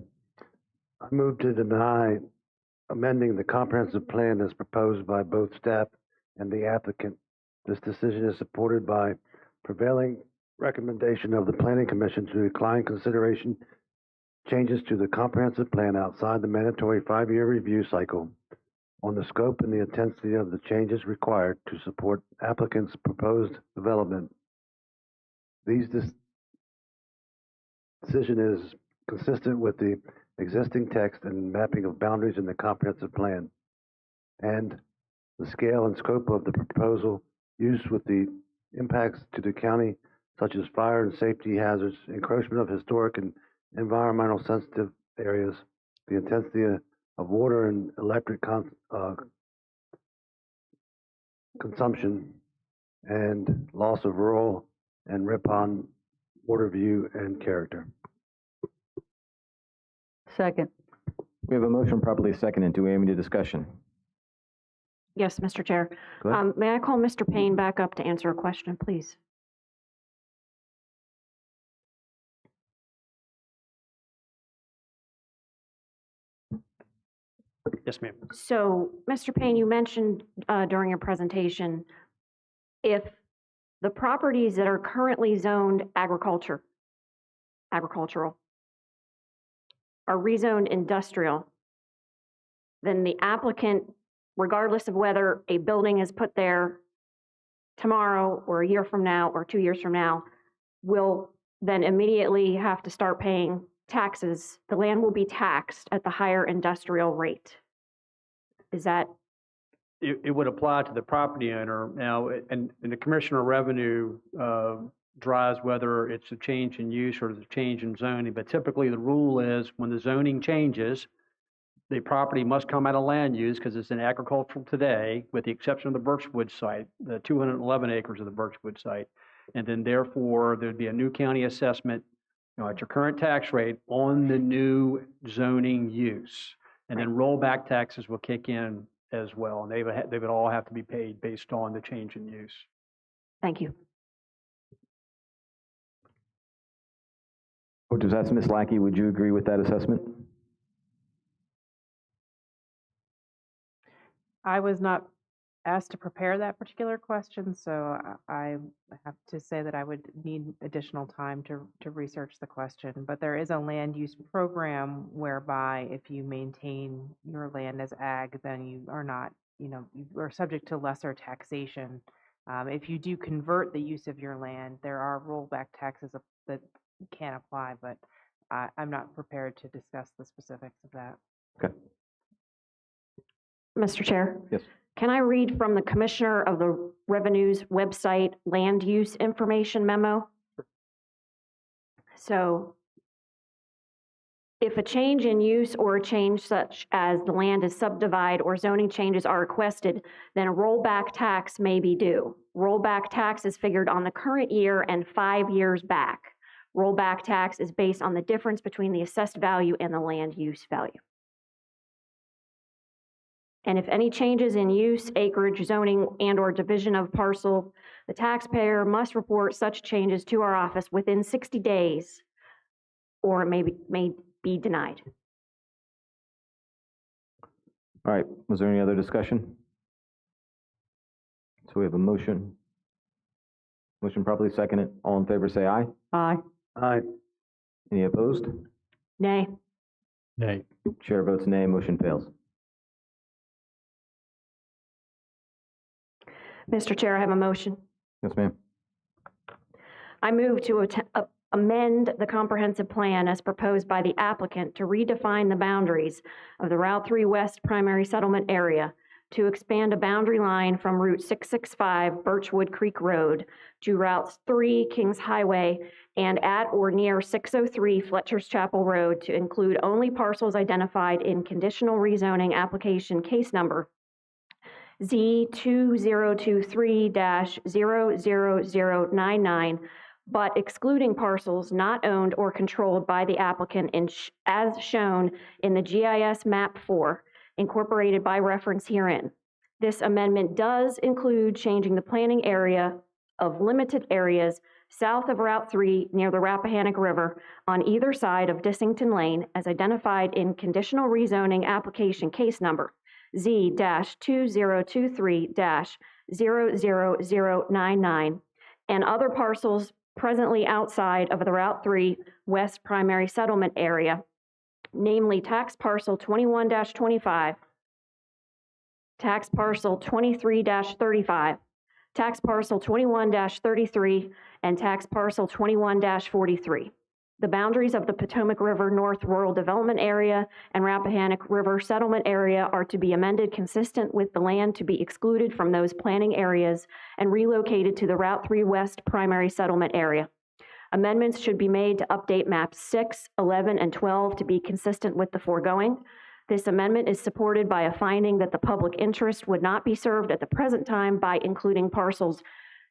I move to deny amending the comprehensive plan as proposed by both staff and the applicant. This decision is supported by prevailing recommendation of the Planning Commission to decline consideration changes to the comprehensive plan outside the mandatory 5-year review cycle on the scope and the intensity of the changes required to support applicant's proposed development. Decision is consistent with the existing text and mapping of boundaries in the comprehensive plan, and the scale and scope of the proposal use with the impacts to the county, such as fire and safety hazards, encroachment of historic and environmental sensitive areas, the intensity of water and electric consumption, and loss of rural and Ripon water view and character. Second. We have a motion properly seconded. Do we have any discussion? Yes, Mr. Chair. Go ahead. May I call Mr. Payne back up to answer a question, please? Yes, ma'am. So, Mr. Payne, you mentioned during your presentation, if the properties that are currently zoned agricultural, are rezoned industrial, then the applicant, regardless of whether a building is put there tomorrow or a year from now or 2 years from now, will then immediately have to start paying taxes. The land will be taxed at the higher industrial rate. Is that? It would apply to the property owner now, and the Commissioner of Revenue drives whether it's a change in use or it's a change in zoning. But typically, the rule is when the zoning changes, the property must come out of land use because it's in agricultural today, with the exception of the Birchwood site, the 211 acres of the Birchwood site. And then therefore, there'd be a new county assessment, at your current tax rate on the new zoning use. And then rollback taxes will kick in as well. And they would all have to be paid based on the change in use. Thank you. Just ask Ms. Lackey, would you agree with that assessment? I was not asked to prepare that particular question, so I have to say that I would need additional time to research the question. But there is a land use program whereby if you maintain your land as ag, then you are not, you are subject to lesser taxation. If you do convert the use of your land, there are rollback taxes that can apply, but I'm not prepared to discuss the specifics of that. Okay. Mr. Chair? Yes. Can I read from the Commissioner of the Revenue's website land use information memo? So, if a change in use or a change such as the land is subdivided or zoning changes are requested, then a rollback tax may be due. Rollback tax is figured on the current year and 5 years back. Rollback tax is based on the difference between the assessed value and the land use value. And if any changes in use, acreage, zoning, and/or division of parcel, the taxpayer must report such changes to our office within 60 days, or it may be denied. All right, was there any other discussion? So we have a motion. Motion properly seconded. All in favor say aye. Aye. Aye. Any opposed? Nay. Nay. Chair votes nay, motion fails. Mr. Chair, I have a motion. Yes, ma'am. I move to amend the comprehensive plan as proposed by the applicant to redefine the boundaries of the Route 3 West primary settlement area to expand a boundary line from Route 665 Birchwood Creek Road to Routes 3 Kings Highway and at or near 603 Fletcher's Chapel Road to include only parcels identified in conditional rezoning application case number Z2023-00099, but excluding parcels not owned or controlled by the applicant as shown in the GIS Map 4, incorporated by reference herein. This amendment does include changing the planning area of limited areas south of Route 3 near the Rappahannock River on either side of Dissington Lane as identified in conditional rezoning application case number Z-2023-00099 and other parcels presently outside of the Route 3 West primary settlement area, namely tax parcel 21-25, tax parcel 23-35, tax parcel 21-33, and tax parcel 21-43. The boundaries of the Potomac River North Rural Development Area and Rappahannock River Settlement Area are to be amended consistent with the land to be excluded from those planning areas and relocated to the Route 3 West primary settlement area. Amendments should be made to update maps 6, 11, and 12 to be consistent with the foregoing. This amendment is supported by a finding that the public interest would not be served at the present time by including parcels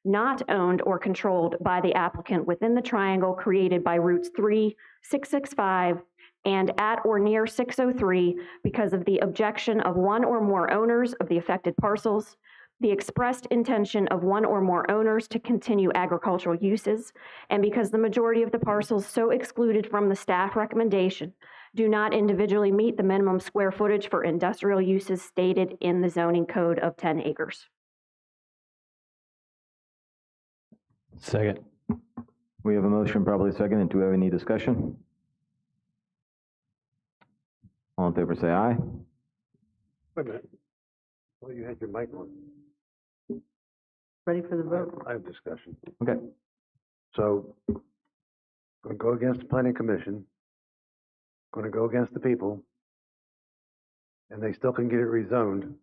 not owned or controlled by the applicant within the triangle created by routes 3, 665, and at or near 603 because of the objection of one or more owners of the affected parcels, the expressed intention of one or more owners to continue agricultural uses, and because the majority of the parcels so excluded from the staff recommendation do not individually meet the minimum square footage for industrial uses stated in the zoning code of 10 acres. Second. We have a motion, probably second, and do we have any discussion? All in favor, say aye. Wait a minute. Well, you had your mic on. Ready for the vote? I have discussion. Okay. So, going to go against the planning commission, going to go against the people, and they still can get it rezoned,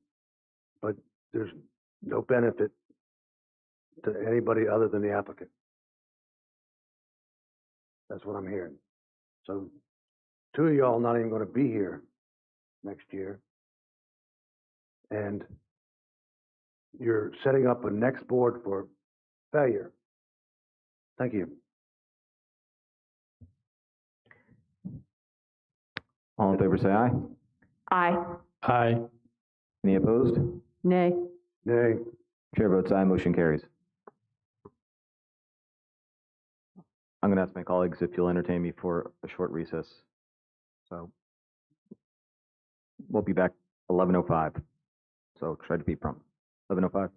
but there's no benefit to anybody other than the applicant. That's what I'm hearing. So, two of y'all not even going to be here next year, and you're setting up a next board for failure. Thank you. All in favor, say aye. Aye. Aye. Any opposed? Nay. Nay. Chair votes aye, motion carries. I'm going to ask my colleagues if you'll entertain me for a short recess. So we'll be back 11:05. So try to be prompt. 11:05.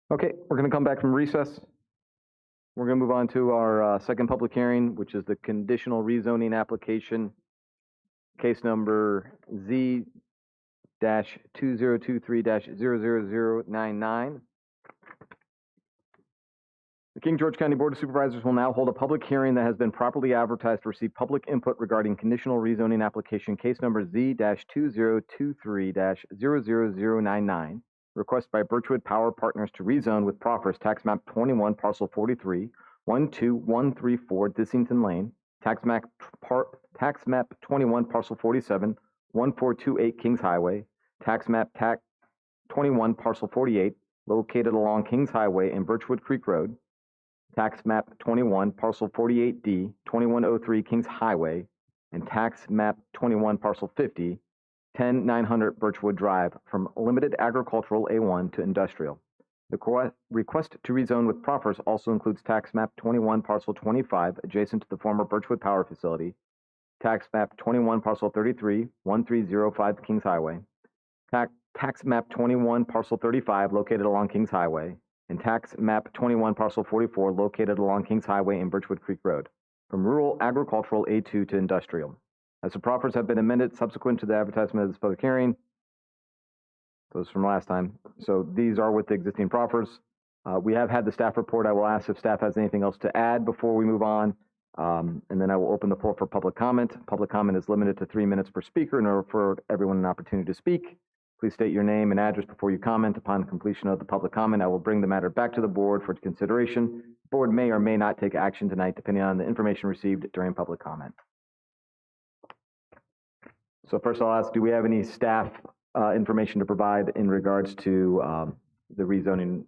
Okay, we're going to come back from recess. We're going to move on to our second public hearing, which is the conditional rezoning application, case number Z-2023-00099. The King George County Board of Supervisors will now hold a public hearing that has been properly advertised to receive public input regarding conditional rezoning application case number Z-2023-00099. Request by Birchwood Power Partners to rezone with Proffer's tax map 21 parcel 43, 12134 Dissington Lane, tax map 21 parcel 47, 1428 Kings Highway, tax map 21 parcel 48 located along Kings Highway and Birchwood Creek Road, tax map 21 parcel 48D 2103 Kings Highway, and tax map 21 parcel 50 10900 Birchwood Drive from limited agricultural A1 to industrial. The request to rezone with proffers also includes tax map 21 parcel 25 adjacent to the former Birchwood Power Facility, tax map 21 parcel 33 1305 Kings Highway, tax map 21 parcel 35 located along Kings Highway, and tax map 21 parcel 44 located along Kings Highway and Birchwood Creek Road from rural agricultural A2 to industrial. As the proffers have been amended subsequent to the advertisement of this public hearing, those from last time. So these are with the existing proffers. We have had the staff report. I will ask if staff has anything else to add before we move on. And then I will open the floor for public comment. Public comment is limited to 3 minutes per speaker in order for everyone an opportunity to speak. Please state your name and address before you comment. Upon completion of the public comment, I will bring the matter back to the board for consideration. The board may or may not take action tonight depending on the information received during public comment. So first I'll ask, do we have any staff information to provide in regards to the rezoning,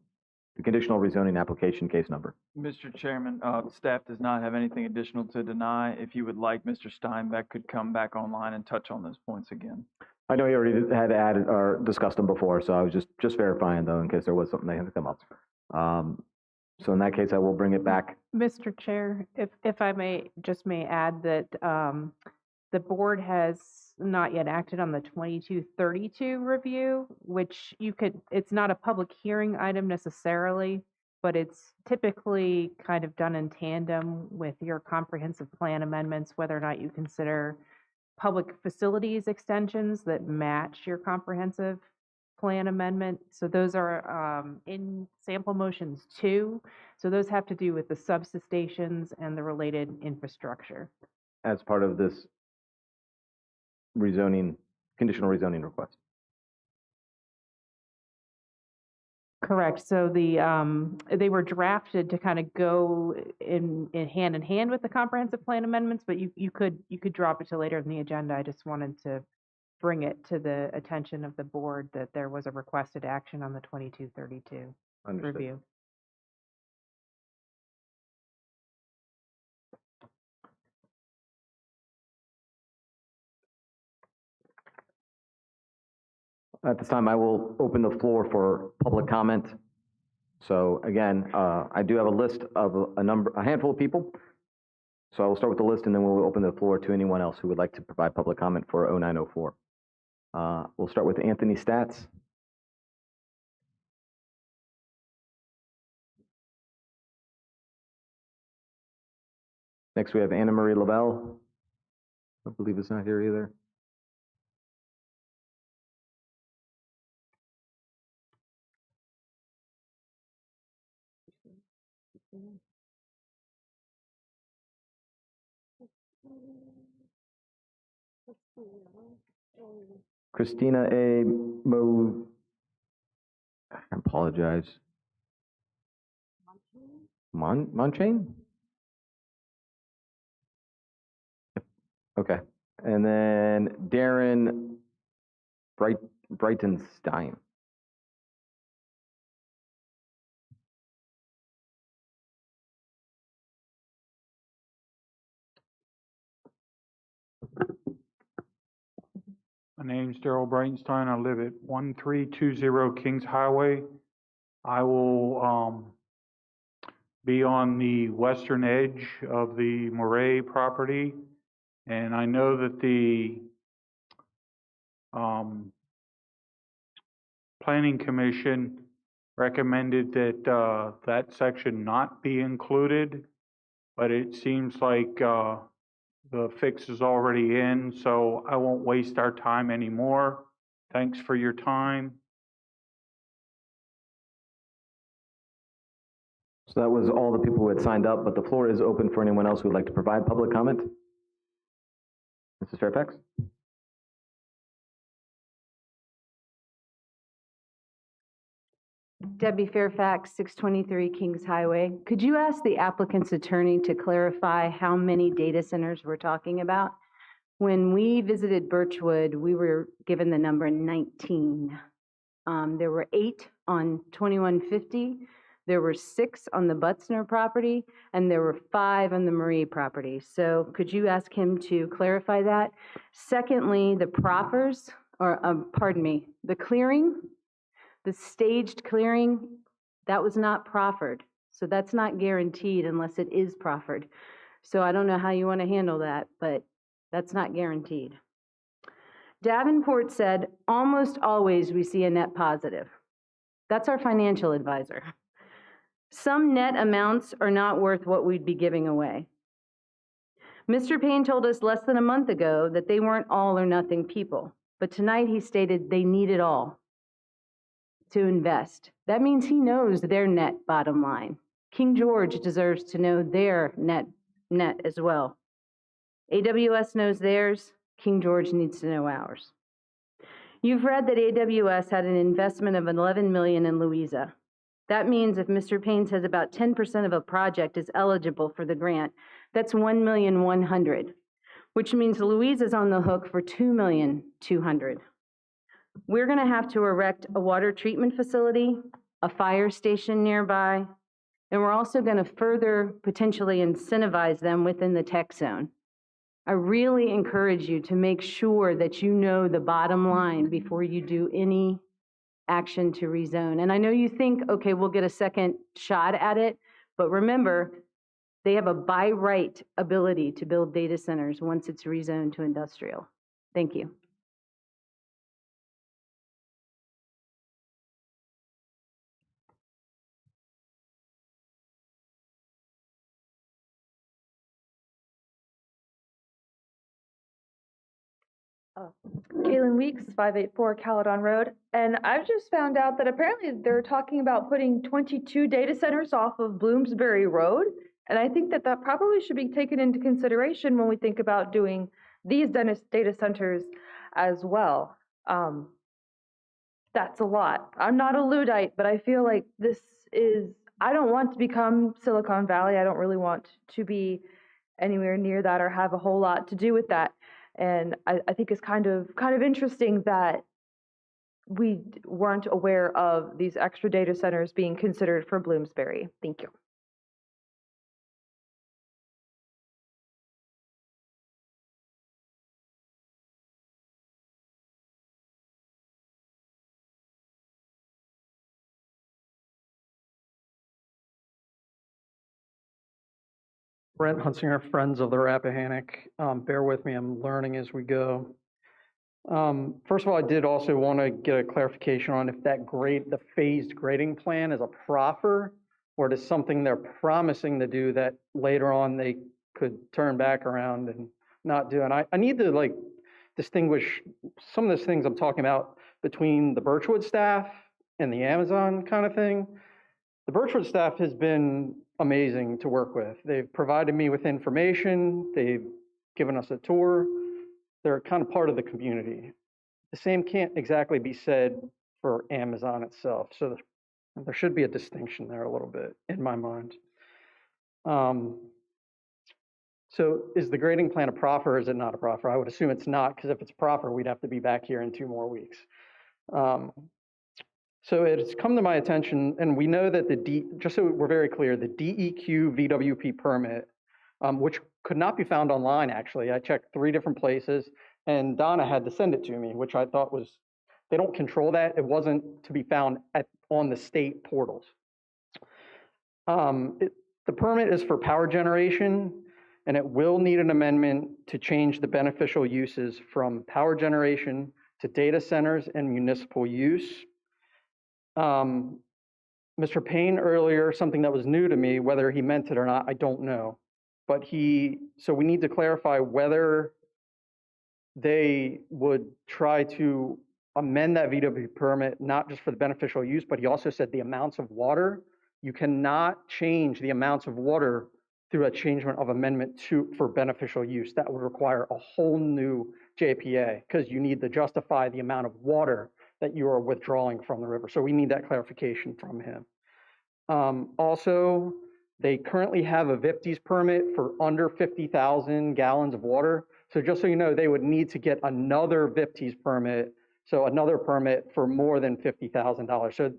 the conditional rezoning application case number? Mr. Chairman, staff does not have anything additional to deny. If you would like, Mr. Steinbeck could come back online and touch on those points again. I know you already had added or discussed them before, so I was just verifying though in case there was something that had to come up. So in that case, I will bring it back. Mr. Chair, if I may add that the board has not yet acted on the 2232 review, which it's not a public hearing item necessarily, but it's typically kind of done in tandem with your comprehensive plan amendments, whether or not you consider public facilities extensions that match your comprehensive plan amendment. So those are in sample motions 2. So those have to do with the substations and the related infrastructure. As part of this rezoning, conditional rezoning request. Correct. So they were drafted to kind of go in hand with the comprehensive plan amendments, but you could drop it to later in the agenda. I just wanted to bring it to the attention of the board that there was a requested action on the 2232 review. At this time, I will open the floor for public comment. So again, I do have a list of a handful of people. So I will start with the list and then we'll open the floor to anyone else who would like to provide public comment for 0904. We'll start with Anthony Stats. Next, we have Anna Marie Lavelle. I believe it's not here either. Christina A. Mo. I apologize. Monchain? Okay. And then Darren Breitenstein. My name's Daryl Brainstein. I live at 1320 Kings Highway. I will be on the western edge of the Moray property. And I know that the Planning Commission recommended that that section not be included, but it seems like the fix is already in, so I won't waste our time anymore. Thanks for your time. So that was all the people who had signed up, but the floor is open for anyone else who would like to provide public comment. Mrs. Fairfax? Debbie Fairfax, 623 Kings Highway. Could you ask the applicant's attorney to clarify how many data centers we're talking about? When we visited Birchwood, we were given the number 19. There were 8 on 2150. There were 6 on the Butzner property, and there were 5 on the Marie property. So could you ask him to clarify that? Secondly, the proffers, or pardon me, the clearing, the staged clearing, that was not proffered. So that's not guaranteed unless it is proffered. So I don't know how you want to handle that, but that's not guaranteed. Davenport said, almost always we see a net positive. That's our financial advisor. Some net amounts are not worth what we'd be giving away. Mr. Payne told us less than a month ago that they weren't all or nothing people, but tonight he stated they need it all to invest. That means he knows their net bottom line. King George deserves to know their net as well. AWS knows theirs. King George needs to know ours. You've read that AWS had an investment of $11 million in Louisa. That means if Mr. Payne says about 10% of a project is eligible for the grant, that's $1,100,000, which means Louisa's on the hook for $2,200,000. We're going to have to erect a water treatment facility, a fire station nearby, and we're also going to further potentially incentivize them within the tech zone. I really encourage you to make sure that you know the bottom line before you do any action to rezone. And I know you think, okay, we'll get a second shot at it, but remember, they have a by right ability to build data centers once it's rezoned to industrial. Thank you. Kaylin Weeks, 584 Caledon Road. And I've just found out that apparently they're talking about putting 22 data centers off of Bloomsbury Road. And I think that that probably should be taken into consideration when we think about doing these data centers as well. That's a lot. I'm not a Luddite, but I feel like this is, I don't want to become Silicon Valley. I don't really want to be anywhere near that or have a whole lot to do with that. And I think it's kind of interesting that we weren't aware of these extra data centers being considered for Bloomsbury. Thank you. Brent Hunsinger, Friends of the Rappahannock. Bear with me, I'm learning as we go. First of all, I did also want to get a clarification on if that the phased grading plan is a proffer or it is something they're promising to do that later on they could turn back around and not do. And I need to distinguish some of those things I'm talking about between the Birchwood staff and the Amazon kind of thing. The Birchwood staff has been amazing to work with. They've provided me with information. They've given us a tour. They're kind of part of the community. The same can't exactly be said for Amazon itself. So there should be a distinction there a little bit in my mind. So is the grading plan a proffer or is it not a proffer? I would assume it's not, because if it's a proffer, we'd have to be back here in 2 more weeks. So it's come to my attention, and we know that just so we're very clear, the DEQ VWP permit, which could not be found online, actually. I checked 3 different places, and Donna had to send it to me, which I thought was, they don't control that. It wasn't to be found on the state portals. The permit is for power generation, and it will need an amendment to change the beneficial uses from power generation to data centers and municipal use. Mr. Payne earlier, something that was new to me, whether he meant it or not, I don't know. But so we need to clarify whether they would try to amend that VW permit, not just for the beneficial use, but he also said the amounts of water. You cannot change the amounts of water through a changement of amendment for beneficial use. That would require a whole new JPA because you need to justify the amount of water that you are withdrawing from the river. So we need that clarification from him. Also, they currently have a VIPTES permit for under 50,000 gallons of water. So just so you know, they would need to get another VIPTES permit, so another permit for more than $50,000. So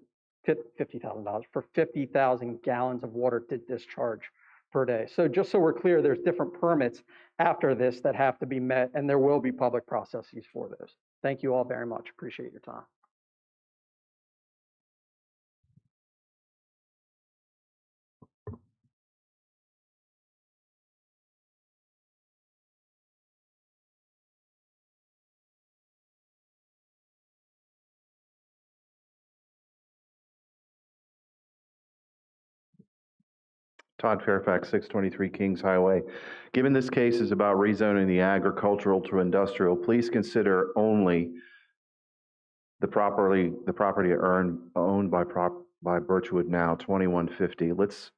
$50,000 for 50,000 gallons of water to discharge per day. So just so we're clear, there's different permits after this that have to be met, and there will be public processes for those. Thank you all very much. Appreciate your time. Todd Fairfax, 623 Kings Highway. Given this case is about rezoning the agricultural to industrial, please consider only the property owned by Birchwood now, 2150. Let's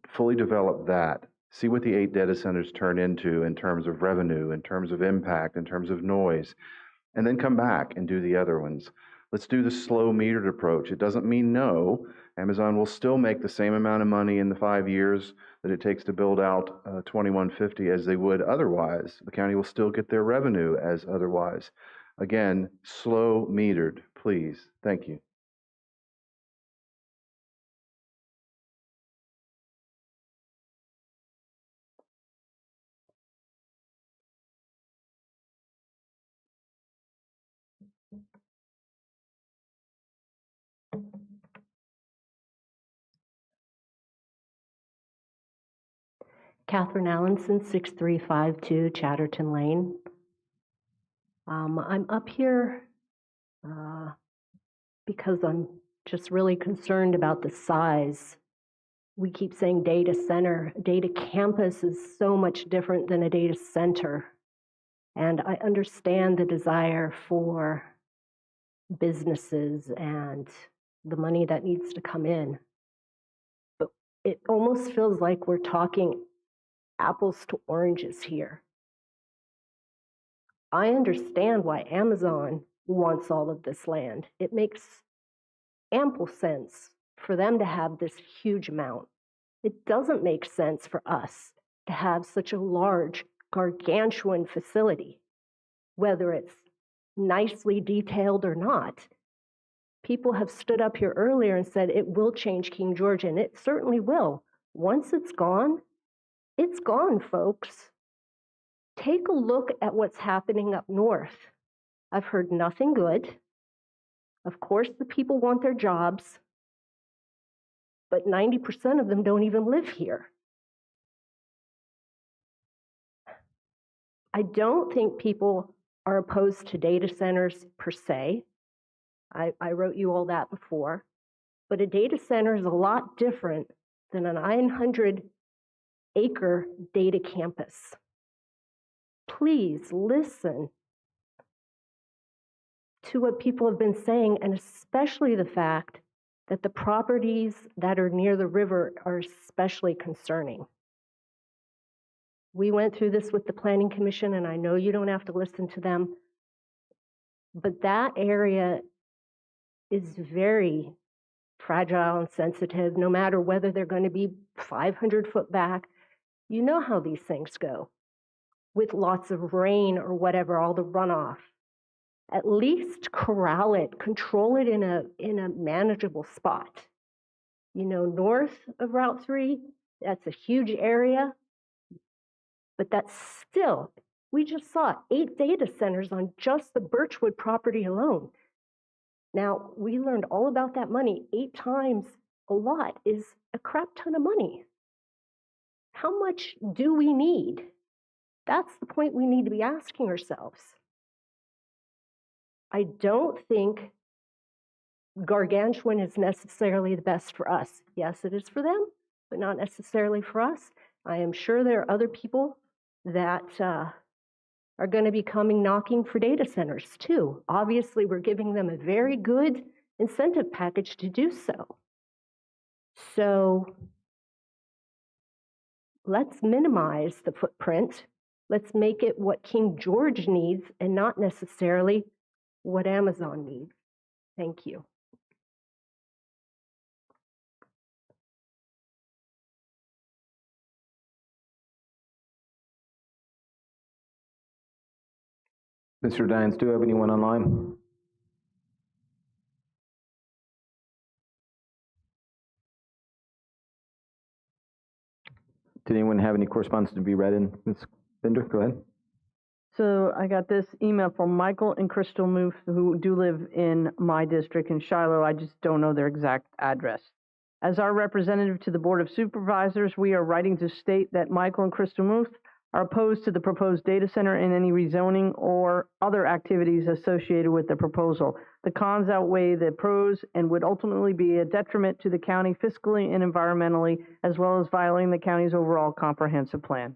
fully develop that. See what the 8 data centers turn into in terms of revenue, in terms of impact, in terms of noise, and then come back and do the other ones. Let's do the slow metered approach. It doesn't mean no. Amazon will still make the same amount of money in the 5 years that it takes to build out 2150 as they would otherwise. The county will still get their revenue as otherwise. Again, slow metered, please. Thank you. Catherine Allenson, 6352 Chatterton Lane. I'm up here because I'm just really concerned about the size. We keep saying data center. Data campus is so much different than a data center. And I understand the desire for businesses and the money that needs to come in. But it almost feels like we're talking apples to oranges here. I understand why Amazon wants all of this land. It makes ample sense for them to have this huge amount. It doesn't make sense for us to have such a large, gargantuan facility, whether it's nicely detailed or not. People have stood up here earlier and said it will change King George, and it certainly will. Once it's gone, folks. Take a look at what's happening up north. I've heard nothing good. Of course, the people want their jobs, but 90% of them don't even live here. I don't think people are opposed to data centers per se. I wrote you all that before. But a data center is a lot different than a 900-acre data campus. Please listen to what people have been saying, and especially the fact that the properties that are near the river are especially concerning. We went through this with the Planning Commission, and I know you don't have to listen to them, but that area is very fragile and sensitive, no matter whether they're going to be 500 foot back. You know how these things go with lots of rain or whatever, all the runoff. At least corral it, control it in a manageable spot. You know, north of Route 3, that's a huge area, but that's still, we just saw 8 data centers on just the Birchwood property alone. Now, we learned all about that money. 8 times a lot is a crap ton of money. How much do we need? That's the point we need to be asking ourselves. I don't think gargantuan is necessarily the best for us. Yes, it is for them, but not necessarily for us. I am sure there are other people that are going to be coming knocking for data centers too. Obviously, we're giving them a very good incentive package to do so. So let's minimize the footprint. Let's make it what King George needs and not necessarily what Amazon needs. Thank you. Mr. Dines, do you have anyone online? Did anyone have any correspondence to be read in? Ms. Bender, go ahead. So I got this email from Michael and Crystal Muth, who do live in my district in Shiloh. I just don't know their exact address. As our representative to the Board of Supervisors, we are writing to state that Michael and Crystal Muth are opposed to the proposed data center and any rezoning or other activities associated with the proposal. The cons outweigh the pros and would ultimately be a detriment to the county fiscally and environmentally, as well as violating the county's overall comprehensive plan.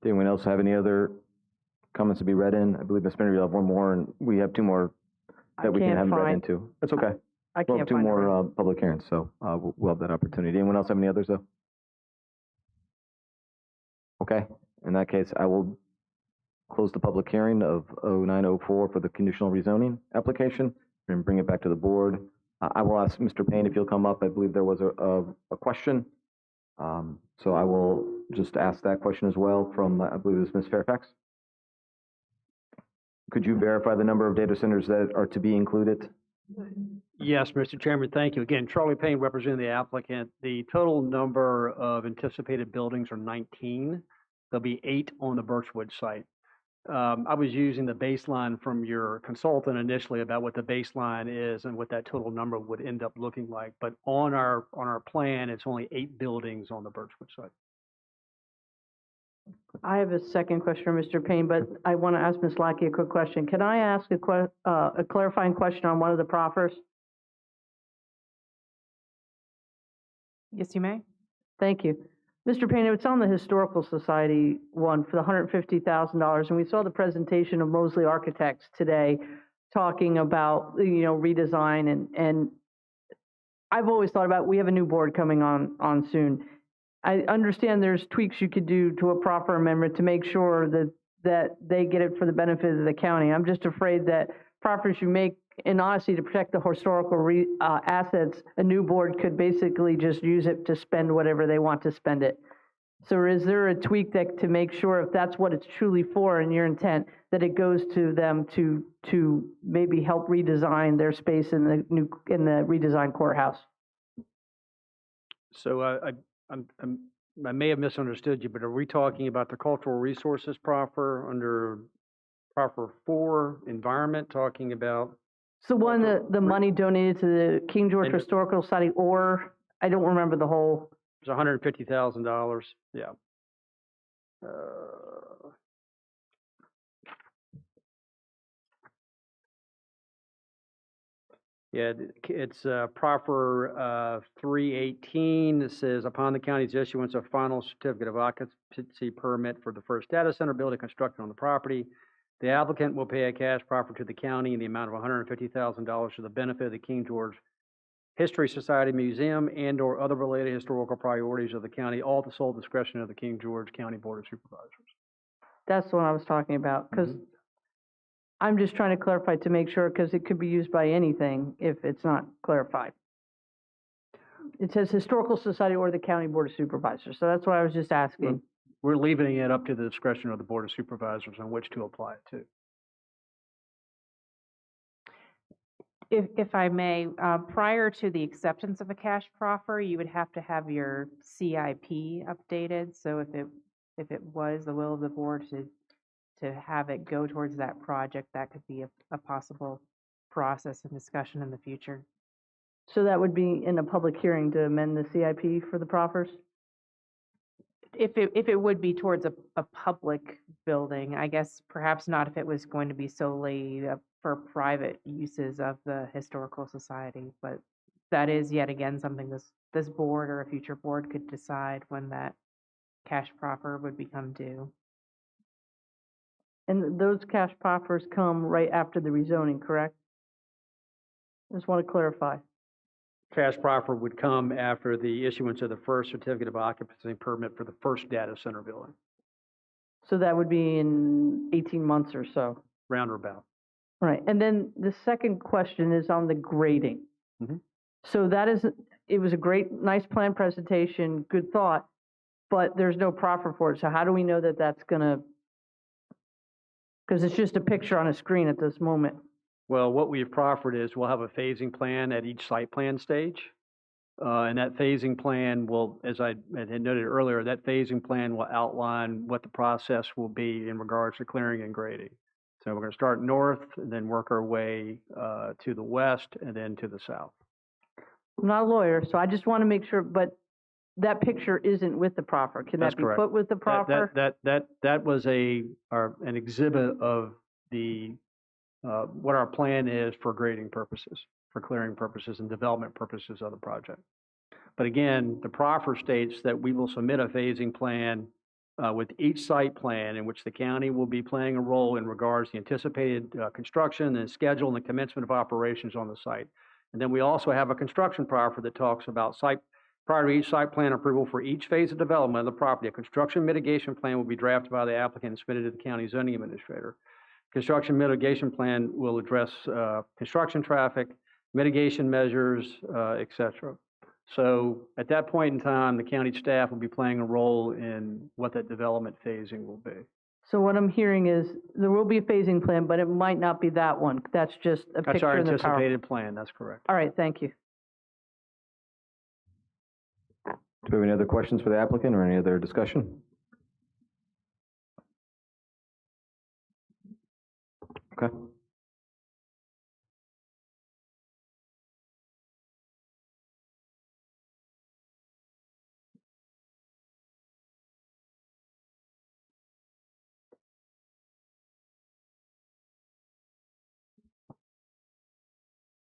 Did anyone else have any other comments to be read in? I believe Ms. Bender, you have one more, and we have two more that we can have read into. That's okay. We'll have two more public hearings, so we'll have that opportunity. Anyone else have any others, though? Okay. In that case, I will close the public hearing of 0904 for the conditional rezoning application and bring it back to the board. I will ask Mr. Payne if you'll come up. I believe there was a question. So I will just ask that question as well from, I believe it was Ms. Fairfax. Could you verify the number of data centers that are to be included? Yes, Mr. Chairman, thank you. Again, Charlie Payne representing the applicant. The total number of anticipated buildings are 19. There'll be 8 on the Birchwood site. I was using the baseline from your consultant initially about what the baseline is and what that total number would end up looking like. But on our plan, it's only 8 buildings on the Birchwood site. I have a second question for Mr. Payne, but I want to ask Ms. Lackey a quick question. Can I ask a clarifying question on one of the proffers? Yes, you may. Thank you. Mr. Payne, it's on the Historical Society one for the $150,000, and we saw the presentation of Mosley Architects today talking about, redesign, and I've always thought about, we have a new board coming on soon. I understand there's tweaks you could do to a proffer amendment to make sure that they get it for the benefit of the county. I'm just afraid that proffers you make, in honesty, to protect the historical assets, a new board could basically just use it to spend whatever they want to spend it. So is there a tweak that to make sure, if that's what it's truly for in your intent, that it goes to them to maybe help redesign their space in the redesigned courthouse? So I may have misunderstood you, but are we talking about the cultural resources proffer under proffer 4, environment, talking about? So one, the money donated to the King George Historical Society, or I don't remember the whole. It's $150,000. Yeah. Yeah, it's proffer 318. It says, upon the county's issuance of final certificate of occupancy permit for the first data center building constructed on the property, the applicant will pay a cash proffer to the county in the amount of $150,000 for the benefit of the King George History Society Museum and/or other related historical priorities of the county, all at the sole discretion of the King George County Board of Supervisors. That's the one I was talking about, because I'm just trying to clarify to make sure, because it could be used by anything if it's not clarified. It says Historical Society or the County Board of Supervisors, so that's what I was just asking. We're leaving it up to the discretion of the Board of Supervisors on which to apply it to. If I may, prior to the acceptance of a cash proffer, you would have to have your CIP updated. So if it was the will of the board to have it go towards that project, that could be a possible process and discussion in the future. So that would be in a public hearing to amend the CIP for the proffers? if it would be towards a public building, I guess perhaps not if it was going to be solely for private uses of the Historical Society, but that is yet again something this board or a future board could decide when that cash proffer would become due. And those cash proffers come right after the rezoning, correct? Just want to clarify. Cash proffer would come after the issuance of the first certificate of occupancy permit for the first data center building, So that would be in 18 months or so. roundabout. Right. And then the second question is on the grading. Mhm. So it was a great, nice plan presentation, good thought, but there's no proffer for it. So how do we know that that's going to, because it's just a picture on a screen at this moment. Well, what we've proffered is we'll have a phasing plan at each site plan stage. And that phasing plan will, as I had noted earlier, that phasing plan will outline what the process will be in regards to clearing and grading. So we're going to start north and then work our way to the west and then to the south. I'm not a lawyer, so I just want to make sure, but that picture isn't with the proffer. Can That's that be correct. put with the proffer? That was an exhibit of the what our plan is for grading purposes, for clearing purposes and development purposes of the project. But again, the proffer states that we will submit a phasing plan with each site plan in which the county will be playing a role in regards to the anticipated construction and schedule and the commencement of operations on the site. And then we also have a construction proffer that talks about prior to each site plan approval for each phase of development of the property, a construction mitigation plan will be drafted by the applicant and submitted to the county zoning administrator. Construction mitigation plan will address construction traffic, mitigation measures, et cetera. So at that point in time, the county staff will be playing a role in what that development phasing will be. So what I'm hearing is there will be a phasing plan, but it might not be that one. That's just a That's picture our in the PowerPoint. anticipated plan, that's correct. All right, thank you. Do we have any other questions for the applicant or any other discussion? Okay.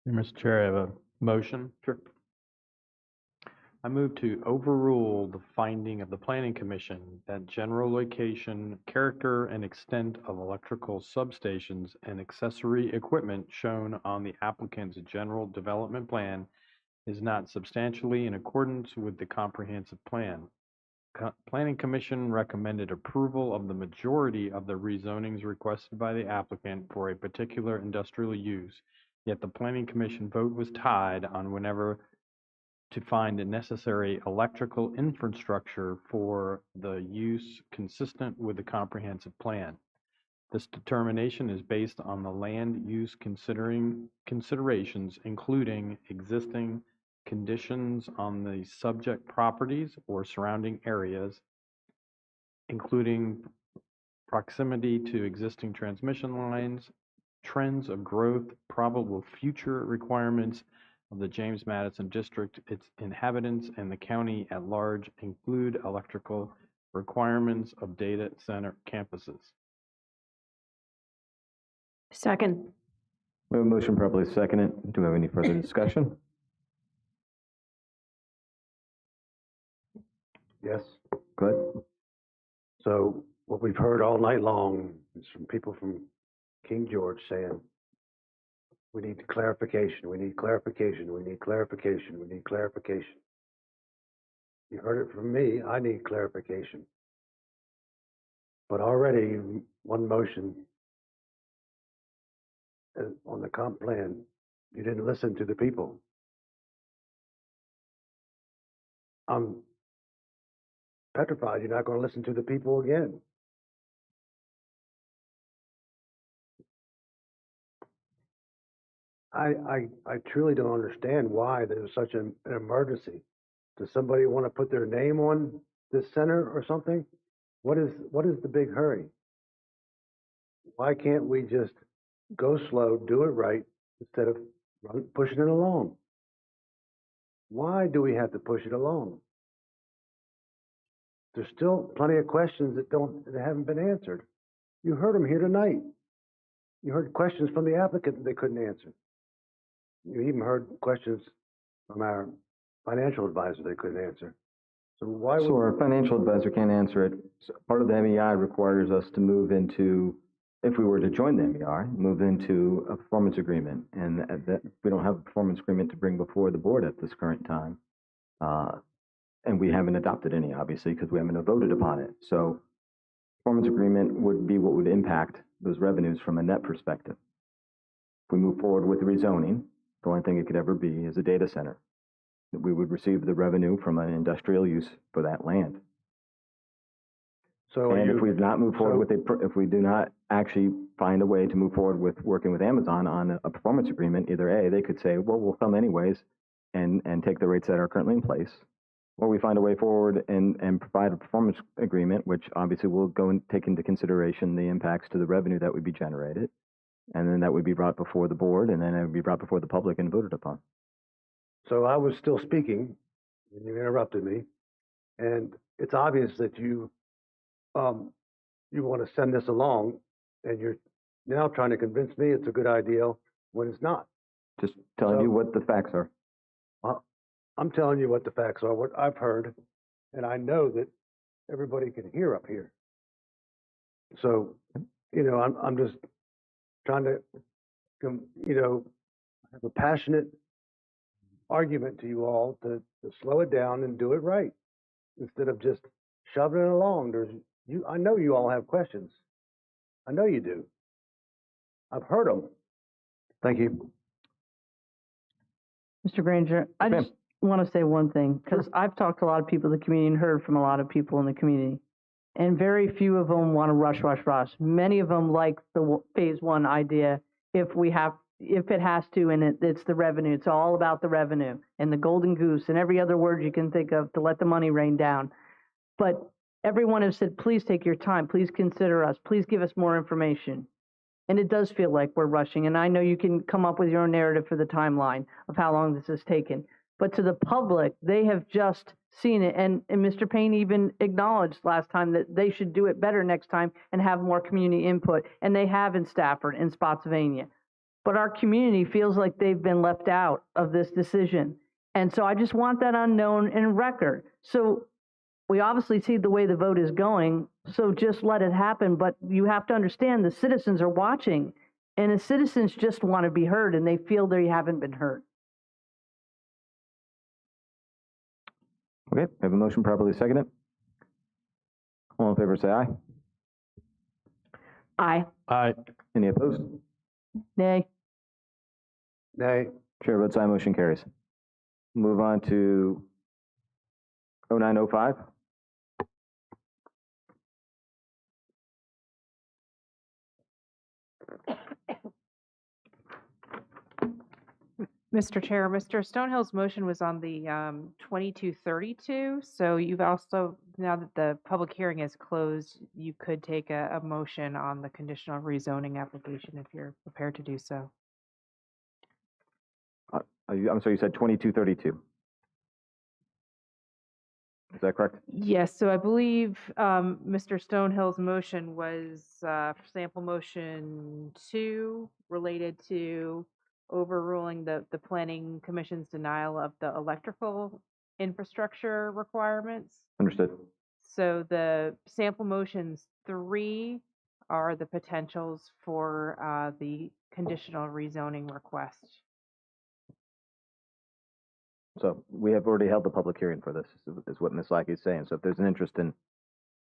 Mr. Chair, I have a motion. Sure. I move to overrule the finding of the Planning Commission that general location, character, and extent of electrical substations and accessory equipment shown on the applicant's general development plan is not substantially in accordance with the comprehensive plan. Planning Commission recommended approval of the majority of the rezonings requested by the applicant for a particular industrial use, yet the Planning Commission vote was tied on whenever to find the necessary electrical infrastructure for the use consistent with the comprehensive plan. This determination is based on the land use considerations, including existing conditions on the subject properties or surrounding areas, including proximity to existing transmission lines, trends of growth, probable future requirements of the James Madison District, its inhabitants, and the county at large, include electrical requirements of data center campuses. Second. We have a motion properly seconded. Do we have any further discussion? Yes. Good. So what we've heard all night long is from people from King George saying, we need clarification, we need clarification, we need clarification, we need clarification. You heard it from me, I need clarification. But already one motion on the comp plan, you didn't listen to the people. I'm petrified you're not going to listen to the people again. I truly don't understand why there's such an emergency. Does somebody want to put their name on this center or something? What is the big hurry? Why can't we just go slow, do it right, instead of pushing it along? Why do we have to push it along? there's still plenty of questions that haven't been answered. You heard them here tonight. You heard questions from the applicant that they couldn't answer. You even heard questions from our financial advisor they couldn't answer. So why would? So our financial advisor can't answer it. So part of the MEI requires us to move into, if we were to join the MEI, move into a performance agreement. And that we don't have a performance agreement to bring before the board at this current time. And we haven't adopted any, obviously, because we haven't voted upon it. So performance agreement would be what would impact those revenues from a net perspective. If we move forward with rezoning, the only thing it could ever be is a data center. That we would receive the revenue from an industrial use for that land. So and if we do not move forward with if we do not actually find a way to move forward with working with Amazon on a performance agreement, either A, they could say, well, we'll come anyways and take the rates that are currently in place, or we find a way forward and provide a performance agreement, which obviously will go and take into consideration the impacts to the revenue that would be generated. And then that would be brought before the board, and then it would be brought before the public and voted upon. So I was still speaking, and you interrupted me, and it's obvious that you want to send this along, and you're now trying to convince me it's a good idea when it's not. Just telling you what the facts are. I'm telling you what the facts are, what I've heard, and I know that everybody can hear up here. So, I'm just trying to, have a passionate argument to you all to slow it down and do it right instead of just shoving it along. I know you all have questions. I know you do. I've heard them. Thank you. Mr. Granger, I just want to say one thing, because I've talked to a lot of people in the community and heard from a lot of people in the community, and very few of them want to rush. Many of them like the phase one idea if it has to, and it's the revenue. It's all about the revenue and the golden goose and every other word you can think of to let the money rain down. But everyone has said, please take your time. Please consider us. Please give us more information. And it does feel like we're rushing. And I know you can come up with your own narrative for the timeline of how long this has taken. But to the public, they have just seen it. And Mr. Payne even acknowledged last time that they should do it better next time and have more community input. And they have in Stafford and Spotsylvania. But our community feels like they've been left out of this decision. And so I just want that unknown in record. So we obviously see the way the vote is going, so just let it happen. But you have to understand the citizens are watching, and the citizens just want to be heard, and they feel they haven't been heard. Okay, we have a motion properly seconded. All in favor say aye. Aye. Aye. Any opposed? Nay. Nay. Chair votes aye, motion carries. Move on to 0905. Mr. Chair, Mr. Stonehill's motion was on the 2232. So you've also, now that the public hearing is closed, you could take a motion on the conditional rezoning application if you're prepared to do so. I'm sorry, you said 2232. Is that correct? Yes, so I believe Mr. Stonehill's motion was sample motion 2 related to overruling the Planning Commission's denial of the electrical infrastructure requirements. Understood. So the sample motions 3 are the potentials for the conditional rezoning request. So we have already held the public hearing for this, is what Ms. Lackey is saying. So if there's an interest in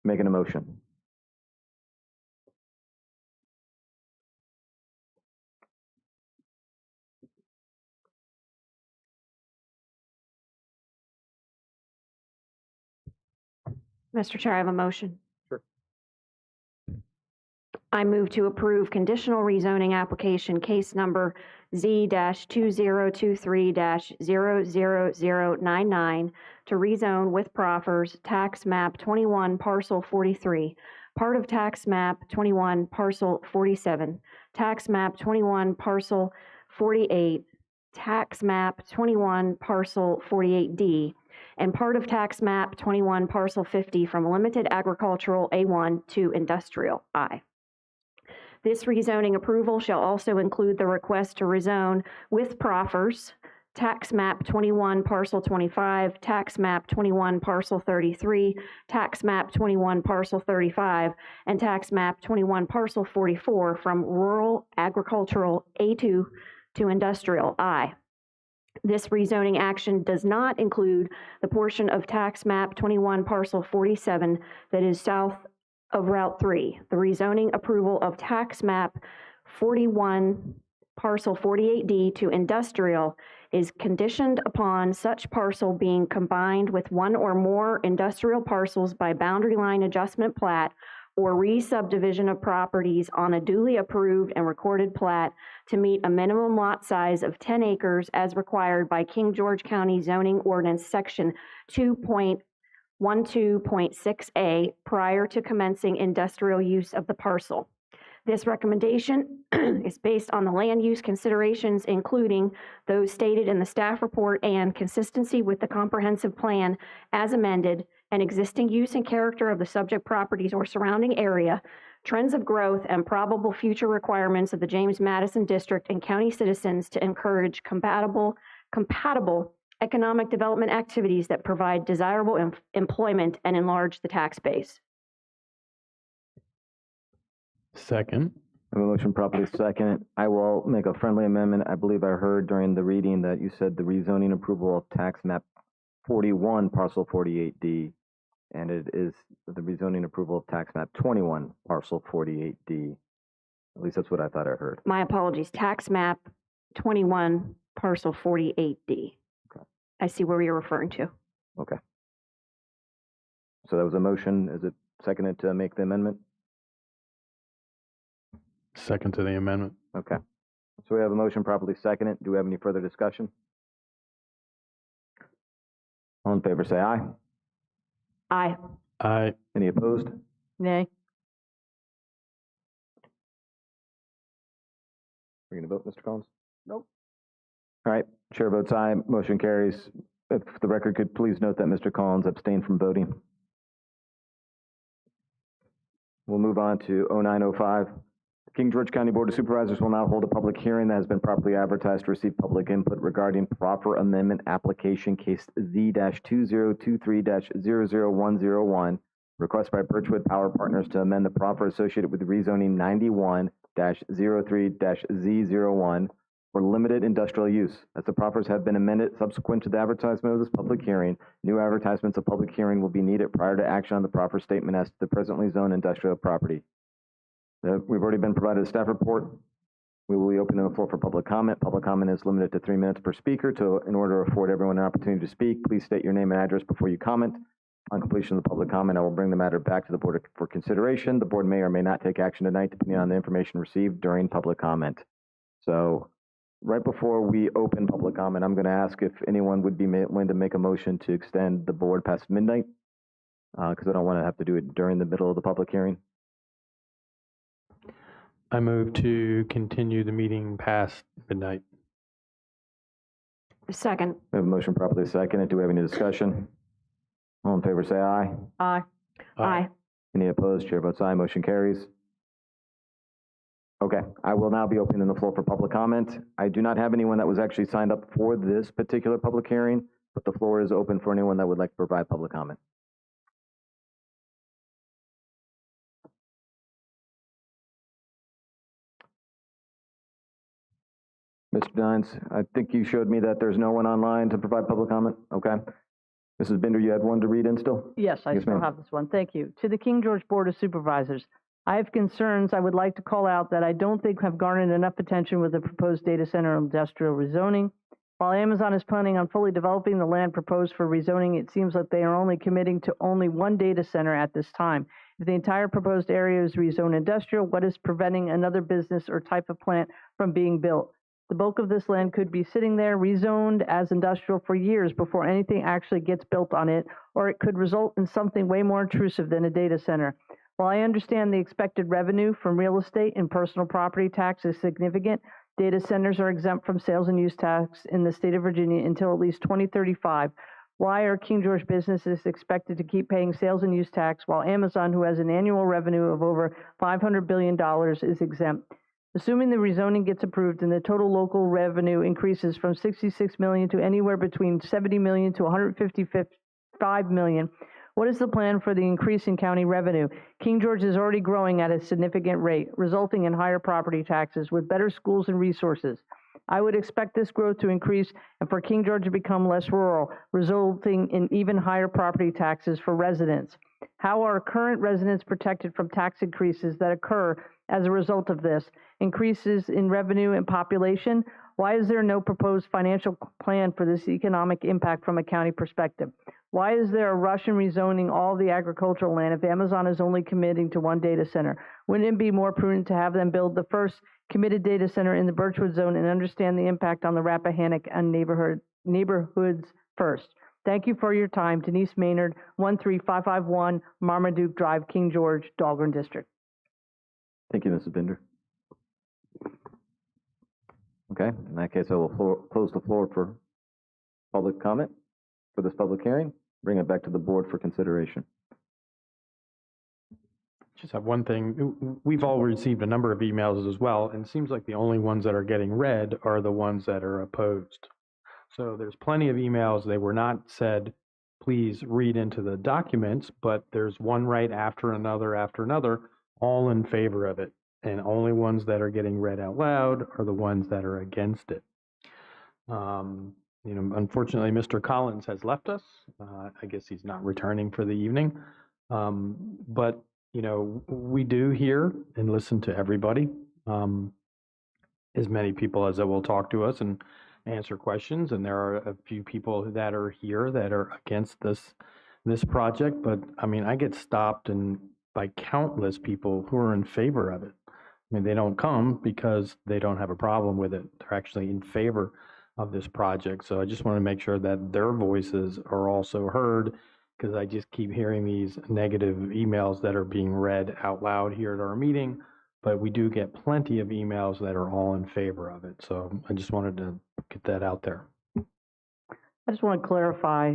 making a motion. Mr. Chair, I have a motion. Sure. I move to approve conditional rezoning application case number Z-2023-00099 to rezone with proffers tax map 21 parcel 43, part of tax map 21 parcel 47, tax map 21 parcel 48, tax map 21 parcel 48D and part of tax map 21 parcel 50 from limited agricultural A1 to industrial I. This rezoning approval shall also include the request to rezone with proffers tax map 21 parcel 25, tax map 21 parcel 33, tax map 21 parcel 35, and tax map 21 parcel 44 from rural agricultural A2 to industrial I. This rezoning action does not include the portion of tax map 21 parcel 47 that is south of Route 3. The rezoning approval of tax map 41 parcel 48D to industrial is conditioned upon such parcel being combined with one or more industrial parcels by boundary line adjustment plat or re-subdivision of properties on a duly approved and recorded plat to meet a minimum lot size of 10 acres as required by King George County Zoning Ordinance Section 2.12.6A prior to commencing industrial use of the parcel. This recommendation is based on the land use considerations, including those stated in the staff report and consistency with the comprehensive plan as amended, and existing use and character of the subject properties or surrounding area, trends of growth, and probable future requirements of the James Madison District and county citizens to encourage compatible economic development activities that provide desirable employment and enlarge the tax base. Second. I have a motion properly second. I will make a friendly amendment. I believe I heard during the reading that you said the rezoning approval of tax map 41 parcel 48D, and it is the rezoning approval of tax map 21 parcel 48D. At least that's what I thought I heard. My apologies, tax map 21 parcel 48D. Okay. I see where you're referring to. Okay. So that was a motion. Is it seconded to make the amendment? Second to the amendment. Okay. So we have a motion properly seconded. Do we have any further discussion? All in favor say aye. Aye. Aye. Any opposed? Nay. Are you going to vote, Mr. Collins? Nope. All right. Chair votes aye. Motion carries. If the record could please note that Mr. Collins abstained from voting. We'll move on to 0905. King George County Board of Supervisors will now hold a public hearing that has been properly advertised to receive public input regarding Proffer Amendment Application Case Z-2023-00101, request by Birchwood Power Partners to amend the proffer associated with rezoning 91-03-Z01 for limited industrial use. As the proffers have been amended subsequent to the advertisement of this public hearing, new advertisements of public hearing will be needed prior to action on the proffer statement as to the presently zoned industrial property. We've already been provided a staff report. We will be opening the floor for public comment. Public comment is limited to 3 minutes per speaker. In order to afford everyone an opportunity to speak, please state your name and address before you comment. On completion of the public comment, I will bring the matter back to the board for consideration. The board may or may not take action tonight depending on the information received during public comment. So right before we open public comment, I'm going to ask if anyone would be willing to make a motion to extend the board past midnight, because I don't want to have to do it during the middle of the public hearing. I move to continue the meeting past midnight. Second. We have a motion properly seconded. Do we have any discussion? All in favor say aye. Aye. Aye. Any opposed? Chair votes aye. Motion carries. Okay, I will now be opening the floor for public comment. I do not have anyone that was actually signed up for this particular public hearing, but the floor is open for anyone that would like to provide public comment. Mr. Dines, I think you showed me that there's no one online to provide public comment. Okay. Mrs. Binder, you had one to read in still? Yes, I still have this one. Thank you. To the King George Board of Supervisors, I have concerns I would like to call out that I don't think have garnered enough attention with the proposed data center industrial rezoning. While Amazon is planning on fully developing the land proposed for rezoning, it seems like they are only committing to only one data center at this time. If the entire proposed area is rezoned industrial, what is preventing another business or type of plant from being built? The bulk of this land could be sitting there rezoned as industrial for years before anything actually gets built on it, or it could result in something way more intrusive than a data center. While I understand the expected revenue from real estate and personal property tax is significant, data centers are exempt from sales and use tax in the state of Virginia until at least 2035, Why are King George businesses expected to keep paying sales and use tax while Amazon, who has an annual revenue of over $500 billion, is exempt? Assuming the rezoning gets approved and the total local revenue increases from $66 million to anywhere between $70 million to $155 million, what is the plan for the increase in county revenue? King George is already growing at a significant rate, resulting in higher property taxes with better schools and resources. I would expect this growth to increase and for King George to become less rural, resulting in even higher property taxes for residents. How are current residents protected from tax increases that occur as a result of this? Increases in revenue and population? Why is there no proposed financial plan for this economic impact from a county perspective? Why is there a rush in rezoning all the agricultural land if Amazon is only committing to one data center? Wouldn't it be more prudent to have them build the first committed data center in the Birchwood zone and understand the impact on the Rappahannock and neighborhoods first? Thank you for your time. Denise Maynard, 13551 Marmaduke Drive, King George, Dahlgren District. Thank you, Mrs. Binder. Okay, in that case, I will close the floor for public comment for this public hearing. Bring it back to the board for consideration. Just have one thing. We've all received a number of emails as well, and it seems like the only ones that are getting read are the ones that are opposed. So there's plenty of emails. They were not said, please read into the documents, but there's one right after another, all in favor of it. And only ones that are getting read out loud are the ones that are against it. Unfortunately, Mr. Collins has left us. I guess he's not returning for the evening. But we do hear and listen to everybody, as many people as that will talk to us and answer questions. And there are a few people that are here that are against this project. But I mean, I get stopped by countless people who are in favor of it. I mean, they don't come because they don't have a problem with it. They're actually in favor of this project. So I just want to make sure that their voices are also heard, because I just keep hearing these negative emails that are being read out loud here at our meeting, but we do get plenty of emails that are all in favor of it. So I just wanted to get that out there. I just want to clarify.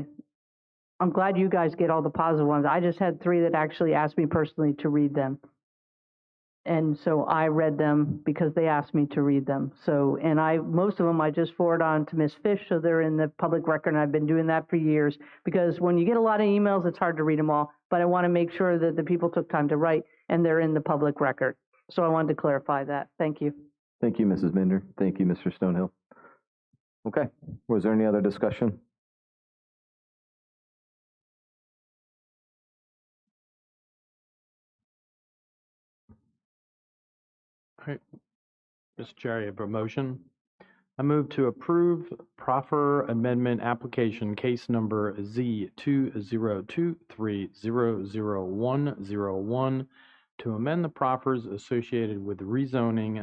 I'm glad you guys get all the positive ones. I just had 3 that actually asked me personally to read them. And so I read them because they asked me to read them. So, and most of them I just forward on to Ms. Fish, so they're in the public record, and I've been doing that for years, because when you get a lot of emails, it's hard to read them all, but I want to make sure that the people took time to write and they're in the public record. So I wanted to clarify that. Thank you. Thank you, Mrs. Binder. Thank you, Mr. Stonehill. Okay, was there any other discussion? All right, Mr. Chair, I have a motion. I move to approve Proffer Amendment Application Case Number Z202300101 to amend the proffers associated with rezoning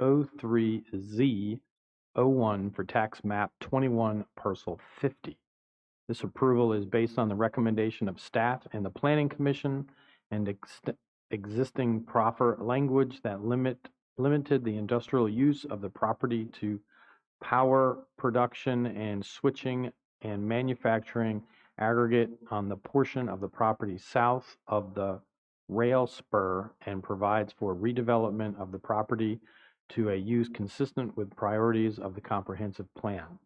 91-03Z01 for tax map 21 parcel 50. This approval is based on the recommendation of staff and the Planning Commission and existing proffer language that limited the industrial use of the property to power production and switching and manufacturing aggregate on the portion of the property south of the rail spur, and provides for redevelopment of the property to a use consistent with priorities of the comprehensive plan.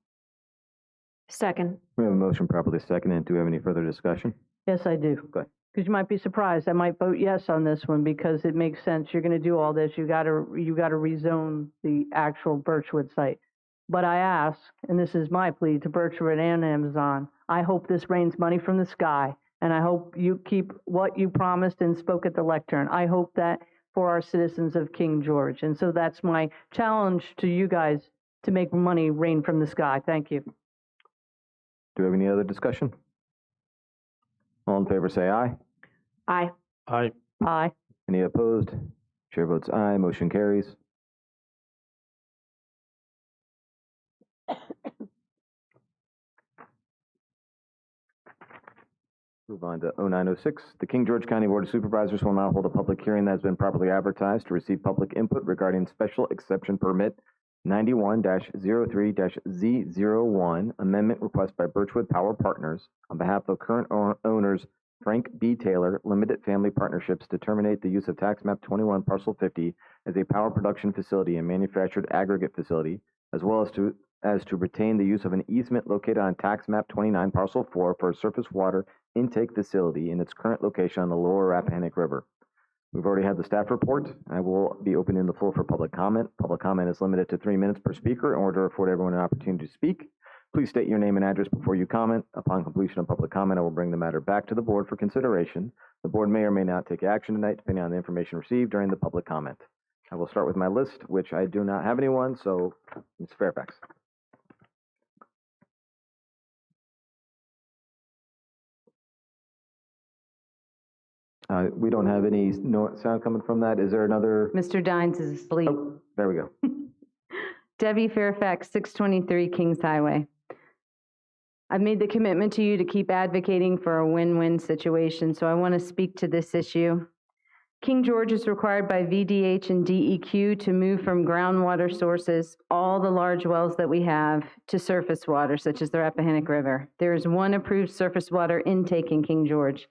Second. We have a motion properly seconded. Do we have any further discussion? Yes, I do. Go ahead. Because you might be surprised. I might vote yes on this one because it makes sense. You're going to do all this. You got to rezone the actual Birchwood site. But I ask, and this is my plea to Birchwood and Amazon, I hope this rains money from the sky, and I hope you keep what you promised and spoke at the lectern. I hope that for our citizens of King George. And so that's my challenge to you guys, to make money rain from the sky. Thank you. Do we have any other discussion? All in favor say aye. Aye. Aye. Aye. Any opposed? Chair votes aye. Motion carries. Move on to 0906. The King George County Board of Supervisors will now hold a public hearing that has been properly advertised to receive public input regarding special exception permit 91-03-Z01, amendment request by Birchwood Power Partners on behalf of current owners Frank B. Taylor, Limited Family Partnerships, to terminate the use of Tax Map 21 Parcel 50 as a power production facility and manufactured aggregate facility, as well as to retain the use of an easement located on Tax Map 29 Parcel 4 for a surface water intake facility in its current location on the lower Rappahannock River. We've already had the staff report. I will be opening the floor for public comment. Public comment is limited to 3 minutes per speaker in order to afford everyone an opportunity to speak. Please state your name and address before you comment. Upon completion of public comment, I will bring the matter back to the board for consideration. The board may or may not take action tonight, depending on the information received during the public comment. I will start with my list, which I do not have anyone, so Ms. Fairfax. We don't have any sound coming from that. Is there another? Mr. Dines is asleep. Oh, there we go. Debbie Fairfax, 623 Kings Highway. I've made the commitment to you to keep advocating for a win-win situation, so I want to speak to this issue. King George is required by VDH and DEQ to move from groundwater sources, all the large wells that we have, to surface water, such as the Rappahannock River. There is one approved surface water intake in King George.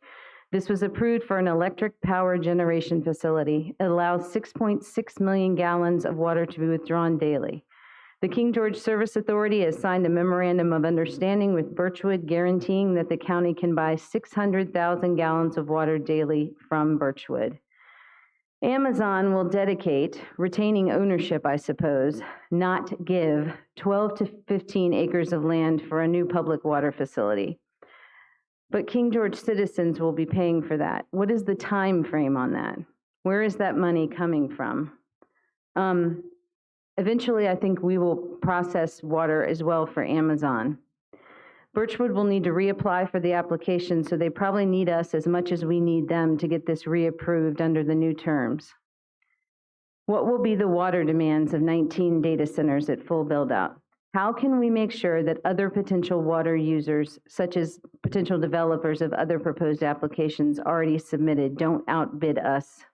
This was approved for an electric power generation facility. It allows 6.6 million gallons of water to be withdrawn daily. The King George Service Authority has signed a memorandum of understanding with Birchwood guaranteeing that the county can buy 600,000 gallons of water daily from Birchwood. Amazon will dedicate, retaining ownership, I suppose, not give 12 to 15 acres of land for a new public water facility. But King George citizens will be paying for that. What is the time frame on that? Where is that money coming from? Eventually, I think we will process water as well for Amazon. Birchwood will need to reapply for the application, so they probably need us as much as we need them to get this reapproved under the new terms. What will be the water demands of 19 data centers at full build-out? How can we make sure that other potential water users, such as potential developers of other proposed applications already submitted, don't outbid us?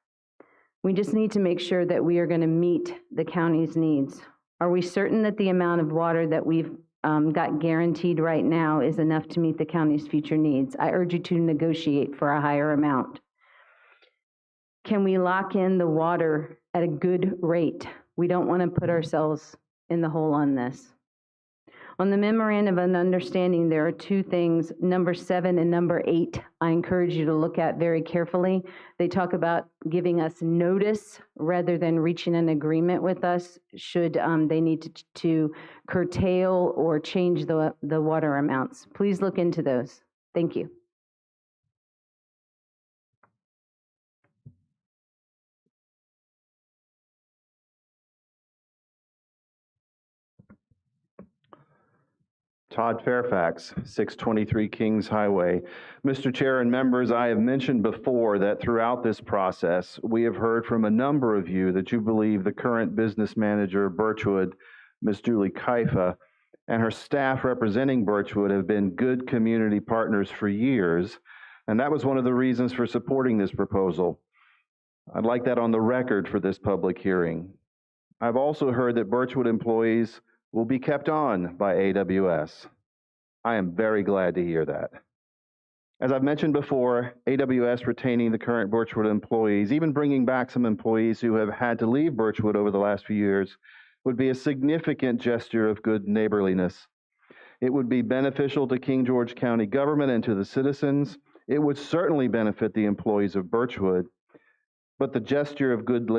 We just need to make sure that we are going to meet the county's needs. Are we certain that the amount of water that we've got guaranteed right now is enough to meet the county's future needs? I urge you to negotiate for a higher amount. Can we lock in the water at a good rate? We don't want to put ourselves in the hole on this. On the memorandum of understanding, there are two things, number 7 and number 8, I encourage you to look at very carefully. They talk about giving us notice rather than reaching an agreement with us should they need to curtail or change the water amounts. Please look into those. Thank you. Todd Fairfax, 623 Kings Highway. Mr. Chair and members, I have mentioned before that throughout this process, we have heard from a number of you that you believe the current business manager of Birchwood, Ms. Julie Kaifa, and her staff representing Birchwood have been good community partners for years, and that was one of the reasons for supporting this proposal. I'd like that on the record for this public hearing. I've also heard that Birchwood employees will be kept on by AWS. I am very glad to hear that. As I've mentioned before, AWS retaining the current Birchwood employees, even bringing back some employees who have had to leave Birchwood over the last few years, would be a significant gesture of good neighborliness. It would be beneficial to King George County government and to the citizens. It would certainly benefit the employees of Birchwood, but the gesture of good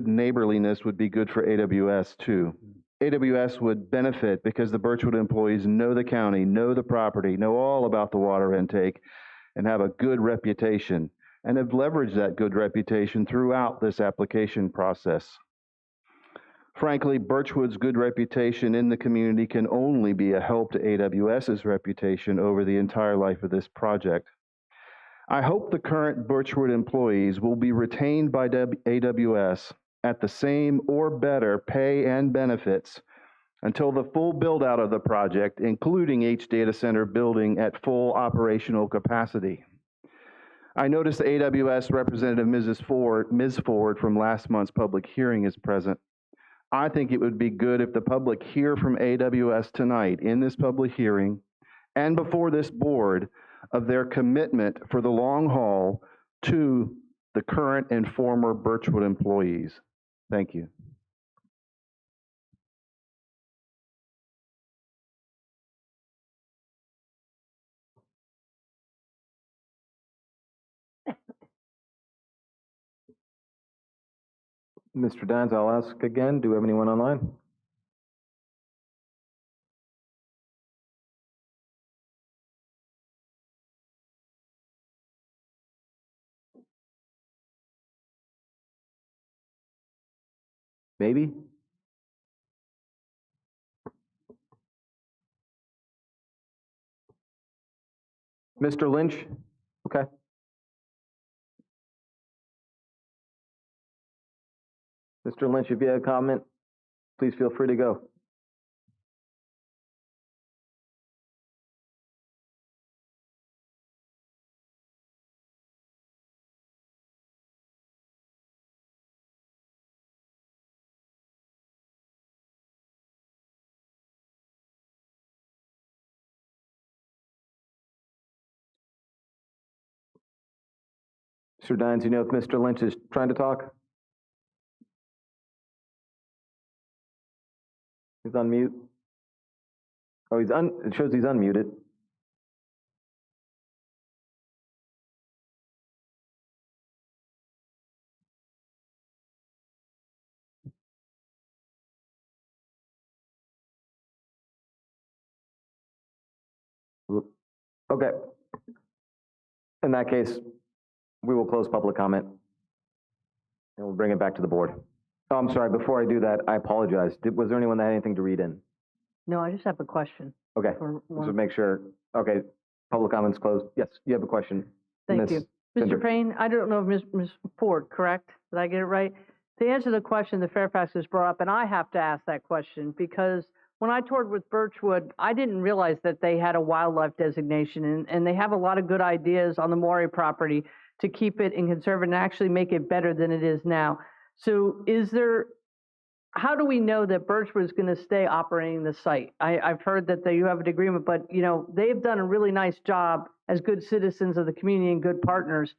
neighborliness would be good for AWS too. AWS would benefit because the Birchwood employees know the county, know the property, know all about the water intake, and have a good reputation, and have leveraged that good reputation throughout this application process. Frankly, Birchwood's good reputation in the community can only be a help to AWS's reputation over the entire life of this project. I hope the current Birchwood employees will be retained by AWS at the same or better pay and benefits until the full build-out of the project, including each data center building at full operational capacity. I noticed AWS Representative Ms. Ford from last month's public hearing is present. I think it would be good if the public hear from AWS tonight in this public hearing and before this board of their commitment for the long haul to the current and former Birchwood employees. Thank you. Mr. Dines, I'll ask again, do we have anyone online? Maybe? Mr. Lynch? Okay. Mr. Lynch, if you have a comment, please feel free to go. Mr. Dines, you know if Mr. Lynch is trying to talk? He's on mute. Oh, it shows he's unmuted. Okay. In that case, we will close public comment and we'll bring it back to the board. Oh, I'm sorry, before I do that, I apologize. Was there anyone that had anything to read in? No, I just have a question. Okay, so make sure, okay, public comments closed. Yes, you have a question. Thank you. Cinder. Mr. Payne, I don't know if Ms. Ford, correct? Did I get it right? To answer the question that Fairfax has brought up, and I have to ask that question because when I toured with Birchwood, I didn't realize that they had a wildlife designation, and they have a lot of good ideas on the Maury property to keep it and conserve it and actually make it better than it is now. So how do we know that Birchwood is going to stay operating the site? I've heard that you have an agreement, but they've done a really nice job as good citizens of the community and good partners.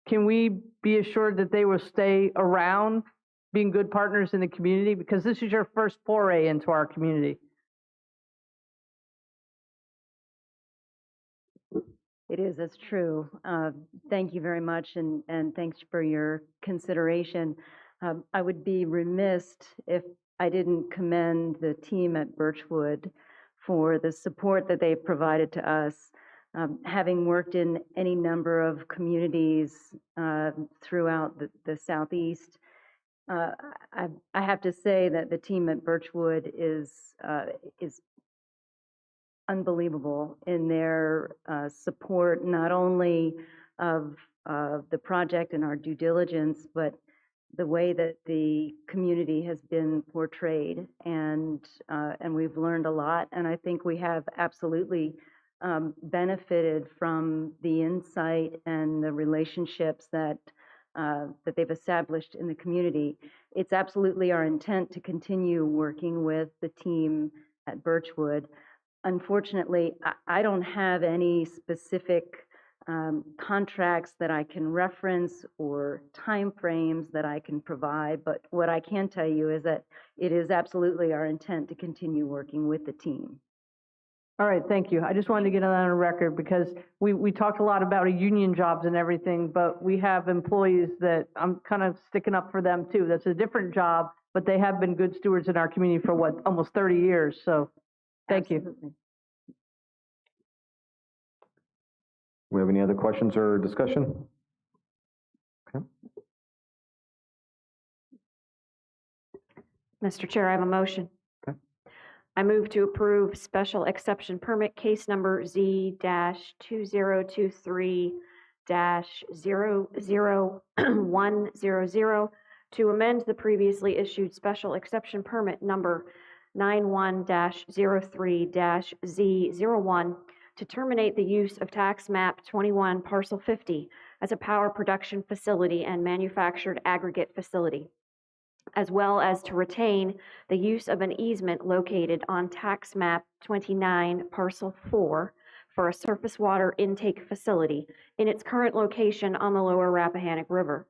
Can we be assured that they will stay around being good partners in the community? Because this is your first foray into our community. It is, that's true. Thank you very much, and thanks for your consideration. I would be remiss if I didn't commend the team at Birchwood for the support that they've provided to us. Having worked in any number of communities throughout the Southeast, I have to say that the team at Birchwood is unbelievable in their support, not only of the project and our due diligence, but the way that the community has been portrayed, and we've learned a lot. And I think we have absolutely benefited from the insight and the relationships that they've established in the community. It's absolutely our intent to continue working with the team at Birchwood. Unfortunately, I don't have any specific contracts that I can reference or timeframes that I can provide, but what I can tell you is that it is absolutely our intent to continue working with the team. All right, thank you. I just wanted to get on the record because we talked a lot about union jobs and everything, but we have employees that I'm kind of sticking up for them too. That's a different job, but they have been good stewards in our community for almost 30 years. So thank you. We have any other questions or discussion? Okay. Mr. Chair, I have a motion. Okay. I move to approve special exception permit case number Z-2023-00100 to amend the previously issued special exception permit number 91-03-Z01 to terminate the use of tax map 21 parcel 50 as a power production facility and manufactured aggregate facility. as well as to retain the use of an easement located on tax map 29, parcel 4, for a surface water intake facility in its current location on the lower Rappahannock River.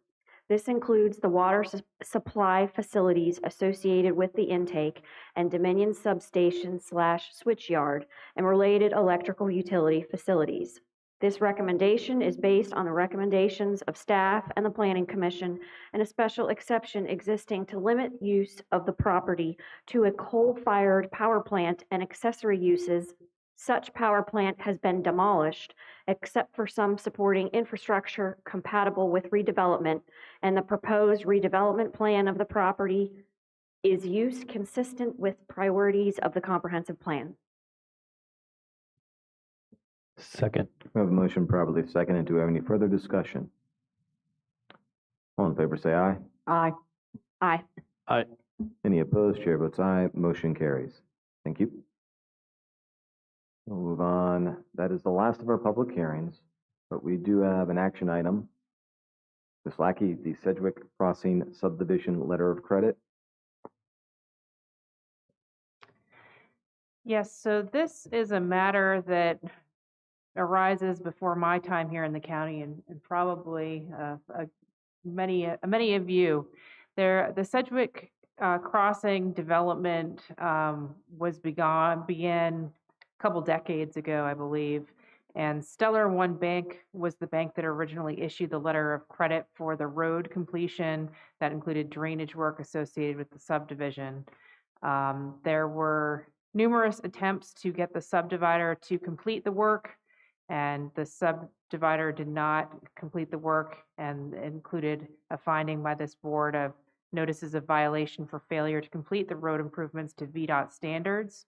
This includes the water supply facilities associated with the intake and Dominion substation / switchyard and related electrical utility facilities. This recommendation is based on the recommendations of staff and the Planning Commission and a special exception existing to limit use of the property to a coal-fired power plant and accessory uses. Such power plant has been demolished, except for some supporting infrastructure compatible with redevelopment, and the proposed redevelopment plan of the property is use consistent with priorities of the comprehensive plan. Second. We have a motion properly seconded. Do we have any further discussion? All in favor say aye. Aye. Aye. Aye. Any opposed? Chair votes aye. Motion carries. Thank you. We'll move on. That is the last of our public hearings, but we do have an action item. Ms. Lackey, the Sedgwick Crossing Subdivision Letter of Credit. Yes, so this is a matter that arises before my time here in the county and probably many of you. The Sedgwick Crossing development began a couple decades ago, I believe, and Stellar One Bank was the bank that originally issued the letter of credit for the road completion that included drainage work associated with the subdivision. There were numerous attempts to get the subdivider to complete the work, and the subdivider did not complete the work and included a finding by this board of notices of violation for failure to complete the road improvements to VDOT standards.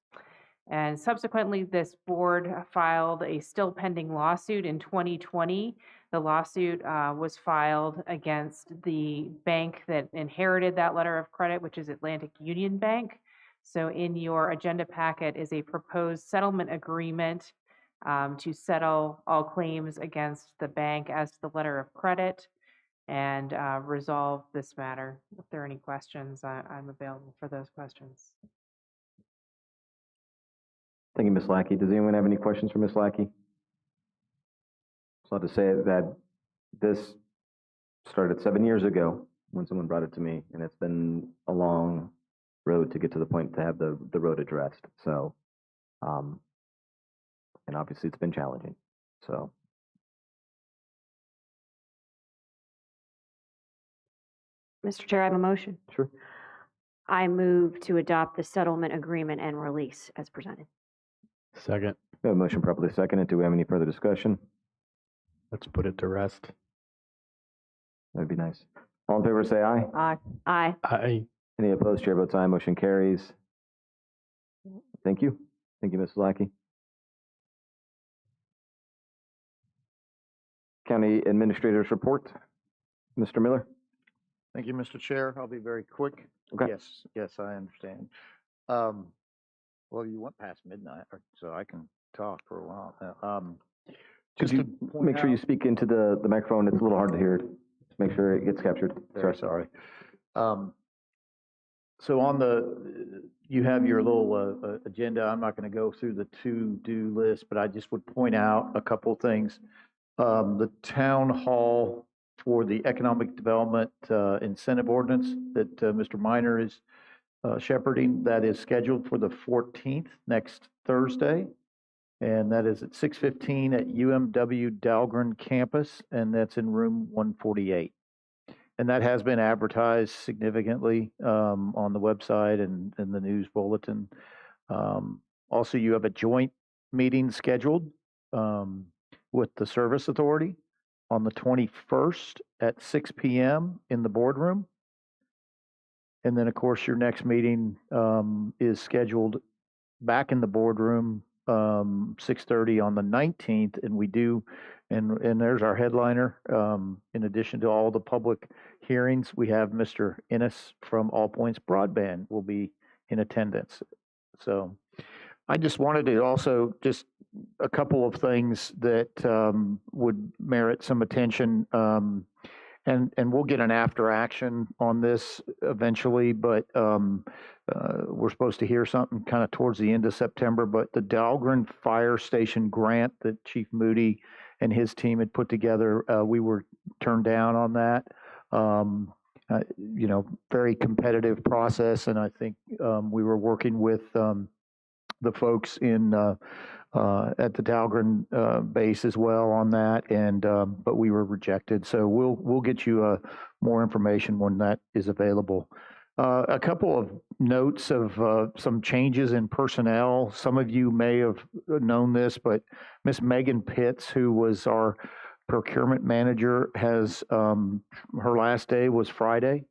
And subsequently, this board filed a still pending lawsuit in 2020. The lawsuit was filed against the bank that inherited that letter of credit, which is Atlantic Union Bank. So in your agenda packet is a proposed settlement agreement to settle all claims against the bank as to the letter of credit and resolve this matter. If there are any questions, I'm available for those questions. Thank you, Ms. Lackey. Does anyone have any questions for Ms. Lackey? So I'll just say that this started 7 years ago when someone brought it to me, and it's been a long road to get to the point to have the road addressed. So, and obviously it's been challenging. So. Mr. Chair, I have a motion. Sure. I move to adopt the settlement agreement and release as presented. Second. We have a motion properly seconded. Do we have any further discussion? Let's put it to rest. That'd be nice. All in favor say aye. Aye. Aye. Aye. Any opposed? Chair votes aye. Motion carries. Thank you. Thank you, Mrs. Lackey. County Administrator's Report. Mr. Miller. Thank you, Mr. Chair. I'll be very quick. Okay. Yes, I understand. Well, you went past midnight, so I can talk for a while. Could you make sure you speak into the microphone? It's a little hard to hear. Just make sure it gets captured. Sorry. So you have your little agenda. I'm not going to go through the to-do list, but I just would point out a couple of things. The town hall for the economic development incentive ordinance that Mr. Minor is shepherding, that is scheduled for the 14th, next Thursday. And that is at 6:15 at UMW Dahlgren campus, and that's in room 148. And that has been advertised significantly on the website and the news bulletin. Also, you have a joint meeting scheduled with the Service Authority on the 21st at 6 p.m. in the boardroom. And then, of course, your next meeting is scheduled back in the boardroom 6:30 on the 19th, and we do, and there's our headliner. In addition to all the public hearings, we have Mr. Innes from All Points Broadband will be in attendance. So I just wanted to also just a couple of things that would merit some attention. and we'll get an after action on this eventually, but we're supposed to hear something kind of towards the end of September. But the Dahlgren Fire Station grant that Chief Moody and his team had put together, we were turned down on that. Very competitive process, and I think we were working with the folks in at the Dahlgren base as well on that, and but we were rejected. So we'll get you more information when that is available. A couple of notes of some changes in personnel. Some of you may have known this, but Miss Megan Pitts, who was our procurement manager, has her last day was Friday,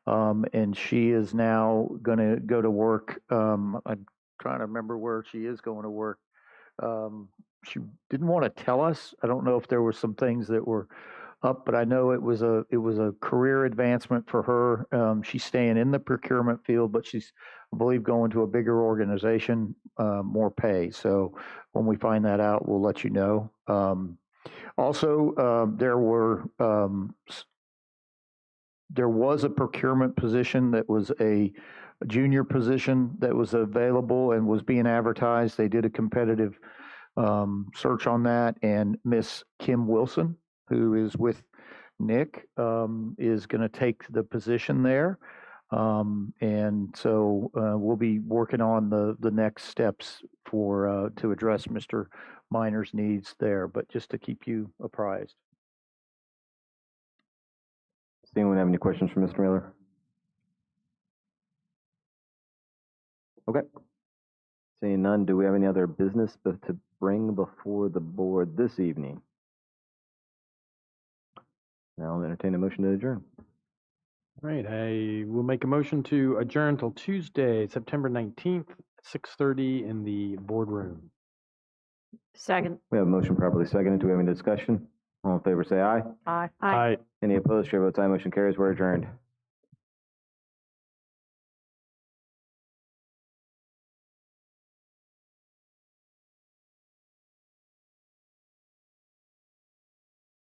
and she is now going to go to work. I'm trying to remember where she is going to work. She didn't want to tell us. I don't know if there were some things that were up, but I know it was a career advancement for her. She's staying in the procurement field, but she's, I believe, going to a bigger organization, more pay. So when we find that out, we'll let you know. Also, there was a procurement position that was a junior position that was available and was being advertised. They did a competitive search on that, and Miss Kim Wilson, who is with Nick, is going to take the position there. And so we'll be working on the next steps for to address Mr. Minor's needs there, but just to keep you apprised. Does anyone have any questions for Mr. Miller? Okay. Seeing none, do we have any other business to bring before the board this evening? Now I'll entertain a motion to adjourn. All right, I will make a motion to adjourn till Tuesday, September 19th, 6:30 in the boardroom. Second. We have a motion properly seconded. Do we have any discussion? All in favor say aye. Aye. Aye. Any opposed? Chair votes aye. Motion carries. We're adjourned.